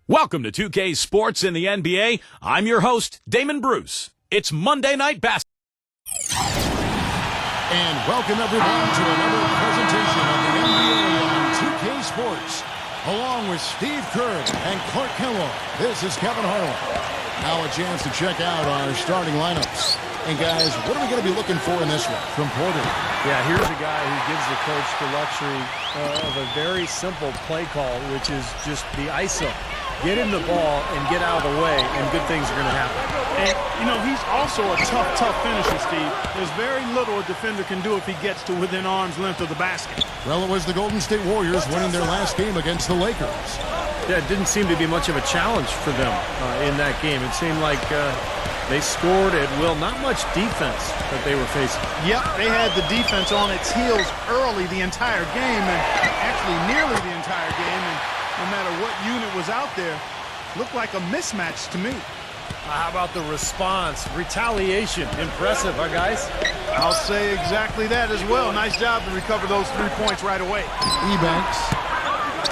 Welcome to 2K Sports in the NBA. I'm your host, Damon Bruce. It's Monday Night Basketball. And welcome everyone to another presentation of the NBA on 2K Sports. Along with Steve Kerr and Clark Kellogg, this is Kevin Harlan. Now a chance to check out our starting lineups. And guys, what are we going to be looking for in this one from Porter? Yeah, here's a guy who gives the coach the luxury of a very simple play call, which is just the ISO. Get him the ball and get out of the way, and good things are going to happen. And, you know, he's also a tough finisher, Steve. There's very little a defender can do if he gets to within arm's length of the basket. Well, it was the Golden State Warriors winning their last game against the Lakers. Yeah, it didn't seem to be much of a challenge for them in that game. It seemed like they scored at will. Not much defense that they were facing. Yep, they had the defense on its heels early the entire game, and actually nearly the entire game. And no matter what unit was out there, looked like a mismatch to me. How about the response? Retaliation. Impressive, huh, guys? I'll say exactly that as well. Nice job to recover those 3 points right away. Ebanks.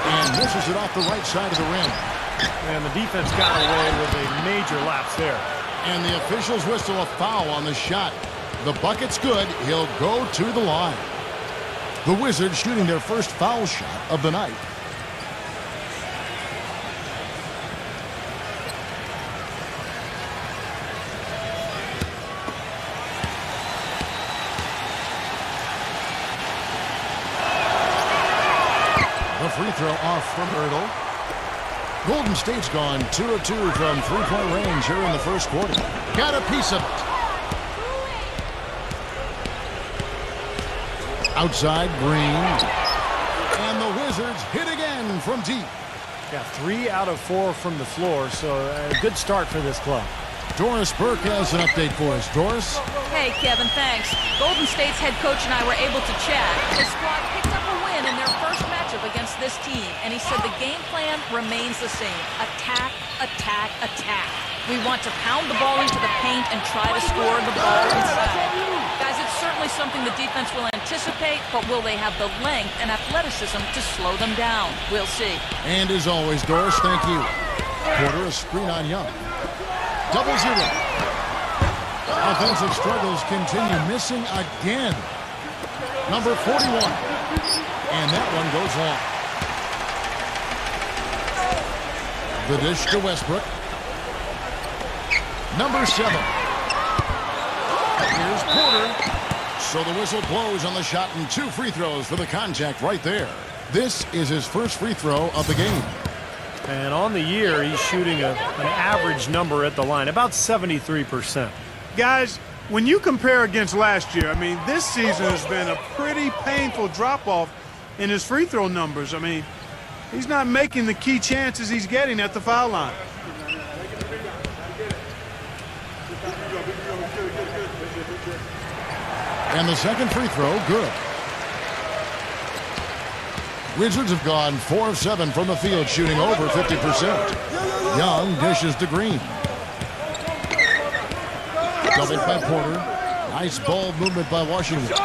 And misses it off the right side of the rim. And the defense got away with a major lapse there. And the officials whistle a foul on the shot. The bucket's good. He'll go to the line. The Wizards shooting their first foul shot of the night. The free throw off from Ertl. Golden State's gone 2 of 2 from three-point range here in the first quarter. Got a piece of it. Outside, Green. And the Wizards hit again from deep. Yeah, 3 out of 4 from the floor, so a good start for this club. Doris Burke has an update for us. Doris? Hey, Kevin, thanks. Golden State's head coach and I were able to chat. His squad picked up a win in their first matchup against this team, and he said the game plan remains the same. Attack, attack, attack. We want to pound the ball into the paint and try to score the ball inside. Guys, it's certainly something the defense will anticipate, but will they have the length and athleticism to slow them down? We'll see. And as always, Doris, thank you. Porter, a screen on Young. 0-0. Offensive struggles continue, missing again. Number 41. And that one goes long. The dish to Westbrook. Number 7. Here's Porter. So the whistle blows on the shot and 2 free throws for the contact right there. This is his first free throw of the game. And on the year, he's shooting an average number at the line, about 73%. Guys, when you compare against last year, I mean, this season has been a pretty painful drop-off in his free throw numbers. I mean, he's not making the key chances he's getting at the foul line. And the second free throw, good. Wizards have gone 4 of 7 from the field, shooting over 50%. Young dishes to Green. Doubled by Porter. Nice ball movement by Washington.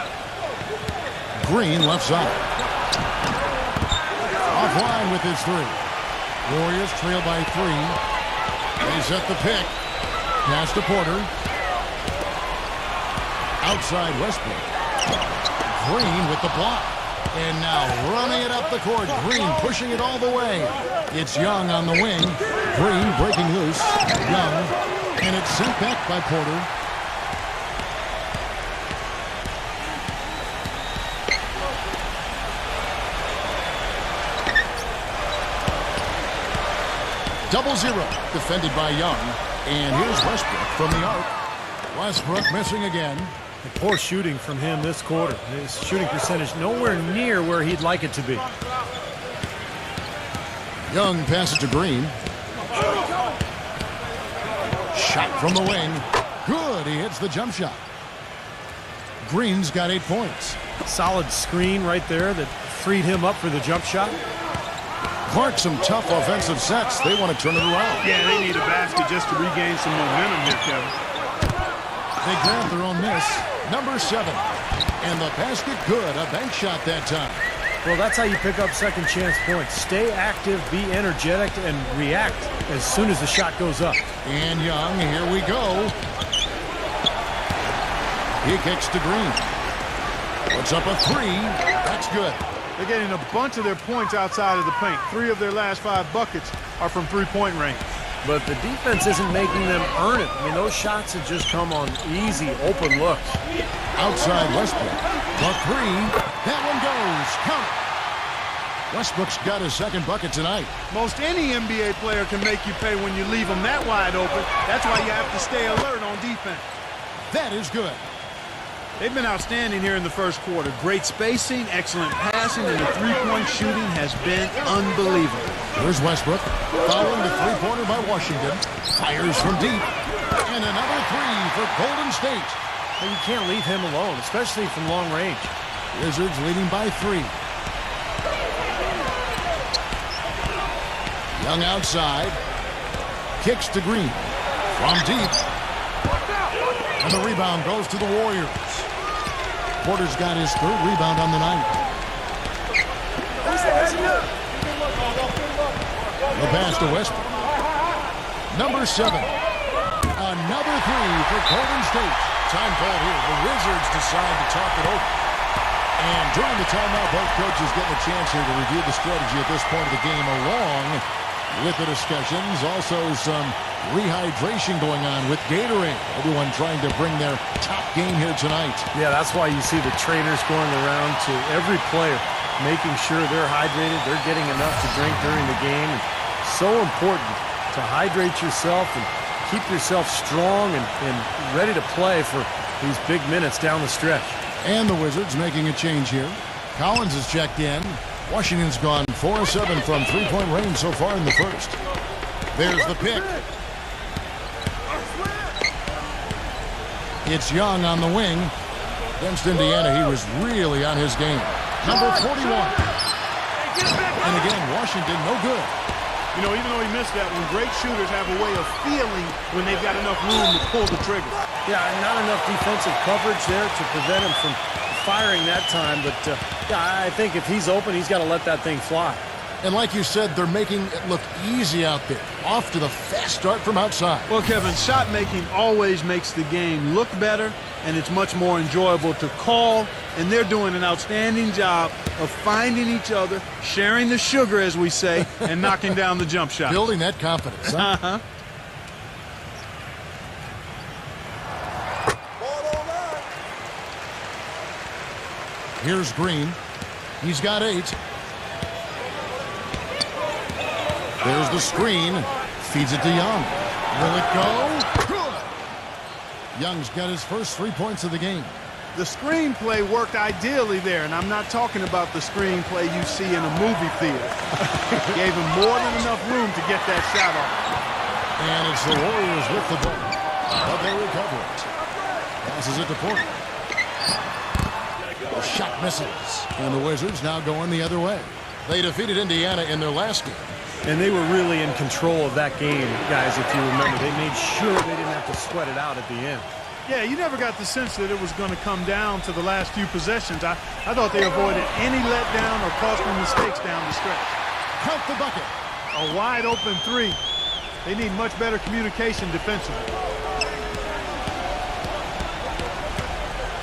Green left side. Offline with his 3. Warriors trail by 3. They set the pick. Pass to Porter. Outside Westbrook. Green with the block. And now running it up the court. Green pushing it all the way. It's Young on the wing. Green breaking loose. Young. And it's sent back by Porter. Double zero. Defended by Young. And here's Westbrook from the arc. Westbrook missing again. Poor shooting from him this quarter. His shooting percentage nowhere near where he'd like it to be. Young passes to Green. Shot from the wing. Good. He hits the jump shot. Green's got 8 points. Solid screen right there that freed him up for the jump shot. Clark, some tough offensive sets. They want to turn it around. Yeah, they need a basket just to regain some momentum here, Kevin. They grab their own miss. Number 7. And the basket good. A bank shot that time. Well, that's how you pick up second chance points. Stay active, be energetic, and react as soon as the shot goes up. And Young, here we go. He kicks to Green. Puts up a three. That's good. They're getting a bunch of their points outside of the paint. 3 of their last 5 buckets are from three-point range. But the defense isn't making them earn it. I mean, those shots have just come on easy, open looks. Outside Westbrook. The three. That one goes. Count it. Westbrook's got his second bucket tonight. Most any NBA player can make you pay when you leave them that wide open. That's why you have to stay alert on defense. That is good. They've been outstanding here in the first quarter. Great spacing, excellent passing, and the three-point shooting has been unbelievable. Here's Westbrook. Following the three-pointer by Washington. Fires from deep. And another three for Golden State. But you can't leave him alone, especially from long range. Wizards leading by 3. Young outside. Kicks to Green. From deep. And the rebound goes to the Warriors. Porter's got his 3rd rebound on the night. The pass to Westbrook. Number 7. Another three for Golden State. Time call here. The Wizards decide to talk it over. And during the timeout, both coaches getting a chance here to review the strategy at this point of the game along with the discussions. Also some rehydration going on with Gatorade. Everyone trying to bring their top game here tonight. Yeah, that's why you see the trainers going around to every player, making sure they're hydrated, they're getting enough to drink during the game. And so important to hydrate yourself and keep yourself strong and ready to play for these big minutes down the stretch. And the Wizards making a change here. Collins has checked in. Washington's gone 4 of 7 from three-point range so far in the first. There's the pick. It's Young on the wing. Against Indiana, he was really on his game. Number 41. And again, Washington, no good. You know, even though he missed that one, great shooters have a way of feeling when they've got enough room to pull the trigger. Yeah, not enough defensive coverage there to prevent him from firing that time. But, yeah, I think if he's open, he's got to let that thing fly. And like you said, they're making it look easy out there. Off to the fast start from outside. Well, Kevin, shot making always makes the game look better, and it's much more enjoyable to call. And they're doing an outstanding job of finding each other, sharing the sugar, as we say, and knocking down the jump shot. Building that confidence, huh? Uh-huh. Here's Green. He's got 8. There's the screen. Feeds it to Young. Will it go? Good. Young's got his first 3 points of the game. The screenplay worked ideally there, and I'm not talking about the screenplay you see in a movie theater. Gave him more than enough room to get that shot off. And it's the Warriors with the ball. But they recover it. Passes it to Porter. The shot misses. And the Wizards now going the other way. They defeated Indiana in their last game. And they were really in control of that game, guys, if you remember. They made sure they didn't have to sweat it out at the end. Yeah, you never got the sense that it was going to come down to the last few possessions. I thought they avoided any letdown or costly mistakes down the stretch. Count the bucket. A wide open three. They need much better communication defensively.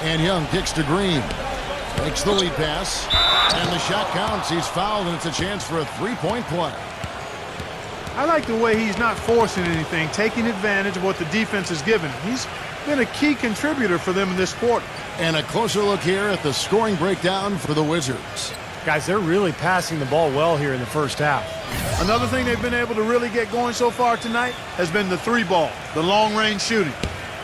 And Young kicks to Green. Makes the lead pass. And the shot counts. He's fouled, and it's a chance for a three-point play. I like the way he's not forcing anything, taking advantage of what the defense has given him. He's been a key contributor for them in this quarter. And a closer look here at the scoring breakdown for the Wizards. Guys, they're really passing the ball well here in the first half. Another thing they've been able to really get going so far tonight has been the three ball, the long-range shooting.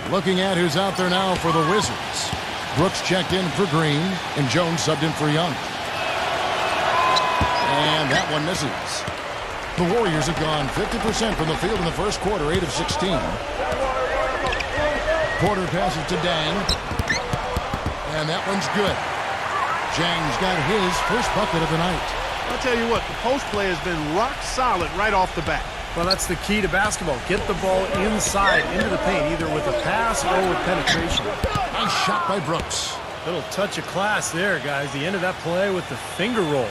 Looking at who's out there now for the Wizards. Brooks checked in for Green, and Jones subbed in for Young. And that one misses. The Warriors have gone 50% from the field in the first quarter, 8 of 16. Porter passes to Dang. And that one's good. Jang's got his first bucket of the night. I'll tell you what, the post play has been rock solid right off the bat. Well, that's the key to basketball. Get the ball inside, into the paint, either with a pass or with penetration. Nice shot by Brooks. Little touch of class there, guys. The end of that play with the finger roll.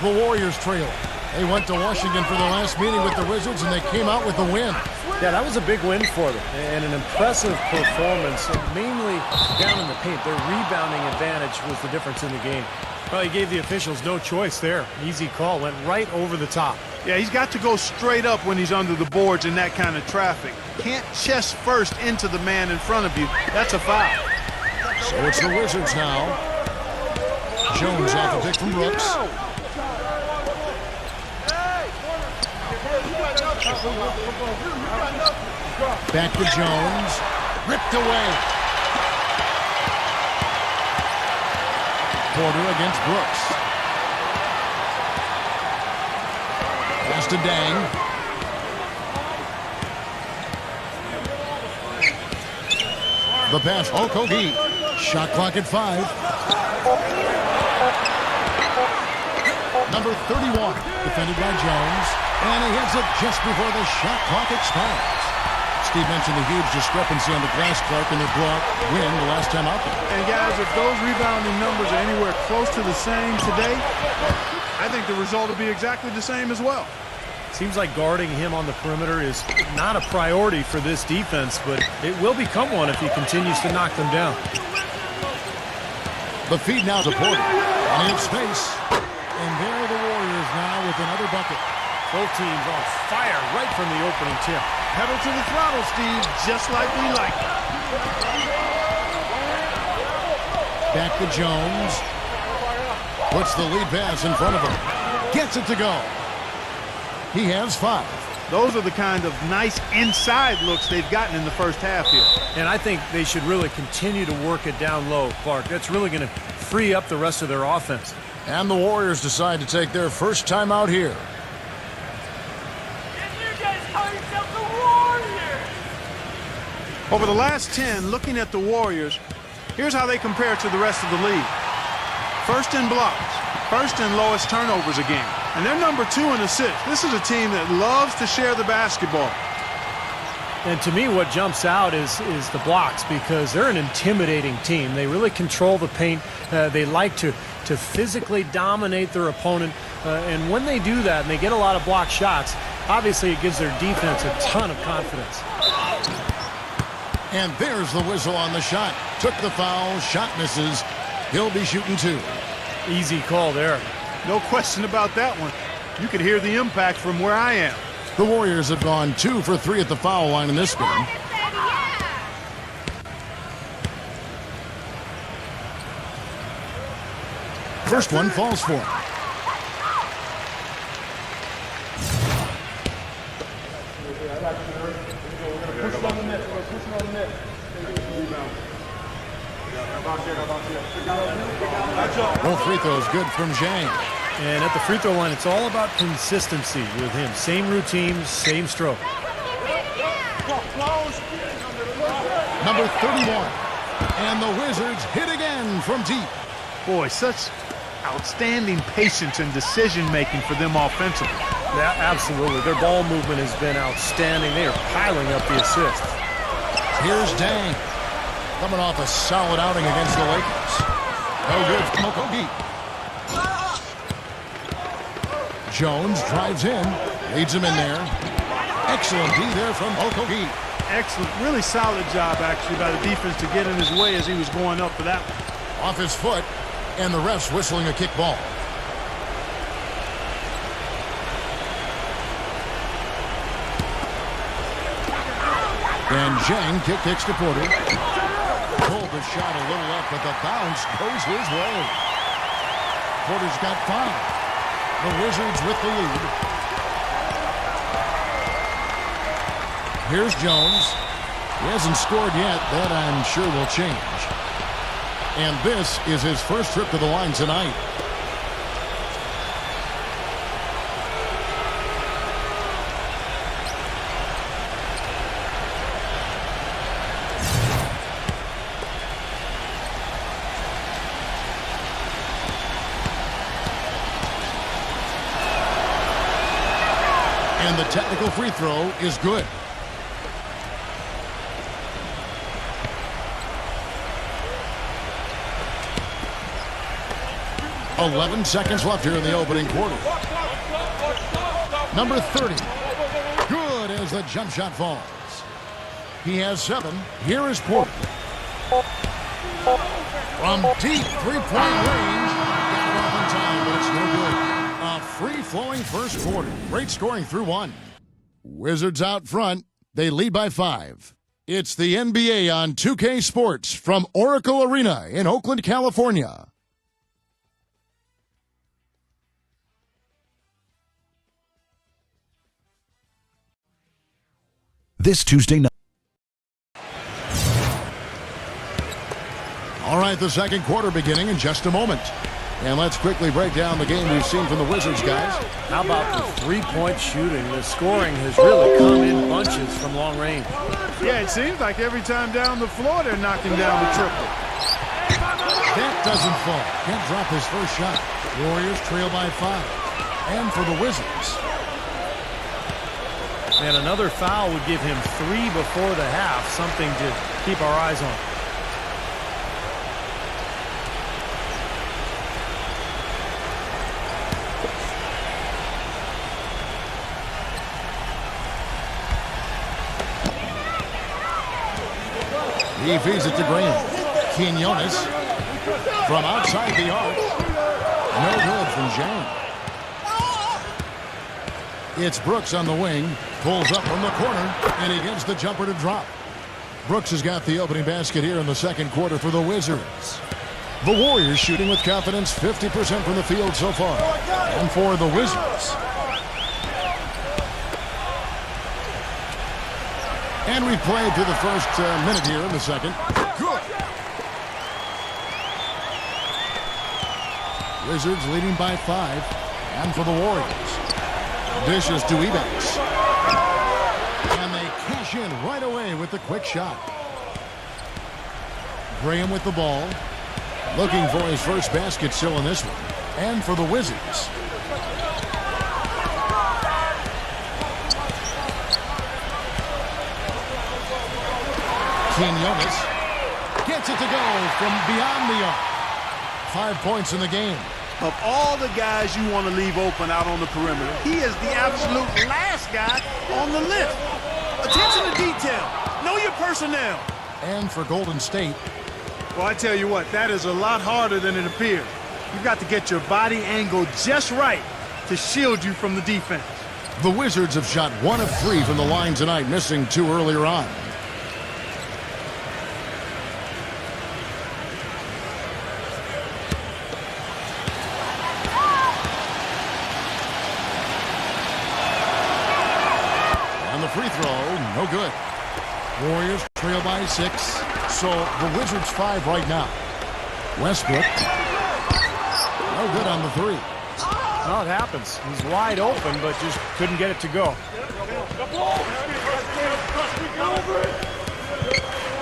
The Warriors trail. They went to Washington for their last meeting with the Wizards, and they came out with the win. Yeah, that was a big win for them, and an impressive performance, mainly down in the paint. Their rebounding advantage was the difference in the game. Well, he gave the officials no choice there. Easy call, went right over the top. Yeah, he's got to go straight up when he's under the boards in that kind of traffic. Can't chest first into the man in front of you. That's a foul. So it's the Wizards now. Jones off a pick from Brooks. Back to Jones. Ripped away. Porter against Brooks. Pass to Dang. The pass, Okogie. Shot clock at 5. Number 31, defended by Jones. And he hits it just before the shot clock expires. Steve mentioned the huge discrepancy on the glass, Clark, in their block win the last time out there. And guys, if those rebounding numbers are anywhere close to the same today, I think the result will be exactly the same as well. Seems like guarding him on the perimeter is not a priority for this defense, but it will become one if he continues to knock them down. The feed now to Porter. And it's space. And there are the Warriors now with another bucket. Both teams on fire right from the opening tip. Pedal to the throttle, Steve, just like we like it. Back to Jones. Puts the lead pass in front of him. Gets it to go. He has 5. Those are the kind of nice inside looks they've gotten in the first half here. And I think they should really continue to work it down low, Clark. That's really going to free up the rest of their offense. And the Warriors decide to take their first time out here. Over the last 10, looking at the Warriors, here's how they compare to the rest of the league. First in blocks, first in lowest turnovers a game, and they're number 2 in assists. This is a team that loves to share the basketball. And to me, what jumps out is the blocks, because they're an intimidating team. They really control the paint. They like to physically dominate their opponent. And when they do that and they get a lot of block shots, obviously it gives their defense a ton of confidence. And there's the whistle on the shot. Took the foul, shot misses. He'll be shooting 2. Easy call there. No question about that one. You could hear the impact from where I am. The Warriors have gone 2 for 3 at the foul line in this game. First one falls for him. No free throws good from Zhang. And at the free throw line, it's all about consistency with him. Same routine, same stroke. Number 31. And the Wizards hit again from deep. Boy, such outstanding patience and decision-making for them offensively. Yeah, absolutely. Their ball movement has been outstanding. They are piling up the assists. Here's Dang. Coming off a solid outing against the Lakers. No good from Okogie. Jones drives in. Leads him in there. Excellent D there from Okogie. Excellent. Really solid job, actually, by the defense to get in his way as he was going up for that one. Off his foot. And the ref's whistling a kick ball. And Zhang kicks to Porter. Pulled the shot a little up, but the bounce goes his way. Porter's got 5. The Wizards with the lead. Here's Jones. He hasn't scored yet. That, I'm sure, will change. And this is his first trip to the line tonight. And the technical free throw is good. 11 seconds left here in the opening quarter. Number 30. Good as the jump shot falls. He has 7. Here is Porter. From deep three-point range. Got it off in time, but it's no good. A free-flowing first quarter. Great scoring through 1. Wizards out front. They lead by 5. It's the NBA on 2K Sports from Oracle Arena in Oakland, California. This Tuesday night. All right, the second quarter beginning in just a moment. And let's quickly break down the game we've seen from the Wizards, guys. How about the three-point shooting? The scoring has really come in bunches from long range. Yeah, it seems like every time down the floor they're knocking down the triple. That doesn't fall. Can't drop his first shot. Warriors trail by 5. And for the Wizards. And another foul would give him 3 before the half, something to keep our eyes on. He feeds it to Graham. Quinones from outside the arc. No good from Jang. It's Brooks on the wing. Pulls up from the corner, and he gets the jumper to drop. Brooks has got the opening basket here in the second quarter for the Wizards. The Warriors shooting with confidence, 50% from the field so far. And for the Wizards. And we played through the first minute here in the second. Good. Wizards leading by 5. And for the Warriors. Dishes to EMMAN. And they cash in right away with the quick shot. Graham with the ball. Looking for his first basket still in this one. And for the Wizards. Quinones gets it to go from beyond the arc. 5 points in the game. Of all the guys you want to leave open out on the perimeter, he is the absolute last guy on the list. Attention to detail. Know your personnel. And for Golden State. Well, I tell you what, that is a lot harder than it appears. You've got to get your body angle just right to shield you from the defense. The Wizards have shot 1 of 3 from the line tonight, missing 2 earlier on. Free throw, no good. Warriors trail by 6. So the Wizards 5 right now. Westbrook. No good on the 3. Well, it happens. He's wide open, but just couldn't get it to go.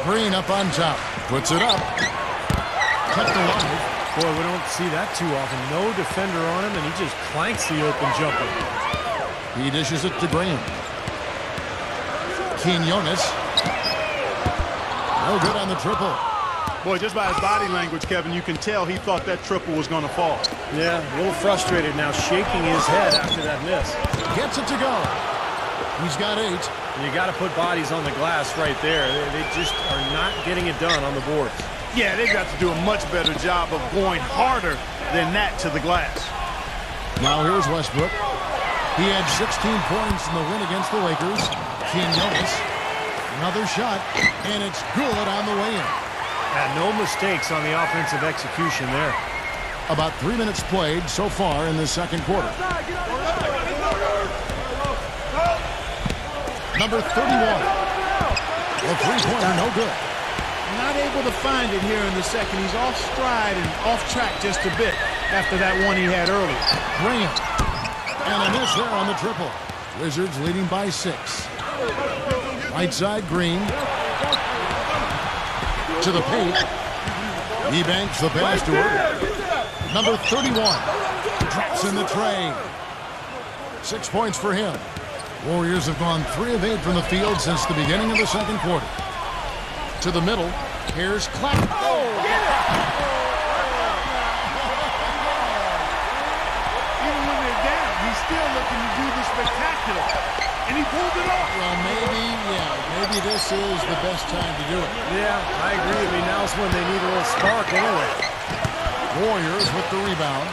Green up on top. Puts it up. Kept alive. Boy, we don't see that too often. No defender on him, and he just clanks the open jumper. He dishes it to Graham. Quinones. No good on the triple. Boy, just by his body language, Kevin, you can tell he thought that triple was going to fall. Yeah, a little frustrated now, shaking his head after that miss. Gets it to go. He's got 8. You got to put bodies on the glass right there. They just are not getting it done on the boards. Yeah, they've got to do a much better job of going harder than that to the glass. Now here's Westbrook. He had 16 points in the win against the Lakers. Quinones. Another shot, and it's good on the way in. And no mistakes on the offensive execution there. About 3 minutes played so far in the second quarter. Number 31. A three-pointer, no good. Not able to find it here in the second. He's off stride and off track just a bit after that one he had earlier. Graham. And a miss there on the triple. Wizards leading by 6. Right side, Green. To the paint. He banks the pass to her. Number 31. Drops in the tray. 6 points for him. Warriors have gone 3 of 8 from the field since the beginning of the second quarter. To the middle. Here's Clapp. still looking to do the spectacular. And he pulled it off. Well, maybe this is the best time to do it. Yeah, I agree. I mean, now's when they need a little spark anyway. Warriors with the rebound.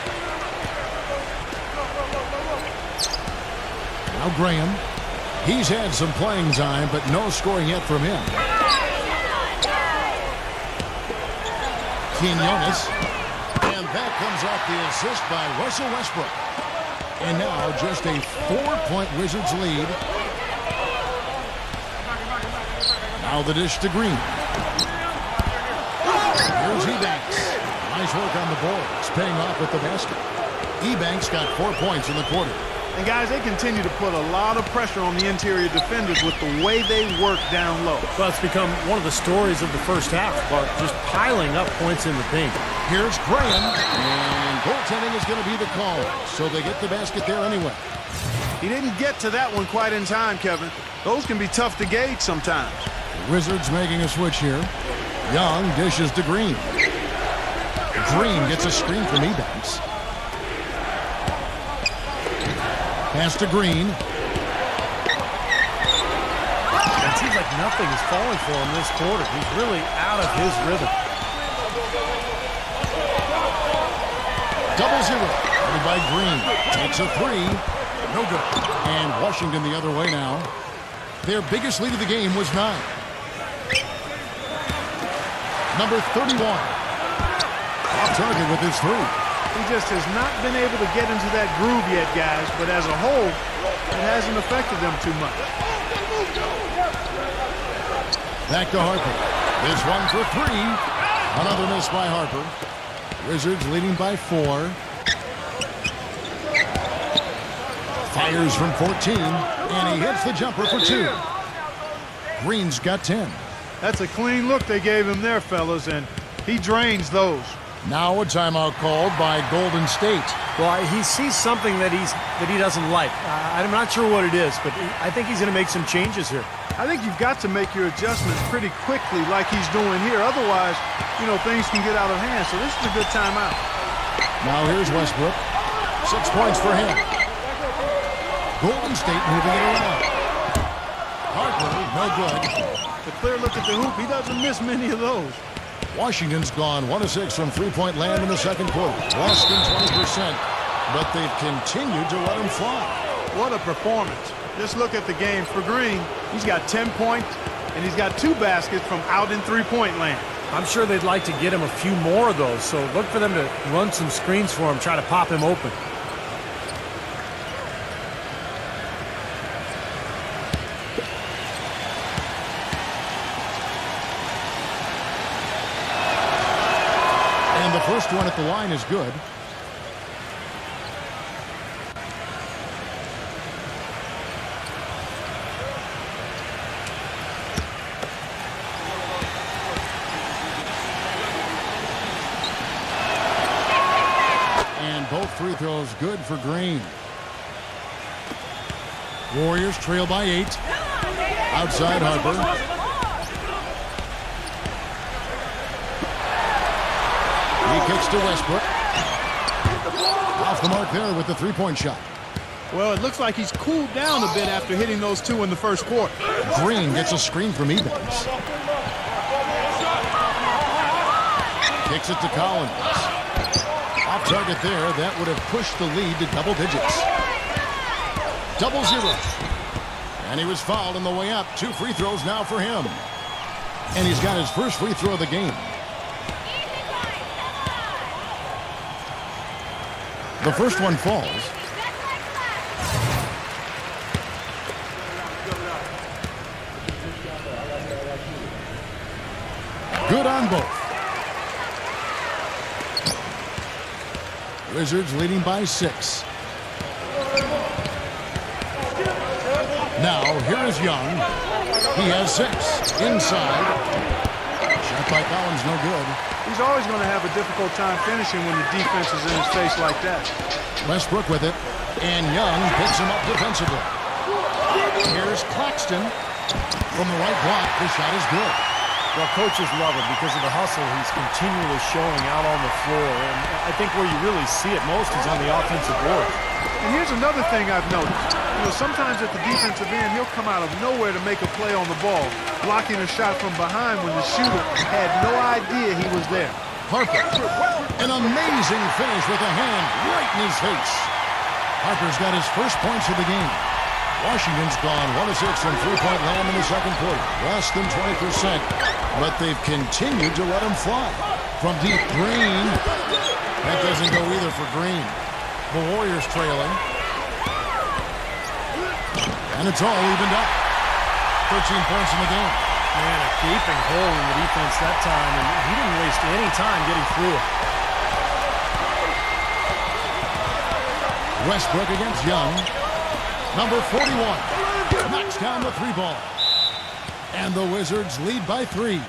Now Graham. He's had some playing time, but no scoring yet from him. Quinones. And that comes off the assist by Russell Westbrook. And now just a 4-point Wizards lead. Now the dish to Green. Here's Ebanks. Nice work on the boards, paying off with the basket. Ebanks got 4 points in the quarter. And guys, they continue to put a lot of pressure on the interior defenders with the way they work down low. Well, it's become one of the stories of the first half, Clark, just piling up points in the paint. Here's Graham, and goaltending is going to be the call, so they get the basket there anyway. He didn't get to that one quite in time, Kevin. Those can be tough to gauge sometimes. The Wizards making a switch here. Young dishes to Green. Green gets a screen from Ebanks. Pass to Green. It seems like nothing is falling for him this quarter. He's really out of his rhythm. 0-0. Headed by Green. Takes a three. No good. And Washington the other way now. Their biggest lead of the game was 9. Number 31. Off target with his three. He just has not been able to get into that groove yet, guys. But as a whole, it hasn't affected them too much. Back to Harper. This one for 3. Another miss by Harper. Wizards leading by 4. Fires from 14. And he hits the jumper for 2. Green's got 10. That's a clean look they gave him there, fellas, and he drains those. Now a timeout called by Golden State. Well, he sees something that he doesn't like. I'm not sure what it is, but I think he's going to make some changes here. I think you've got to make your adjustments pretty quickly like he's doing here. Otherwise, things can get out of hand. So this is a good timeout. Now here's Westbrook. 6 points for him. Golden State moving it around. Harper, no good. The clear look at the hoop. He doesn't miss many of those. Washington's gone 1 of 6 from three-point land in the second quarter. Less than 20%, but they've continued to let him fly. What a performance. Just look at the game for Green. He's got 10 points, and he's got 2 baskets from out in three-point land. I'm sure they'd like to get him a few more of those, so look for them to run some screens for him, try to pop him open. And the first one at the line is good. And both free throws good for Green. Warriors trail by 8. Outside Harper. He kicks to Westbrook. Off the mark there with the three-point shot. Well, it looks like he's cooled down a bit after hitting those 2 in the first quarter. Green gets a screen from Ebanks. Kicks it to Collins. Off target there. That would have pushed the lead to double digits. 0-0. And he was fouled on the way up. 2 free throws now for him. And he's got his first free throw of the game. The first one falls. Good on both. Wizards leading by 6. Now, here is Young. He has 6. Inside. Shot by Collins, no good. He's always going to have a difficult time finishing when the defense is in his face like that. Westbrook with it. And Young picks him up defensively. Here's Claxton. From the right block, the shot is good. Well, coaches love him because of the hustle he's continually showing out on the floor. And I think where you really see it most is on the offensive board. And here's another thing I've noticed. You know, sometimes at the defensive end, he'll come out of nowhere to make a play on the ball, blocking a shot from behind when the shooter had no idea he was there. Harper, an amazing finish with a hand right in his face. Harper's got his first points of the game. Washington's gone 1 of 6 from three-point land in the second quarter, less than 20%, but they've continued to let him fly. From deep, Green. That doesn't go either for Green. The Warriors trailing. And it's all evened up. 13 points in the game. Man, a gaping hole in the defense that time, and he didn't waste any time getting through it. Westbrook against Young. Number 41 knocks down the three ball. And the Wizards lead by 3.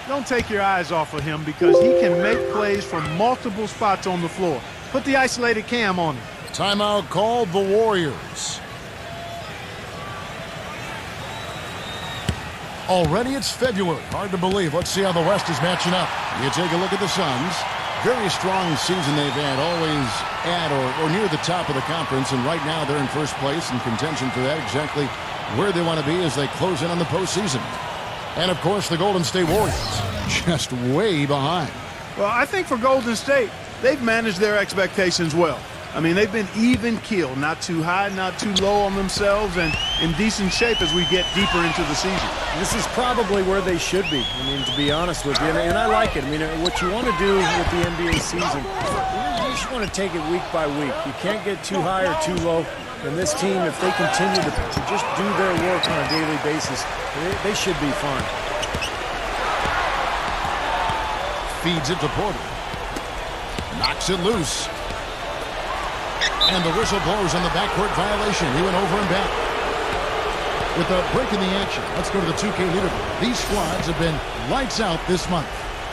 Don't take your eyes off of him because he can make plays from multiple spots on the floor. Put the isolated cam on him. Timeout called the Warriors. Already it's February. Hard to believe. Let's see how the West is matching up. You take a look at the Suns. Very strong season they've had, always at or near the top of the conference, and right now they're in first place in contention for that, exactly where they want to be as they close in on the postseason. And, of course, the Golden State Warriors, just way behind. Well, I think for Golden State, they've managed their expectations well. I mean, they've been even keeled, not too high, not too low on themselves, and in decent shape as we get deeper into the season. This is probably where they should be, I mean, to be honest with you, and I like it. I mean, what you want to do with the NBA season, you just want to take it week by week. You can't get too high or too low. And this team, if they continue to just do their work on a daily basis, they should be fine. Feeds it to Porter. Knocks it loose. And the whistle blows on the backcourt violation. He went over and back. With a break in the action, let's go to the 2K leaderboard. These squads have been lights out this month.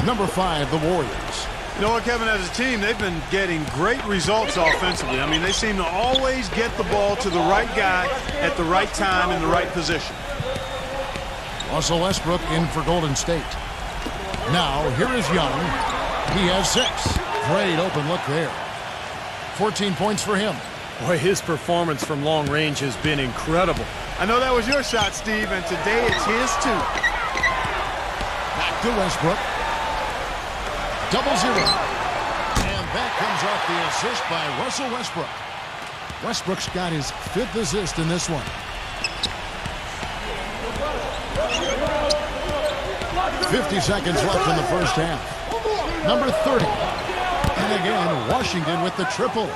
Number 5, the Warriors. You know what, Kevin, as a team, they've been getting great results offensively. I mean, they seem to always get the ball to the right guy at the right time in the right position. Russell Westbrook in for Golden State. Now, here is Young. He has 6. Great open look there. 14 points for him. Boy, his performance from long range has been incredible. I know that was your shot, Steve, and today it's his too. Back to Westbrook. 0-0. And that comes off the assist by Russell Westbrook. Westbrook's got his 5th assist in this one. 50 seconds left in the first half. Number 30. And again, Washington with the triple.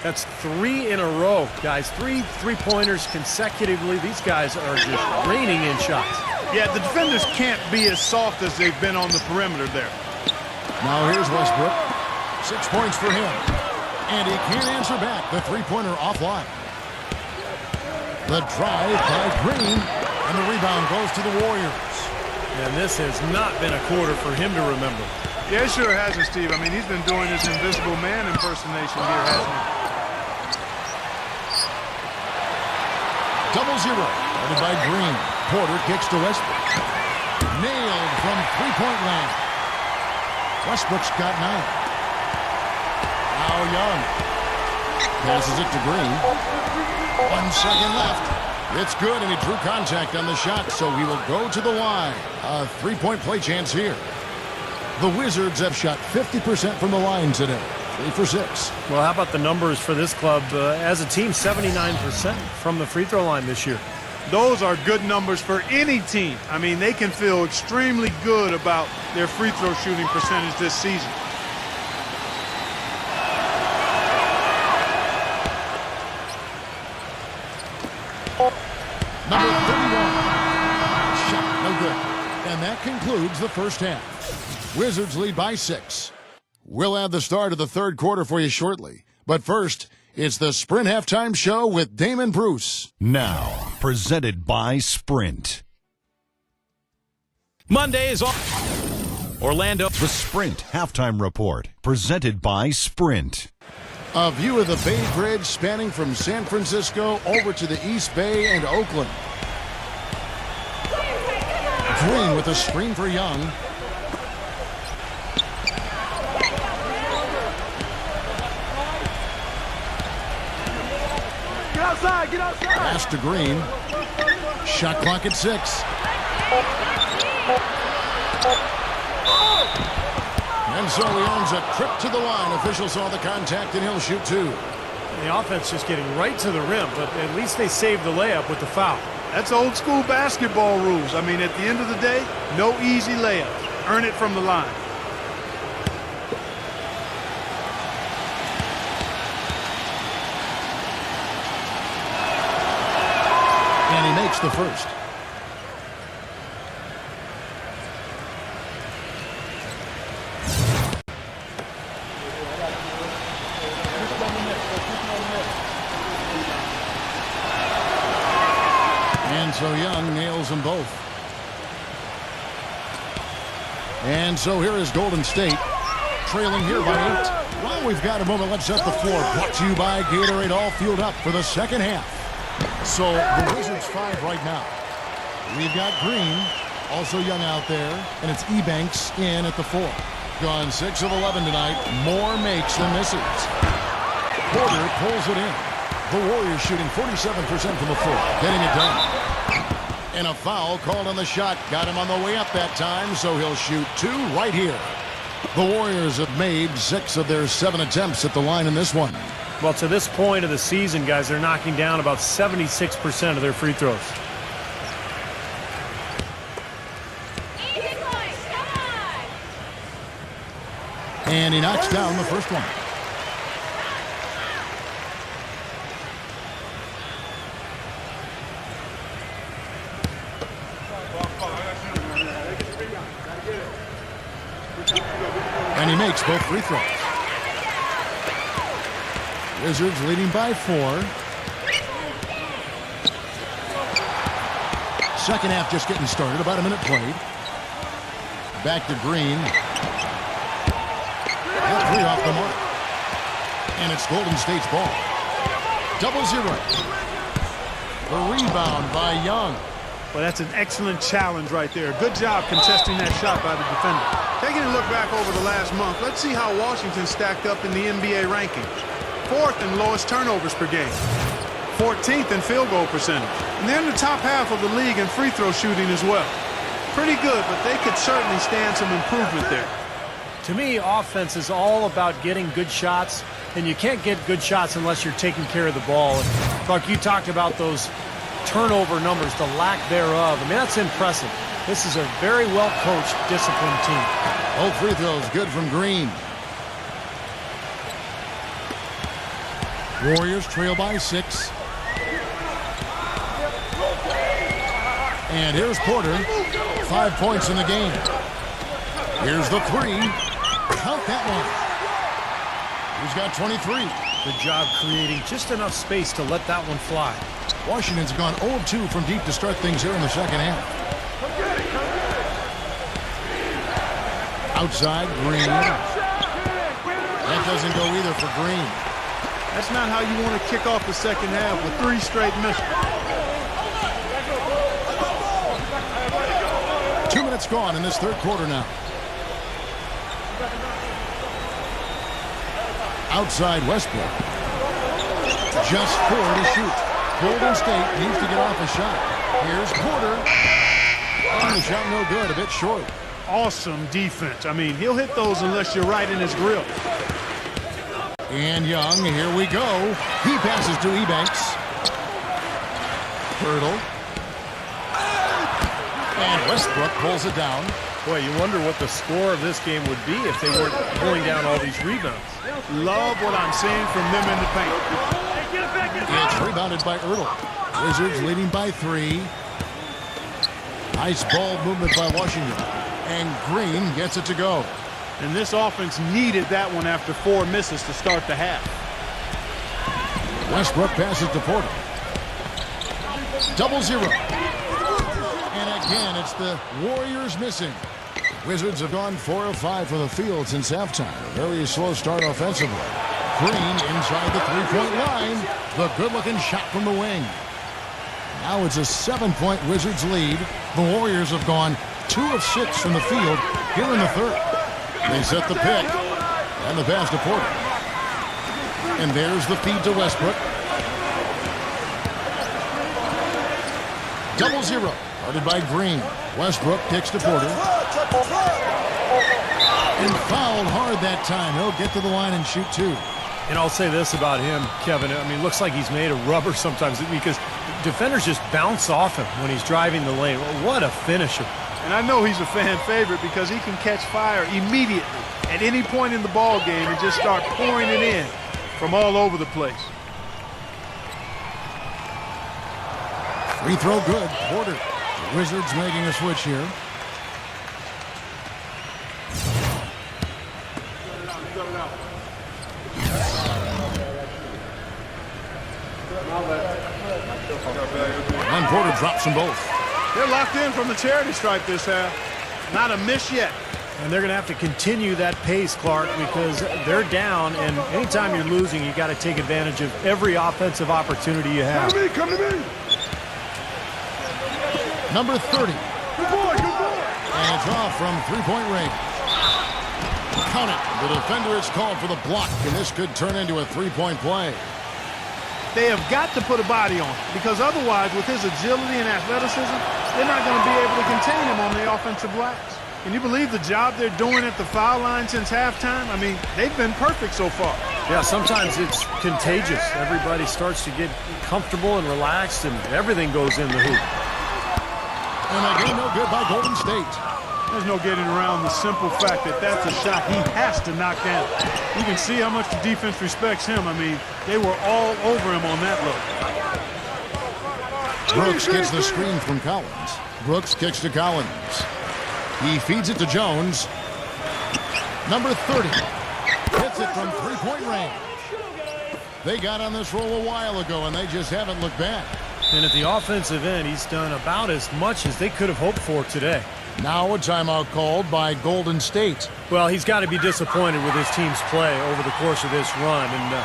That's 3 in a row, guys. 3 three-pointers consecutively. These guys are just raining in shots. Yeah, the defenders can't be as soft as they've been on the perimeter there. Now here's Westbrook. 6 points for him. And he can't answer back. The three-pointer offline. The drive by Green. And the rebound goes to the Warriors. And this has not been a quarter for him to remember. Yeah, it sure hasn't, Steve. I mean, he's been doing his invisible man impersonation here, hasn't he? 0-0. Guarded by Green. Porter kicks to Westbrook. Nailed from three-point land. Westbrook's got 9. Now Young. Passes it to Green. 1 second left. It's good, and he drew contact on the shot, so he will go to the line. A three-point play chance here. The Wizards have shot 50% from the line today. 3 for 6. Well, how about the numbers for this club? As a team, 79% from the free throw line this year. Those are good numbers for any team. I mean, they can feel extremely good about their free throw shooting percentage this season. Number 31. Shot, no good. And that concludes the first half. Wizards lead by 6. We'll have the start of the third quarter for you shortly. But first, it's the Sprint Halftime Show with Damon Bruce. Now, presented by Sprint. Monday is on. Orlando. The Sprint Halftime Report, presented by Sprint. A view of the Bay Bridge spanning from San Francisco over to the East Bay and Oakland. Green with a screen for Young. outside. Get outside. Pass to Green. Shot clock at 6. And so he earns a trip to the line. Official saw the contact, and he'll shoot 2. The offense just getting right to the rim, but at least they saved the layup with the foul. That's old school basketball rules. I mean, at the end of the day, no easy layups. Earn it from the line. And he makes the first. And so Young nails them both. And so here is Golden State, trailing here by 8. Well, we've got a moment. Let's set the floor. Brought to you by Gatorade, all fueled up for the second half. So the Wizards 5 right now. We've got Green, also Young out there, and it's Ebanks in at the 4. Gone 6 of 11 tonight. More makes than misses. Porter pulls it in. The Warriors shooting 47% from the floor, getting it done. And a foul called on the shot. Got him on the way up that time, so he'll shoot 2 right here. The Warriors have made 6 of their 7 attempts at the line in this one. Well, to this point of the season, guys, they're knocking down about 76% of their free throws. And he knocks down the first one. And he makes both free throws. Wizards leading by 4. Second half just getting started. About a minute played. Back to Green. And 3 off the mark. And it's Golden State's ball. 0-0. The rebound by Young. Well, that's an excellent challenge right there. Good job contesting that shot by the defender. Taking a look back over the last month, let's see how Washington stacked up in the NBA rankings. 4th in lowest turnovers per game. 14th in field goal percentage. And they're in the top half of the league in free throw shooting as well. Pretty good, but they could certainly stand some improvement there. To me, offense is all about getting good shots, and you can't get good shots unless you're taking care of the ball. And Clark, you talked about those turnover numbers, the lack thereof. I mean, that's impressive. This is a very well-coached, disciplined team. Both free throws good from Green. Warriors trail by 6. And here's Porter. 5 points in the game. Here's the 3. Count that one. He's got 23. Good job creating just enough space to let that one fly. Washington's gone 0-2 from deep to start things here in the second half. Outside, Green. That doesn't go either for Green. That's not how you want to kick off the second half with 3 straight misses. 2 minutes gone in this third quarter now. Outside Westbrook. Just 4 to shoot. Golden State needs to get off a shot. Here's Porter. And the shot no good, a bit short. Awesome defense. I mean, he'll hit those unless you're right in his grill. And Young, here we go. He passes to Ebanks. Hurdle. And Westbrook pulls it down. Boy, you wonder what the score of this game would be if they weren't pulling down all these rebounds. Love what I'm seeing from them in the paint. It's rebounded by Ertl. Wizards leading by 3. Nice ball movement by Washington. And Green gets it to go. And this offense needed that one after 4 misses to start the half. Westbrook passes to Porter. 0-0. And again, it's the Warriors missing. Wizards have gone 4 of 5 from the field since halftime. A very slow start offensively. Green inside the three-point line. The good-looking shot from the wing. Now it's a 7-point Wizards lead. The Warriors have gone 2 of 6 from the field here in the third. They set the pick. And the pass to Porter. And there's the feed to Westbrook. 0-0. Guarded by Green. Westbrook kicks to Porter. And fouled hard that time. He'll get to the line and shoot 2. And I'll say this about him, Kevin. I mean, it looks like he's made of rubber sometimes because defenders just bounce off him when he's driving the lane. What a finisher. And I know he's a fan favorite because he can catch fire immediately at any point in the ball game and just start pouring it in from all over the place. Free throw good. Porter. The Wizards making a switch here. And Porter drops them both. They're locked in from the charity stripe this half. Not a miss yet. And they're going to have to continue that pace, Clark, because they're down, and anytime you're losing, you got to take advantage of every offensive opportunity you have. Come to me. Number 30. Good boy, good boy. And it's off from three-point range. Count it. The defender is called for the block, and this could turn into a three-point play. They have got to put a body on him because otherwise, with his agility and athleticism, they're not going to be able to contain him on the offensive glass. Can you believe the job they're doing at the foul line since halftime? I mean, they've been perfect so far. Yeah, sometimes it's contagious. Everybody starts to get comfortable and relaxed, and everything goes in the hoop. And again, no good by Golden State. There's no getting around the simple fact that that's a shot he has to knock down. You can see how much the defense respects him. I mean, they were all over him on that look. Brooks gets the screen from Collins. Brooks kicks to Collins. He feeds it to Jones. Number 30. Hits it from three-point range. They got on this roll a while ago, and they just haven't looked back. And at the offensive end, he's done about as much as they could have hoped for today. Now a timeout called by Golden State. Well, he's got to be disappointed with his team's play over the course of this run. And,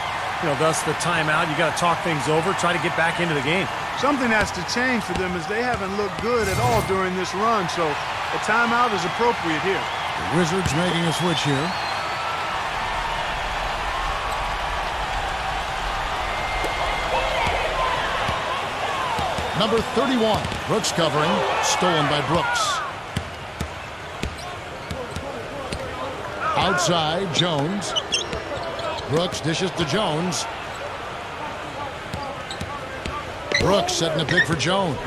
thus the timeout. You got to talk things over, try to get back into the game. Something has to change for them as they haven't looked good at all during this run. So a timeout is appropriate here. The Wizards making a switch here. Number 31. Brooks covering. Stolen by Brooks. Outside, Jones. Brooks dishes to Jones. Brooks setting a pick for Jones.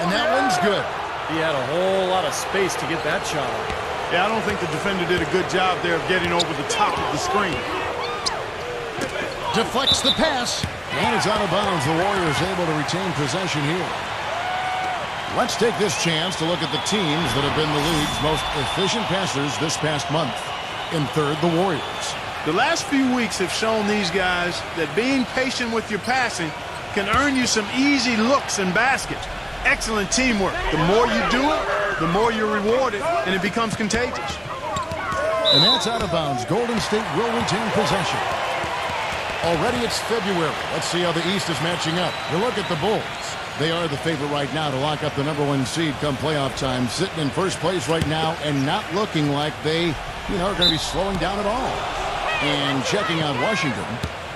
And that one's good. He had a whole lot of space to get that shot off. Yeah, I don't think the defender did a good job there of getting over the top of the screen. Deflects the pass. And it's out of bounds. The Warriors able to retain possession here. Let's take this chance to look at the teams that have been the league's most efficient passers this past month. In third, the Warriors. The last few weeks have shown these guys that being patient with your passing can earn you some easy looks and baskets. Excellent teamwork. The more you do it, the more you're rewarded, and it becomes contagious. And that's out of bounds. Golden State will retain possession. Already it's February. Let's see how the East is matching up. You look at the Bulls. They are the favorite right now to lock up the #1 seed come playoff time, sitting in first place right now and not looking like they, are going to be slowing down at all. And checking out Washington,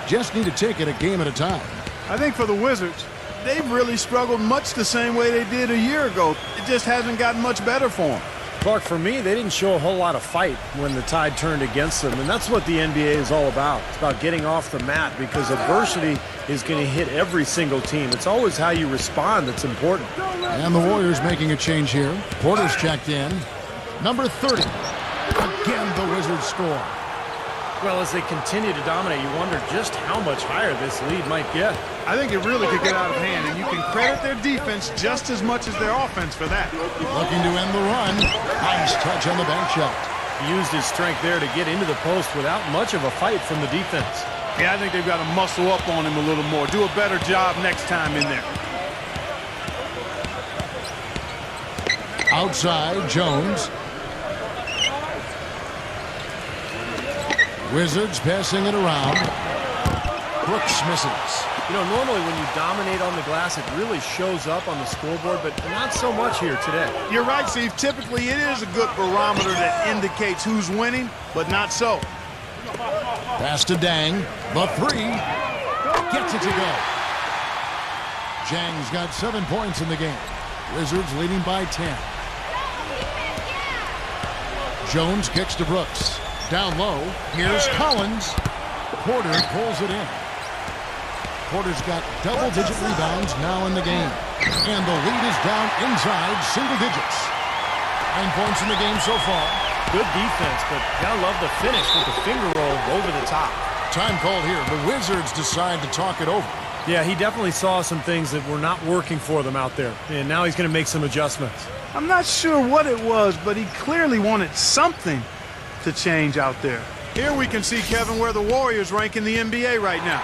just need to take it a game at a time. I think for the Wizards, they've really struggled much the same way they did a year ago. It just hasn't gotten much better for them. Clark, for me, they didn't show a whole lot of fight when the tide turned against them, and that's what the NBA is all about. It's about getting off the mat because adversity is going to hit every single team. It's always how you respond that's important. And the Warriors making a change here. Porter's checked in. Number 30. Again, the Wizards score. Well, as they continue to dominate, you wonder just how much higher this lead might get. I think it really could get out of hand, and you can credit their defense just as much as their offense for that. Looking to end the run. Nice touch on the bank shot. He used his strength there to get into the post without much of a fight from the defense. Yeah, I think they've got to muscle up on him a little more. Do a better job next time in there. Outside, Jones. Wizards passing it around. Brooks misses. Normally when you dominate on the glass, it really shows up on the scoreboard, but not so much here today. You're right, Steve. Typically, it is a good barometer that indicates who's winning, but not so. Pass to Dang. The three. Gets it to go. Jang's got 7 points in the game. Wizards leading by 10. Jones kicks to Brooks. Down low. Here's Collins. Porter pulls it in. Porter's got double-digit rebounds now in the game. And the lead is down inside single digits. 9 points in the game so far. Good defense, but gotta love the finish with the finger roll over the top. Time called here. The Wizards decide to talk it over. Yeah, he definitely saw some things that were not working for them out there, and now he's going to make some adjustments. I'm not sure what it was, but he clearly wanted something to change out there. Here we can see, Kevin, where the Warriors rank in the NBA right now.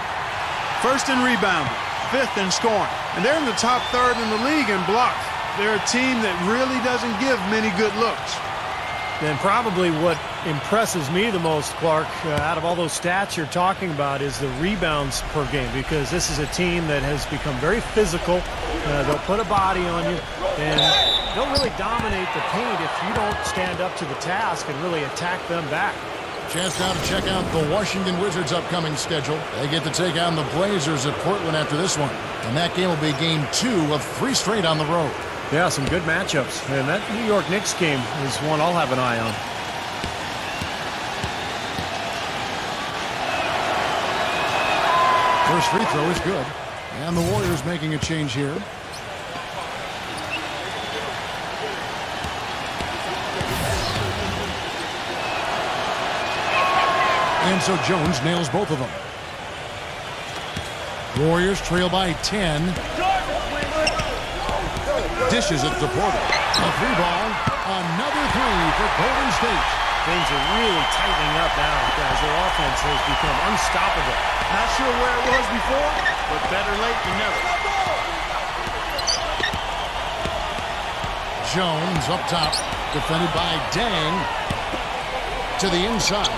First in rebounding, fifth in scoring, and they're in the top third in the league in blocks. They're a team that really doesn't give many good looks. And probably what impresses me the most, Clark, out of all those stats you're talking about is the rebounds per game, because this is a team that has become very physical. They'll put a body on you, and they'll really dominate the paint if you don't stand up to the task and really attack them back. Chance now to check out the Washington Wizards' upcoming schedule. They get to take on the Blazers at Portland after this one. And that game will be game 2 of 3 straight on the road. Yeah, some good matchups. And that New York Knicks game is one I'll have an eye on. First free throw is good. And the Warriors making a change here. And so Jones nails both of them. Warriors trail by 10. Dishes it to Porter. A free ball. Another 3 for Golden State. Things are really tightening up now, guys. Their offense has become unstoppable. Not sure where it was before, but better late than never. Jones up top. Defended by Dang. To the inside.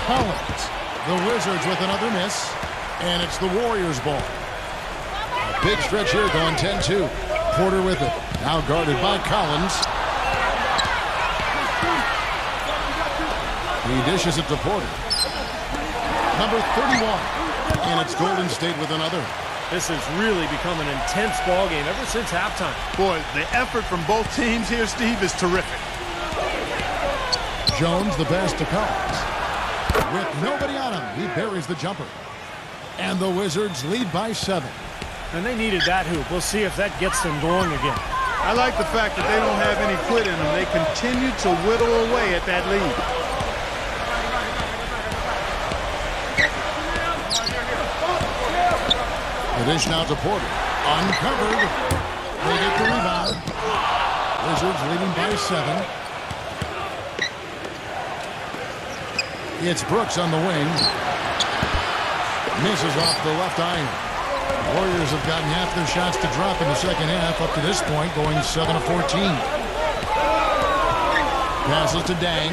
Collins. The Wizards with another miss. And it's the Warriors' ball. A big stretch here going 10-2. Porter with it. Now guarded by Collins. He dishes it to Porter. Number 31. And it's Golden State with another. This has really become an intense ball game ever since halftime. Boy, the effort from both teams here, Steve, is terrific. Jones the pass to Collins. With nobody on him, he buries the jumper. And the Wizards lead by 7. And they needed that hoop. We'll see if that gets them going again. I like the fact that they don't have any quit in them. They continue to whittle away at that lead. The dish now to Porter. Uncovered. They get the rebound. Wizards leading by 7. It's Brooks on the wing. Misses off the left iron. Warriors have gotten half their shots to drop in the second half up to this point, going 7 of 14. Passes to Dang.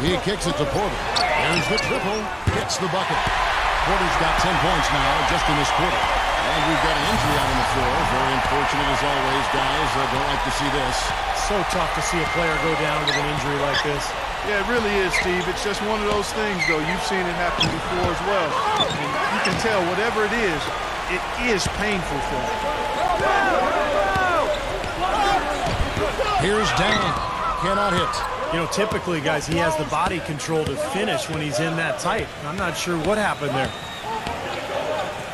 He kicks it to Porter. There's the triple. Hits the bucket. Porter's got 10 points now just in this quarter. And we've got an injury out on the floor. Very unfortunate as always, guys. I don't like to see this. So tough to see a player go down with an injury like this. Yeah, it really is, Steve. It's just one of those things, though. You've seen it happen before as well. And you can tell whatever it is painful for him. Here's Dang. Cannot hit. You know, typically, guys, he has the body control to finish when he's in that tight. I'm not sure what happened there.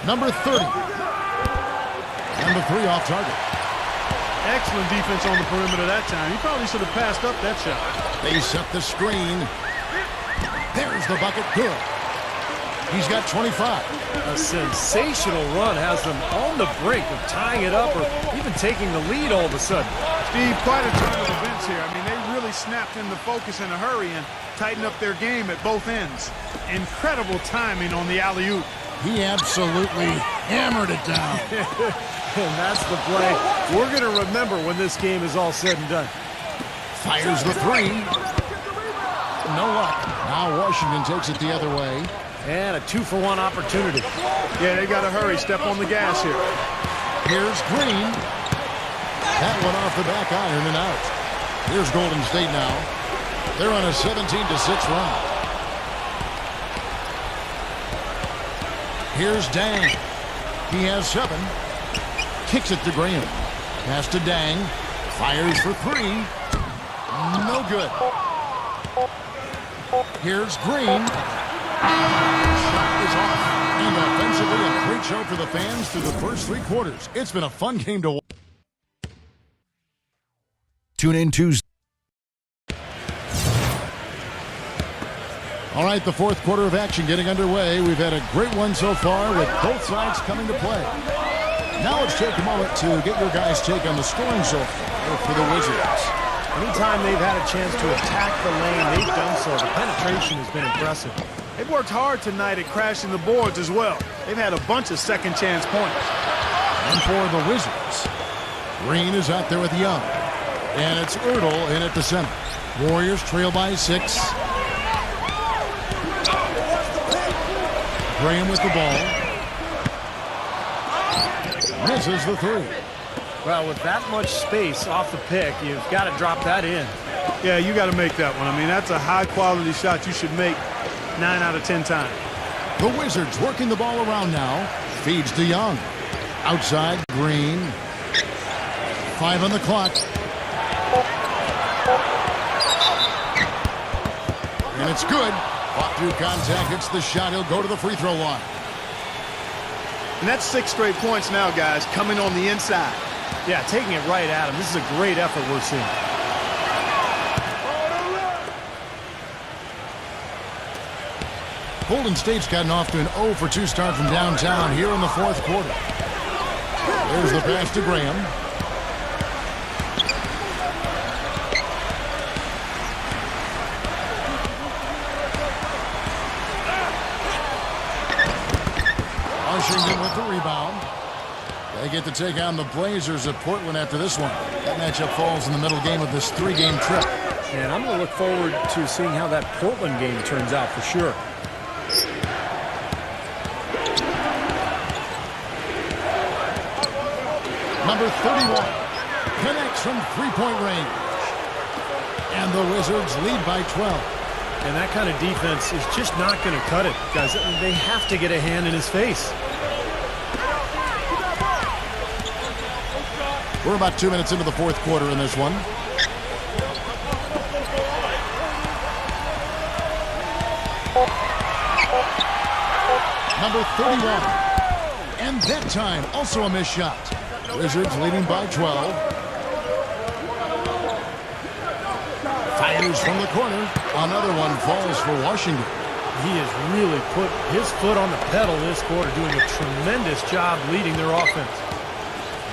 Number 30. Number 3 off target. Excellent defense on the perimeter that time. He probably should have passed up that shot. They set the screen. There's the bucket. Good. He's got 25. A sensational run has them on the brink of tying it up or even taking the lead all of a sudden. Steve, quite a turn of events here. I mean, they really snapped into focus in a hurry and tightened up their game at both ends. Incredible timing on the alley-oop. He absolutely hammered it down. And that's the play we're going to remember when this game is all said and done. Fires the 3. No luck. Now Washington takes it the other way. And a 2-for-1 opportunity. Yeah, they got to hurry. Step on the gas here. Here's Green. That one off the back iron and out. Here's Golden State now. They're on a 17-6 run. Here's Dang. He has 7. Kicks it to Graham. Pass to Dang. Fires for three. No good. Here's Green. Shot is off. And offensively, a great show for the fans through the first three quarters. It's been a fun game to watch. Tune in Tuesday. All right, the fourth quarter of action getting underway. We've had a great one so far with both sides coming to play. Now let's take a moment to get your guys' take on the scoring so far for the Wizards. Anytime they've had a chance to attack the lane, they've done so. The penetration has been impressive. They've worked hard tonight at crashing the boards as well. They've had a bunch of second chance points. And for the Wizards, Green is out there with Young. And it's Ertl in at the center. Warriors trail by 6. Graham with the ball. Misses the three. Well, with that much space off the pick, you've got to drop that in. Yeah, you got to make that one. I mean, that's a high-quality shot you should make 9 out of 10 times. The Wizards working the ball around now. Feeds to Young. Outside, Green. 5 on the clock. And it's good. Fought through contact, hits the shot. He'll go to the free throw line. And that's 6 straight points now, guys, coming on the inside. Yeah, taking it right at him. This is a great effort we're seeing. Golden State's gotten off to an 0 for 2 start from downtown here in the fourth quarter. There's the pass to Graham. Washington with the rebound. They get to take on the Blazers at Portland after this one. That matchup falls in the middle game of this 3-game trip. And I'm going to look forward to seeing how that Portland game turns out for sure. Number 31 connects from three-point range. And the Wizards lead by 12. And that kind of defense is just not going to cut it, guys. They have to get a hand in his face. We're about 2 minutes into the fourth quarter in this one. Number 31. And that time, also a missed shot. Wizards leading by 12. Fires from the corner. Another one falls for Washington. He has really put his foot on the pedal this quarter, doing a tremendous job leading their offense.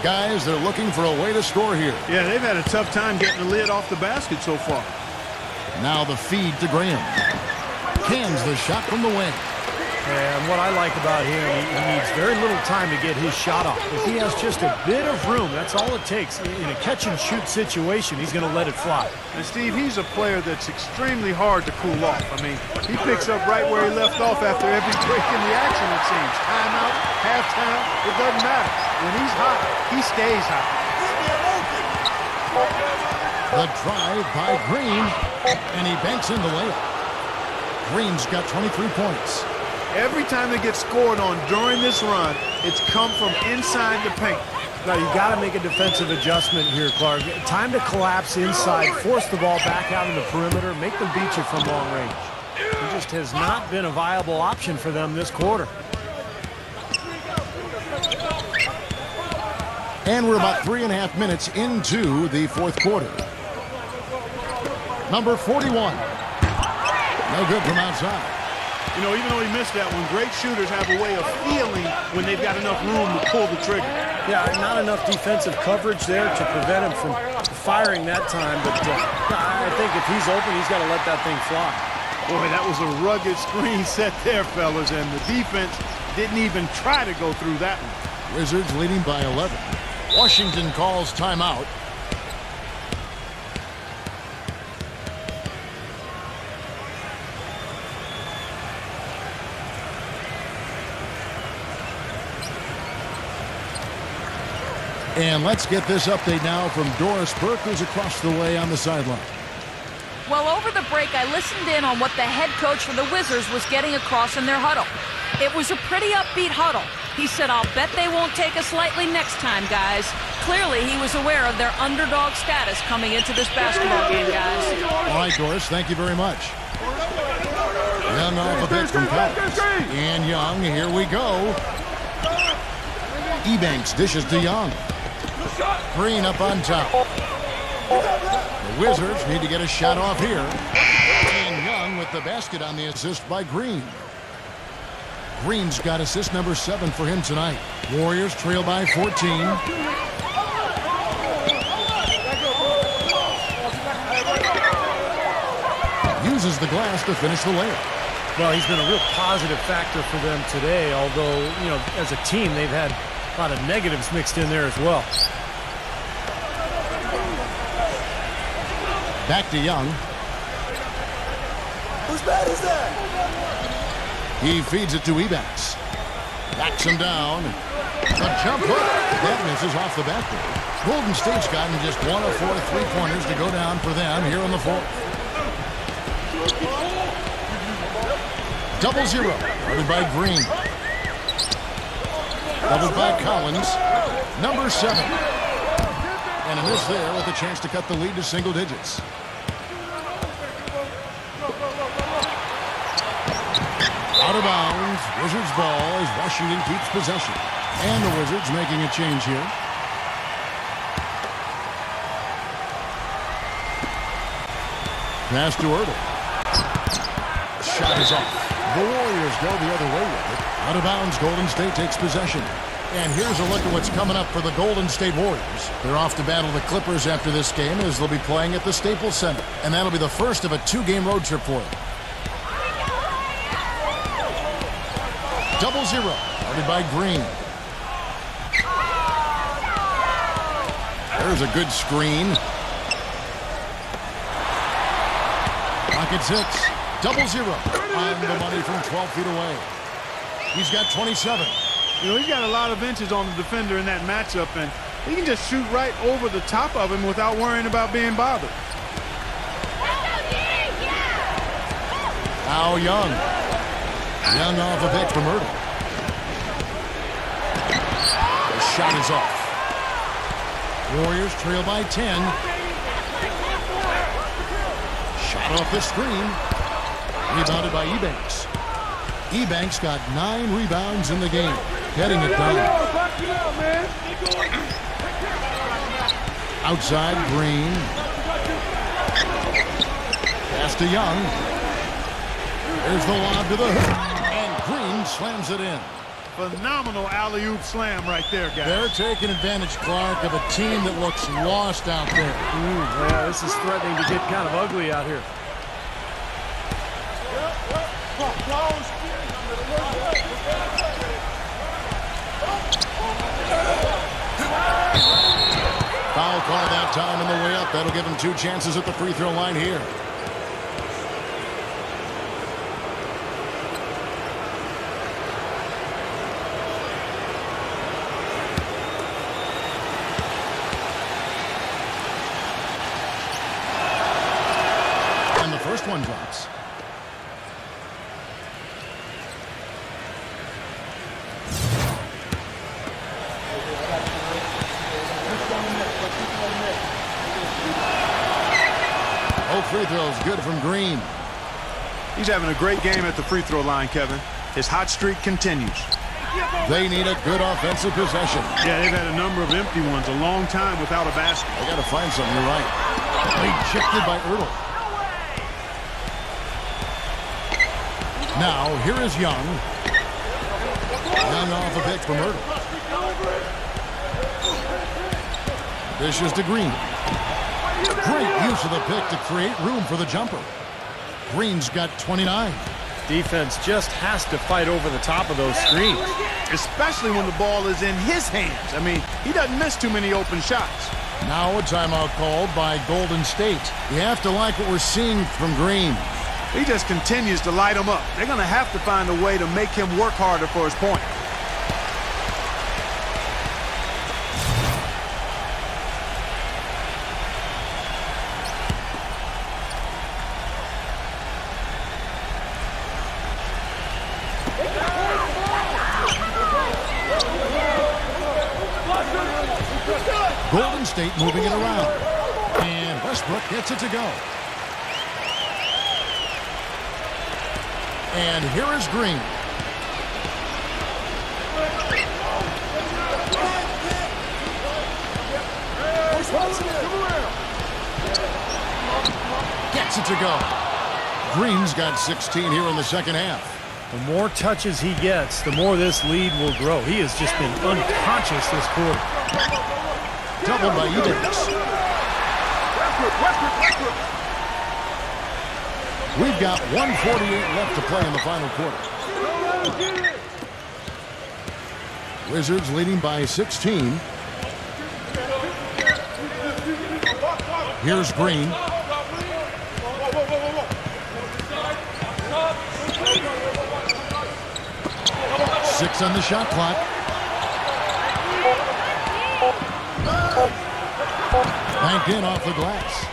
Guys, they're looking for a way to score here. Yeah, they've had a tough time getting the lid off the basket so far. Now the feed to Graham. Cans the shot from the wing. And what I like about him, he needs very little time to get his shot off. If he has just a bit of room, that's all it takes. In a catch-and-shoot situation, he's going to let it fly. And, Steve, he's a player that's extremely hard to cool off. I mean, he picks up right where he left off after every break in the action, it seems. Timeout, halftime, it doesn't matter. When he's hot, he stays hot. The drive by Green, and he banks in the layup. Green's got 23 points. Every time they get scored on during this run, it's come from inside the paint. Now, you got to make a defensive adjustment here, Clark. Time to collapse inside, force the ball back out in the perimeter, make them beat you from long range. It just has not been a viable option for them this quarter. And we're about 3.5 minutes into the fourth quarter. Number 41. No good from outside. You know, even though he missed that one, great shooters have a way of feeling when they've got enough room to pull the trigger. Yeah, not enough defensive coverage there to prevent him from firing that time. But I think if he's open, he's got to let that thing fly. Boy, that was a rugged screen set there, fellas, and the defense didn't even try to go through that one. Wizards leading by 11. Washington calls timeout. And let's get this update now from Doris Burke, who's across the way on the sideline. Well, over the break, I listened in on what the head coach for the Wizards was getting across in their huddle. It was a pretty upbeat huddle. He said, "I'll bet they won't take us lightly next time, guys." Clearly, he was aware of their underdog status coming into this basketball game, guys. All right, Doris, thank you very much. Young off a pitch from Collins. And Young, here we go. Ebanks dishes to Young. Green up on top. The Wizards need to get a shot off here. And Young with the basket on the assist by Green. Green's got assist number 7 for him tonight. Warriors trail by 14. Uses the glass to finish the layup. Well, he's been a real positive factor for them today, although, you know, as a team, they've had a lot of negatives mixed in there as well. Back to Young. Whose bat is that? He feeds it to Ebanks. Backs him down. A jump hook. That misses off the backboard. Golden State's gotten just 1 of 4 3-pointers to go down for them here in the fourth. 0-0. Guarded by Green. Doubled by Collins. Number 7. And a miss there with a chance to cut the lead to single digits. Out of bounds. Wizards ball as Washington keeps possession. And the Wizards making a change here. Pass to Ertl. Shot is off. The Warriors go the other way with it. Out of bounds, Golden State takes possession. And here's a look at what's coming up for the Golden State Warriors. They're off to battle the Clippers after this game as they'll be playing at the Staples Center. And that'll be the first of a 2-game road trip for them. 0-0. Guarded by Green. There's a good screen. Pocket 6. 0-0 on the money from 12 feet away. He's got 27. You know, he's got a lot of inches on the defender in that matchup, and he can just shoot right over the top of him without worrying about being bothered. Now Young. Young off a pick from Ertl. The shot is off. Warriors trail by 10. Shot off the screen. Rebounded by Ebanks. Ebanks got 9 rebounds in the game. Heading it down. Outside, Green. Pass to Young. There's the lob to the hoop. And Green slams it in. Phenomenal alley-oop slam right there, guys. They're taking advantage, Clark, of a team that looks lost out there. Yeah, this is threatening to get kind of ugly out here. Foul call that time on the way up. That'll give him 2 chances at the free throw line here. And the first one drops. Free throws good from Green. He's having a great game at the free throw line, Kevin. His hot streak continues. They need a good offensive possession. Yeah, they've had a number of empty ones, a long time without a basket. They got to find something, you're right. Rejected by Ertl. Now, here is Young. Young off a pick from Ertl. Dishes to Green. Great use of the pick to create room for the jumper. Green's got 29. Defense just has to fight over the top of those screens. Especially when the ball is in his hands. I mean, he doesn't miss too many open shots. Now a timeout called by Golden State. You have to like what we're seeing from Green. He just continues to light him up. They're going to have to find a way to make him work harder for his point. State moving it around. And Westbrook gets it to go. And here is Green. Gets it to go. Green's got 16 here in the second half. The more touches he gets, the more this lead will grow. He has just been unconscious this quarter. Doubled by Edicks. We've got 1:48 left to play in the final quarter. Wizards leading by 16. Here's Green. Six on the shot clock. Banked in off the glass.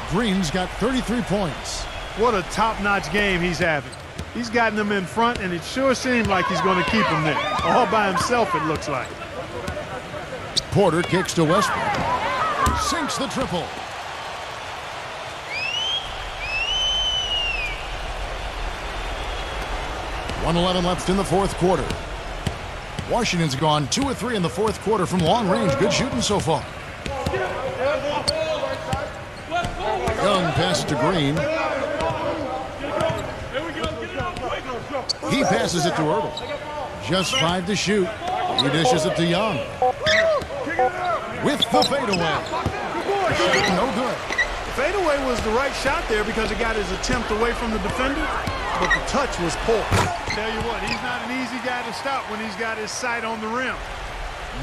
Green's got 33 points. What a top-notch game he's having. He's gotten them in front, and it sure seemed like he's going to keep them there. All by himself, it looks like. Porter kicks to Westbrook. Sinks the triple. .111 left in the fourth quarter. Washington's gone 2 of 3 in the fourth quarter from long range. Good shooting so far. Young passes to Green. He passes it to Ertl. Just 5 to shoot. He dishes it to Young. With the fadeaway. No good. Fadeaway was the right shot there because it got his attempt away from the defender, but the touch was poor. Tell you what, he's not an easy guy to stop when he's got his sight on the rim.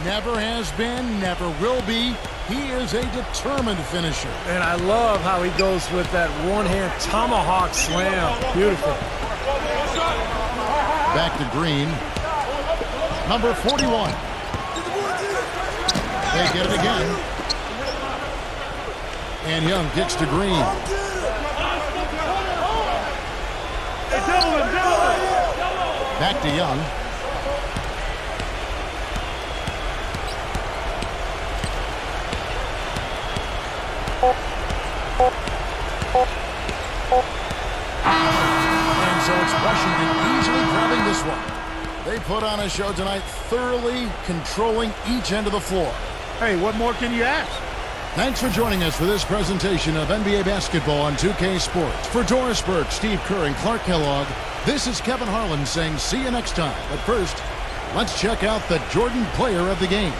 Never has been, never will be. He is a determined finisher. And I love how he goes with that one-hand tomahawk slam. Beautiful. Back to Green. Number 41. They get it again. And Young kicks to Green. Back to Young. And so it's Washington easily grabbing this one. They put on a show tonight, thoroughly controlling each end of the floor. Hey, what more can you ask? Thanks for joining us for this presentation of NBA basketball on 2K Sports. For Doris Burke, Steve Kerr, and Clark Kellogg, this is Kevin Harlan saying see you next time. But first, let's check out the Jordan player of the game.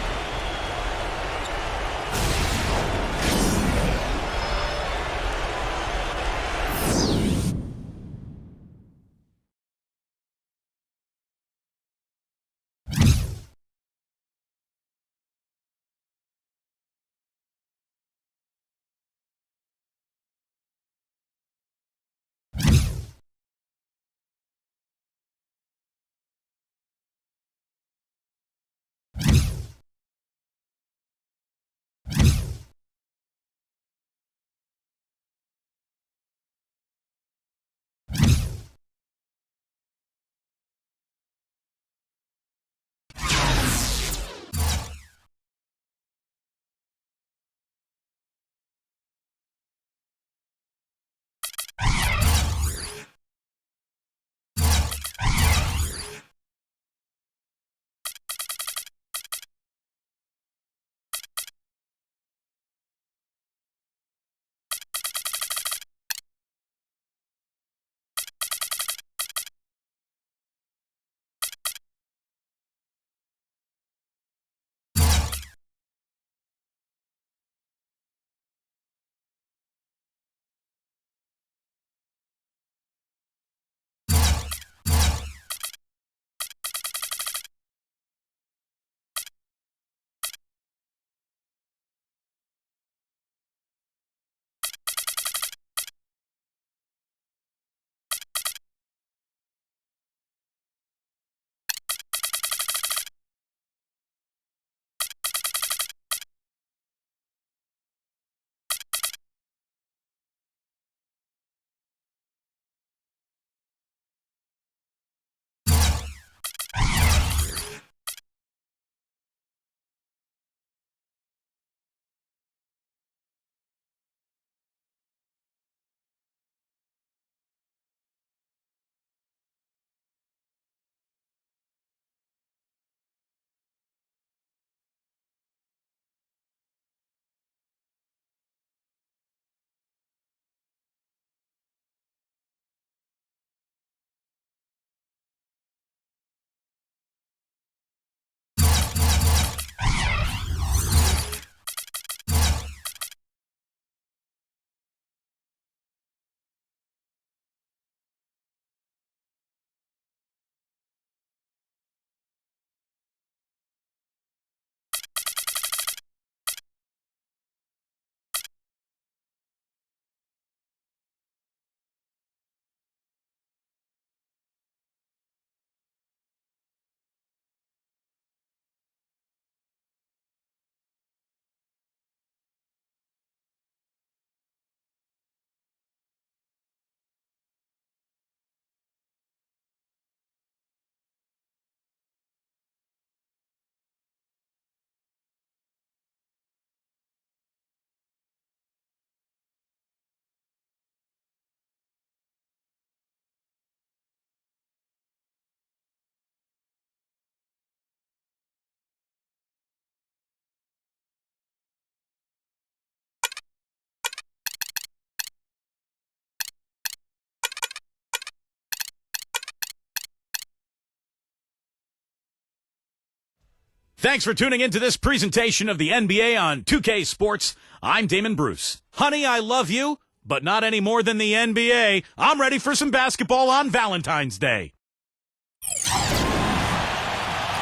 Thanks for tuning into this presentation of the NBA on 2K Sports. I'm Damon Bruce. Honey, I love you, but not any more than the NBA. I'm ready for some basketball on Valentine's Day.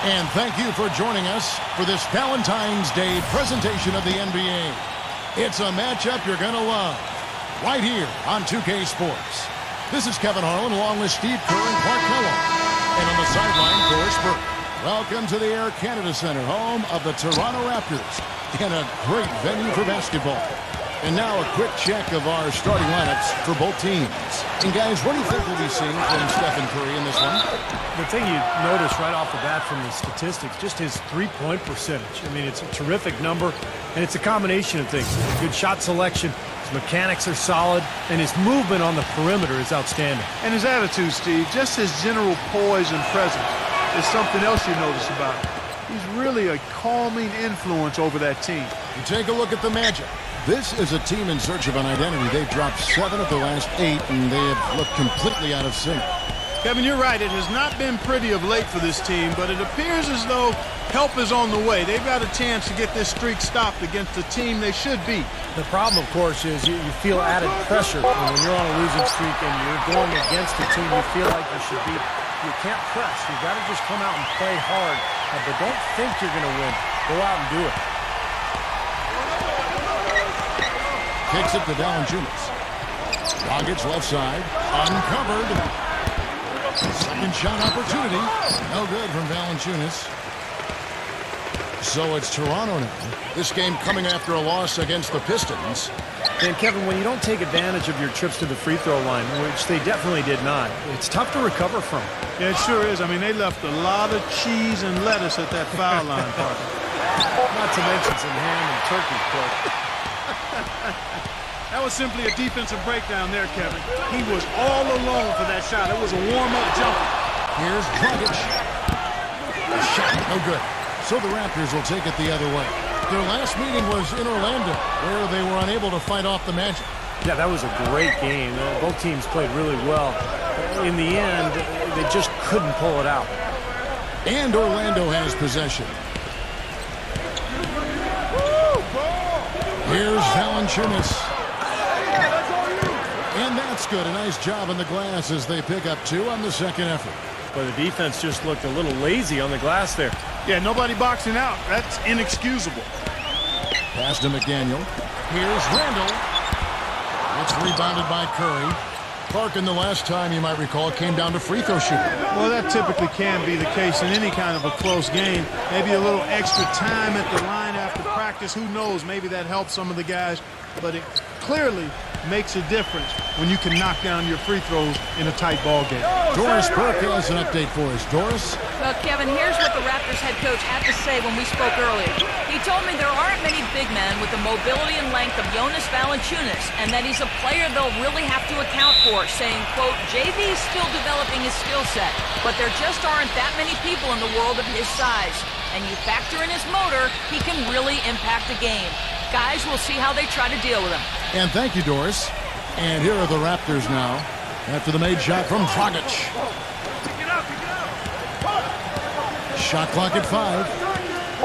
And thank you for joining us for this Valentine's Day presentation of the NBA. It's a matchup you're going to love right here on 2K Sports. This is Kevin Harlan along with Steve Kerr and Clark Kellogg. And on the sideline, Doris Burke. Welcome to the Air Canada Center, home of the Toronto Raptors, and a great venue for basketball. And now a quick check of our starting lineups for both teams. And guys, what do you think we'll be seeing from Stephen Curry in this one? The thing you notice right off the bat from the statistics, just his three-point percentage. I mean, it's a terrific number, and it's a combination of things. Good shot selection, his mechanics are solid, and his movement on the perimeter is outstanding. And his attitude, Steve, just his general poise and presence is something else you notice about him. He's really a calming influence over that team. You take a look at the Magic. This is a team in search of an identity. They've dropped 7 of the last 8, and they have looked completely out of sync. Kevin, you're right. It has not been pretty of late for this team, but it appears as though help is on the way. They've got a chance to get this streak stopped against the team they should beat. The problem, of course, is you feel added pressure when you're on a losing streak and you're going against a team you feel like you should beat. You can't press. You've got to just come out and play hard, but don't think you're going to win. Go out and do it. Kicks it to Valanciunas. Dragic left side, uncovered. Second shot opportunity. No good from Valanciunas. So it's Toronto now. This game coming after a loss against the Pistons. And Kevin, when you don't take advantage of your trips to the free throw line, which they definitely did not, it's tough to recover from. Yeah, it sure is. I mean, they left a lot of cheese and lettuce at that foul line, partner. Not to mention some ham and turkey, Clark. That was simply a defensive breakdown there, Kevin. He was all alone for that shot. It was a warm-up jumper. Here's Dragic. A shot, no good. So the Raptors will take it the other way. Their last meeting was in Orlando, where they were unable to fight off the Magic. Yeah, that was a great game. Both teams played really well. In the end, they just couldn't pull it out. And Orlando has possession. Here's Valanciunas. And that's good. A nice job on the glass as they pick up 2 on the second effort. But the defense just looked a little lazy on the glass there. Yeah, nobody boxing out. That's inexcusable. Pass to McDaniel. Here's Randall. It's rebounded by Curry. Clark, in the last time, you might recall, it came down to free throw shooting. Well, that typically can be the case in any kind of a close game. Maybe a little extra time at the line after practice. Who knows? Maybe that helps some of the guys. But it clearly makes a difference when you can knock down your free throws in a tight ball game. Doris Burke has an update for us. Doris? Well, Kevin, here's what the Raptors head coach had to say when we spoke earlier. He told me there aren't many big men with the mobility and length of Jonas Valanciunas, and that he's a player they'll really have to account for, saying, quote, JV's still developing his skill set, but there just aren't that many people in the world of his size. And you factor in his motor, he can really impact the game. Guys, we'll see how they try to deal with him. And thank you, Doris. And here are the Raptors now after the made shot from Dragic. Shot clock at 5.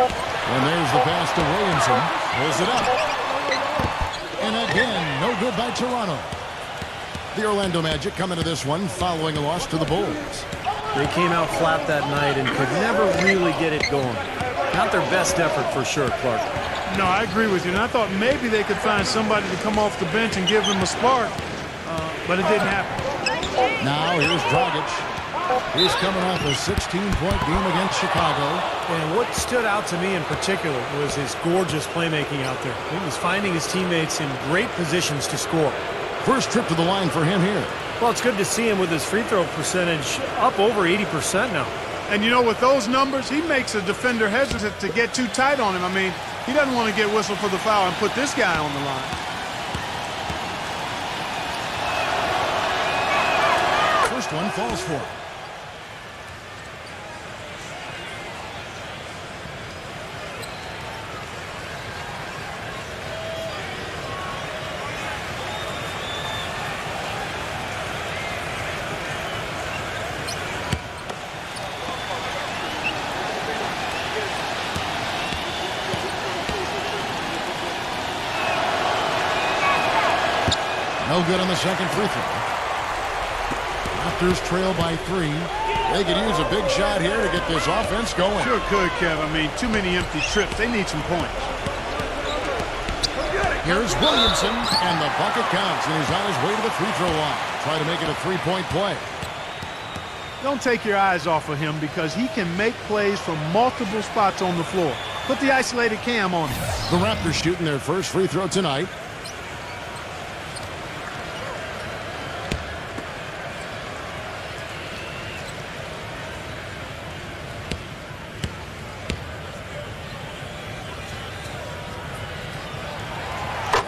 And there's the pass to Williamson. Pulls it up. And again, no good by Toronto. The Orlando Magic come into this one following a loss to the Bulls. They came out flat that night and could never really get it going. Not their best effort for sure, Clark. No, I agree with you. And I thought maybe they could find somebody to come off the bench and give them a spark, but it didn't happen. Now here's Dragic. He's coming off a 16-point game against Chicago. And what stood out to me in particular was his gorgeous playmaking out there. He was finding his teammates in great positions to score. First trip to the line for him here. Well, it's good to see him with his free throw percentage up over 80% now. And, you know, with those numbers, he makes a defender hesitant to get too tight on him. I mean, he doesn't want to get whistled for the foul and put this guy on the line. First one falls for him. No good on the second free throw. Raptors trail by 3. They could use a big shot here to get this offense going. Sure could, Kev. I mean, too many empty trips. They need some points. Here's Williamson, and the bucket counts, and he's on his way to the free throw line. Try to make it a 3-point play. Don't take your eyes off of him because he can make plays from multiple spots on the floor. Put the isolated cam on him. The Raptors shooting their first free throw tonight.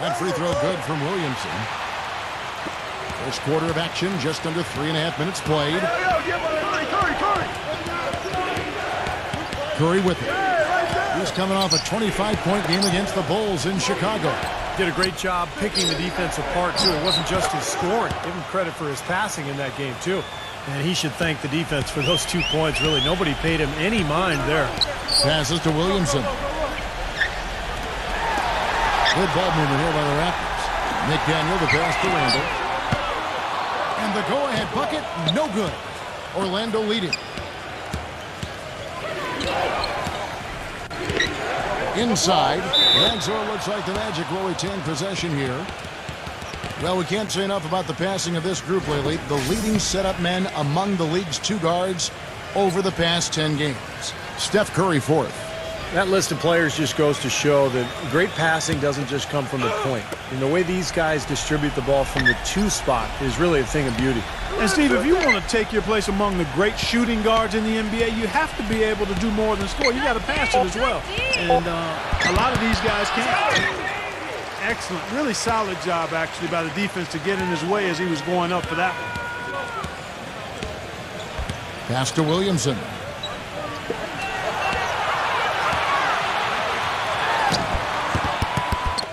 That free throw good from Williamson. First quarter of action, just under 3.5 minutes played. Curry with it. He's coming off a 25-point game against the Bulls in Chicago. Did a great job picking the defense apart, too. It wasn't just his scoring. Give him credit for his passing in that game, too. And he should thank the defense for those 2 points. Really, nobody paid him any mind there. Passes to Williamson. Good ball movement here by the Raptors. McDaniel, the pass to Randall. And the go-ahead bucket, no good. Orlando leading. Inside, Lanzor looks like the Magic will retain possession here. Well, we can't say enough about the passing of this group lately. The leading setup men among the league's 2 guards over the past 10 games. Steph Curry fourth. That list of players just goes to show that great passing doesn't just come from the point. And the way these guys distribute the ball from the 2 spot is really a thing of beauty. And, Steve, if you want to take your place among the great shooting guards in the NBA, you have to be able to do more than score. You got to pass it as well. And a lot of these guys can't. Excellent. Really solid job, actually, by the defense to get in his way as he was going up for that one. Pass to Williamson.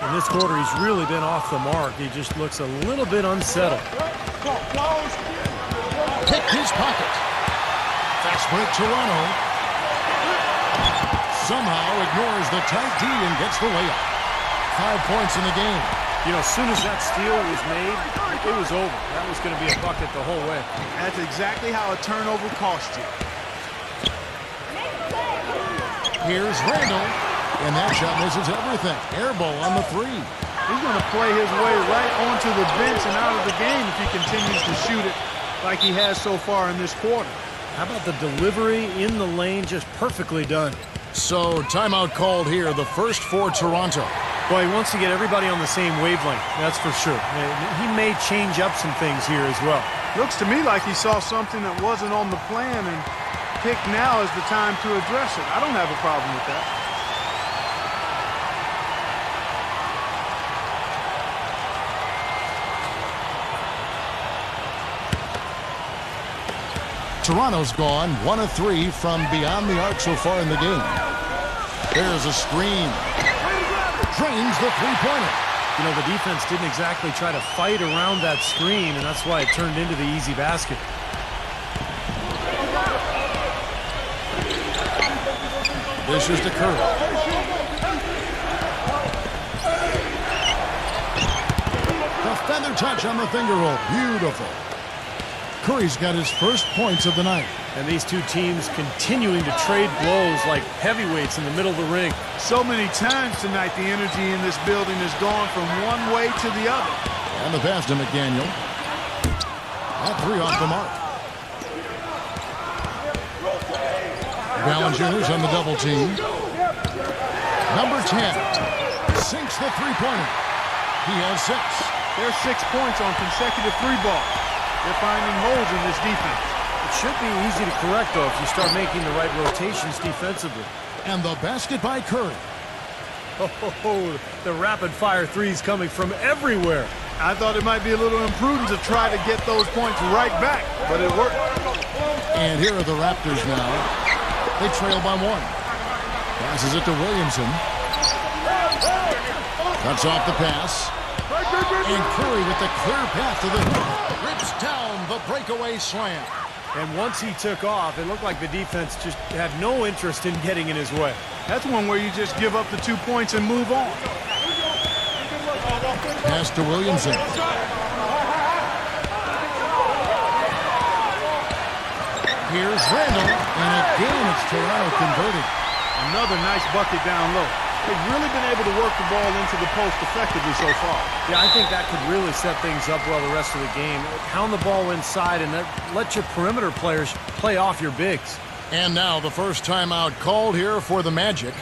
In this quarter, he's really been off the mark. He just looks a little bit unsettled. Picked his pocket. Fast break Toronto. Somehow ignores the tight D and gets the layup. 5 points in the game. You know, as soon as that steal was made, it was over. That was going to be a bucket the whole way. That's exactly how a turnover cost you. Here's Randall. And that shot misses everything. Air ball on the 3. He's going to play his way right onto the bench and out of the game if he continues to shoot it like he has so far in this quarter. How about the delivery in the lane? Just perfectly done. So, timeout called here, the first for Toronto. Well, he wants to get everybody on the same wavelength, that's for sure. He may change up some things here as well. Looks to me like he saw something that wasn't on the plan and picked now as the time to address it. I don't have a problem with that. Toronto's gone 1 of 3 from beyond the arc so far in the game. There's a screen. Drains the three-pointer. You know, the defense didn't exactly try to fight around that screen, and that's why it turned into the easy basket. This is to Curry. The feather touch on the finger roll. Beautiful. Curry's got his first points of the night. And these two teams continuing to trade blows like heavyweights in the middle of the ring. So many times tonight the energy in this building has gone from one way to the other. And the pass to McDaniel. That 3 off the mark. Ballinger's on the double team. Number 10 sinks the three-pointer. He has 6. There's 6 points on consecutive 3 balls. They're finding holes in this defense. It should be easy to correct, though, if you start making the right rotations defensively. And the basket by Curry. Oh, the rapid-fire threes coming from everywhere. I thought it might be a little imprudent to try to get those points right back, but it worked. And here are the Raptors now. They trail by 1. Passes it to Williamson. Cuts off the pass. And Curry with the clear path to the hoop. Rips down the breakaway slam. And once he took off, it looked like the defense just had no interest in getting in his way. That's one where you just give up the 2 points and move on. Pass to Williamson. Here's Randall, and again it's Toronto converted. Another nice bucket down low. They've really been able to work the ball into the post effectively so far. Yeah, I think that could really set things up well the rest of the game. Pound the ball inside and let your perimeter players play off your bigs. And now the first timeout called here for the Magic.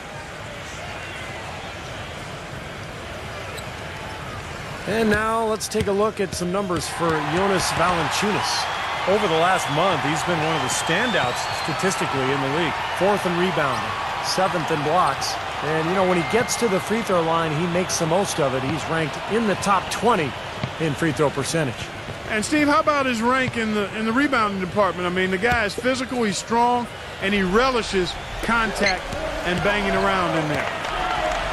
And now let's take a look at some numbers for Jonas Valanciunas. Over the last month, he's been one of the standouts statistically in the league. 4th in rebounding, 7th in blocks. And, you know, when he gets to the free throw line, he makes the most of it. He's ranked in the top 20 in free throw percentage. And, Steve, how about his rank in the rebounding department? I mean, the guy is physical, he's strong, and he relishes contact and banging around in there.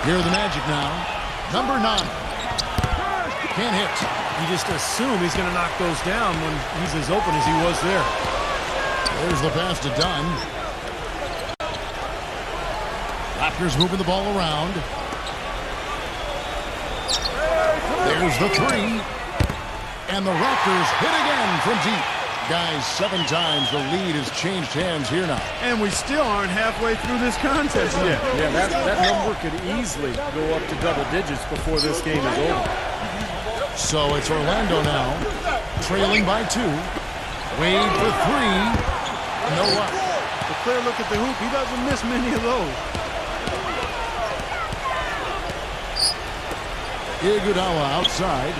Here are the Magic now. Number 9. Can't hit. You just assume he's going to knock those down when he's as open as he was there. There's the pass to Dunn. Raptors moving the ball around. There's the 3. And the Raptors hit again from deep. Guys, 7 times the lead has changed hands here now. And we still aren't halfway through this contest yet. Yeah, that number could easily go up to double digits before this game is over. So it's Orlando now, trailing by 2. Wade for 3. No luck. A clear look at the hoop. He doesn't miss many of those. Iguodala outside.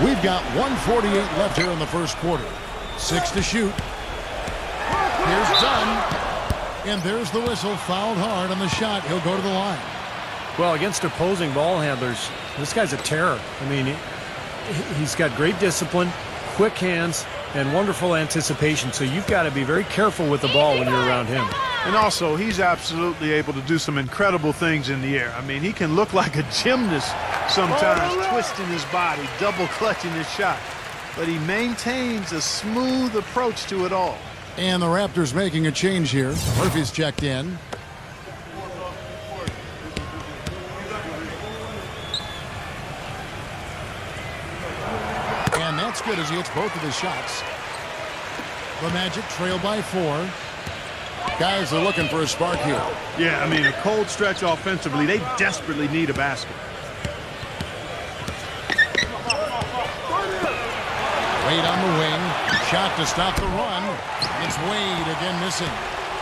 We've got 1:48 left here in the first quarter. 6 to shoot. Here's Dunn. And there's the whistle. Fouled hard on the shot. He'll go to the line. Well, against opposing ball handlers, this guy's a terror. I mean, he's got great discipline, quick hands, and wonderful anticipation. So you've got to be very careful with the ball when you're around him. And also, he's absolutely able to do some incredible things in the air. I mean, he can look like a gymnast sometimes, twisting his body, double clutching his shot. But he maintains a smooth approach to it all. And the Raptors making a change here. Murphy's checked in. And that's good as he hits both of his shots. The Magic trail by 4. Guys are looking for a spark here. Yeah, I mean, a cold stretch offensively. They desperately need a basket. Wade on the wing. Shot to stop the run. It's Wade again missing.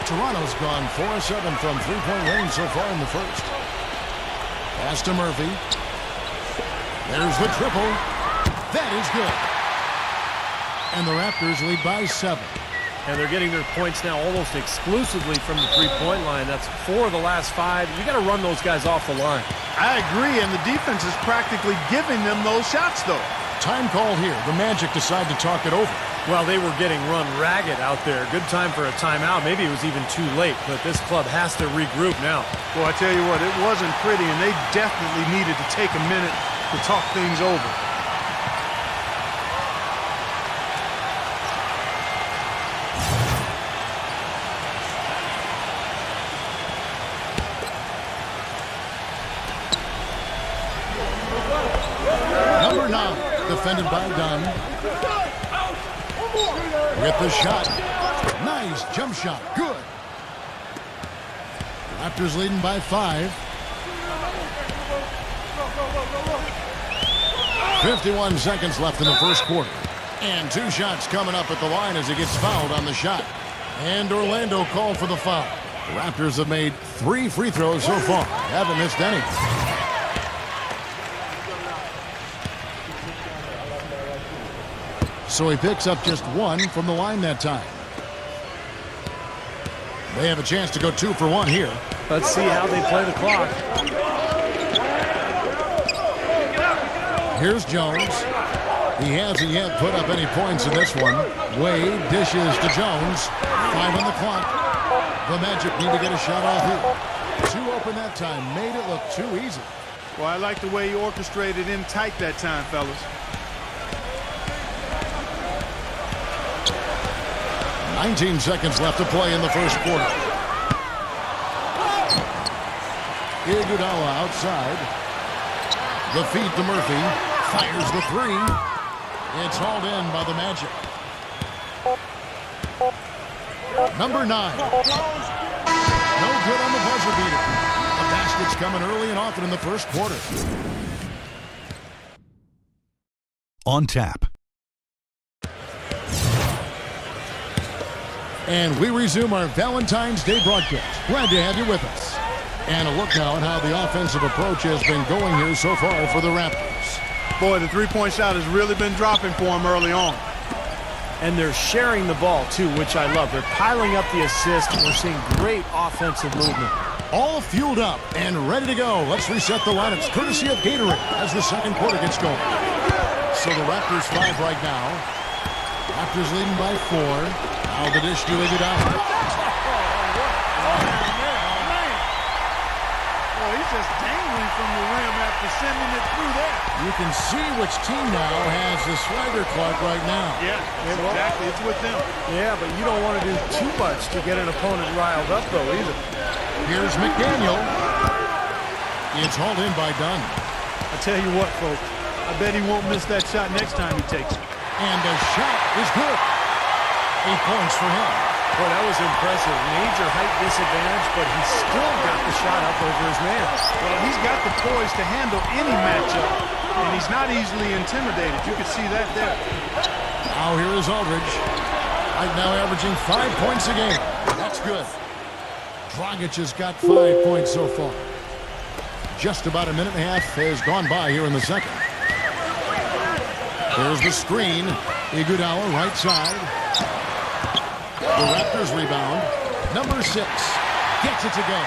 Toronto's gone 4-7 from three-point range so far in the first. Pass to Murphy. There's the triple. That is good. And the Raptors lead by 7. And they're getting their points now almost exclusively from the three-point line. That's 4 of the last 5. You got to run those guys off the line. I agree, and the defense is practically giving them those shots, though. Time call here. The Magic decide to talk it over. Well, they were getting run ragged out there. Good time for a timeout. Maybe it was even too late, but this club has to regroup now. Well, I tell you what, it wasn't pretty, and they definitely needed to take a minute to talk things over. Number 9, defended by Dunn. With the shot. Nice jump shot. Good. Raptors leading by 5. 51 seconds left in the first quarter. And 2 shots coming up at the line as he gets fouled on the shot. And Orlando called for the foul. The Raptors have made 3 free throws so far. Haven't missed any. So he picks up just 1 from the line that time. They have a chance to go 2 for 1 here. Let's see how they play the clock. Here's Jones. He hasn't yet put up any points in this one. Wade dishes to Jones. 5 on the clock. The Magic need to get a shot off here. 2 open that time. Made it look too easy. Well, I like the way he orchestrated in tight that time, fellas. 19 seconds left to play in the first quarter. Iguodala outside. The feed to Murphy. Fires the 3. It's hauled in by the Magic. Number 9. No good on the buzzer beater. The basket's coming early and often in the first quarter. On tap. And we resume our Valentine's Day broadcast. Glad to have you with us. And a look now at how the offensive approach has been going here so far for the Raptors. Boy, the three-point shot has really been dropping for them early on. And they're sharing the ball, too, which I love. They're piling up the assists, and we're seeing great offensive movement. All fueled up and ready to go. Let's reset the lineups, courtesy of Gatorade, as the second quarter gets going. So the Raptors 5 right now. Raptors leading by 4. Now the dish to Iguodala. He's just dangling from the rim after sending it through there. You can see which team now has the swagger clock right now. Yeah, exactly. It's with them. Yeah, but you don't want to do too much to get an opponent riled up, though, either. Here's McDaniel. It's hauled in by Dunn. I tell you what, folks, I bet he won't miss that shot next time he takes it. And the shot is good. 8 points for him. Boy, that was impressive. Major height disadvantage, but he still got the shot up over his man. Well, he's got the poise to handle any matchup, and he's not easily intimidated. You can see that there. Now here is Aldridge. Right now averaging 5 points a game. That's good. Dragic has got 5 points so far. Just about a minute and a half has gone by here in the second. There's the screen. Iguodala right side. The Raptors rebound. Number 6 gets it to go.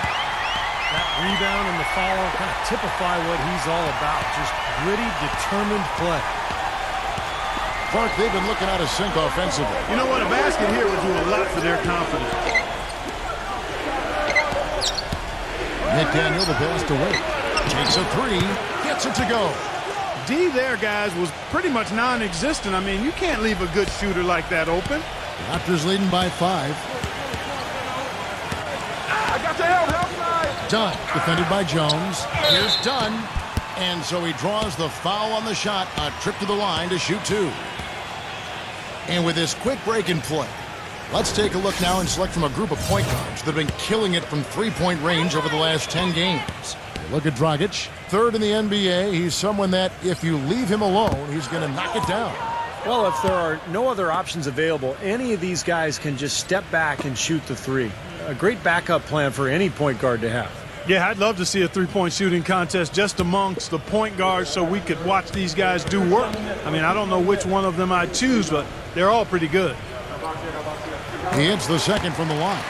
That rebound and the follow kind of typify what he's all about. Just gritty, determined play. Clark, they've been looking out of sync offensively. You know what? A basket here would do a lot for their confidence. McDaniel, the pass to Wade. Takes a 3. Gets it to go. D there, guys, was pretty much non-existent. I mean, you can't leave a good shooter like that open. Raptors leading by 5. I got the help. Dunn, defended by Jones. Here's Dunn. And so he draws the foul on the shot. A trip to the line to shoot 2. And with this quick break in play, let's take a look now and select from a group of point guards that have been killing it from three-point range over the last 10 games. Look at Dragic. 3rd in the NBA. He's someone that, if you leave him alone, he's going to knock it down. Well, if there are no other options available, any of these guys can just step back and shoot the 3. A great backup plan for any point guard to have. Yeah, I'd love to see a three-point shooting contest just amongst the point guards so we could watch these guys do work. I mean, I don't know which one of them I'd choose, but they're all pretty good. He hits the second from the line.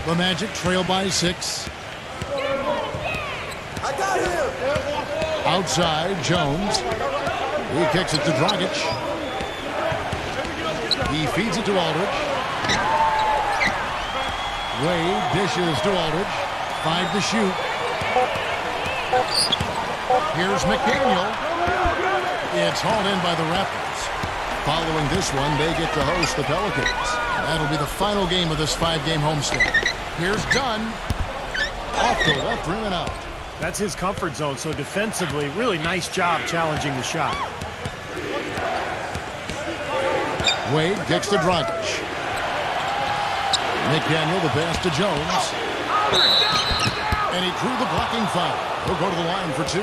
The Magic trail by 6. I got him. Outside, Jones. He kicks it to Dragic. He feeds it to Aldridge. Wade dishes to Aldridge. 5 to shoot. Here's McDaniel. It's hauled in by the Raptors. Following this one, they get to host the Pelicans. That'll be the final game of this 5-game homestand. Here's Dunn. Off the left rim and out. That's his comfort zone, so defensively, really nice job challenging the shot. Wade kicks to Dragic. McDaniel, the pass to Jones. And he drew the blocking foul. He'll go to the line for 2.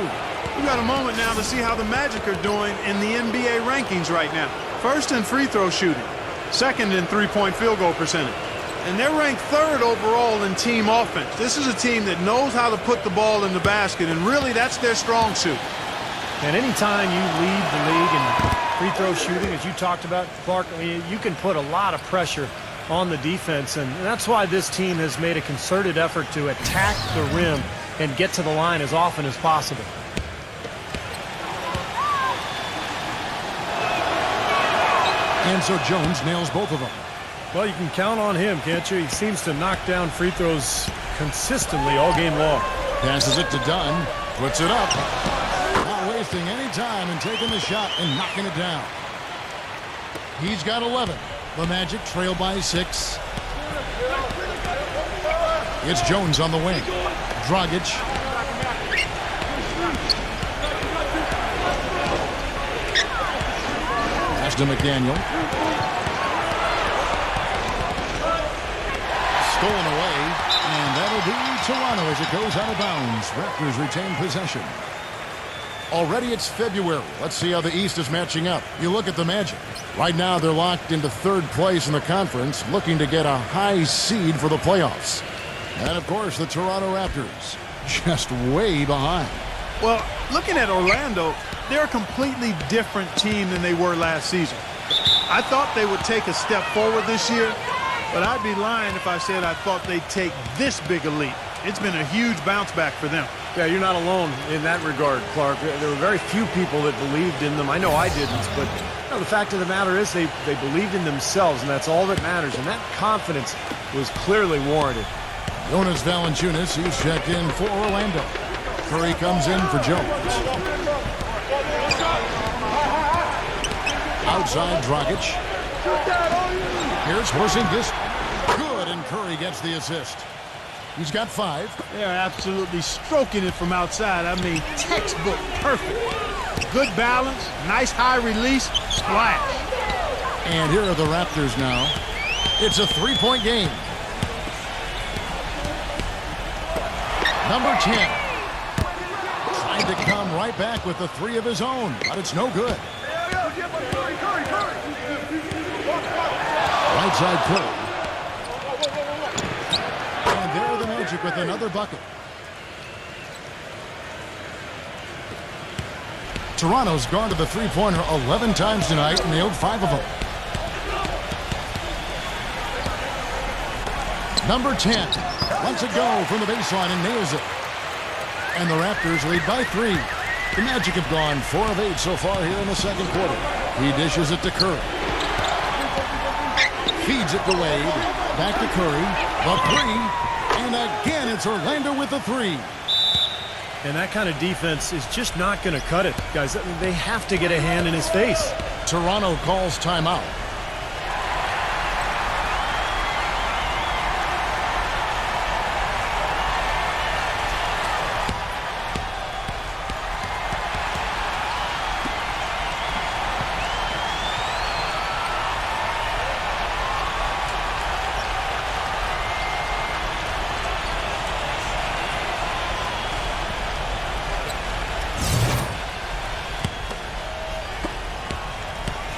We got a moment now to see how the Magic are doing in the NBA rankings right now. 1st in free throw shooting. 2nd in three-point field goal percentage. And they're ranked 3rd overall in team offense. This is a team that knows how to put the ball in the basket, and really that's their strong suit. And anytime you lead the league in free throw shooting, as you talked about, Clark, I mean, you can put a lot of pressure on the defense, and that's why this team has made a concerted effort to attack the rim and get to the line as often as possible. And so Jones nails both of them. Well, you can count on him, can't you? He seems to knock down free throws consistently all game long. Passes it to Dunn. Puts it up. Not wasting any time in taking the shot and knocking it down. He's got 11. The Magic trail by 6. It's Jones on the wing. Dragic. to McDaniel. Stolen away, and that'll be Toronto as it goes out of bounds. Raptors retain possession. Already it's February. Let's see how the East is matching up. You look at the Magic. Right now they're locked into third place in the conference, looking to get a high seed for the playoffs. And of course the Toronto Raptors, just way behind. Well, looking at Orlando, they're a completely different team than they were last season. I thought they would take a step forward this year, but I'd be lying if I said I thought they'd take this big a leap. It's been a huge bounce back for them. Yeah, you're not alone in that regard, Clark. There were very few people that believed in them. I know I didn't, but the fact of the matter is they believed in themselves, and that's all that matters. And that confidence was clearly warranted. Jonas Valanciunas, he's checked in for Orlando. Curry comes in for Jones. Outside Dragic. Here's Porzingis. Good, and Curry gets the assist. He's got 5. They're absolutely stroking it from outside. I mean, textbook perfect. Good balance, nice high release, splash. And here are the Raptors now. It's a 3-point game. Number 10. Trying to come right back with the 3 of his own, but it's no good. Right side Curry. And there are the Magic with another bucket. Toronto's gone to the three-pointer 11 times tonight and nailed 5 of them. Number 10 lets it go from the baseline and nails it. And the Raptors lead by 3. The Magic have gone 4 of 8 so far here in the second quarter. He dishes it to Curry. Feeds it to Wade. Back to Curry. The 3. And again, it's Orlando with the 3. And that kind of defense is just not going to cut it, guys. They have to get a hand in his face. Toronto calls timeout.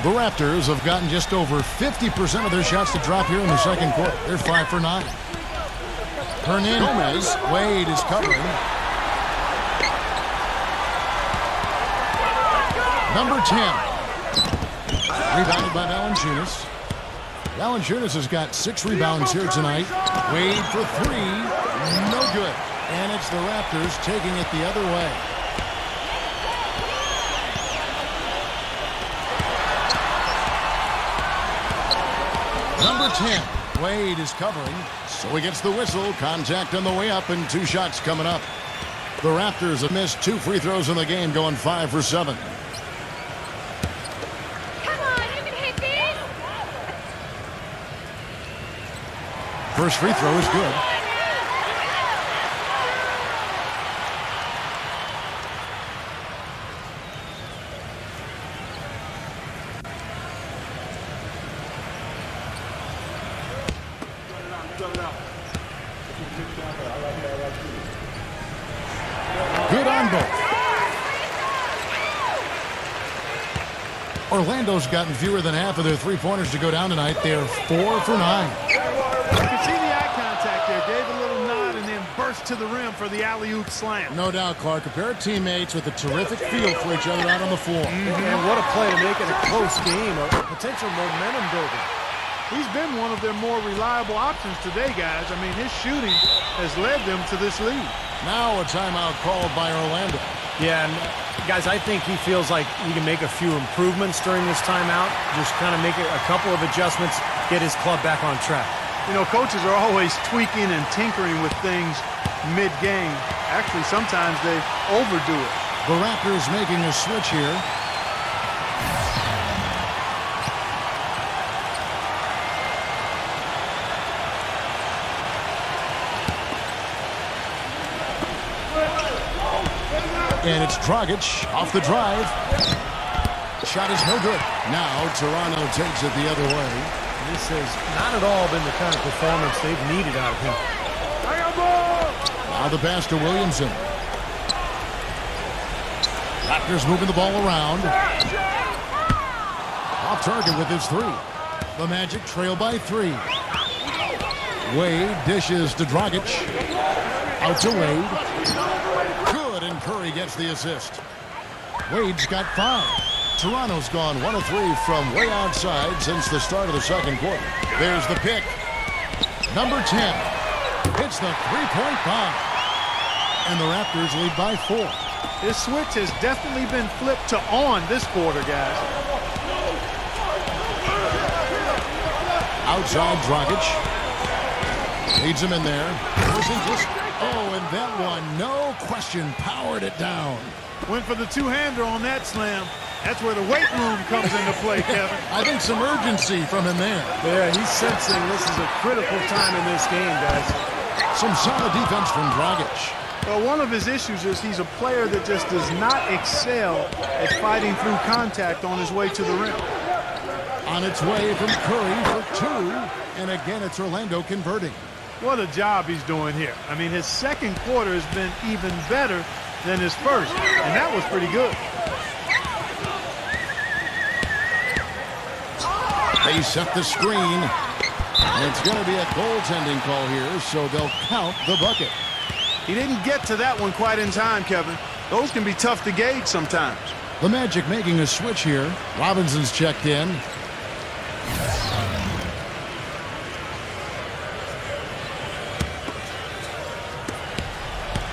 The Raptors have gotten just over 50% of their shots to drop here in the second quarter. They're 5 for 9. Hernandez. Wade is covering. Number 10. Rebounded by Valanciunas. Valanciunas has got 6 rebounds here tonight. Wade for 3. No good. And it's the Raptors taking it the other way. Number 10, Wade is covering, so he gets the whistle. Contact on the way up and 2 shots coming up. The Raptors have missed 2 free throws in the game, going 5 for 7. Come on, you can hit these. First free throw is good. Good on both. Orlando's gotten fewer than half of their three-pointers to go down tonight. They're 4 for 9. You can see the eye contact there. Gave a little nod and then burst to the rim for the alley-oop slam. No doubt, Clark. A pair of teammates with a terrific feel for each other out on the floor. And what a play to make it a close game, a potential momentum builder. He's been one of their more reliable options today, guys. I mean, his shooting has led them to this lead. Now a timeout called by Orlando. Yeah, and guys, I think he feels like he can make a few improvements during this timeout. Just kind of make a couple of adjustments, get his club back on track. You know, coaches are always tweaking and tinkering with things mid-game. Actually, sometimes they overdo it. The Raptors making a switch here. And it's Dragic off the drive. Shot is no good. Now Toronto takes it the other way. This has not at all been the kind of performance they've needed out of him. Now the pass to Williamson. Raptors moving the ball around. Off target with his three. The Magic trail by 3. Wade dishes to Dragic. Out to Wade. Good, and Curry gets the assist. Wade's got 5. Toronto's gone 1 of 3 from way outside since the start of the second quarter. There's the pick. Number 10 hits the three-point bomb. And the Raptors lead by 4. This switch has definitely been flipped to on this quarter, guys. Outside Dragic. Leads him in there. Oh, and that one, no question, powered it down. Went for the two-hander on that slam. That's where the weight room comes into play, Kevin. I think some urgency from him there. Yeah, he's sensing this is a critical time in this game, guys. Some solid defense from Dragic. Well, one of his issues is he's a player that just does not excel at fighting through contact on his way to the rim. On its way from Curry for 2. And again, it's Orlando converting. What a job he's doing here. I mean, his second quarter has been even better than his first, and that was pretty good. They set the screen. And it's going to be a goaltending call here, so they'll count the bucket. He didn't get to that one quite in time, Kevin. Those can be tough to gauge sometimes. The Magic making a switch here. Robinson's checked in.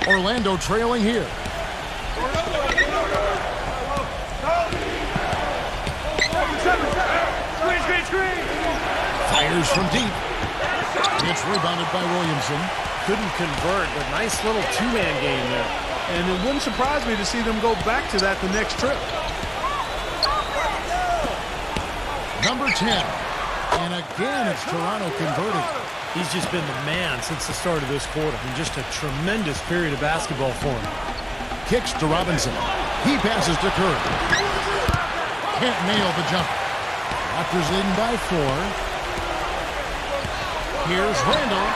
Orlando trailing here. Fires from deep. It's rebounded by Williamson. Couldn't convert, but nice little two-man game there. And it wouldn't surprise me to see them go back to that the next trip. Number 10. And again, it's Toronto converting. He's just been the man since the start of this quarter. And just a tremendous period of basketball for him. Kicks to Robinson. He passes to Curry. Can't nail the jump. Raptors leading by 4. Here's Randall.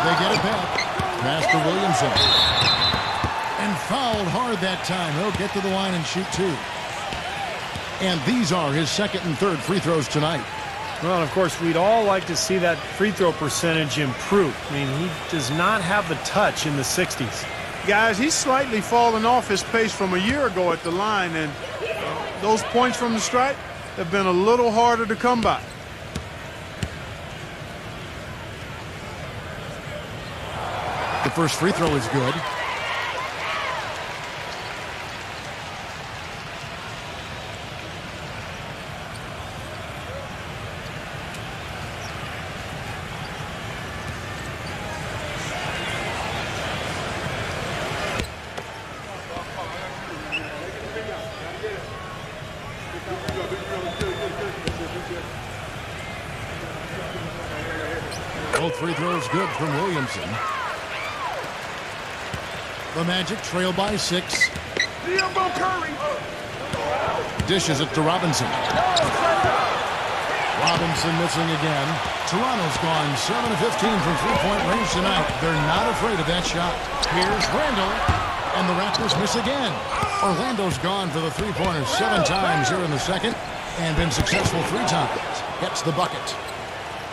They get it back. Pass to Williamson. And fouled hard that time. He'll get to the line and shoot 2. And these are his second and third free throws tonight. Well, and of course, we'd all like to see that free throw percentage improve. I mean, he does not have the touch in the 60s. Guys, he's slightly fallen off his pace from a year ago at the line, and those points from the stripe have been a little harder to come by. The first free throw is good. Both free throws good from Williamson. The Magic trail by 6. Dishes it to Robinson. Robinson missing again. Toronto's gone 7 of 15 from three-point range tonight. They're not afraid of that shot. Here's Randall. And the Raptors miss again. Orlando's gone for the three-pointers 7 times here in the second and been successful 3 times. Gets the bucket.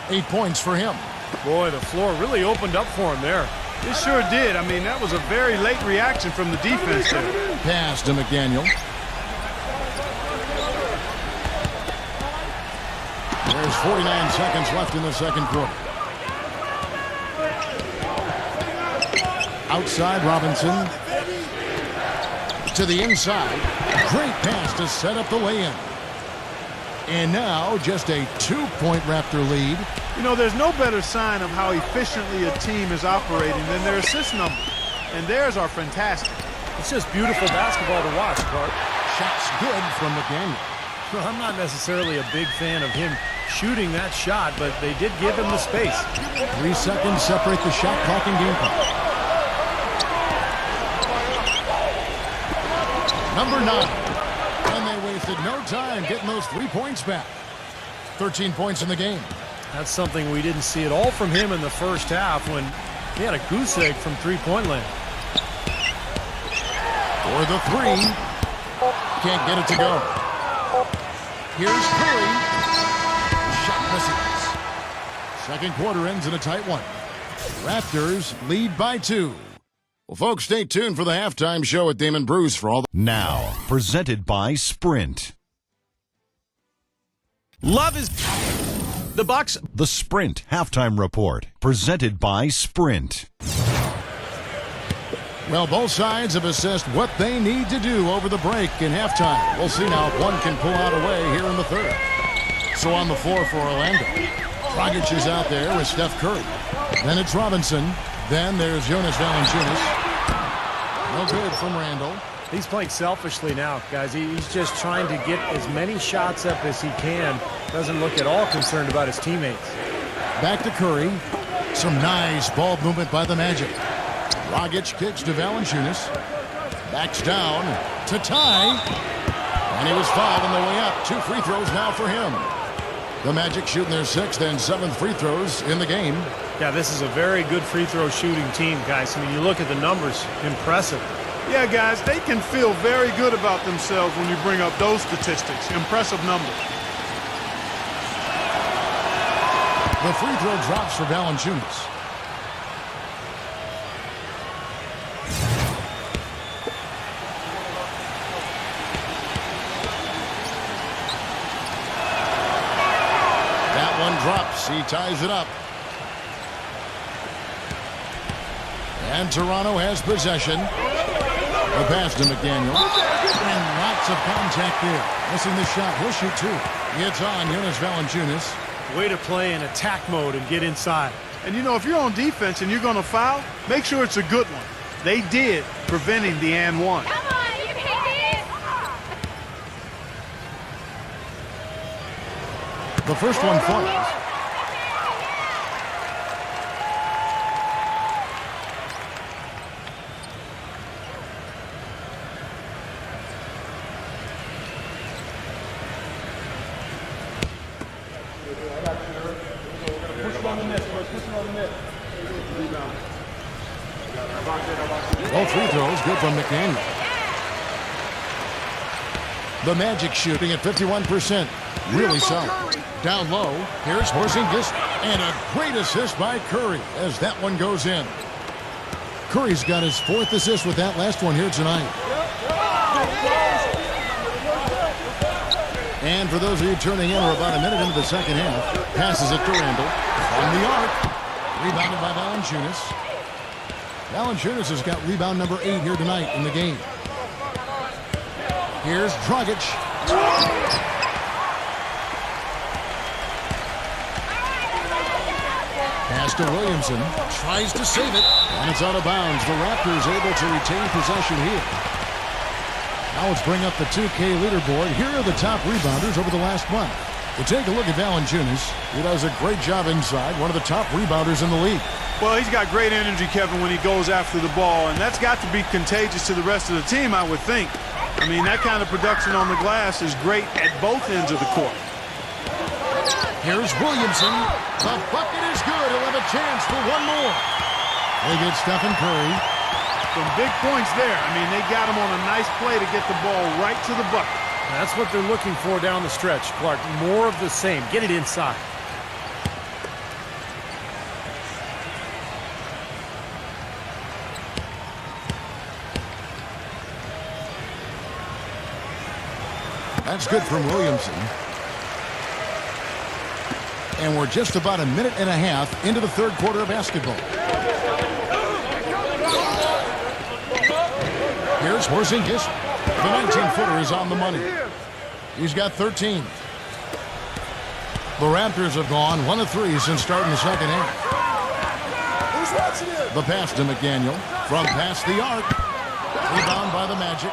8 points for him. Boy, the floor really opened up for him there. It sure did. I mean, that was a very late reaction from the defense there. Pass to McDaniel. There's 49 seconds left in the second quarter. Outside Robinson. To the inside. Great pass to set up the lay-in. And now just a 2-point Raptor lead. You know, there's no better sign of how efficiently a team is operating than their assist numbers. And theirs are fantastic. It's just beautiful basketball to watch, Clark. Shot's good from McDaniel. Well, I'm not necessarily a big fan of him shooting that shot, but they did give him the space. 3 seconds separate the shot clock and game clock. Number 9. And they waste Wasted no time getting those 3 points back. 13 points in the game. That's something we didn't see at all from him in the first half when he had a goose egg from three-point land. For the three. Can't get it to go. Here's Curry. Shot misses. Second quarter ends in a tight one. Raptors lead by 2. Well, folks, stay tuned for the halftime show with Damon Bruce for all the... Now, presented by Sprint. Love is the Bucks. The Sprint Halftime Report, presented by Sprint. Well, both sides have assessed what they need to do over the break in halftime. We'll see now if one can pull out away here in the third. So on the floor for Orlando, Dragic is out there with Steph Curry. Then it's Robinson. Then there's Jonas Valanciunas. No good from Randall. He's playing selfishly now, guys. He's just trying to get as many shots up as he can. Doesn't look at all concerned about his teammates. Back to Curry. Some nice ball movement by the Magic. Dragic kicks to Valanciunas. Backs down to tie. And he was fouled on the way up. 2 free throws now for him. The Magic shooting their 6th and 7th free throws in the game. Yeah, this is a very good free throw shooting team, guys. I mean, you look at the numbers, impressive. Yeah, guys, they can feel very good about themselves when you bring up those statistics. Impressive numbers. The free throw drops for Valanciunas. That one drops. He ties it up. And Toronto has possession. The pass to McDaniel. And lots of contact there. Missing the shot. He'll shoot 2. It's on Jonas Valanciunas. Way to play in attack mode and get inside. And, you know, if you're on defense and you're going to foul, make sure it's a good one. They did, preventing the and one. Come on, you can hit this. The first one falls. All free throws good from McDaniel. The Magic shooting at 51%. Really solid. Down low, here's Porzingis. And a great assist by Curry as that one goes in. Curry's got his 4th assist with that last one here tonight. And for those of you turning in, we're about a minute into the second half. Passes it to Randall. On the arc. Rebounded by Valanciunas. Valanciunas has got rebound number 8 here tonight in the game. Here's Dragic. Pass to Williamson. Tries to save it. And it's out of bounds. The Raptors able to retain possession here. Now let's bring up the 2K leaderboard. Here are the top rebounders over the last month. We'll take a look at Valanciunas. He does a great job inside. One of the top rebounders in the league. Well, he's got great energy, Kevin, when he goes after the ball, and that's got to be contagious to the rest of the team, I would think. I mean, that kind of production on the glass is great at both ends of the court. Here's Williamson. The bucket is good. He'll have a chance for one more. They get Stephen Curry. Some big points there. I mean, they got him on a nice play to get the ball right to the bucket. That's what they're looking for down the stretch, Clark. More of the same. Get it inside. That's good from Williamson. And we're just about a minute and a half into the third quarter of basketball. Here's Porzingis. The 19-footer is on the money. He's got 13. The Raptors have gone 1 of 3 since starting the second half. The pass to McDaniel from past the arc. Rebound by the Magic.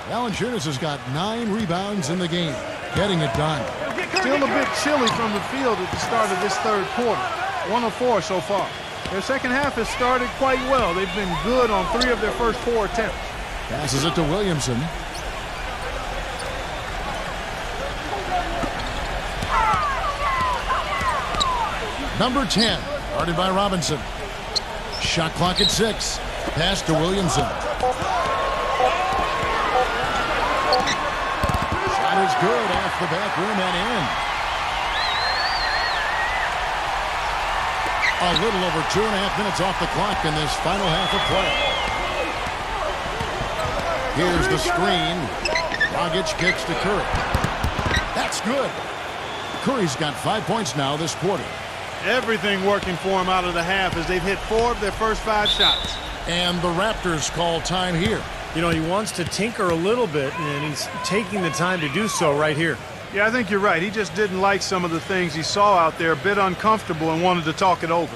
Valanciunas has got 9 rebounds in the game. Getting it done. Still a bit chilly from the field at the start of this third quarter. 1 of 4 so far. Their second half has started quite well. They've been good on 3 of their first 4 attempts. Passes it to Williamson. Number 10, guarded by Robinson. Shot clock at 6. Pass to Williamson. Shot is good off the back rim and in. A little over 2.5 minutes off the clock in this final half of play. Here's the screen. Dragic kicks to Curry. That's good. Curry's got 5 points now this quarter. Everything working for him out of the half as they've hit 4 of their first 5 shots. And the Raptors call time here. You know, he wants to tinker a little bit, and he's taking the time to do so right here. Yeah, I think you're right. He just didn't like some of the things he saw out there, a bit uncomfortable, and wanted to talk it over.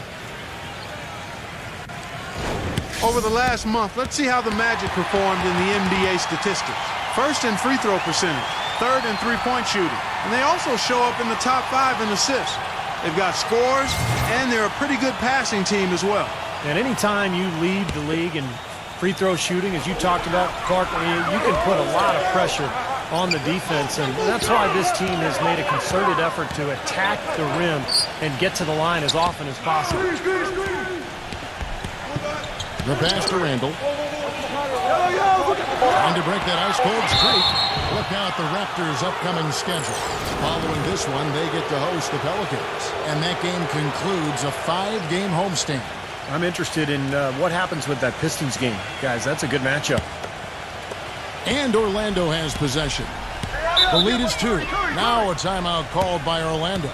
Over the last month, let's see how the Magic performed in the NBA statistics. First in free throw percentage, third in three-point shooting, and they also show up in the top 5 in assists. They've got scores, and they're a pretty good passing team as well. And anytime you lead the league in free throw shooting, as you talked about, Clark, you can put a lot of pressure on the defense, and that's why this team has made a concerted effort to attack the rim and get to the line as often as possible. The pass to Randall. Trying to break that ice-cold streak. Look now at the Raptors' upcoming schedule. Following this one, they get to host the Pelicans. And that game concludes a 5-game homestand. I'm interested in what happens with that Pistons game. Guys, that's a good matchup. And Orlando has possession. The lead is 2. Now a timeout called by Orlando.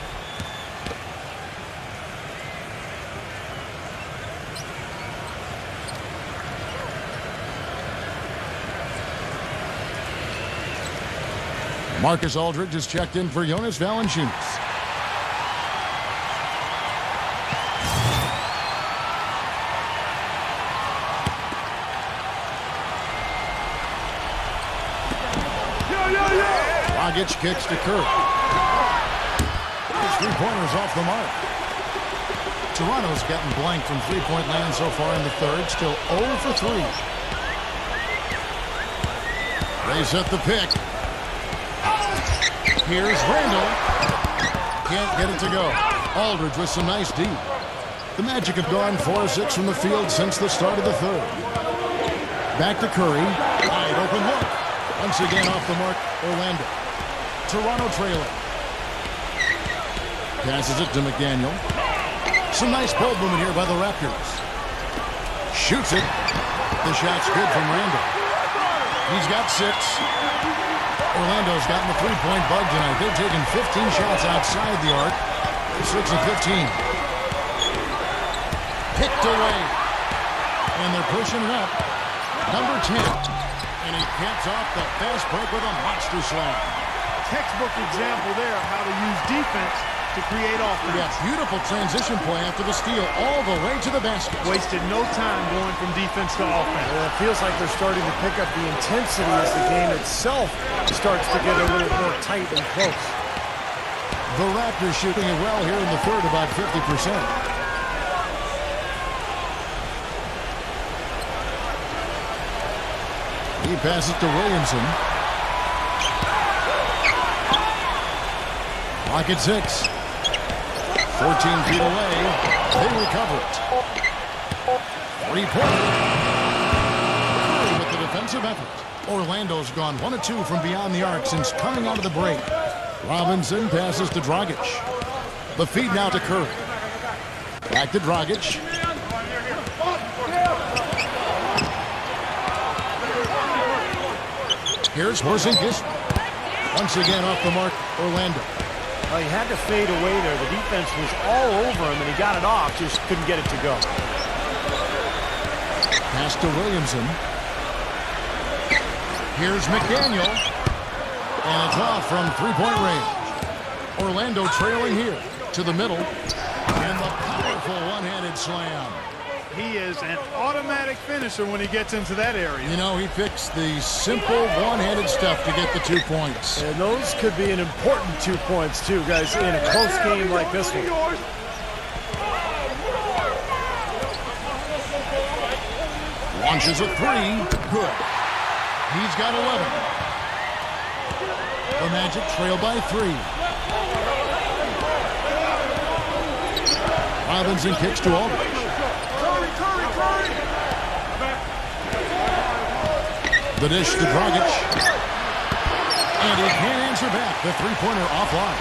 Marcus Aldridge has checked in for Jonas Valanciunas. Dragic kicks to Curry. His three-pointers off the mark. Toronto's gotten blank from three-point land so far in the third. Still 0 for 3. They set the pick. Here's Randall. Can't get it to go. Aldridge with some nice D. The Magic have gone 4-6 from the field since the start of the third. Back to Curry. Wide open look. Once again off the mark, Orlando. Toronto trailing. Passes it to McDaniel. Some nice ball movement here by the Raptors. Shoots it. The shot's good from Randall. He's got 6. Orlando's gotten the three-point bug tonight. They've taken 15 shots outside the arc. 6 of 15. Picked away. And they're pushing it up. Number 10. And he caps off the fast break with a monster slam. Textbook example there of how to use defense to create offense. Yeah, beautiful transition play after the steal all the way to the basket. Wasted no time going from defense to offense. It feels like they're starting to pick up the intensity as the game itself starts to get a little more tight and close. The Raptors shooting it well here in the third, about 50%. He passes to Williamson. Clock at 6. 14 feet away. They recover it. 3-pointer. With the defensive effort. Orlando's gone 1 of 2 from beyond the arc since coming out of the break. Robinson passes to Dragic. The feed now to Curry. Back to Dragic. Here's Porzingis. Once again off the mark, Orlando. Well, he had to fade away there. The defense was all over him, and he got it off, just couldn't get it to go. Pass to Williamson. Here's McDaniel. And it's off from three-point range. Orlando trailing here to the middle. And the powerful one-handed slam. He is an automatic finisher when he gets into that area. You know, he picks the simple one-handed stuff to get the 2 points. And those could be an important 2 points, too, guys, in a close game like this one. Launches a 3. Good. He's got 11. The Magic trail by 3. Robinson kicks to Aldridge. The dish to Dragic. And he can't answer back. The three-pointer offline.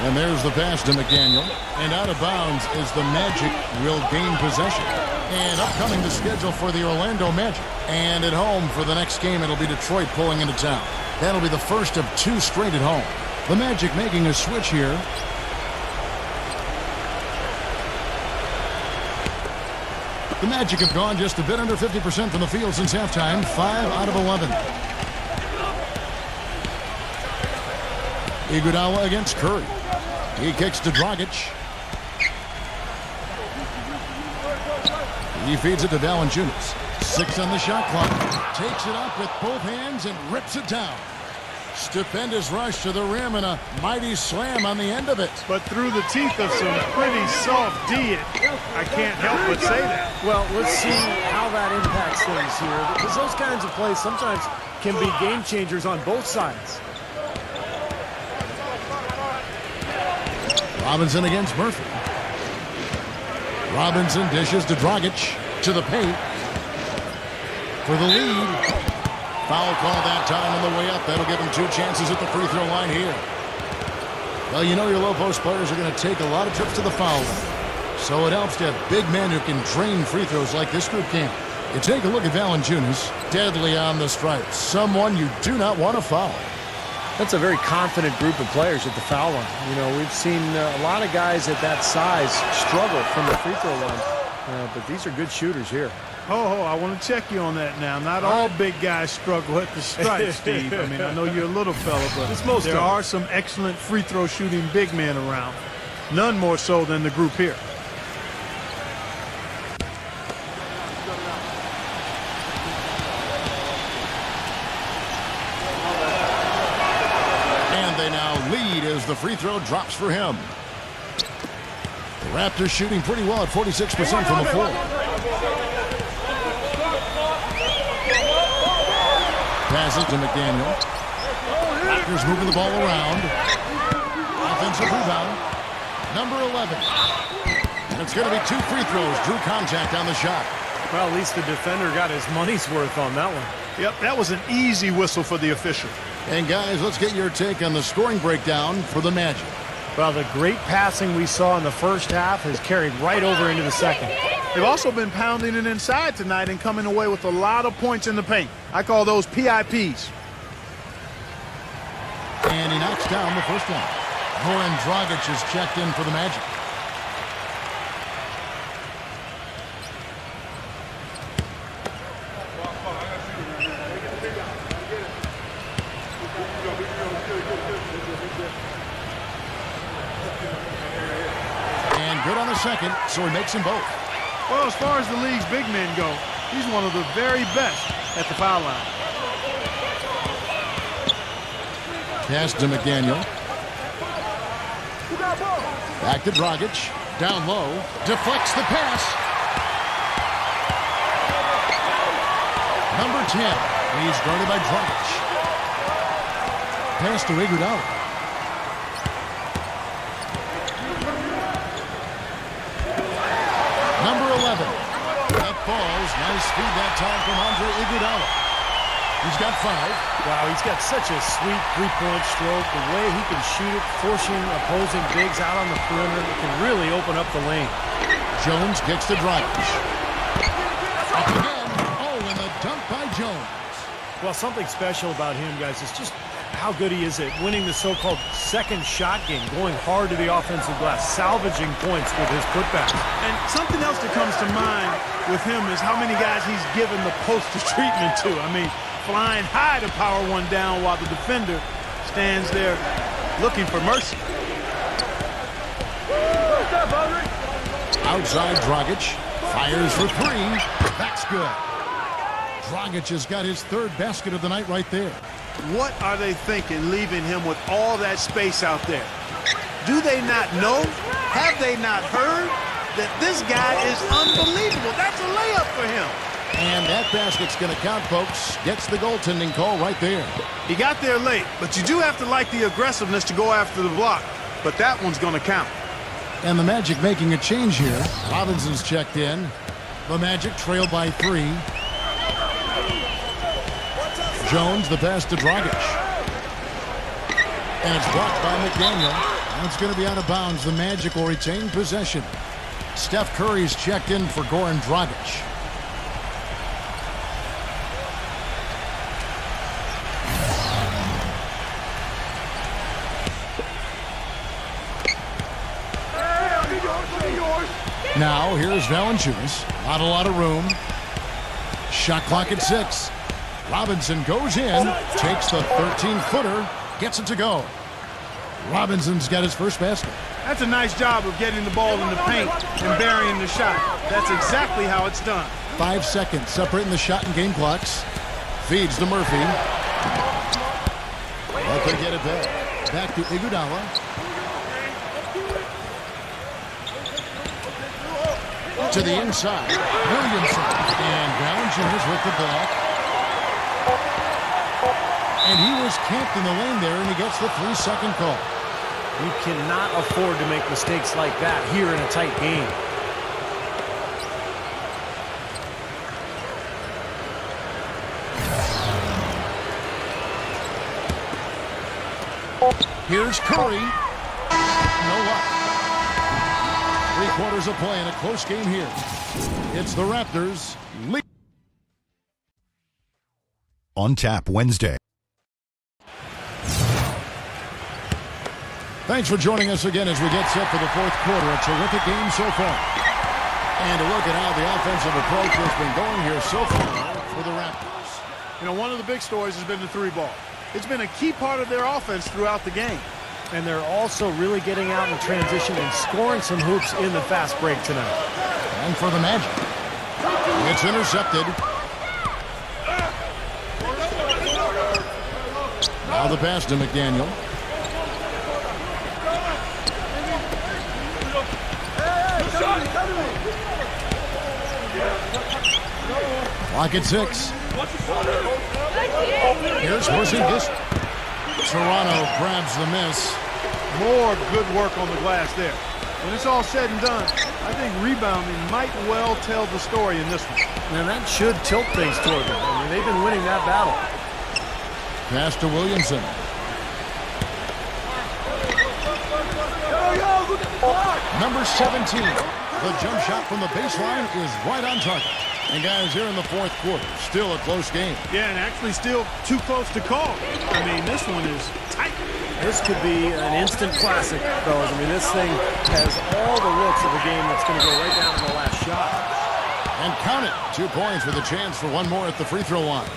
And there's the pass to McDaniel. And out of bounds is the Magic will gain possession. And upcoming the schedule for the Orlando Magic. And at home for the next game, it'll be Detroit pulling into town. That'll be the first of 2 straight at home. The Magic making a switch here. The Magic have gone just a bit under 50% from the field since halftime. 5 out of 11. Iguodala against Curry. He kicks to Dragic. He feeds it to Valanciunas. 6 on the shot clock. Takes it up with both hands and rips it down. Stupendous rush to the rim and a mighty slam on the end of it. But through the teeth of some pretty soft D, I can't help but say that. Well, let's see how that impacts things here, because those kinds of plays sometimes can be game changers on both sides. Robinson against Murphy. Robinson dishes to Dragic to the paint for the lead. Foul call that time on the way up. That'll give him 2 chances at the free throw line here. Well, you know your low post players are going to take a lot of trips to the foul line. So it helps to have big men who can drain free throws like this group can. You take a look at Valanciunas, deadly on the stripe. Someone you do not want to foul. That's a very confident group of players at the foul line. You know, we've seen a lot of guys at that size struggle from the free throw line. But these are good shooters here. Oh, I want to check you on that now. Not all big guys struggle at the stripe, Steve. I mean, I know you're a little fella, but there are some excellent free throw shooting big men around. None more so than the group here. And they now lead as the free throw drops for him. The Raptors shooting pretty well at 46% from the floor. Passes to McDaniel. Raptors moving the ball around. Offensive rebound. Number 11. And it's going to be 2 free throws. Drew contact on the shot. Well, at least the defender got his money's worth on that one. Yep, that was an easy whistle for the official. And guys, let's get your take on the scoring breakdown for the Magic. Well, the great passing we saw in the first half has carried right over into the second. They've also been pounding it inside tonight and coming away with a lot of points in the paint. I call those PIPs. And he knocks down the first one. Goran Dragic is checked in for the Magic. And good on the second, so he makes them both. Well, as far as the league's big men go, he's one of the very best at the foul line. Pass to McDaniel. Back to Dragic. Down low. Deflects the pass. Number 10. He's guarded by Dragic. Pass to Iguodala. Number 11. That falls. Nice feed that time from Andre Iguodala. He's got 5. Wow, he's got such a sweet three-point stroke. The way he can shoot it, forcing opposing bigs out on the perimeter, it can really open up the lane. Jones kicks to Dragic. Up again. Oh, and the dunk by Jones. Well, something special about him, guys, is just how good he is at winning the so-called second shot game, going hard to the offensive glass, salvaging points with his putbacks. And something else that comes to mind with him is how many guys he's given the poster treatment to. I mean, flying high to power one down while the defender stands there looking for mercy. Outside Dragic. Fires for 3. That's good. Dragic has got his 3rd basket of the night right there. What are they thinking leaving him with all that space out there? Do they not know? Have they not heard? that this guy is unbelievable. That's a layup for him. And that basket's going to count, folks. Gets the goaltending call right there. He got there late, but you do have to like the aggressiveness to go after the block. But that one's going to count. And the Magic making a change here. Robinson's checked in. The Magic trail by 3. Jones, the pass to Dragic. And it's blocked by McDaniel. And it's going to be out of bounds. The Magic will retain possession. Steph Curry's checked in for Goran Dragic. Now, here's Valanciunas. Not a lot of room. Shot clock at 6. Robinson goes in, takes the 13-footer, gets it to go. Robinson's got his first basket. That's a nice job of getting the ball in the paint and burying the shot. That's exactly how it's done. 5 seconds separating the shot and game clocks. Feeds to Murphy. Well, could get it back. Back to Iguodala. To the inside. Williamson. And Valanciunas with the block. And he was camped in the lane there, and he gets the 3-second call. You cannot afford to make mistakes like that here in a tight game. Here's Curry. No luck. 3 quarters of play in a close game here. It's the Raptors. On Tap Wednesday. Thanks for joining us again as we get set for the 4th quarter. A terrific game so far. And a look at how the offensive approach has been going here so far for the Raptors. You know, one of the big stories has been the 3-ball. It's been a key part of their offense throughout the game. And they're also really getting out in transition and scoring some hoops in the fast break tonight. And for the Magic. It's intercepted. Now the pass to McDaniel. Clock at 6. Here's Porzingis. Toronto grabs the miss. More good work on the glass there. When it's all said and done, I think rebounding might well tell the story in this one. And that should tilt things toward them. I mean, they've been winning that battle. Pass to Williamson. Number 17. The jump shot from the baseline is right on target. And guys, here in the 4th quarter, still a close game. Yeah, and actually still too close to call. I mean, this one is tight. This could be an instant classic, fellas. I mean, this thing has all the looks of a game that's going to go right down to the last shot. And count it. 2 points with a chance for one more at the free throw line.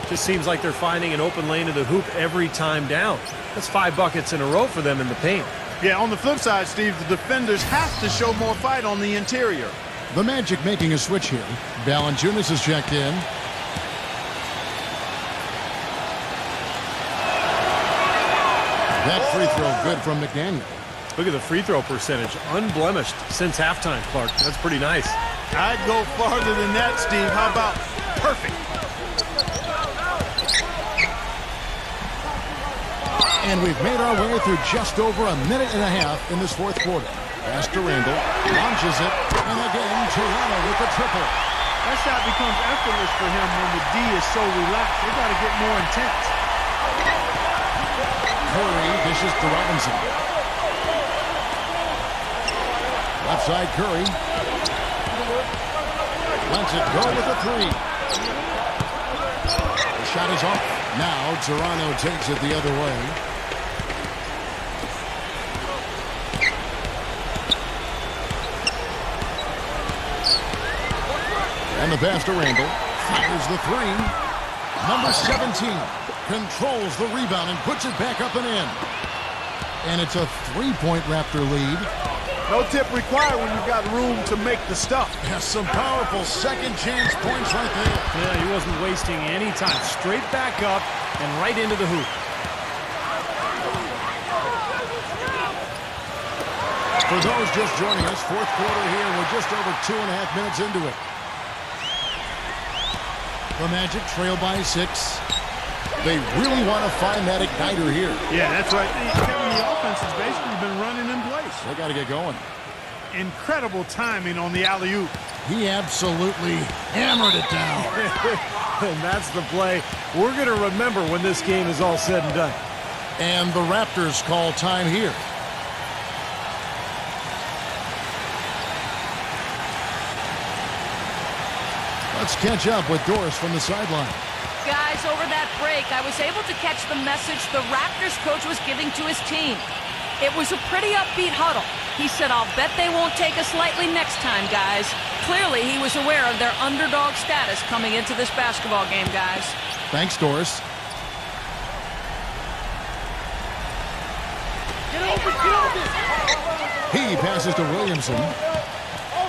Just seems like they're finding an open lane to the hoop every time down. That's 5 buckets in a row for them in the paint. Yeah, on the flip side, Steve, the defenders have to show more fight on the interior. The Magic making a switch here. Valanciunas is checked in. That free throw good from McDaniel. Look at the free throw percentage. Unblemished since halftime, Clark. That's pretty nice. I'd go farther than that, Steve. How about perfect? And we've made our way through just over a minute and a half in this 4th quarter. Pass to Randall, launches it, and again, Toronto with the triple. That shot becomes effortless for him when the D is so relaxed. They got to get more intense. Curry dishes to Robinson. Left side Curry. Lets it go with a 3. The shot is off. Now Toronto takes it the other way. And the pass to Randall. Fires the 3. Number 17 controls the rebound and puts it back up and in. And it's a 3-point Raptor lead. No tip required when you've got room to make the stuff. Has some powerful second chance points right there. Yeah, he wasn't wasting any time. Straight back up and right into the hoop. For those just joining us, fourth quarter here. We're just over 2.5 minutes into it. The Magic trail by 6. They really want to find that igniter here. Yeah, that's right. Kevin, the offense has basically been running in place. They got to get going. Incredible timing on the alley-oop. He absolutely hammered it down. And that's the play we're going to remember when this game is all said and done. And the Raptors call time here. Let's catch up with Doris from the sideline. Guys, over that break, I was able to catch the message the Raptors coach was giving to his team. It was a pretty upbeat huddle. He said, "I'll bet they won't take us lightly next time, guys." Clearly, he was aware of their underdog status coming into this basketball game, guys. Thanks, Doris. Get open! He passes to Williamson.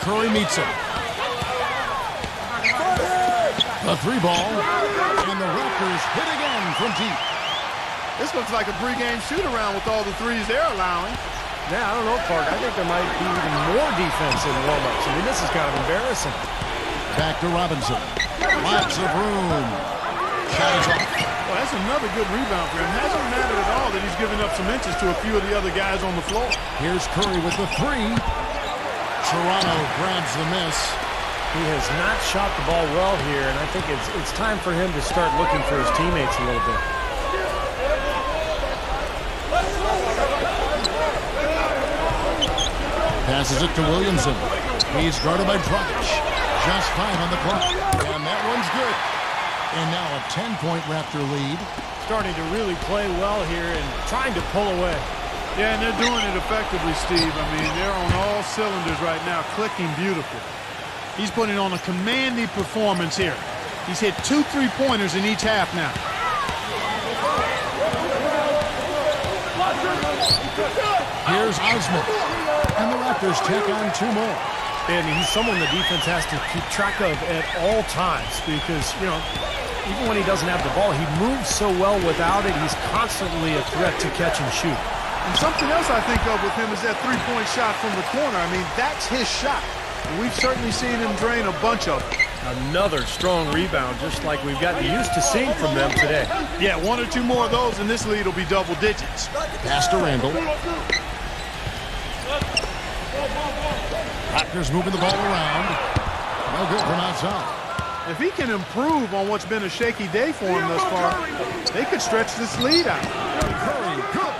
Curry meets him. The 3 ball, and the Raptors hit again from deep. This looks like a pregame shoot-around with all the threes they're allowing. Yeah, I don't know, Park. I think there might be even more defense in warm-ups. I mean, this is kind of embarrassing. Back to Robinson. Lots of room. Shot is off. Well, that's another good rebound for him. Hasn't mattered at all that he's given up some inches to a few of the other guys on the floor. Here's Curry with the 3. Toronto grabs the miss. He has not shot the ball well here, and I think it's time for him to start looking for his teammates a little bit. Passes it to Williamson. He's guarded by Dragic. Just 5 on the clock. And that one's good. And now a 10-point Raptor lead. Starting to really play well here and trying to pull away. Yeah, and they're doing it effectively, Steve. I mean, they're on all cylinders right now, clicking beautifully. He's putting on a commanding performance here. He's hit 2 3-pointers in each half now. Here's Osman. And the Raptors take on 2 more. And he's someone the defense has to keep track of at all times because, you know, even when he doesn't have the ball, he moves so well without it. He's constantly a threat to catch and shoot. And something else I think of with him is that 3-point shot from the corner. I mean, that's his shot. And we've certainly seen him drain a bunch of them. Another strong rebound, just like we've gotten used to seeing from them today. Yeah, 1 or 2 more of those, and this lead will be double digits. Pass to Randall. Raptors moving the ball around. No good from outside. If he can improve on what's been a shaky day for him thus far, they could stretch this lead out. Curry, good.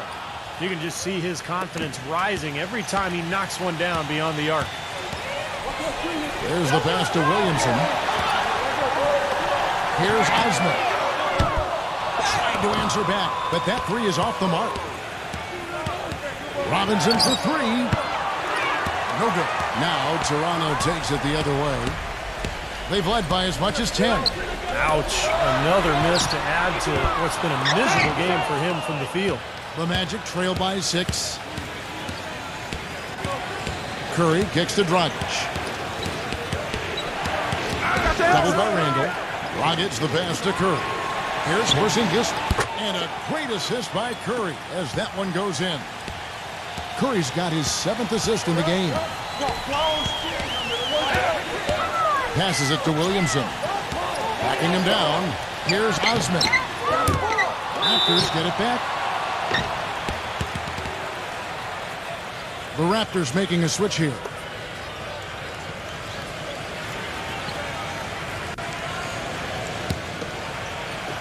You can just see his confidence rising every time he knocks one down beyond the arc. There's the pass to Williamson. Here's Osman. Trying to answer back, but that 3 is off the mark. Robinson for 3. No good. Now Toronto takes it the other way. They've led by as much as 10. Ouch. Another miss to add to what's been a miserable game for him from the field. The Magic trail by 6. Curry kicks to Dragic. Doubled by Randall. Dragic the pass to Curry. Here's Porzingis. And a great assist by Curry as that one goes in. Curry's got his 7th assist in the game. Passes it to Williamson. Backing him down. Here's Osman. Raptors get it back. The Raptors making a switch here.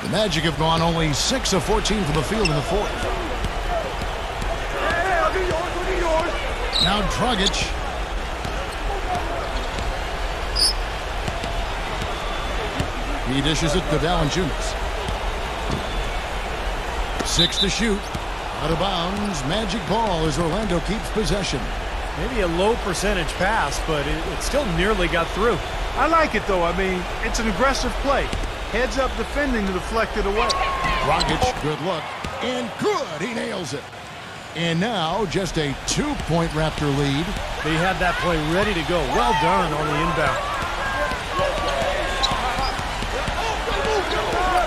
The Magic have gone only 6 of 14 from the field in the 4th. Now Dragic. He dishes it to Valanciunas. 6 to shoot. Out of bounds. Magic ball as Orlando keeps possession. Maybe a low percentage pass, but it still nearly got through. I like it, though. I mean, it's an aggressive play. Heads up defending to deflect it away. Dragic, good look. And good. He nails it. And now just a 2-point Raptor lead. They had that play ready to go. Well done on the inbound.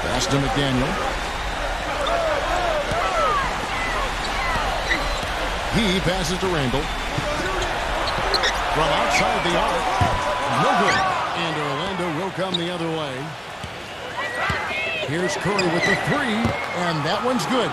Pass to McDaniel. He passes to Randall. from outside the arc. No good. And Orlando will come the other way. Here's Curry with the three, and that one's good.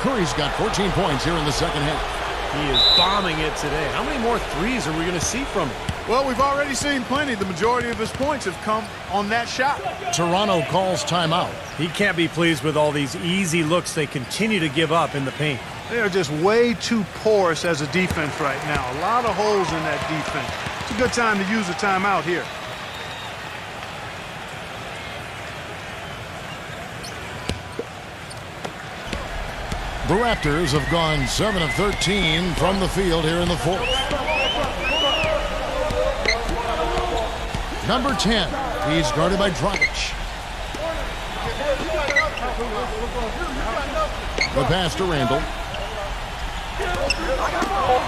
Curry's got 14 points here in the second half. He is bombing it today. How many more threes are we going to see from him? Well, we've already seen plenty. The majority of his points have come on that shot. Toronto calls timeout. He can't be pleased with all these easy looks they continue to give up in the paint. They are just way too porous as a defense right now. A lot of holes in that defense. It's a good time to use a timeout here. The Raptors have gone 7 of 13 from the field here in the fourth. Number 10, he's guarded by Dragic. The pass to Randall.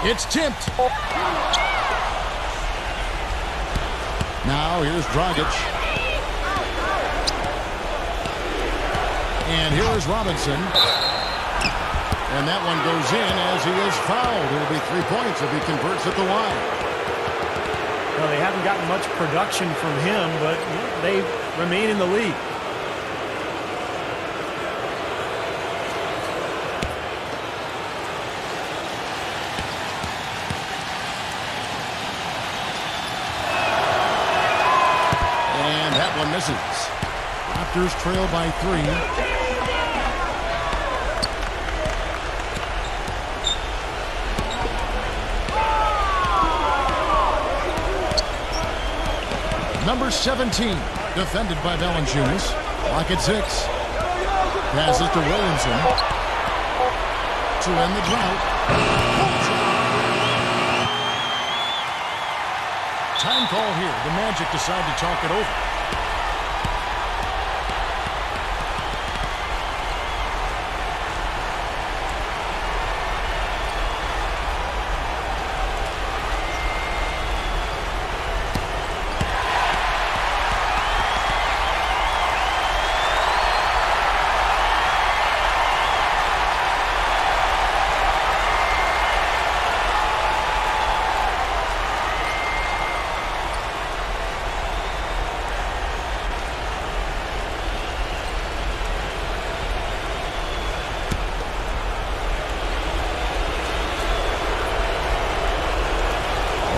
It's tipped. Now here's Dragic. And here is Robinson. And that one goes in as he is fouled. It'll be 3 points if he converts at the line. Well, they haven't gotten much production from him, but they remain in the lead. And that one misses. Raptors trail by 3. Number 17, defended by Valanciunas. Clock at 6. Passes to Williamson. To end the drought. Time call here. The Magic decide to talk it over.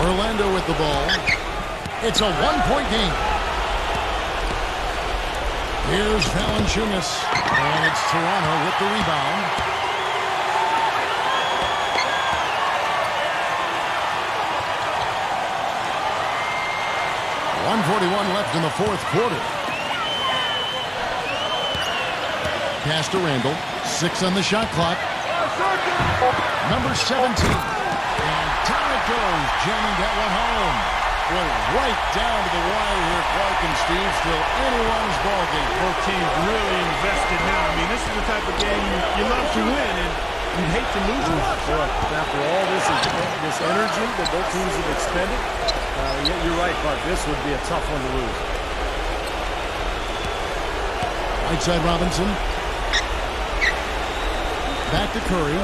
Orlando with the ball. It's a one-point game. Here's Valanciunas, and it's Toronto with the rebound. .141 left in the fourth quarter. Pass to Randall. 6 on the shot clock. Number 17. Down it goes, jamming that one home. Well, right down to the wire here, Clark and Steve. Still anyone's ball game. Both teams really invested now. I mean, this is the type of game you love to win, and you'd hate to lose one. Boy, after all this energy that both teams have expended, you're right, Clark. This would be a tough one to lose. Right side Robinson. Back to Curry.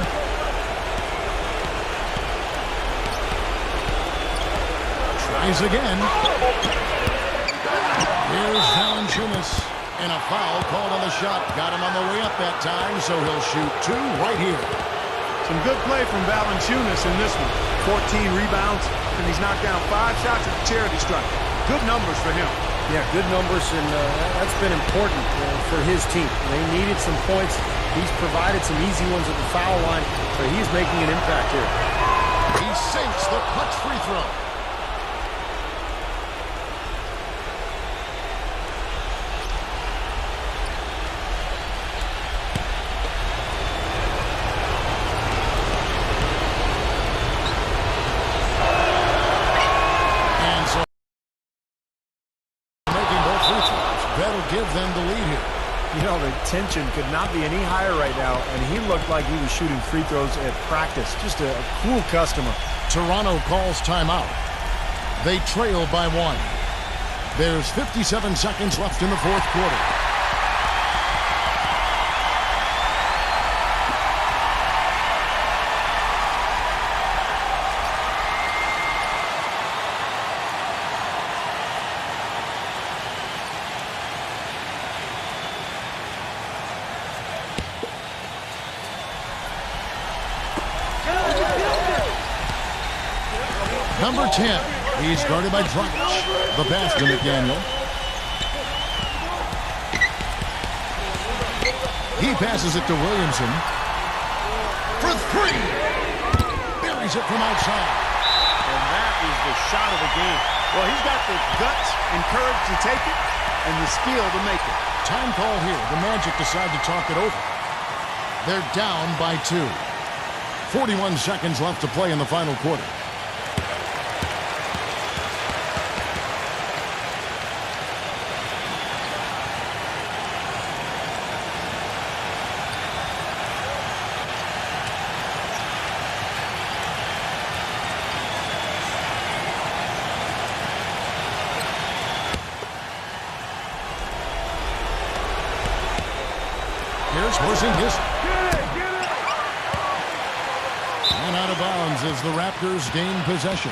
Tries again. Here's Valanciunas. And a foul called on the shot. Got him on the way up that time, so he'll shoot 2 right here. Some good play from Valanciunas in this one. 14 rebounds, and he's knocked down 5 shots at the charity stripe. Good numbers for him. Yeah, good numbers, and that's been important for his team. They needed some points. He's provided some easy ones at the foul line, so he's making an impact here. He sinks the clutch free throw. Give them the lead here. You know, the tension could not be any higher right now, and he looked like he was shooting free throws at practice. Just a cool customer. Toronto calls timeout. They trail by 1. There's 57 seconds left in the fourth quarter. Number 10. He's guarded by Dragic. The pass to McDaniel. He passes it to Williamson. For three. Buries it from outside. And that is the shot of the game. Well, he's got the guts and courage to take it and the skill to make it. Time call here. The Magic decide to talk it over. They're down by 2. 41 seconds left to play in the final quarter. Here's Porzingis. And out of bounds as the Raptors gain possession.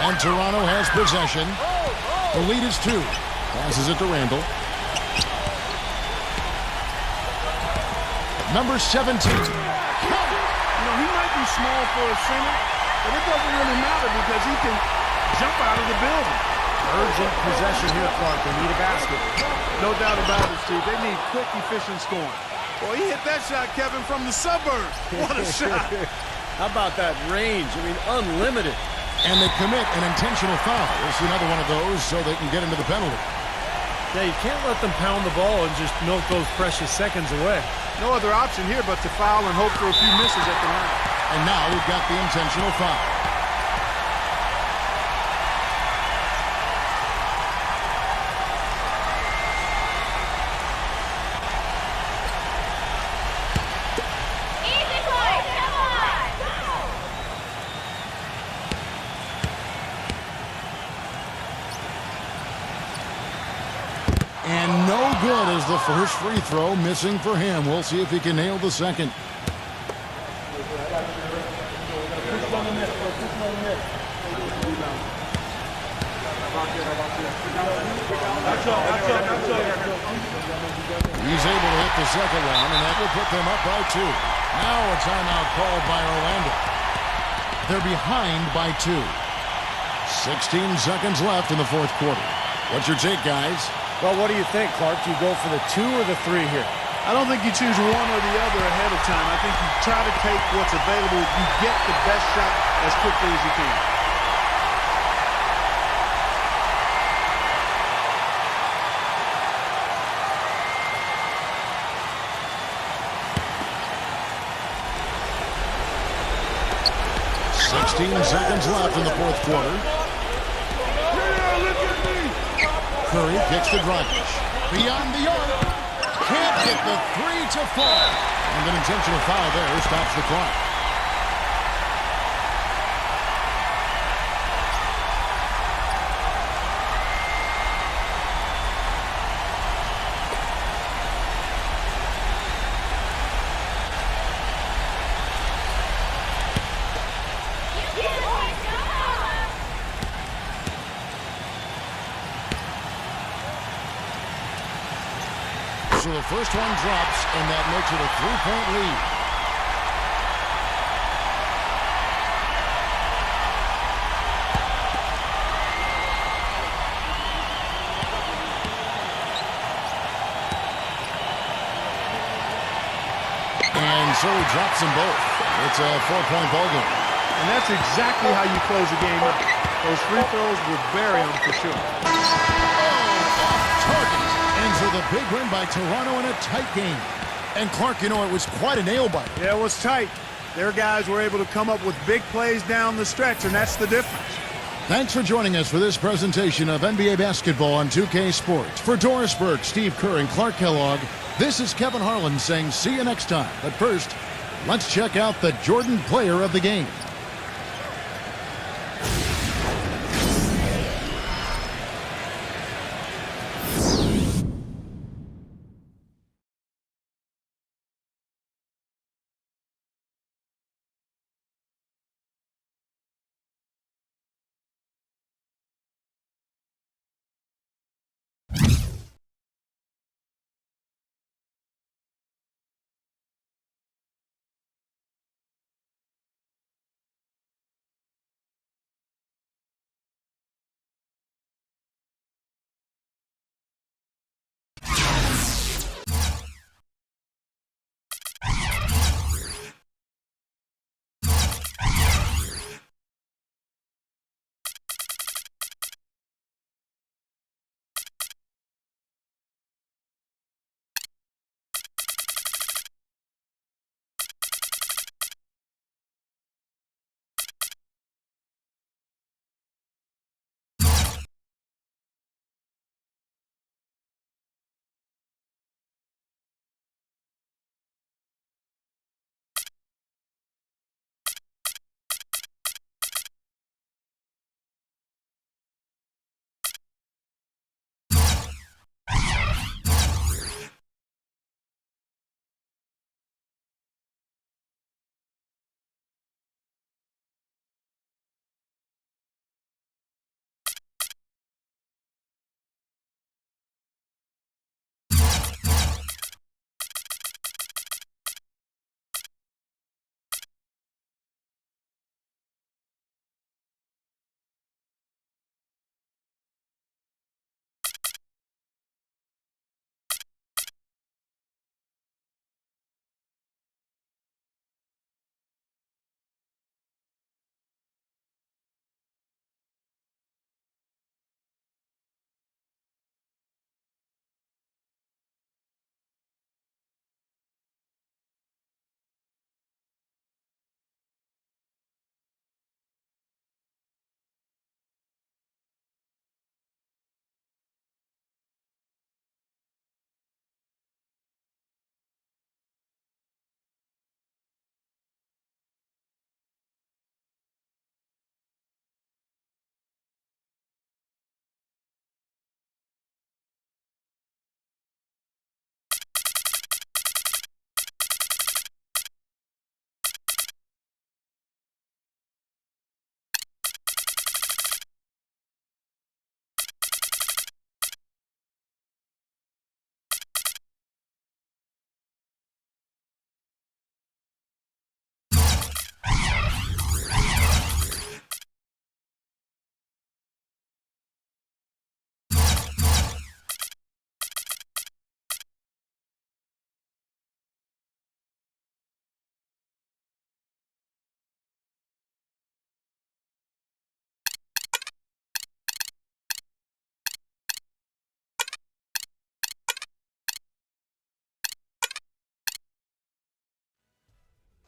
And Toronto has possession. The lead is 2. Passes it to Randall. Number 17. You know, he might be small for a center, but it doesn't really matter because he can jump out of the building. Urgent possession here, Clark. They need a basket. No doubt about it, Steve. They need quick, efficient scoring. Well, he hit that shot, Kevin, from the suburbs. What a shot. How about that range? I mean, unlimited. And they commit an intentional foul. It's another one of those so they can get into the penalty. Yeah, you can't let them pound the ball and just milk those precious seconds away. No other option here but to foul and hope for a few misses at the line. And now we've got the intentional foul. Easy play, come on! And no good as the first free throw missing for him. We'll see if he can nail the second. He's able to hit the second one, and that will put them up by 2. Now a timeout called by Orlando. They're behind by 2. 16 seconds left in the fourth quarter. What's your take, guys? Well, what do you think, Clark? Do you go for the 2 or the 3 here? I don't think you choose one or the other ahead of time. I think you try to take what's available. You get the best shot as quickly as you can. Seconds left in the fourth quarter. Curry kicks to Dragic. Beyond the arc. Can't get the 3 to fall. And an intentional foul there stops the clock. So the first one drops, and that makes it a 3-point lead. And so he drops them both. It's a 4-point ball game. And that's exactly how you close a game out. Those free throws will bury them for sure. Off target. And so the big win by Toronto in a tight game. And Clark, you know, it was quite a nail-biter. Yeah, it was tight. Their guys were able to come up with big plays down the stretch, and that's the difference. Thanks for joining us for this presentation of NBA basketball on 2K Sports. For Doris Burke, Steve Kerr, and Clark Kellogg, this is Kevin Harlan saying see you next time. But first, let's check out the Jordan player of the game.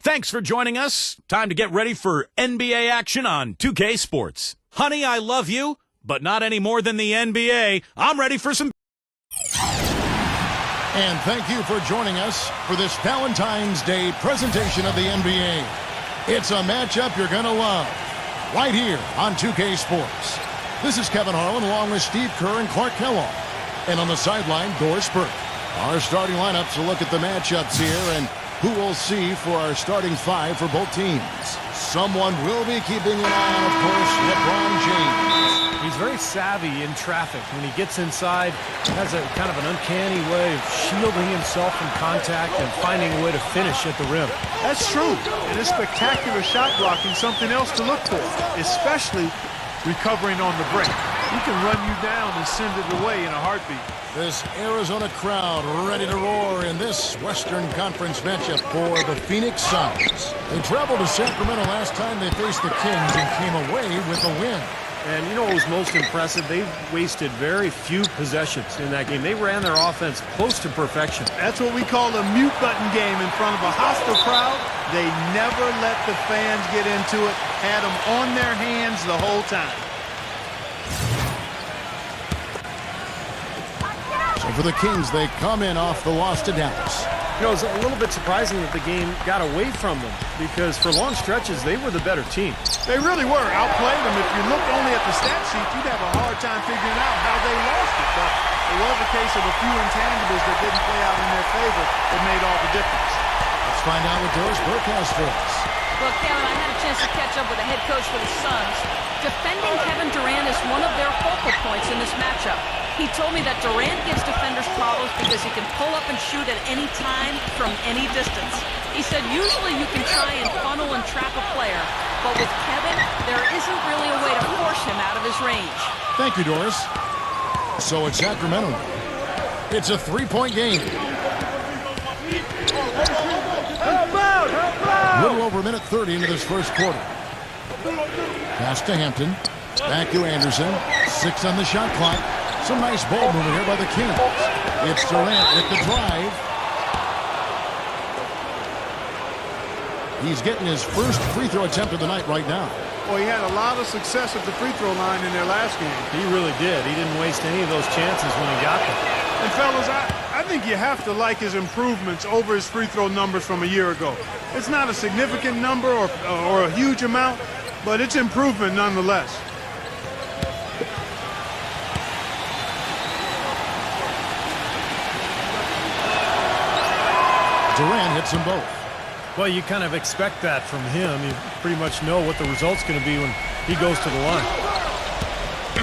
Thanks for joining us. Time to get ready for NBA action on 2K Sports. Honey, I love you, but not any more than the NBA. I'm ready for some... And thank you for joining us for this Valentine's Day presentation of the NBA. It's a matchup you're going to love right here on 2K Sports. This is Kevin Harlan along with Steve Kerr and Clark Kellogg. And on the sideline, Doris Burke. Our starting lineups will look at the matchups here and who we'll see for our starting five for both teams. Someone will be keeping an eye on, of course, LeBron James. He's very savvy in traffic. When he gets inside, he has a kind of an uncanny way of shielding himself from contact and finding a way to finish at the rim. That's true. And his spectacular shot blocking, something else to look for, especially recovering on the break. He can run you down and send it away in a heartbeat. This Arizona crowd ready to roar in this Western Conference matchup for the Phoenix Suns. They traveled to Sacramento last time they faced the Kings and came away with a win. And you know what was most impressive? They wasted very few possessions in that game. They ran their offense close to perfection. That's what we call a mute button game in front of a hostile crowd. They never let the fans get into it, had them on their hands the whole time. So for the Kings, they come in off the loss to Dallas. You know, it's a little bit surprising that the game got away from them because for long stretches, they were the better team. They really were. Outplayed them. If you looked only at the stat sheet, you'd have a hard time figuring out how they lost it. But it was a case of a few intangibles that didn't play out in their favor that made all the difference. Let's find out what Doris Burke has for us. Well, Kevin, I had a chance to catch up with the head coach for the Suns. Defending Kevin Durant is one of their focal points in this matchup. He told me that Durant gives defenders problems because he can pull up and shoot at any time from any distance. He said usually you can try and funnel and trap a player, but with Kevin, there isn't really a way to force him out of his range. Thank you, Doris. So it's Sacramento. It's a three-point game. A little over a minute 30 into this first quarter. Pass to Hampton. Back to Anderson. 6 on the shot clock. Some nice ball movement here by the Kings. It's Durant with the drive. He's getting his first free throw attempt of the night right now. Well, he had a lot of success at the free throw line in their last game. He really did. He didn't waste any of those chances when he got them. And fellas, I think you have to like his improvements over his free throw numbers from a year ago. It's not a significant number or a huge amount, but it's improvement nonetheless. Durant hits them both. Well, you kind of expect that from him. You pretty much know what the result's going to be when he goes to the line.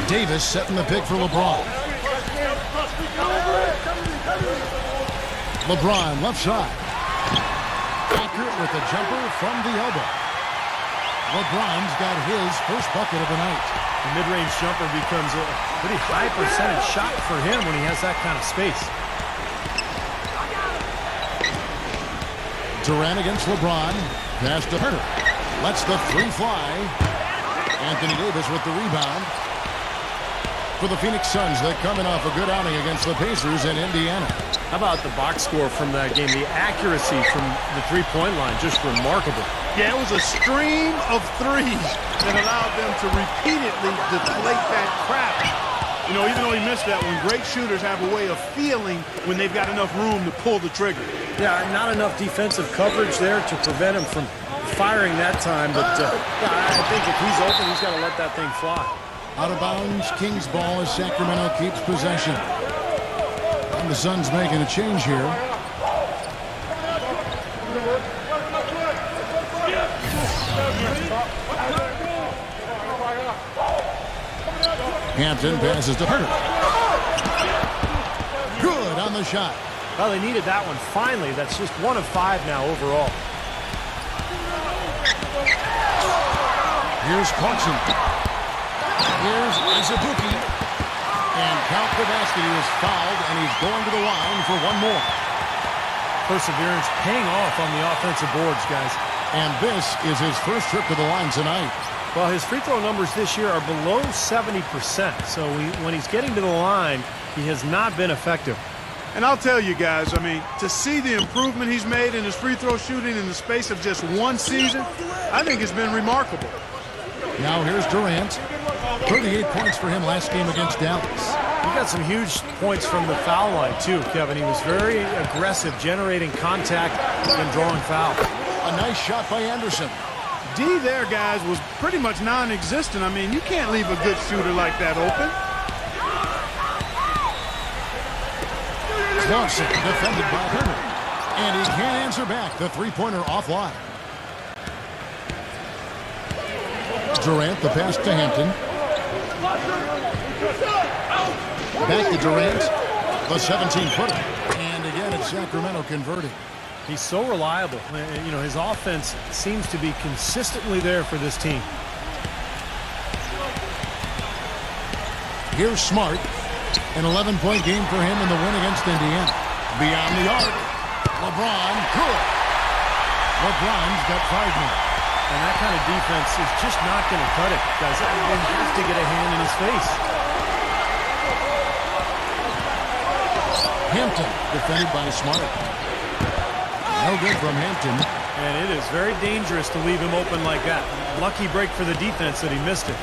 Davis setting the pick for LeBron. LeBron, left side. Accurate with the jumper from the elbow. LeBron's got his first bucket of the night. The mid-range jumper becomes a pretty high percentage shot for him when he has that kind of space. Durant against LeBron. Pass to Herter. Lets the three fly. Anthony Davis with the rebound. For the Phoenix Suns, they're coming off a good outing against the Pacers in Indiana. How about the box score from that game? The accuracy from the three-point line, just remarkable. Yeah, it was a stream of threes that allowed them to repeatedly deflate that crowd. You know, even though he missed that one, great shooters have a way of feeling when they've got enough room to pull the trigger. Yeah, not enough defensive coverage there to prevent him from firing that time, but I think if he's open, he's got to let that thing fly. Out of bounds, Kings ball as Sacramento keeps possession. And the Suns making a change here. Hampton passes to Herter. Good on the shot. Well, they needed that one finally. That's just 1 of 5 now overall. Here's Clarkson. Here's Izabuki. And count the basket. He was fouled, and he's going to the line for one more. Perseverance paying off on the offensive boards, guys. And this is his first trip to the line tonight. Well, his free throw numbers this year are below 70%. So when he's getting to the line, he has not been effective. And I'll tell you guys, I mean, to see the improvement he's made in his free throw shooting in the space of just one season, I think it's been remarkable. Now here's Durant. 38 points for him last game against Dallas. He got some huge points from the foul line, too, Kevin. He was very aggressive, generating contact and drawing fouls. A nice shot by Anderson. D there, guys, was pretty much non-existent. I mean, you can't leave a good shooter like that open. Johnson defended by Herman. And he can't answer back. The three-pointer offline. Durant, the pass to Hampton. Back to Durant. The 17-footer. And again, it's Sacramento converting. He's so reliable. You know, his offense seems to be consistently there for this team. Here's Smart. An 11-point game for him in the win against Indiana. Beyond the arc. LeBron, good. LeBron's got 5 now. And that kind of defense is just not going to cut it, guys. They have to get a hand in his face. Hampton, defended by Smart. No good from Hampton. And it is very dangerous to leave him open like that. Lucky break for the defense that he missed it.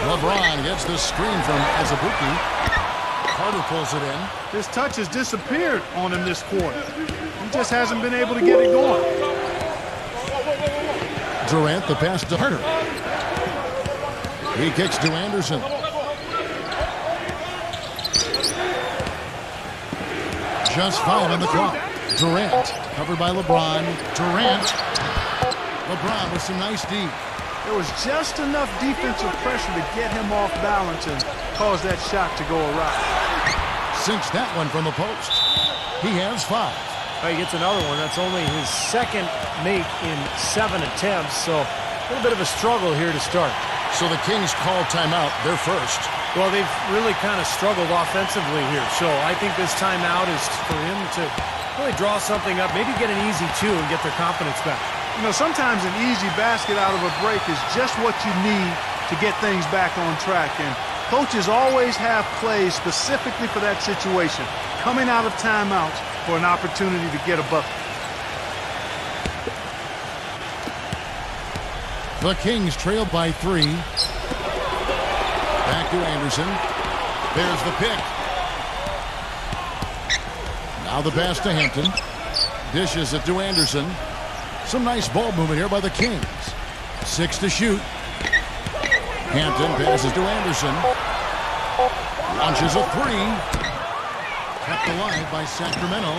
LeBron gets the screen from Azubuike. Carter pulls it in. His touch has disappeared on him this quarter. He just hasn't been able to get it going. Durant, the pass to Carter. He kicks to Anderson. Just 5 on the clock. Durant, covered by LeBron. Durant. LeBron with some nice D. There was just enough defensive pressure to get him off balance and cause that shot to go awry. Sinks that one from the post. He has 5. He gets another one. That's only his second make in 7 attempts, so a little bit of a struggle here to start. So the Kings call timeout. They're first. Well, they've really kind of struggled offensively here, so I think this timeout is for him to really draw something up, maybe get an easy 2 and get their confidence back. You know, sometimes an easy basket out of a break is just what you need to get things back on track. And coaches always have plays specifically for that situation, coming out of timeouts for an opportunity to get a bucket. The Kings trail by 3. Back to Anderson. There's the pick. Now the pass to Hampton. Dishes it to Anderson. Some nice ball movement here by the Kings. 6 to shoot. Hampton passes to Anderson. Launches a 3. Kept alive by Sacramento.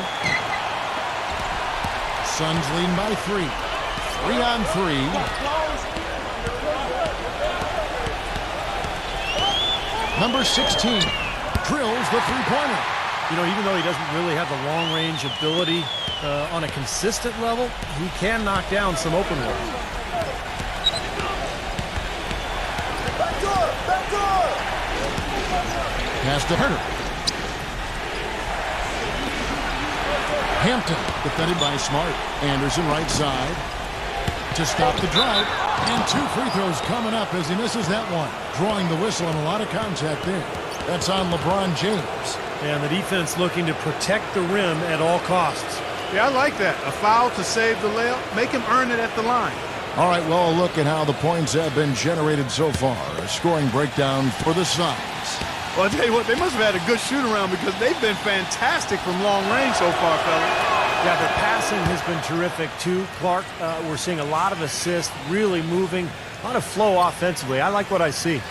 Suns lead by 3. 3 on 3. Number 16 drills the three-pointer. You know, even though he doesn't really have the long-range ability on a consistent level, he can knock down some open ones. Pass to Herter. Hampton defended by Smart. Anderson right side to stop the drought. And 2 free throws coming up as he misses that one. Drawing the whistle and a lot of contact there. That's on LeBron James. And the defense looking to protect the rim at all costs. Yeah, I like that. A foul to save the layup. Make him earn it at the line. All right, well, look at how the points have been generated so far. A scoring breakdown for the Suns. Well, I'll tell you what, they must have had a good shoot-around because they've been fantastic from long range so far, fellas. Yeah, their passing has been terrific, too. Clark, we're seeing a lot of assists, really moving, a lot of flow offensively. I like what I see.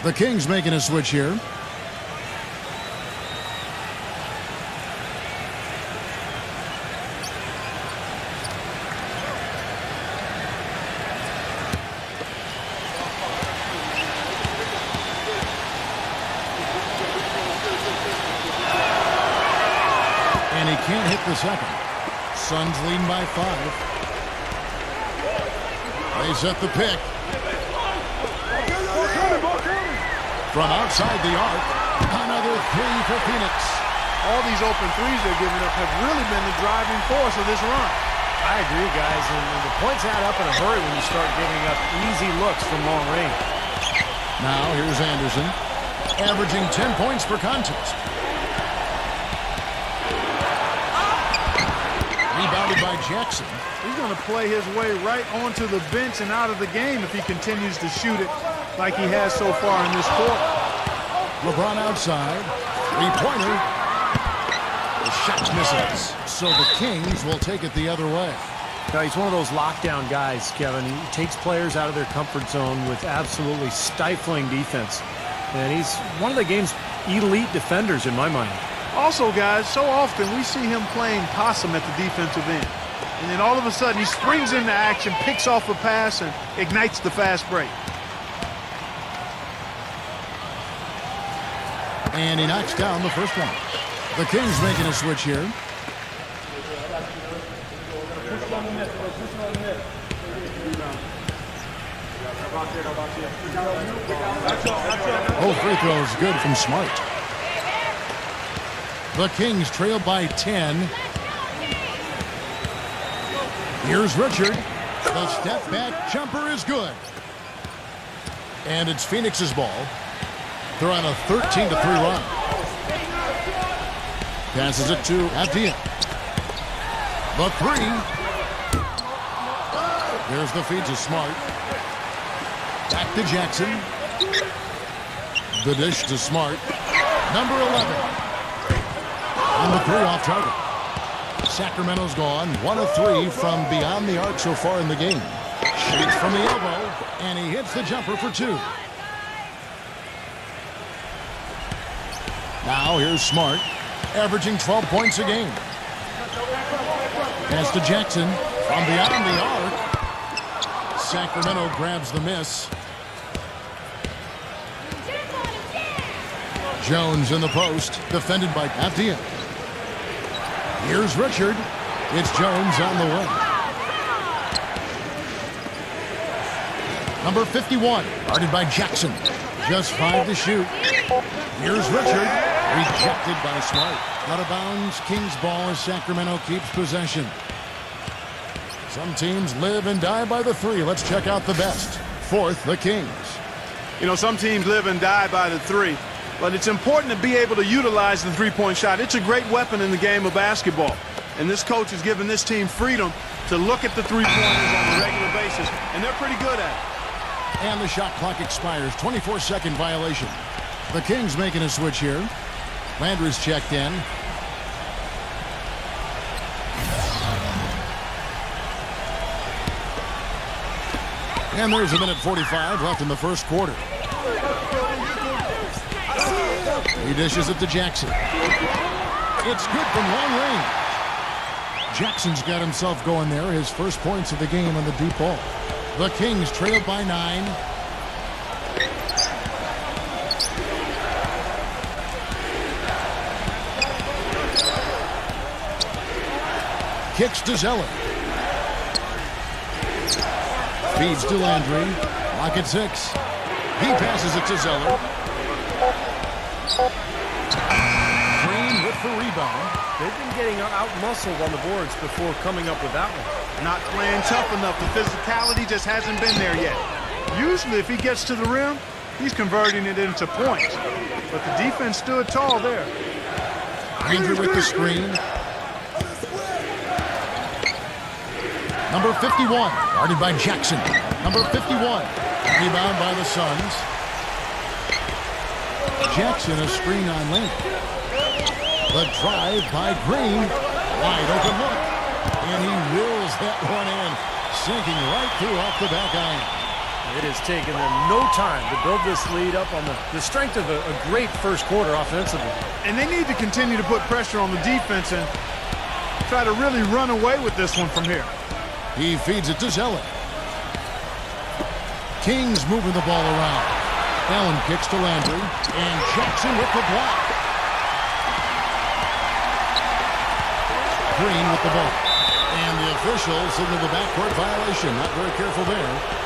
The Kings making a switch here. And he can't hit the second. Suns leading by 5. They set the pick. From outside the arc, another 3 for Phoenix. All these open threes they're giving up have really been the driving force of this run. I agree, guys, and the points add up in a hurry when you start giving up easy looks from long range. Now here's Anderson, averaging 10 points per contest. Rebounded by Jackson. He's going to play his way right onto the bench and out of the game if he continues to shoot it like he has so far in this quarter. LeBron outside. Three-pointer. The shot misses. So the Kings will take it the other way. Now, he's one of those lockdown guys, Kevin. He takes players out of their comfort zone with absolutely stifling defense. And he's one of the game's elite defenders in my mind. Also, guys, so often we see him playing possum at the defensive end. And then all of a sudden he springs into action, picks off a pass, and ignites the fast break. And he knocks down the first one. The Kings making a switch here. Both free throws good from Smart. The Kings trail by 10. Here's Richard. The step back jumper is good. And it's Phoenix's ball. They're on a 13-3 run. Passes it to Abdian. The three. There's the feed to Smart. Back to Jackson. The dish to Smart. Number 11. On the three off target. Sacramento's gone 1 of 3 from beyond the arc so far in the game. Shoots from the elbow, and he hits the jumper for 2. Now here's Smart, averaging 12 points a game. Pass to Jackson from beyond the arc. Sacramento grabs the miss. Jones in the post, defended by Abdian. Here's Richard. It's Jones on the wing. Number 51, guarded by Jackson. Just 5 to shoot. Here's Richard. Rejected by Smart. Out of bounds, Kings ball as Sacramento keeps possession. Some teams live and die by the three. Let's check out the best. Fourth, the Kings. You know, some teams live and die by the three, but it's important to be able to utilize the three-point shot. It's a great weapon in the game of basketball. And this coach has given this team freedom to look at the three-pointers on a regular basis, and they're pretty good at it. And the shot clock expires. 24-second violation. The Kings making a switch here. Landry's checked in. And there's a minute 45 left in the first quarter. He dishes it to Jackson. It's good from long range. Jackson's got himself going there. His first points of the game on the deep ball. The Kings trailed by 9. Kicks to Zeller. Feeds to Landry. Lock at 6. He passes it to Zeller. Green with the rebound. They've been getting out-muscled on the boards before coming up with that one. Not playing tough enough. The physicality just hasn't been there yet. Usually, if he gets to the rim, he's converting it into points. But the defense stood tall there. Ranger with the screen. Number 51, guarded by Jackson. Number 51, rebound by the Suns. Jackson, a screen on Link. The drive by Green. Wide open look. And he wills that one in, sinking right through off the back iron. It has taken them no time to build this lead up on the strength of a great first quarter offensively. And they need to continue to put pressure on the defense and try to really run away with this one from here. He feeds it to Zeller. Kings moving the ball around. Allen kicks to Landry. And Jackson with the block. Green with the ball. And the official signaled the backcourt violation. Not very careful there.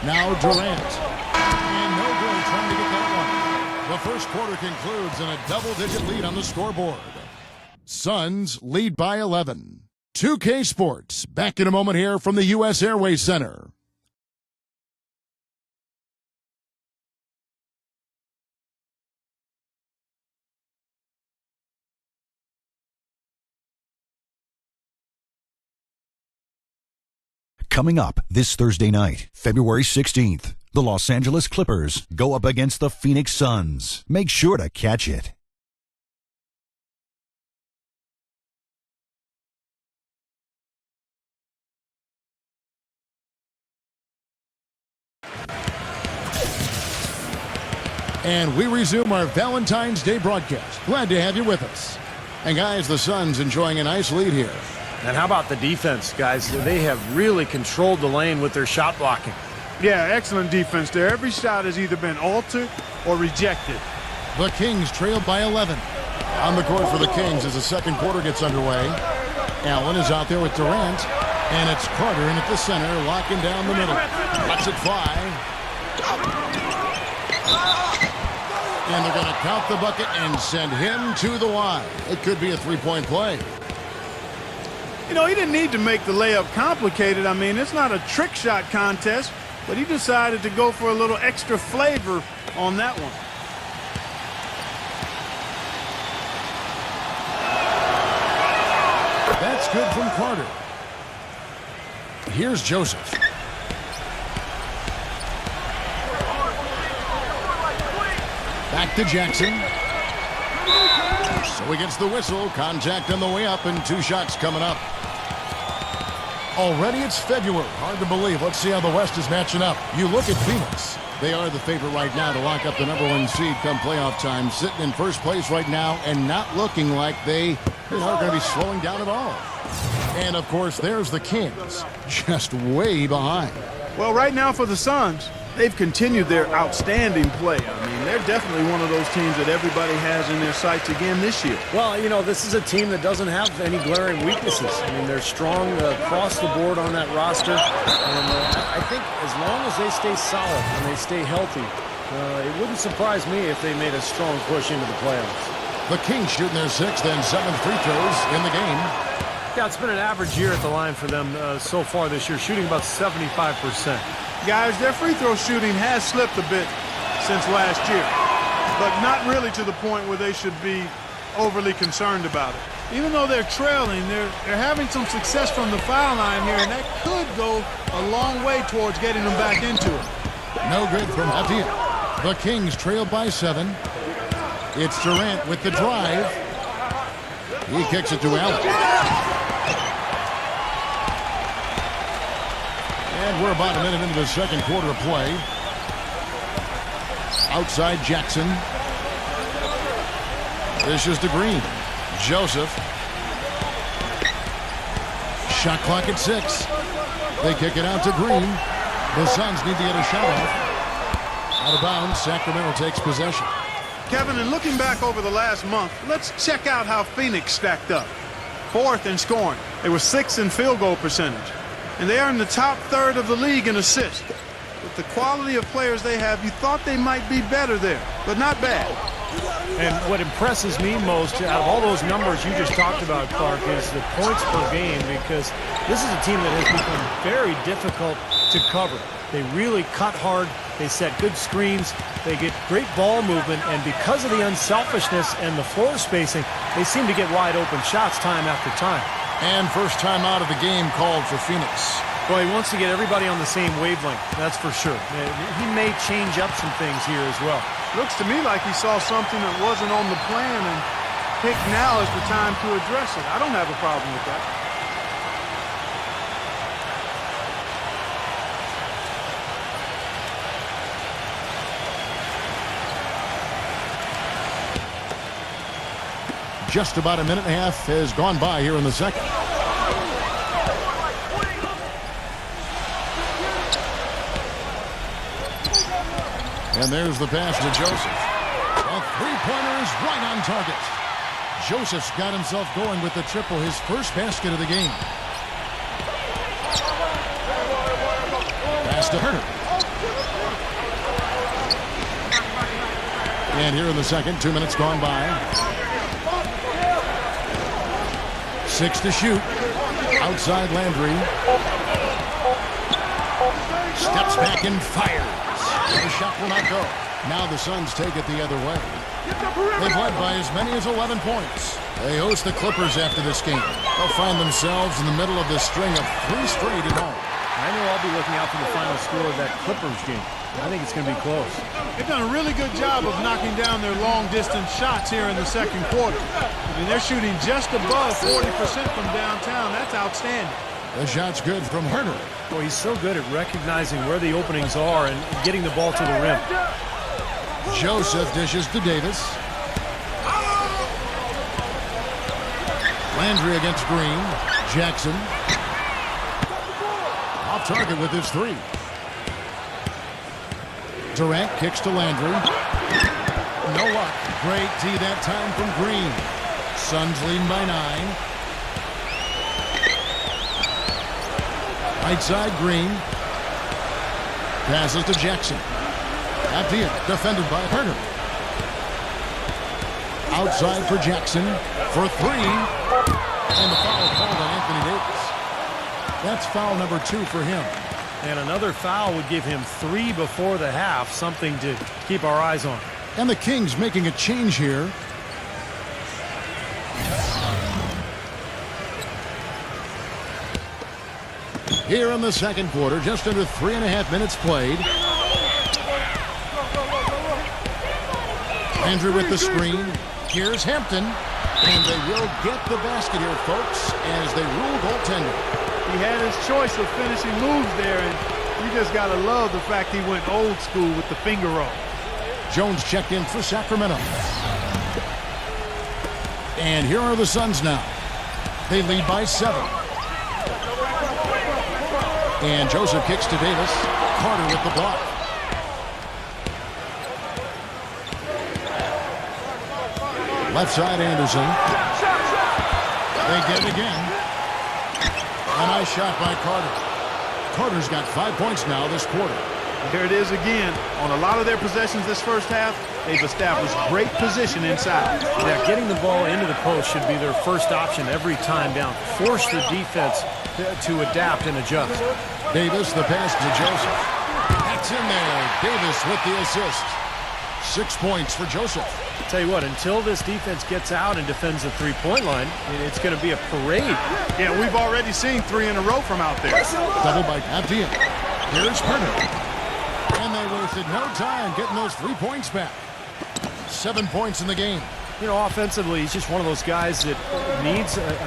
Now Durant. And no good trying to get that one. The first quarter concludes in a double-digit lead on the scoreboard. Suns lead by 11. 2K Sports, back in a moment here from the U.S. Airways Center. Coming up this Thursday night, February 16th, the Los Angeles Clippers go up against the Phoenix Suns. Make sure to catch it. And we resume our Valentine's Day broadcast. Glad to have you with us. And guys, the Suns enjoying a nice lead here. And how about the defense, guys? They have really controlled the lane with their shot blocking. Yeah, excellent defense there. Every shot has either been altered or rejected. The Kings trailed by 11. On the court for the Kings as the second quarter gets underway. Allen is out there with Durant. And it's Carter in at the center, locking down the middle. Lets it fly. And they're going to count the bucket and send him to the line. It could be a three-point play. You know, he didn't need to make the layup complicated. I mean, it's not a trick shot contest, but he decided to go for a little extra flavor on that one. That's good from Carter. Here's Joseph. Back to Jackson. So he gets the whistle. Contact on the way up and two shots coming up. Already it's February. Hard to believe. Let's see how the West is matching up. You look at Phoenix. They are the favorite right now to lock up the #1 seed come playoff time. Sitting in first place right now and not looking like they are going to be slowing down at all. And, of course, there's the Kings. Just way behind. Well, right now for the Suns, they've continued their outstanding play. I mean, they're definitely one of those teams that everybody has in their sights again this year. Well, you know, this is a team that doesn't have any glaring weaknesses. I mean, they're strong across the board on that roster. And I think as long as they stay solid and they stay healthy, it wouldn't surprise me if they made a strong push into the playoffs. The Kings shooting their 6th and 7th free throws in the game. Yeah, it's been an average year at the line for them so far this year, shooting about 75%. Guys, their free throw shooting has slipped a bit since last year, but not really to the point where they should be overly concerned about it. Even though they're trailing, they're having some success from the foul line here, and that could go a long way towards getting them back into it. No good from Hatia. The Kings trail by 7. It's Durant with the drive. He kicks it to Allen. And we're about a minute into the second quarter of play. Outside Jackson. Dishes to Green. Joseph. Shot clock at 6. They kick it out to Green. The Suns need to get a shot off. Out of bounds, Sacramento takes possession. Kevin, and looking back over the last month, let's check out how Phoenix stacked up. 4th in scoring. They were 6th in field goal percentage. And they are in the top third of the league in assists. With the quality of players they have, you thought they might be better there, but not bad. And what impresses me most out of all those numbers you just talked about, Clark, is the points per game, because this is a team that has become very difficult to cover. They really cut hard. They set good screens. They get great ball movement, and because of the unselfishness and the floor spacing, they seem to get wide open shots time after time. And first time out of the game called for Phoenix. Well, he wants to get everybody on the same wavelength, that's for sure. He may change up some things here as well. Looks to me like he saw something that wasn't on the plan and picked now is the time to address it. I don't have a problem with that. Just about a minute and a half has gone by here in the second. And there's the pass to Joseph. A three-pointer is right on target. Joseph's got himself going with the triple, his first basket of the game. Pass to Herter. And here in the second, 2 minutes gone by. 6 to shoot. Outside Landry. Steps back and fires. The shot will not go. Now the Suns take it the other way. They've led by as many as 11 points. They host the Clippers after this game. They'll find themselves in the middle of this string of 3 straight at home. I know I'll be looking out for the final score of that Clippers game. I think it's going to be close. They've done a really good job of knocking down their long-distance shots here in the second quarter. I mean, they're shooting just above 40% from downtown. That's outstanding. The shot's good from Herter. Boy, he's so good at recognizing where the openings are and getting the ball to the rim. Joseph dishes to Davis. Landry against Green. Jackson. Off target with his 3. Durant kicks to Landry. No luck. Great D that time from Green. Suns leading by 9. Right side, Green. Passes to Jackson. Abdian, defended by Herter. Outside for Jackson for 3. And the foul called on Anthony Davis. That's foul number 2 for him. And another foul would give him 3 before the half, something to keep our eyes on. And the Kings making a change here. Here in the second quarter, just under 3.5 minutes played. Landry with the screen. Here's Hampton. And they will get the basket here, folks, as they rule goaltending. He had his choice of finishing moves there, and you just got to love the fact he went old school with the finger roll. Jones checked in for Sacramento. And here are the Suns now. They lead by 7. And Joseph kicks to Davis. Carter with the block. Left side, Anderson. They get it again. A nice shot by Carter. Carter's got 5 points now this quarter. Here it is again. On a lot of their possessions this first half, they've established great position inside. Yeah, getting the ball into the post should be their first option every time down. Force the defense to adapt and adjust. Davis, the pass to Joseph. That's in there. Davis with the assist. 6 points for Joseph. Tell you what, until this defense gets out and defends the three-point line, it's going to be a parade. Yeah, we've already seen 3 in a row from out there. Double by Abdian. Here's Herter. And they wasted no time getting those 3 points back. 7 points in the game. You know, offensively, he's just one of those guys that needs a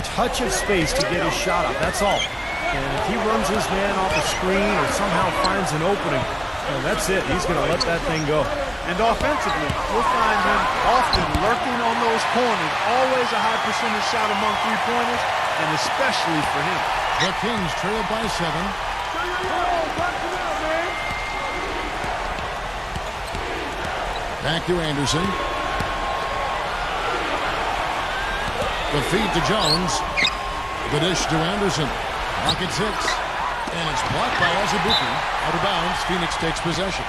touch of space to get his shot up. That's all. And if he runs his man off the screen or somehow finds an opening, that's it. He's going to let that thing go. And offensively, you'll find him often lurking on those corners. Always a high percentage shot among three-pointers, and especially for him. The Kings trail by 7. Back to Anderson. The feed to Jones. The dish to Anderson. Pocket 6. And it's blocked by Azubuike. Out of bounds, Phoenix takes possession.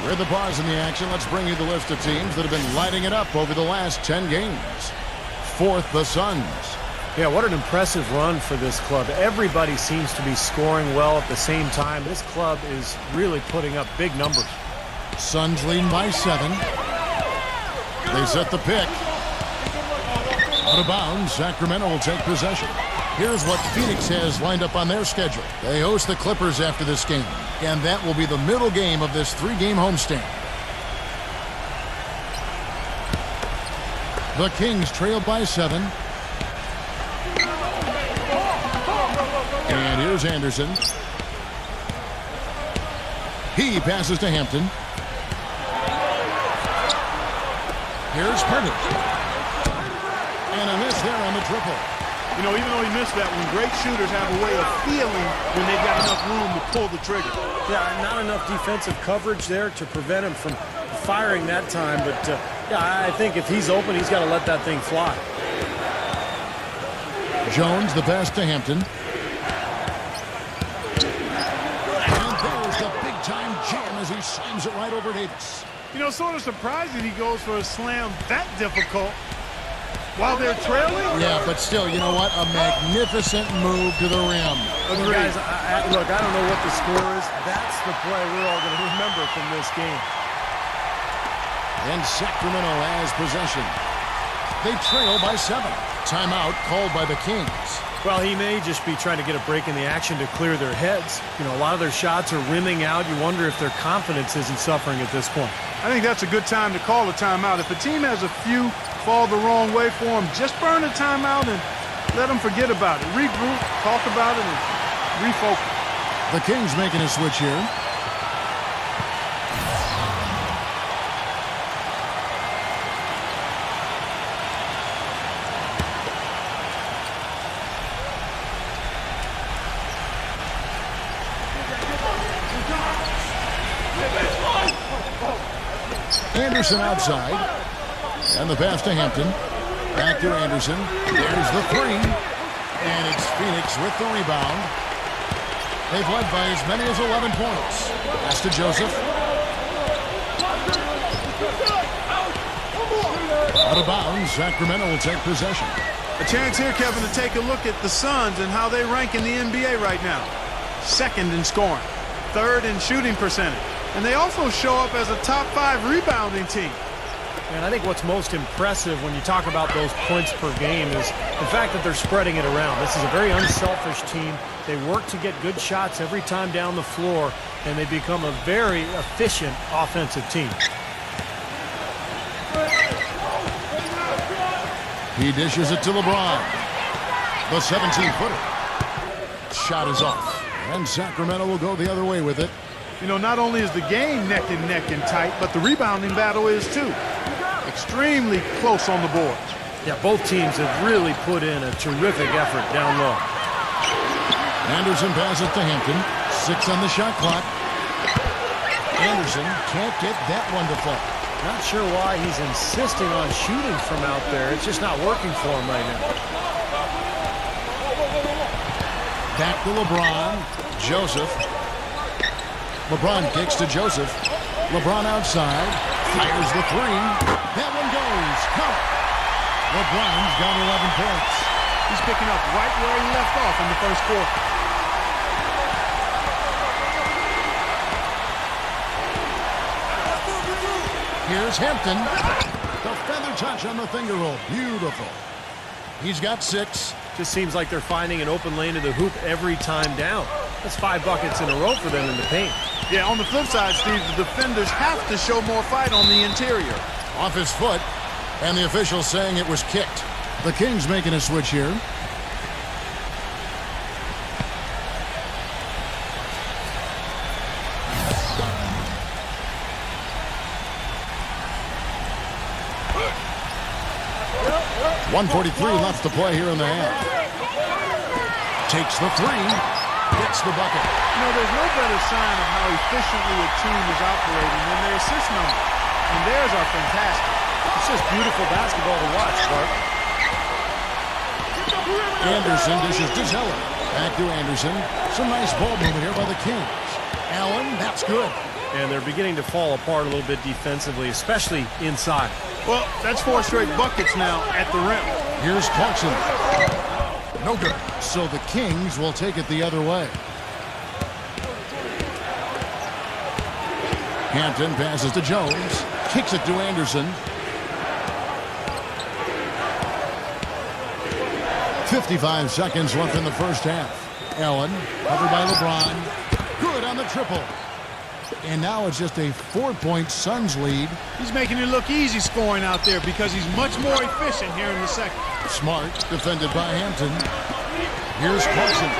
We're the pause in the action. Let's bring you the list of teams that have been lighting it up over the last 10 games. 4th, the Suns. Yeah, what an impressive run for this club. Everybody seems to be scoring well at the same time. This club is really putting up big numbers. Suns leading by 7. They set the pick. Out of bounds, Sacramento will take possession. Here's what Phoenix has lined up on their schedule. They host the Clippers after this game, and that will be the middle game of this 3-game homestand. The Kings trail by 7. And here's Anderson. He passes to Hampton. Here's Herter. And a miss there on the triple. You know, even though he missed that one, great shooters have a way of feeling when they've got enough room to pull the trigger. Yeah, not enough defensive coverage there to prevent him from firing that time. But, yeah, I think if he's open, he's got to let that thing fly. Jones, the pass to Hampton. And there's the big-time jam as he slams it right over Davis. You know, sort of surprising he goes for a slam that difficult. while they're trailing? Yeah, but still, you know what? A magnificent move to the rim. Well, guys, look, I don't know what the score is. That's the play we're all going to remember from this game. And Sacramento has possession. They trail by 7. Timeout called by the Kings. Well, he may just be trying to get a break in the action to clear their heads. You know, a lot of their shots are rimming out. You wonder if their confidence isn't suffering at this point. I think that's a good time to call a timeout. If a team has a few fall the wrong way for them, just burn a timeout and let them forget about it. Regroup, talk about it, and refocus. The Kings making a switch here. Anderson outside. And the pass to Hampton. Back to Anderson. There's the 3. And it's Phoenix with the rebound. They've led by as many as 11 points. Pass to Joseph. Out of bounds. Sacramento will take possession. A chance here, Kevin, to take a look at the Suns and how they rank in the NBA right now. 2nd in scoring. 3rd in shooting percentage. And they also show up as a top 5 rebounding team. And I think what's most impressive when you talk about those points per game is the fact that they're spreading it around. This is a very unselfish team. They work to get good shots every time down the floor, and they become a very efficient offensive team. He dishes it to LeBron. The 17-footer. Shot is off. And Sacramento will go the other way with it. You know, not only is the game neck and neck and tight, but the rebounding battle is too. Extremely close on the boards. Yeah, both teams have really put in a terrific effort down low. Anderson passes to Hampton. 6 on the shot clock. Anderson can't get that one to fall. Not sure why he's insisting on shooting from out there. It's just not working for him right now. Back to LeBron. Joseph. LeBron kicks to Joseph. LeBron outside. Fires the 3. That one goes. Count. LeBron's got 11 points. He's picking up right where he left off in the first quarter. Here's Hampton. The feather touch on the finger roll. Beautiful. He's got 6. Just seems like they're finding an open lane to the hoop every time down. That's 5 buckets in a row for them in the paint. Yeah, on the flip side, Steve, the defenders have to show more fight on the interior. Off his foot, and the official saying it was kicked. The Kings making a switch here. .143 left to play here in the half. Takes the 3. Gets the bucket. You know, there's no better sign of how efficiently a team is operating than their assist numbers. And theirs are fantastic. It's just beautiful basketball to watch, Clark. Anderson dishes to Zeller. Back to Anderson. Some nice ball movement here by the Kings. Allen, that's good. And they're beginning to fall apart a little bit defensively, especially inside. Well, that's 4 straight buckets now at the rim. Here's Clarkson. No good. So the Kings will take it the other way. Hampton passes to Jones. Kicks it to Anderson. 55 seconds left in the first half. Allen, covered by LeBron. Good on the triple. And now it's just a 4-point Suns lead. He's making it look easy scoring out there because he's much more efficient here in the second. Smart, defended by Hampton. Here's Clarkson.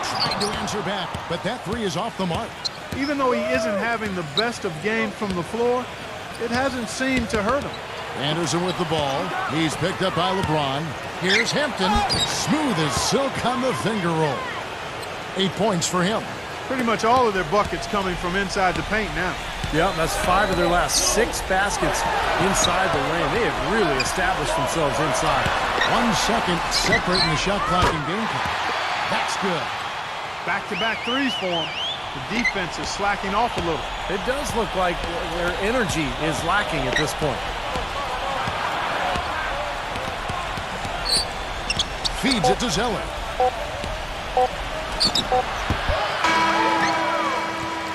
Trying to answer back, but that 3 is off the mark. Even though he isn't having the best of games from the floor, it hasn't seemed to hurt him. Anderson with the ball. He's picked up by LeBron. Here's Hampton. Smooth as silk on the finger roll. 8 points for him. Pretty much all of their buckets coming from inside the paint now. Yeah, that's 5 of their last 6 baskets inside the lane. They have really established themselves inside. 1 second separating the shot clock and game clock. That's good. Back-to-back threes for them. The defense is slacking off a little. It does look like their energy is lacking at this point. feeds it to Zeller.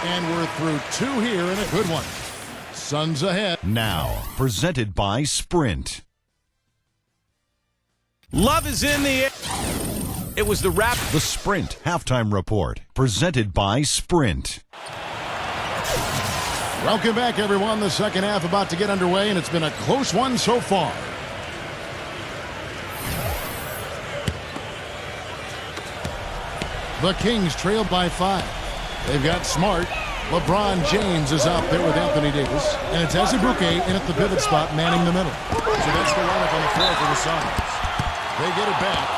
And we're through 2 here and a good one. Suns ahead. Now, presented by Sprint. Love is in the air. It was the The Sprint Halftime Report, presented by Sprint. Welcome back, everyone. The second half about to get underway, and it's been a close one so far. The Kings trail by 5. They've got Smart. LeBron James is out there with Anthony Davis. And it's Azubuike in at the pivot spot, manning the middle. So that's the lineup on the floor for the Suns. They get it back.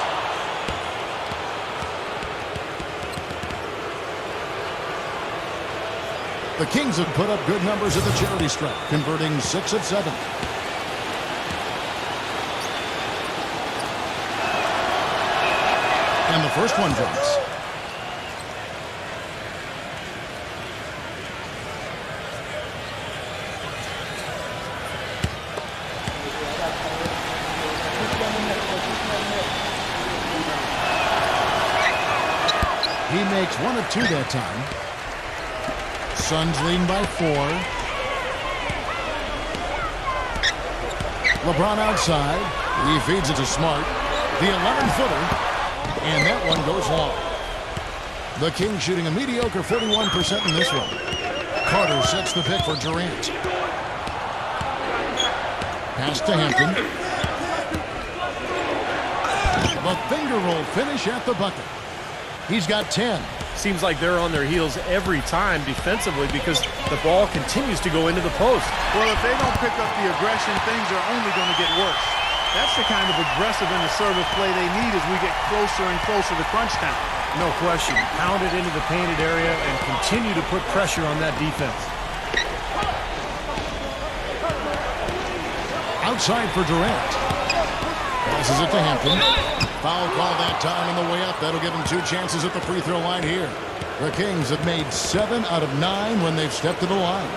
The Kings have put up good numbers at the charity stripe, converting 6 of 7. And the first one drops. He makes 1 of 2 that time. Suns leading by 4. LeBron outside. He feeds it to Smart. The 11-footer. And that one goes long. The Kings shooting a mediocre 41% in this one. Carter sets the pick for Durant. Pass to Hampton. The finger roll finish at the bucket. He's got 10. Seems like they're on their heels every time defensively because the ball continues to go into the post. Well, if they don't pick up the aggression, things are only going to get worse. That's the kind of aggressive and assertive play they need as we get closer and closer to crunch time. No question. Pound it into the painted area and continue to put pressure on that defense. Outside for Durant. Passes it to Hampton. Foul call that time on the way up. That'll give him 2 chances at the free throw line here. The Kings have made 7 out of 9 when they've stepped to the line.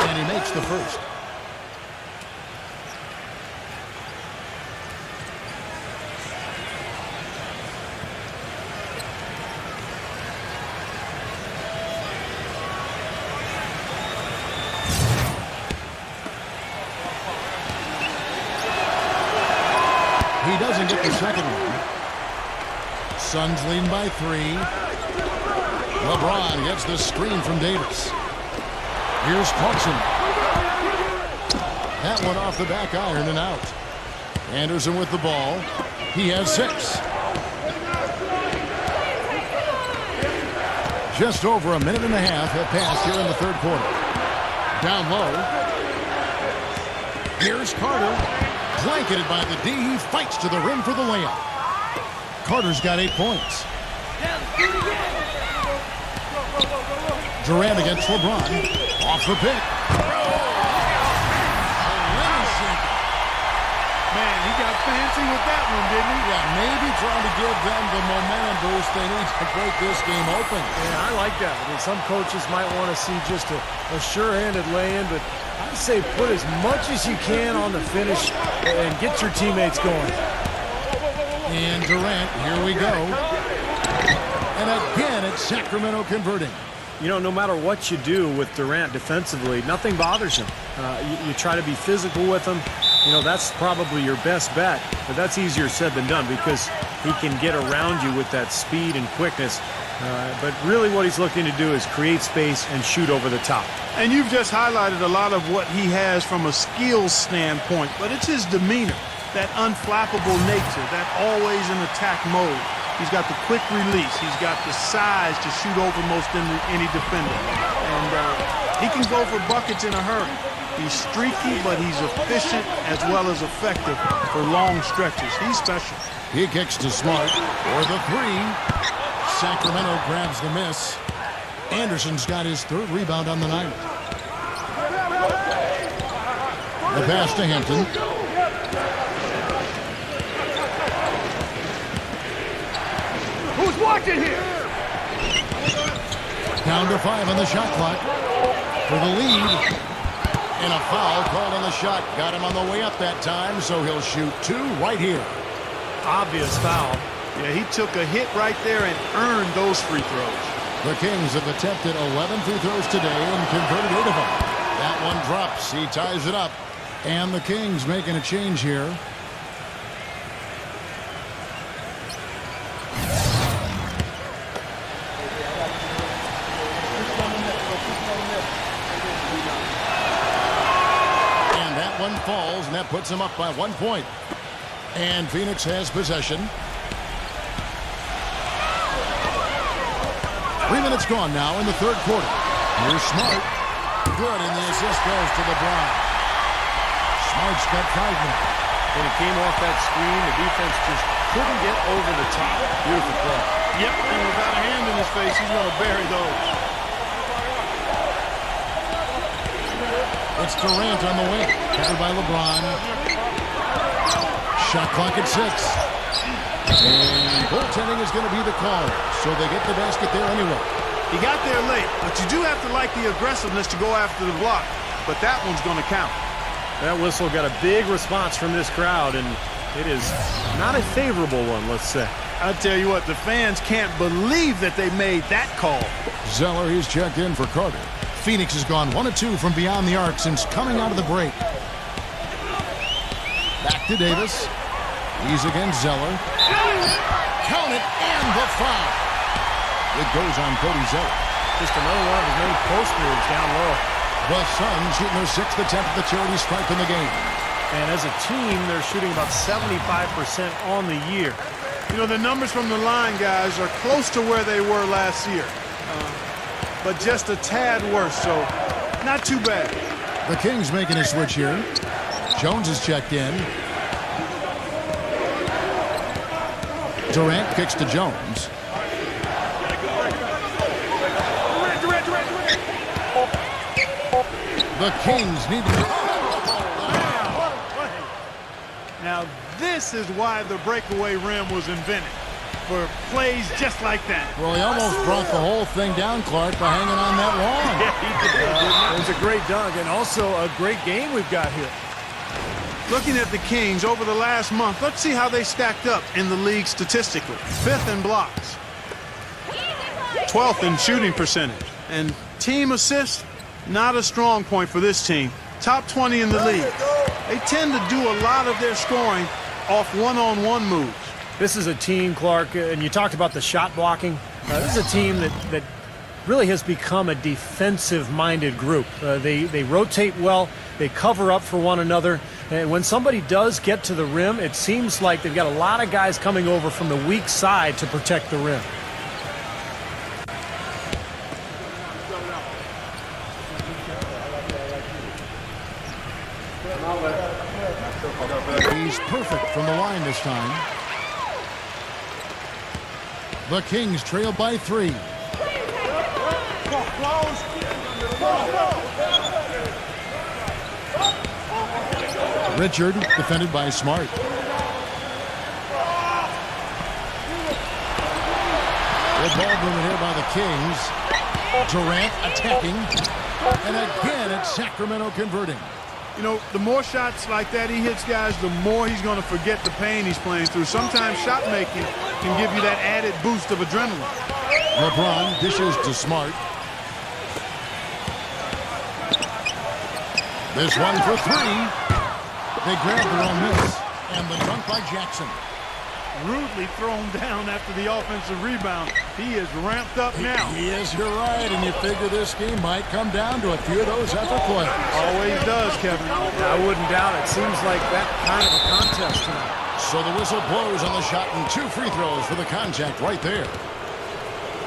And he makes the first. He doesn't get the second one. Suns leading by 3. LeBron gets the screen from Davis. Here's Clarkson. That one off the back iron and out. Anderson with the ball. He has 6. Just over a minute and a half have passed here in the third quarter. Down low. Here's Carter. Blanketed by the D. He fights to the rim for the layup. Carter's got 8 points. Durant against LeBron. Off the pick. Man, he got fancy with that one, didn't he? Yeah, maybe trying to give them the momentum boost they need to break this game open. Yeah, I like that. I mean, some coaches might want to see just a sure-handed lay-in, but I say put as much as you can on the finish and get your teammates going. And Durant, here we go. And again, it's Sacramento converting. You know, no matter what you do with Durant defensively, nothing bothers him. You try to be physical with him. You know, that's probably your best bet, but that's easier said than done because he can get around you with that speed and quickness. But really what he's looking to do is create space and shoot over the top. And you've just highlighted a lot of what he has from a skills standpoint, but it's his demeanor, that unflappable nature, that always in attack mode. He's got the quick release. He's got the size to shoot over most any defender. And he can go for buckets in a hurry. He's streaky, but he's efficient as well as effective for long stretches. He's special. He kicks to Smart for the 3. Sacramento grabs the miss. Anderson's got his 3rd rebound on the night. The pass to Hampton. Who's watching here? Down to 5 on the shot clock for the lead. And a foul called on the shot. Got him on the way up that time, so he'll shoot 2 right here. Obvious foul. Yeah, he took a hit right there and earned those free throws. The Kings have attempted 11 free throws today and converted 8 of them. That one drops. He ties it up. And the Kings making a change here. And that one falls, and that puts him up by 1 point. And Phoenix has possession. 3 minutes gone now in the third quarter. Here's Smart. Good, and the assist goes to LeBron. Smart's got 5 now. When he came off that screen, the defense just couldn't get over the top. Beautiful play. Yep, and without a hand in his face, he's going to bury those. It's Durant on the wing. Covered by LeBron. Shot clock at 6. And goaltending is going to be the call, so they get the basket there anyway. He got there late, but you do have to like the aggressiveness to go after the block. But that one's going to count. That whistle got a big response from this crowd, and it is not a favorable one, let's say. I tell you what, the fans can't believe that they made that call. Zeller, he's checked in for Carter. Phoenix has gone 1 of 2 from beyond the arc since coming out of the break. Back to Davis. He's against Zeller. Count it, and the foul. It goes on Cody Zeller. Just another one of his main post moves down low. The Suns shooting their 6th attempt at the charity stripe in the game. And as a team, they're shooting about 75% on the year. You know, the numbers from the line, guys, are close to where they were last year. But just a tad worse, so not too bad. The Kings making a switch here. Jones is checked in. Durant kicks to Jones. The Kings need to... Now, this is why the breakaway rim was invented, for plays just like that. Well, he almost brought the whole thing down, Clark, by hanging on that long. Yeah, he did. It was a great dunk and also a great game we've got here. Looking at the Kings over the last month, let's see how they stacked up in the league statistically. 5th in blocks, 12th in shooting percentage, and team assists, not a strong point for this team. Top 20 in the league. They tend to do a lot of their scoring off one-on-one moves. This is a team, Clark, and you talked about the shot blocking. This is a team that really has become a defensive-minded group. They rotate well. They cover up for one another. And when somebody does get to the rim, it seems like they've got a lot of guys coming over from the weak side to protect the rim. He's perfect from the line this time. The Kings trail by 3. Richard defended by Smart. Good ball movement here by the Kings. Durant attacking. And again, it's Sacramento converting. You know, the more shots like that he hits, guys, the more he's going to forget the pain he's playing through. Sometimes shot making can give you that added boost of adrenaline. LeBron dishes to Smart. This one for 3. They grab their own miss. And the dunk by Jackson. Rudely thrown down after the offensive rebound. He is ramped up now. He is, you're right, and you figure this game might come down to a few of those effort plays. Always does, Kevin. I wouldn't doubt it. Seems like that kind of a contest tonight. So the whistle blows on the shot and 2 free throws for the contact right there.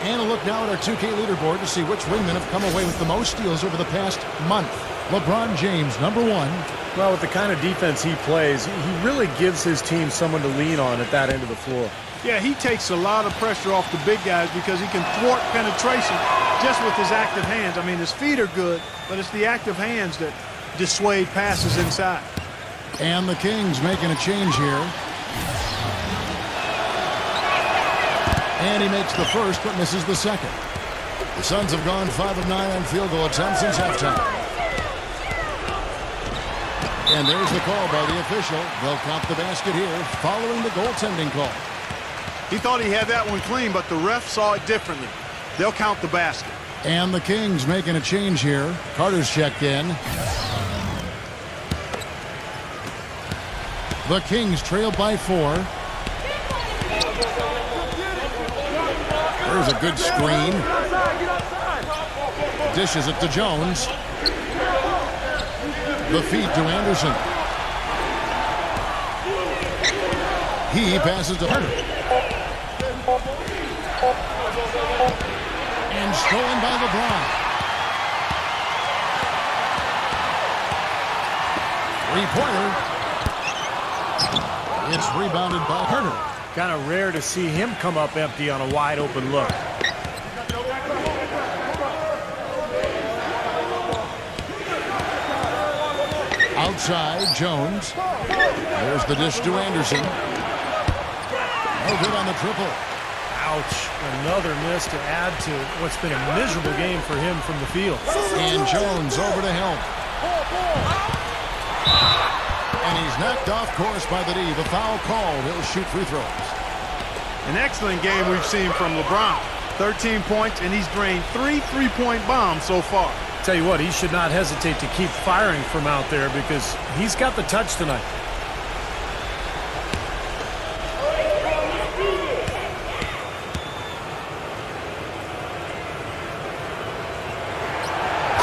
And a look now at our 2K leaderboard to see which wingmen have come away with the most steals over the past month. LeBron James, number 1. Well, with the kind of defense he plays, he really gives his team someone to lean on at that end of the floor. Yeah, he takes a lot of pressure off the big guys because he can thwart penetration just with his active hands. I mean, his feet are good, but it's the active hands that dissuade passes inside. And the Kings making a change here. And he makes the first but misses the second. The Suns have gone 5 of 9 on field goal attempts since halftime. And there's the call by the official. They'll count the basket here following the goaltending call. He thought he had that one clean, but the ref saw it differently. They'll count the basket. And the Kings making a change here. Carter's checked in. The Kings trail by 4. There's a good screen. Dishes it to Jones. The feed to Anderson. He passes to Hunter. And stolen by LeBron. 3-pointer. It's rebounded by Hunter. Kind of rare to see him come up empty on a wide open look. Outside, Jones. There's the dish to Anderson. No good on the triple. Ouch. Another miss to add to what's been a miserable game for him from the field. And Jones over to Helm. And he's knocked off course by the D. The foul called. He'll shoot free throws. An excellent game we've seen from LeBron. 13 points, and he's drained 3 3-point bombs so far. Tell you what, he should not hesitate to keep firing from out there because he's got the touch tonight.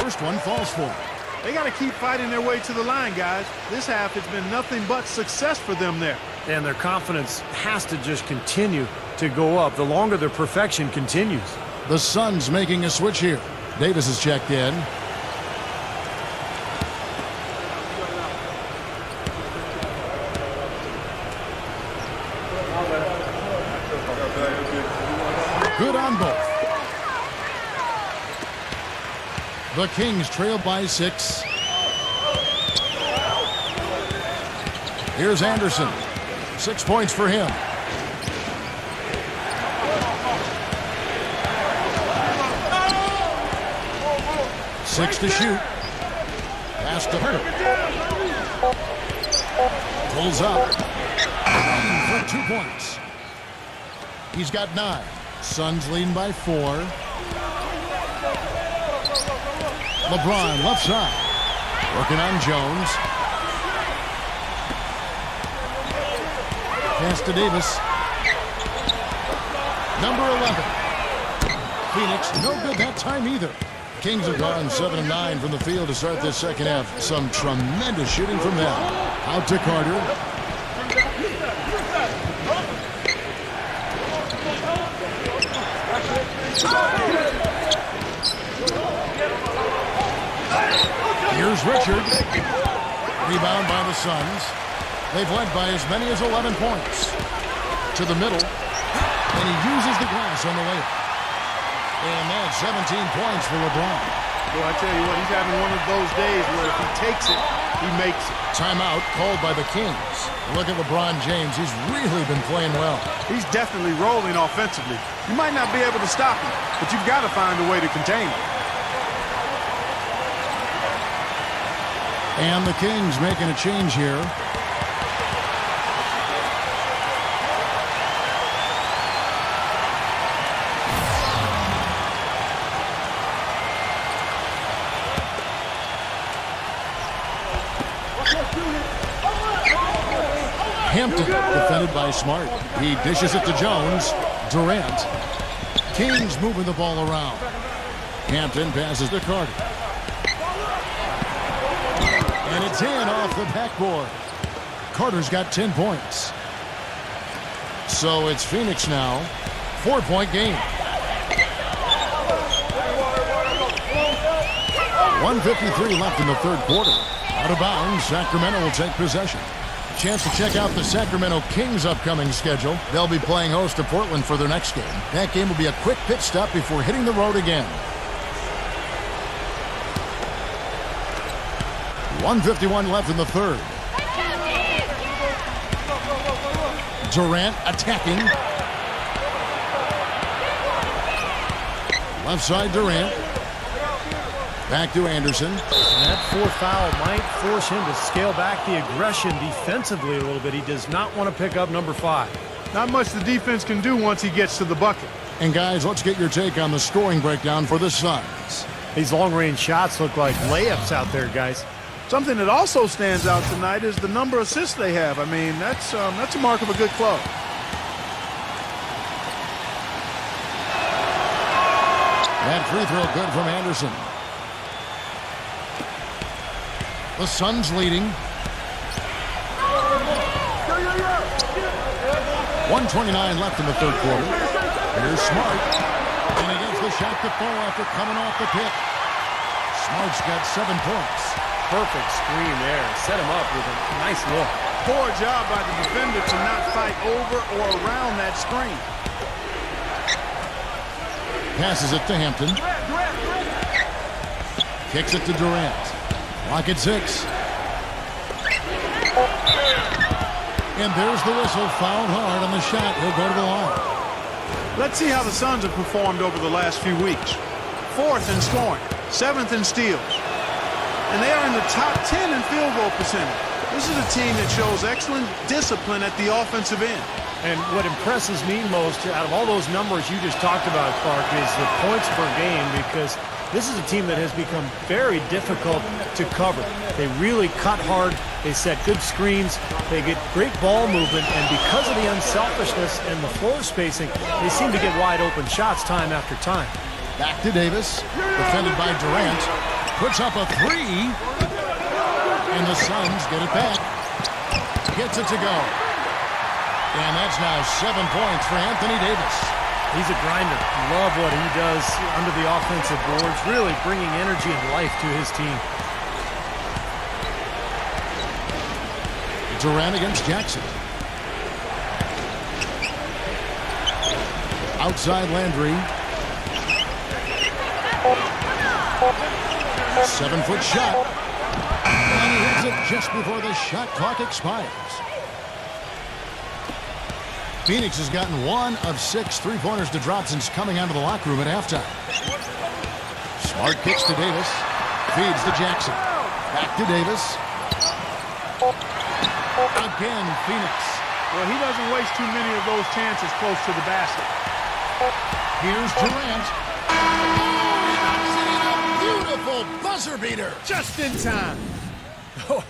First one falls for him. They got to keep fighting their way to the line, guys. This half has been nothing but success for them there. And their confidence has to just continue to go up the longer their perfection continues. The Suns making a switch here. Davis is checked in. Good on both. The Kings trail by 6. Here's Anderson. 6 points for him. Six to shoot. Pass to Hurt. Pulls up. For 2 points. He's got 9. Suns leading by 4. LeBron left side. Working on Jones. Pass to Davis. Number 11. Phoenix, no good that time either. Kings have gone 7 of 9 from the field to start this second half. Some tremendous shooting from them. Out to Carter. Here's Richard. Rebound by the Suns. They've led by as many as 11 points. To the middle. And he uses the glass on the layup. And that's 17 points for LeBron. Well, I tell you what, he's having one of those days where if he takes it, he makes it. Timeout called by the Kings. Look at LeBron James. He's really been playing well. He's definitely rolling offensively. You might not be able to stop him, but you've got to find a way to contain him. And the Kings making a change here. Hampton, defended by Smart. He dishes it to Jones. Durant. Kings moving the ball around. Hampton passes to Carter. And it's in off the backboard. Carter's got 10 points. So it's Phoenix now. 4-point game. 1:53 left in the third quarter. Out of bounds, Sacramento will take possession. Chance to check out the Sacramento Kings' upcoming schedule. They'll be playing host to Portland for their next game. That game will be a quick pit stop before hitting the road again. 1:51 left in the third. Durant attacking. Left side Durant. Back to Anderson. And that fourth foul might force him to scale back the aggression defensively a little bit. He does not want to pick up number 5. Not much the defense can do once he gets to the bucket. And guys, let's get your take on the scoring breakdown for the Suns. These long-range shots look like layups out there, guys. Something that also stands out tonight is the number of assists they have. I mean, that's a mark of a good club. That free throw good from Anderson. The Suns leading. 1:29 left in the third quarter. Here's Smart. And he gets the shot to fall after coming off the pick. Smart's got 7 points. Perfect screen there. Set him up with a nice look. Poor job by the defender to not fight over or around that screen. Passes it to Hampton. Kicks it to Durant. Clock at 6. And there's the whistle. Fouled hard on the shot. He'll go to the line. Let's see how the Suns have performed over the last few weeks. 4th in scoring, 7th in steals. And they are in the top 10 in field goal percentage. This is a team that shows excellent discipline at the offensive end. And what impresses me most out of all those numbers you just talked about, Clark, is the points per game, because this is a team that has become very difficult to cover. They really cut hard. They set good screens. They get great ball movement. And because of the unselfishness and the floor spacing, they seem to get wide open shots time after time. Back to Davis. Defended by Durant. Puts up a 3. And the Suns get it back. Gets it to go. And that's now 7 points for Anthony Davis. He's a grinder. Love what he does under the offensive boards, really bringing energy and life to his team. Durant against Jackson. Outside Landry. 7-foot shot. And he hits it just before the shot clock expires. Phoenix has gotten 1 of 6 3-pointers to drop since coming out of the locker room at halftime. Smart kicks to Davis. Feeds to Jackson. Back to Davis. Again, Phoenix. Well, he doesn't waste too many of those chances close to the basket. Here's Durant. Oh, beautiful buzzer beater. Just in time.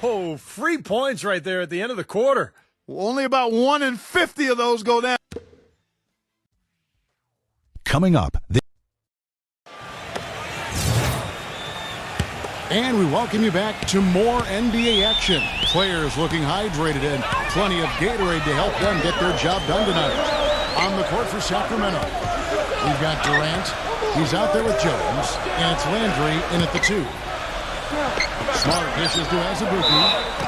Oh, free points right there at the end of the quarter. Only about 1 in 50 of those go down. Coming up. And we welcome you back to more NBA action. Players looking hydrated and plenty of Gatorade to help them get their job done tonight. On the court for Sacramento, we've got Durant. He's out there with Jones. And it's Landry in at the 2. Smart dishes to Azubuike.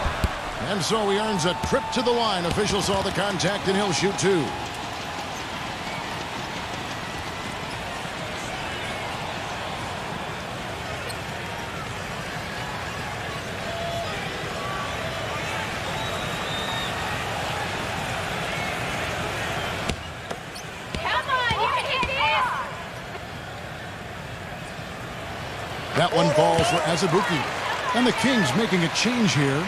And so he earns a trip to the line. Officials saw the contact, and he'll shoot 2. Come on, you can hit this. That one falls for Azubuike. And the Kings making a change here.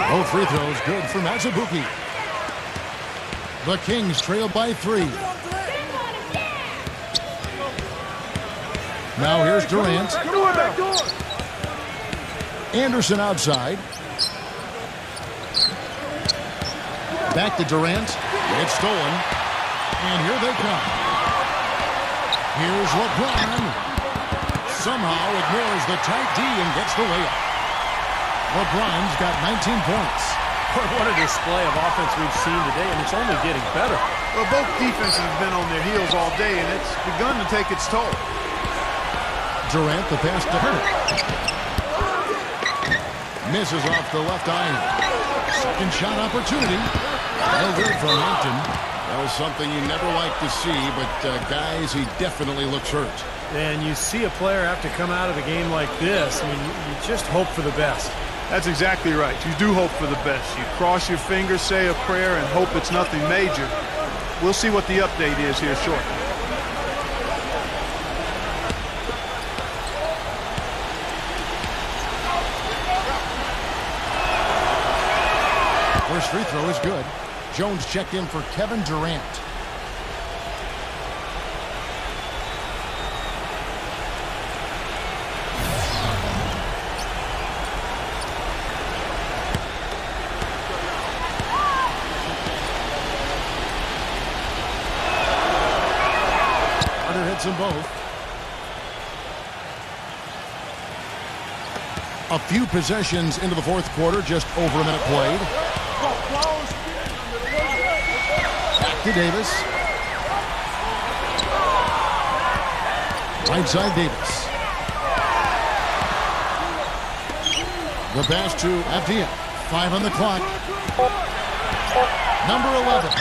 Both free throws good from Azubuike. The Kings trail by 3. Now here's Durant. Anderson outside. Back to Durant. It's stolen. And here they come. Here's LeBron. Somehow ignores the tight D and gets the layup. LeBron's got 19 points. What a display of offense we've seen today, and it's only getting better. Well, both defenses have been on their heels all day, and it's begun to take its toll. Durant, the pass to Hurt. Misses off the left iron. Second shot opportunity. No good from Hampton. Well, something you never like to see, but guys, he definitely looks hurt. And you see a player have to come out of the game like this. I mean, you just hope for the best. That's exactly right. You do hope for the best. You cross your fingers, say a prayer, and hope it's nothing major. We'll see what the update is here shortly. First free throw is good. Jones checked in for Kevin Durant. Carter hits them both. A few possessions into the fourth quarter, just over a minute played. Back to Davis. Right side Davis. The pass to Avdia. 5 on the clock. Number 11.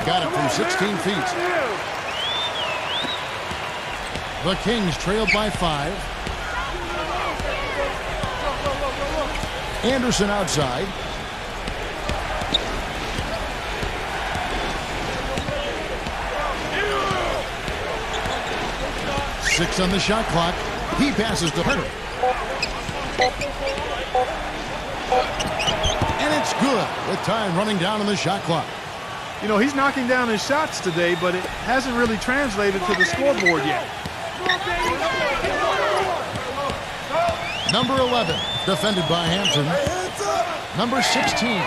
Got it from 16 feet. The Kings trailed by 5. Anderson outside. Six on the shot clock. He passes to Herter. And it's good with time running down on the shot clock. You know, he's knocking down his shots today, but it hasn't really translated to the scoreboard yet. Number 11, defended by Hampton. Number 16,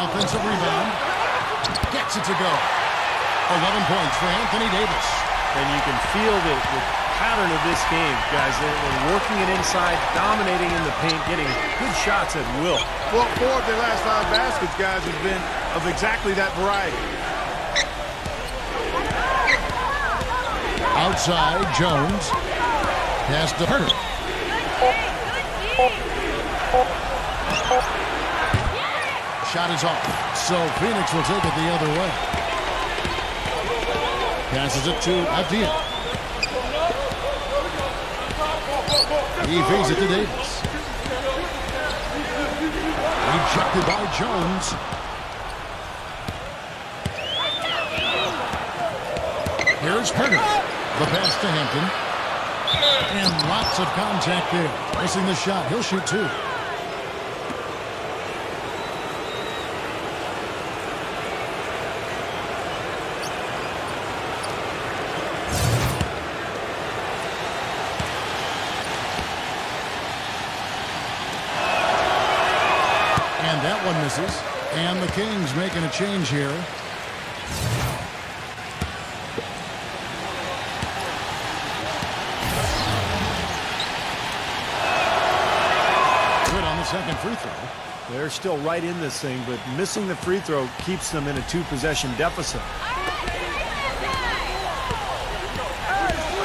offensive rebound. Gets it to go. 11 points for Anthony Davis. And you can feel the pattern of this game, guys. They're working it inside, dominating in the paint, getting good shots at will. Well, 4 of their last 5 baskets, guys, have been of exactly that variety. Outside, Jones. Pass to Herter. Shot is off. So Phoenix will take it the other way. Passes it to Avdia. He feeds it to Davis. Rejected by Jones. Here's Herter. The pass to Hampton. And lots of contact there. Missing the shot. He'll shoot 2. And that one misses. And the Kings making a change here. Second free throw. They're still right in this thing, but missing the free throw keeps them in a 2-possession deficit.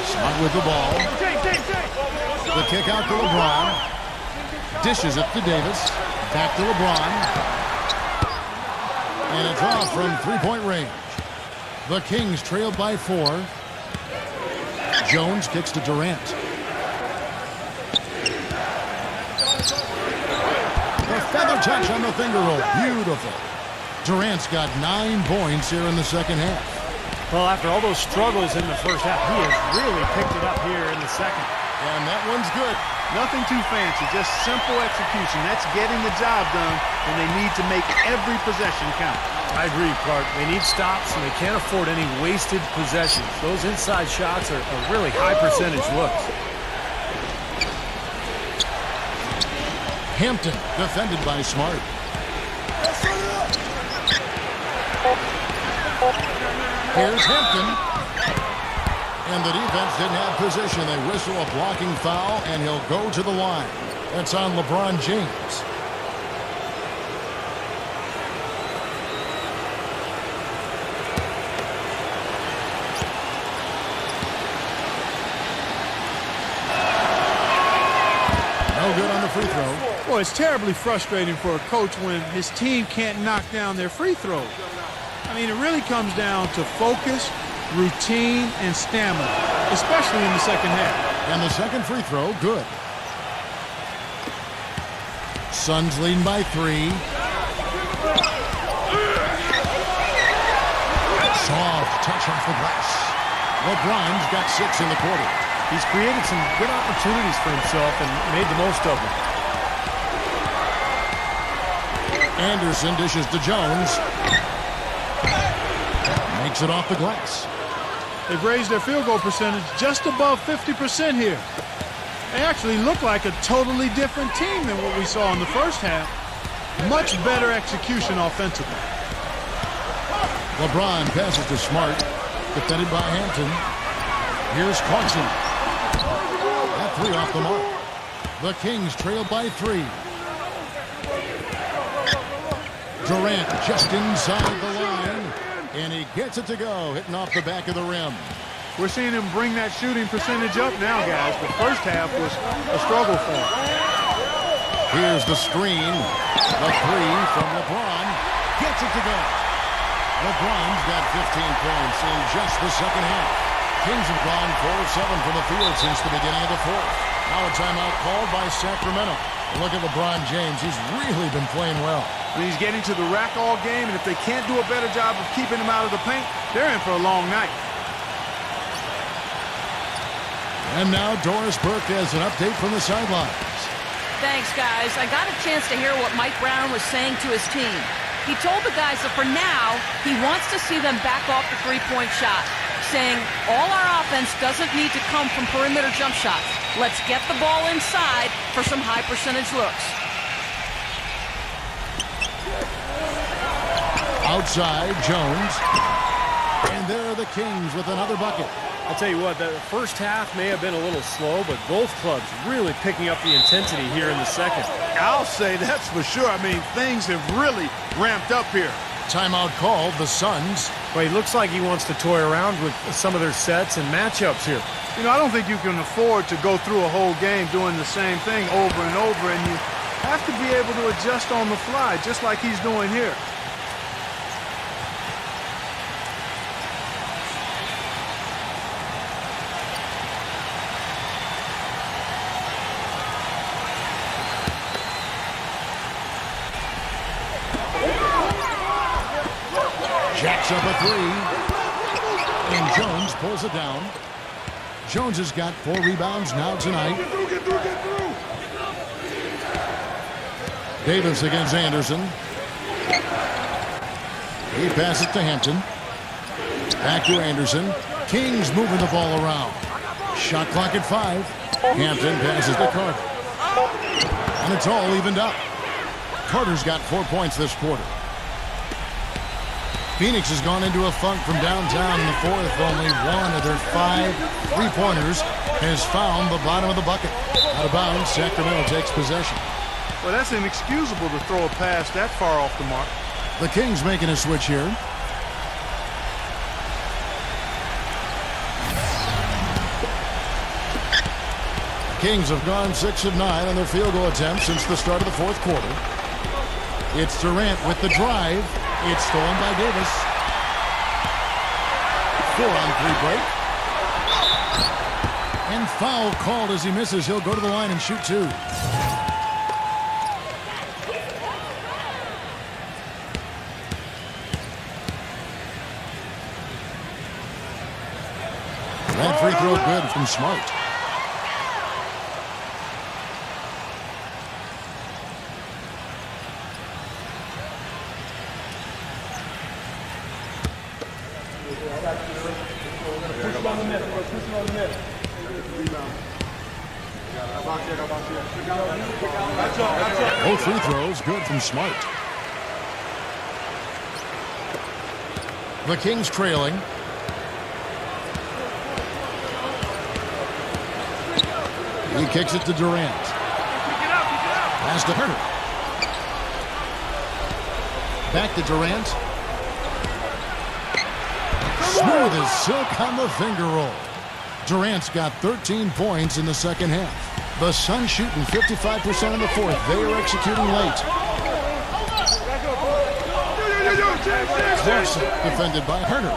Smart with the ball. The kick out to LeBron. Dishes it to Davis. Back to LeBron. And it's off from 3-point range. The Kings trailed by 4. Jones kicks to Durant. Feather touch on the finger roll. Beautiful. Durant's got 9 points here in the second half. Well, after all those struggles in the first half, he has really picked it up here in the second. And that one's good. Nothing too fancy, just simple execution. That's getting the job done, and they need to make every possession count. I agree, Clark. They need stops, and they can't afford any wasted possessions. Those inside shots are really high-percentage looks. Hampton, defended by Smart. Here's Hampton. And the defense didn't have position. They whistle a blocking foul, and he'll go to the line. That's on LeBron James. No good on the free throw. Well, it's terribly frustrating for a coach when his team can't knock down their free throws. I mean, it really comes down to focus, routine, and stamina, especially in the second half. And the second free throw, good. Suns leading by 3. Soft touch off the glass. LeBron's got 6 in the quarter. He's created some good opportunities for himself and made the most of them. Anderson dishes to Jones. Makes it off the glass. They've raised their field goal percentage just above 50% here. They actually look like a totally different team than what we saw in the first half. Much better execution offensively. LeBron passes to Smart. Defended by Hampton. Here's Clarkson. That 3 off the mark. The Kings trail by 3. Durant just inside the line. And he gets it to go, hitting off the back of the rim. We're seeing him bring that shooting percentage up now, guys. The first half was a struggle for him. Here's the screen. The 3 from LeBron. Gets it to go. LeBron's got 15 points in just the second half. Kings have gone 4 of 7 from the field since the beginning of the fourth. Now a timeout called by Sacramento. Look at LeBron James. He's really been playing well. And he's getting to the rack all game, and if they can't do a better job of keeping him out of the paint, they're in for a long night. And now Doris Burke has an update from the sidelines. Thanks, guys. I got a chance to hear what Mike Brown was saying to his team. He told the guys that for now, he wants to see them back off the three-point shot, saying all our offense doesn't need to come from perimeter jump shots. Let's get the ball inside for some high-percentage looks. Outside, Jones. And there are the Kings with another bucket. I'll tell you what, the first half may have been a little slow, but both clubs really picking up the intensity here in the second. I'll say that's for sure. I mean, things have really ramped up here. Timeout called, the Suns. Well, he looks like he wants to toy around with some of their sets and matchups here. You know, I don't think you can afford to go through a whole game doing the same thing over and over, and you have to be able to adjust on the fly, just like he's doing here. Jacks up a 3. And Jones pulls it down. Jones has got 4 rebounds now tonight. Get through. Davis against Anderson. He passes to Hampton. Back to Anderson. Kings moving the ball around. Shot clock at 5. Hampton passes to Carter. And it's all evened up. Carter's got 4 points this quarter. Phoenix has gone into a funk from downtown in the fourth. Only 1 of their 5 three-pointers has found the bottom of the bucket. Out of bounds, Sacramento takes possession. Well, that's inexcusable to throw a pass that far off the mark. The Kings making a switch here. Kings have gone 6 of 9 on their field goal attempts since the start of the fourth quarter. It's Durant with the drive. It's stolen by Davis. 4-on-3 break. And foul called as he misses. He'll go to the line and shoot 2. That free throw good from Smart. Both free throws good from Smart. The Kings trailing. He kicks it to Durant. Pass to Herter. Back to Durant. Smooth as silk on the finger roll. Durant's got 13 points in the second half. The Suns shooting 55% in the fourth. They are executing late. Clarkson, defended by Herter.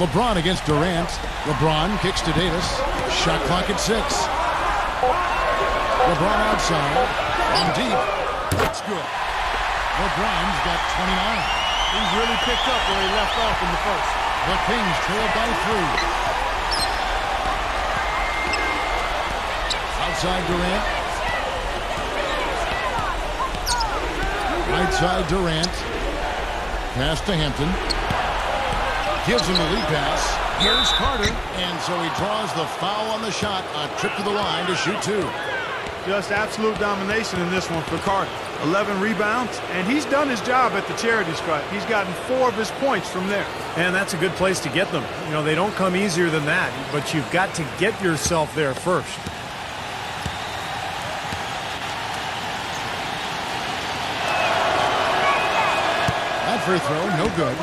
LeBron against Durant. LeBron kicks to Davis. Shot clock at 6. LeBron outside. On deep. That's good. LeBron's got 29. He's really picked up where he left off in the first. The Kings trail by 3. Outside Durant. Right side Durant. Pass to Hampton. Gives him a lead pass. Here's Carter. And so he draws the foul on the shot. A trip to the line to shoot 2. Just absolute domination in this one for Carter. 11 rebounds, and he's done his job at the charity stripe. He's gotten 4 of his points from there. And that's a good place to get them. You know, they don't come easier than that, but you've got to get yourself there first. That free throw, no good.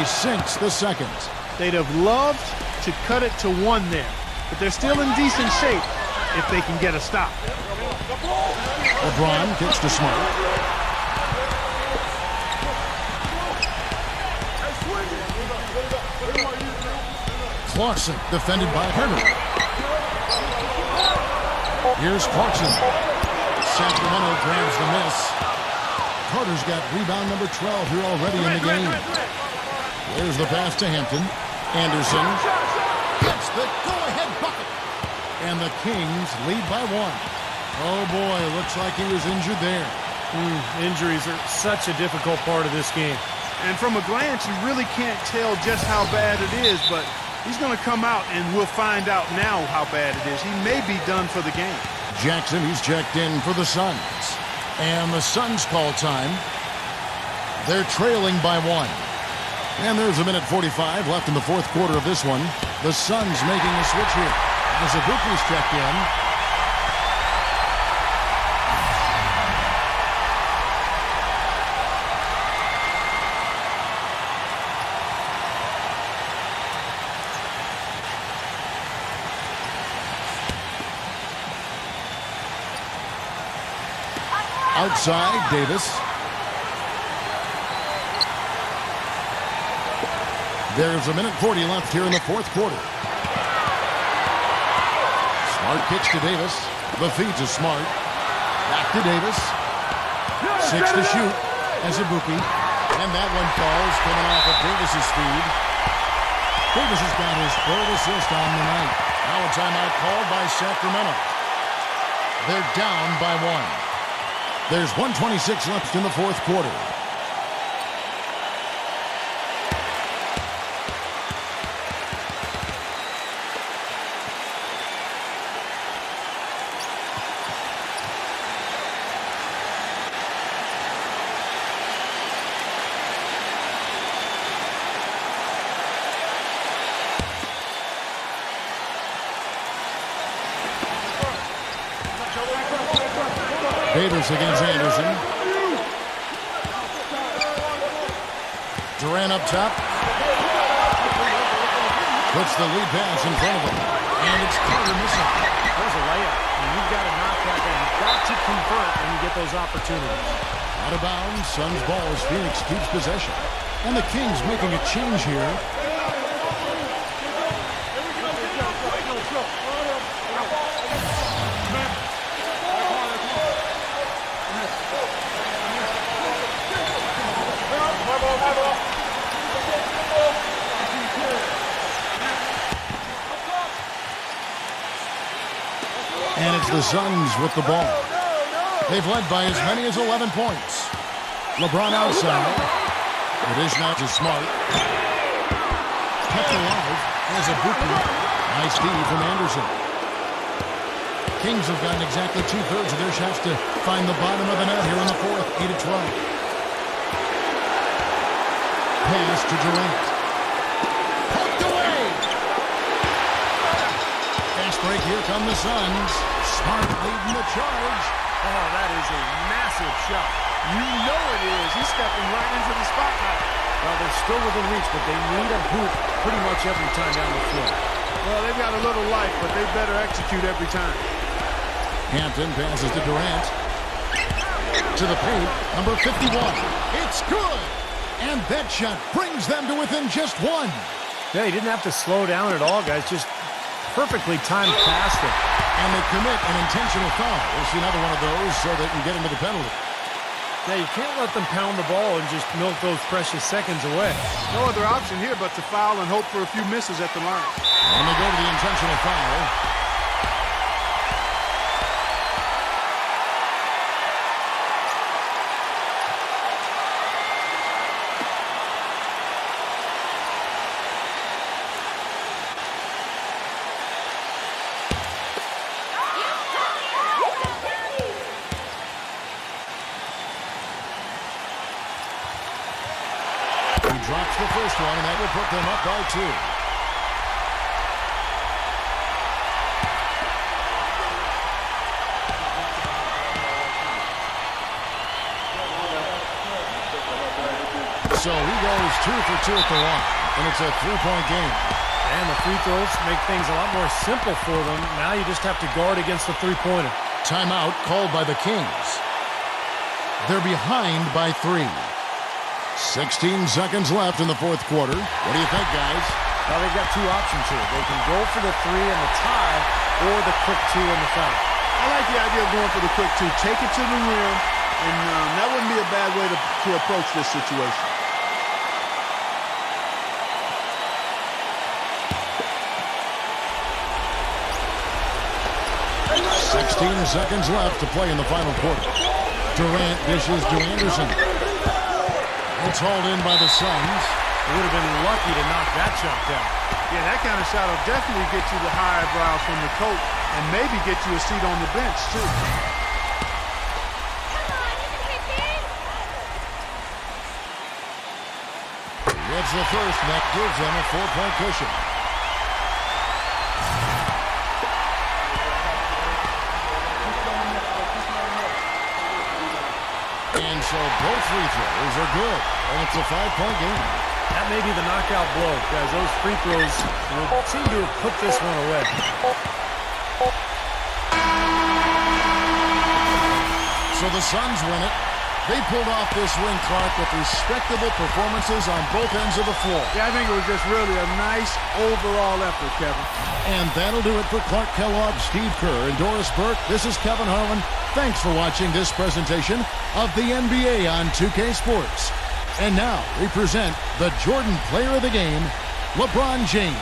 Sinks the second. They'd have loved to cut it to 1 there, but they're still in decent shape if they can get a stop. LeBron kicks to Smart. Clarkson defended by Herter. Here's Clarkson. Sacramento grabs the miss. Carter's got rebound number 12 here already in the game. There's the pass to Hampton. Anderson gets the go-ahead bucket. And the Kings lead by 1. Oh, boy, looks like he was injured there. Injuries are such a difficult part of this game. And from a glance, you really can't tell just how bad it is, but he's going to come out, and we'll find out now how bad it is. He may be done for the game. Jackson, he's checked in for the Suns. And the Suns call time. They're trailing by 1. And there's a minute 45 left in the 4th quarter of this one. The Suns making a switch here. As Abuki's checked in. Outside, Davis. There's a minute 40 left here in the 4th quarter. Smart kicks to Davis. The feed to Smart. Back to Davis. 6 to shoot. As Abuki. And that one falls coming off of Davis's feed. Davis has got his 3rd assist on the night. Now a timeout called by Sacramento. They're down by 1. There's 1:26 left in the 4th quarter. Davis against Anderson. Durant up top. Puts the lead pass in front of him. And it's Carter missing. There's a layup. And you've got to knock that down. You've got to convert when you get those opportunities. Out of bounds. Suns ball as Phoenix keeps possession. And the Kings making a change here. And it's the Suns with the ball. They've led by as many as 11 points. LeBron outside. The dish now to Smart. Kept alive as Abuki. Nice D from Anderson. Kings have gotten exactly 2/3 of their shots to find the bottom of the net here in the 4th. 8-12. Pass to Durant. Poked away. Fast break. Here come the Suns. Hart leading the charge. Oh, that is a massive shot. You know it is. He's stepping right into the spotlight. Well, they're still within reach, but they need a hoop pretty much every time down the floor. Well, they've got a little life, but they better execute every time. Hampton passes to Durant. To the paint, number 51. It's good! And that shot brings them to within just one. Yeah, he didn't have to slow down at all, guys. Just perfectly timed past it. And they commit an intentional foul. We'll see another one of those so they can get into the penalty. Yeah, you can't let them pound the ball and just milk those precious seconds away. No other option here but to foul and hope for a few misses at the line. And they go to the intentional foul. Drops the first one, and that will put them up by 2. So he goes 2 for 2 at the line, and it's a 3-point game. And the free throws make things a lot more simple for them. Now you just have to guard against the three-pointer. Timeout called by the Kings. They're behind by 3. 16 seconds left in the fourth quarter. What do you think, guys? Well, they've got 2 options here. They can go for the 3 and the tie, or the quick 2 and the foul. I like the idea of going for the quick 2. Take it to the rim, and that wouldn't be a bad way to approach this situation. .16 seconds left to play in the final quarter. Durant dishes to Anderson. It's hauled in by the Suns. They would have been lucky to knock that shot down. Yeah, that kind of shot will definitely get you the high eyebrows from the coach and maybe get you a seat on the bench, too. It's the first, and that gives them a 4-point cushion. And so both free throws are good, and it's a 5-point game. That may be the knockout blow, guys. Those free throws will seem to have put this one away. So the Suns win it. They pulled off this win, Clark, with respectable performances on both ends of the floor. Yeah, I think it was just really a nice overall effort, Kevin. And that'll do it for Clark Kellogg, Steve Kerr, and Doris Burke. This is Kevin Harlan. Thanks for watching this presentation of the NBA on 2K Sports. And now we present the Jordan Player of the Game, LeBron James.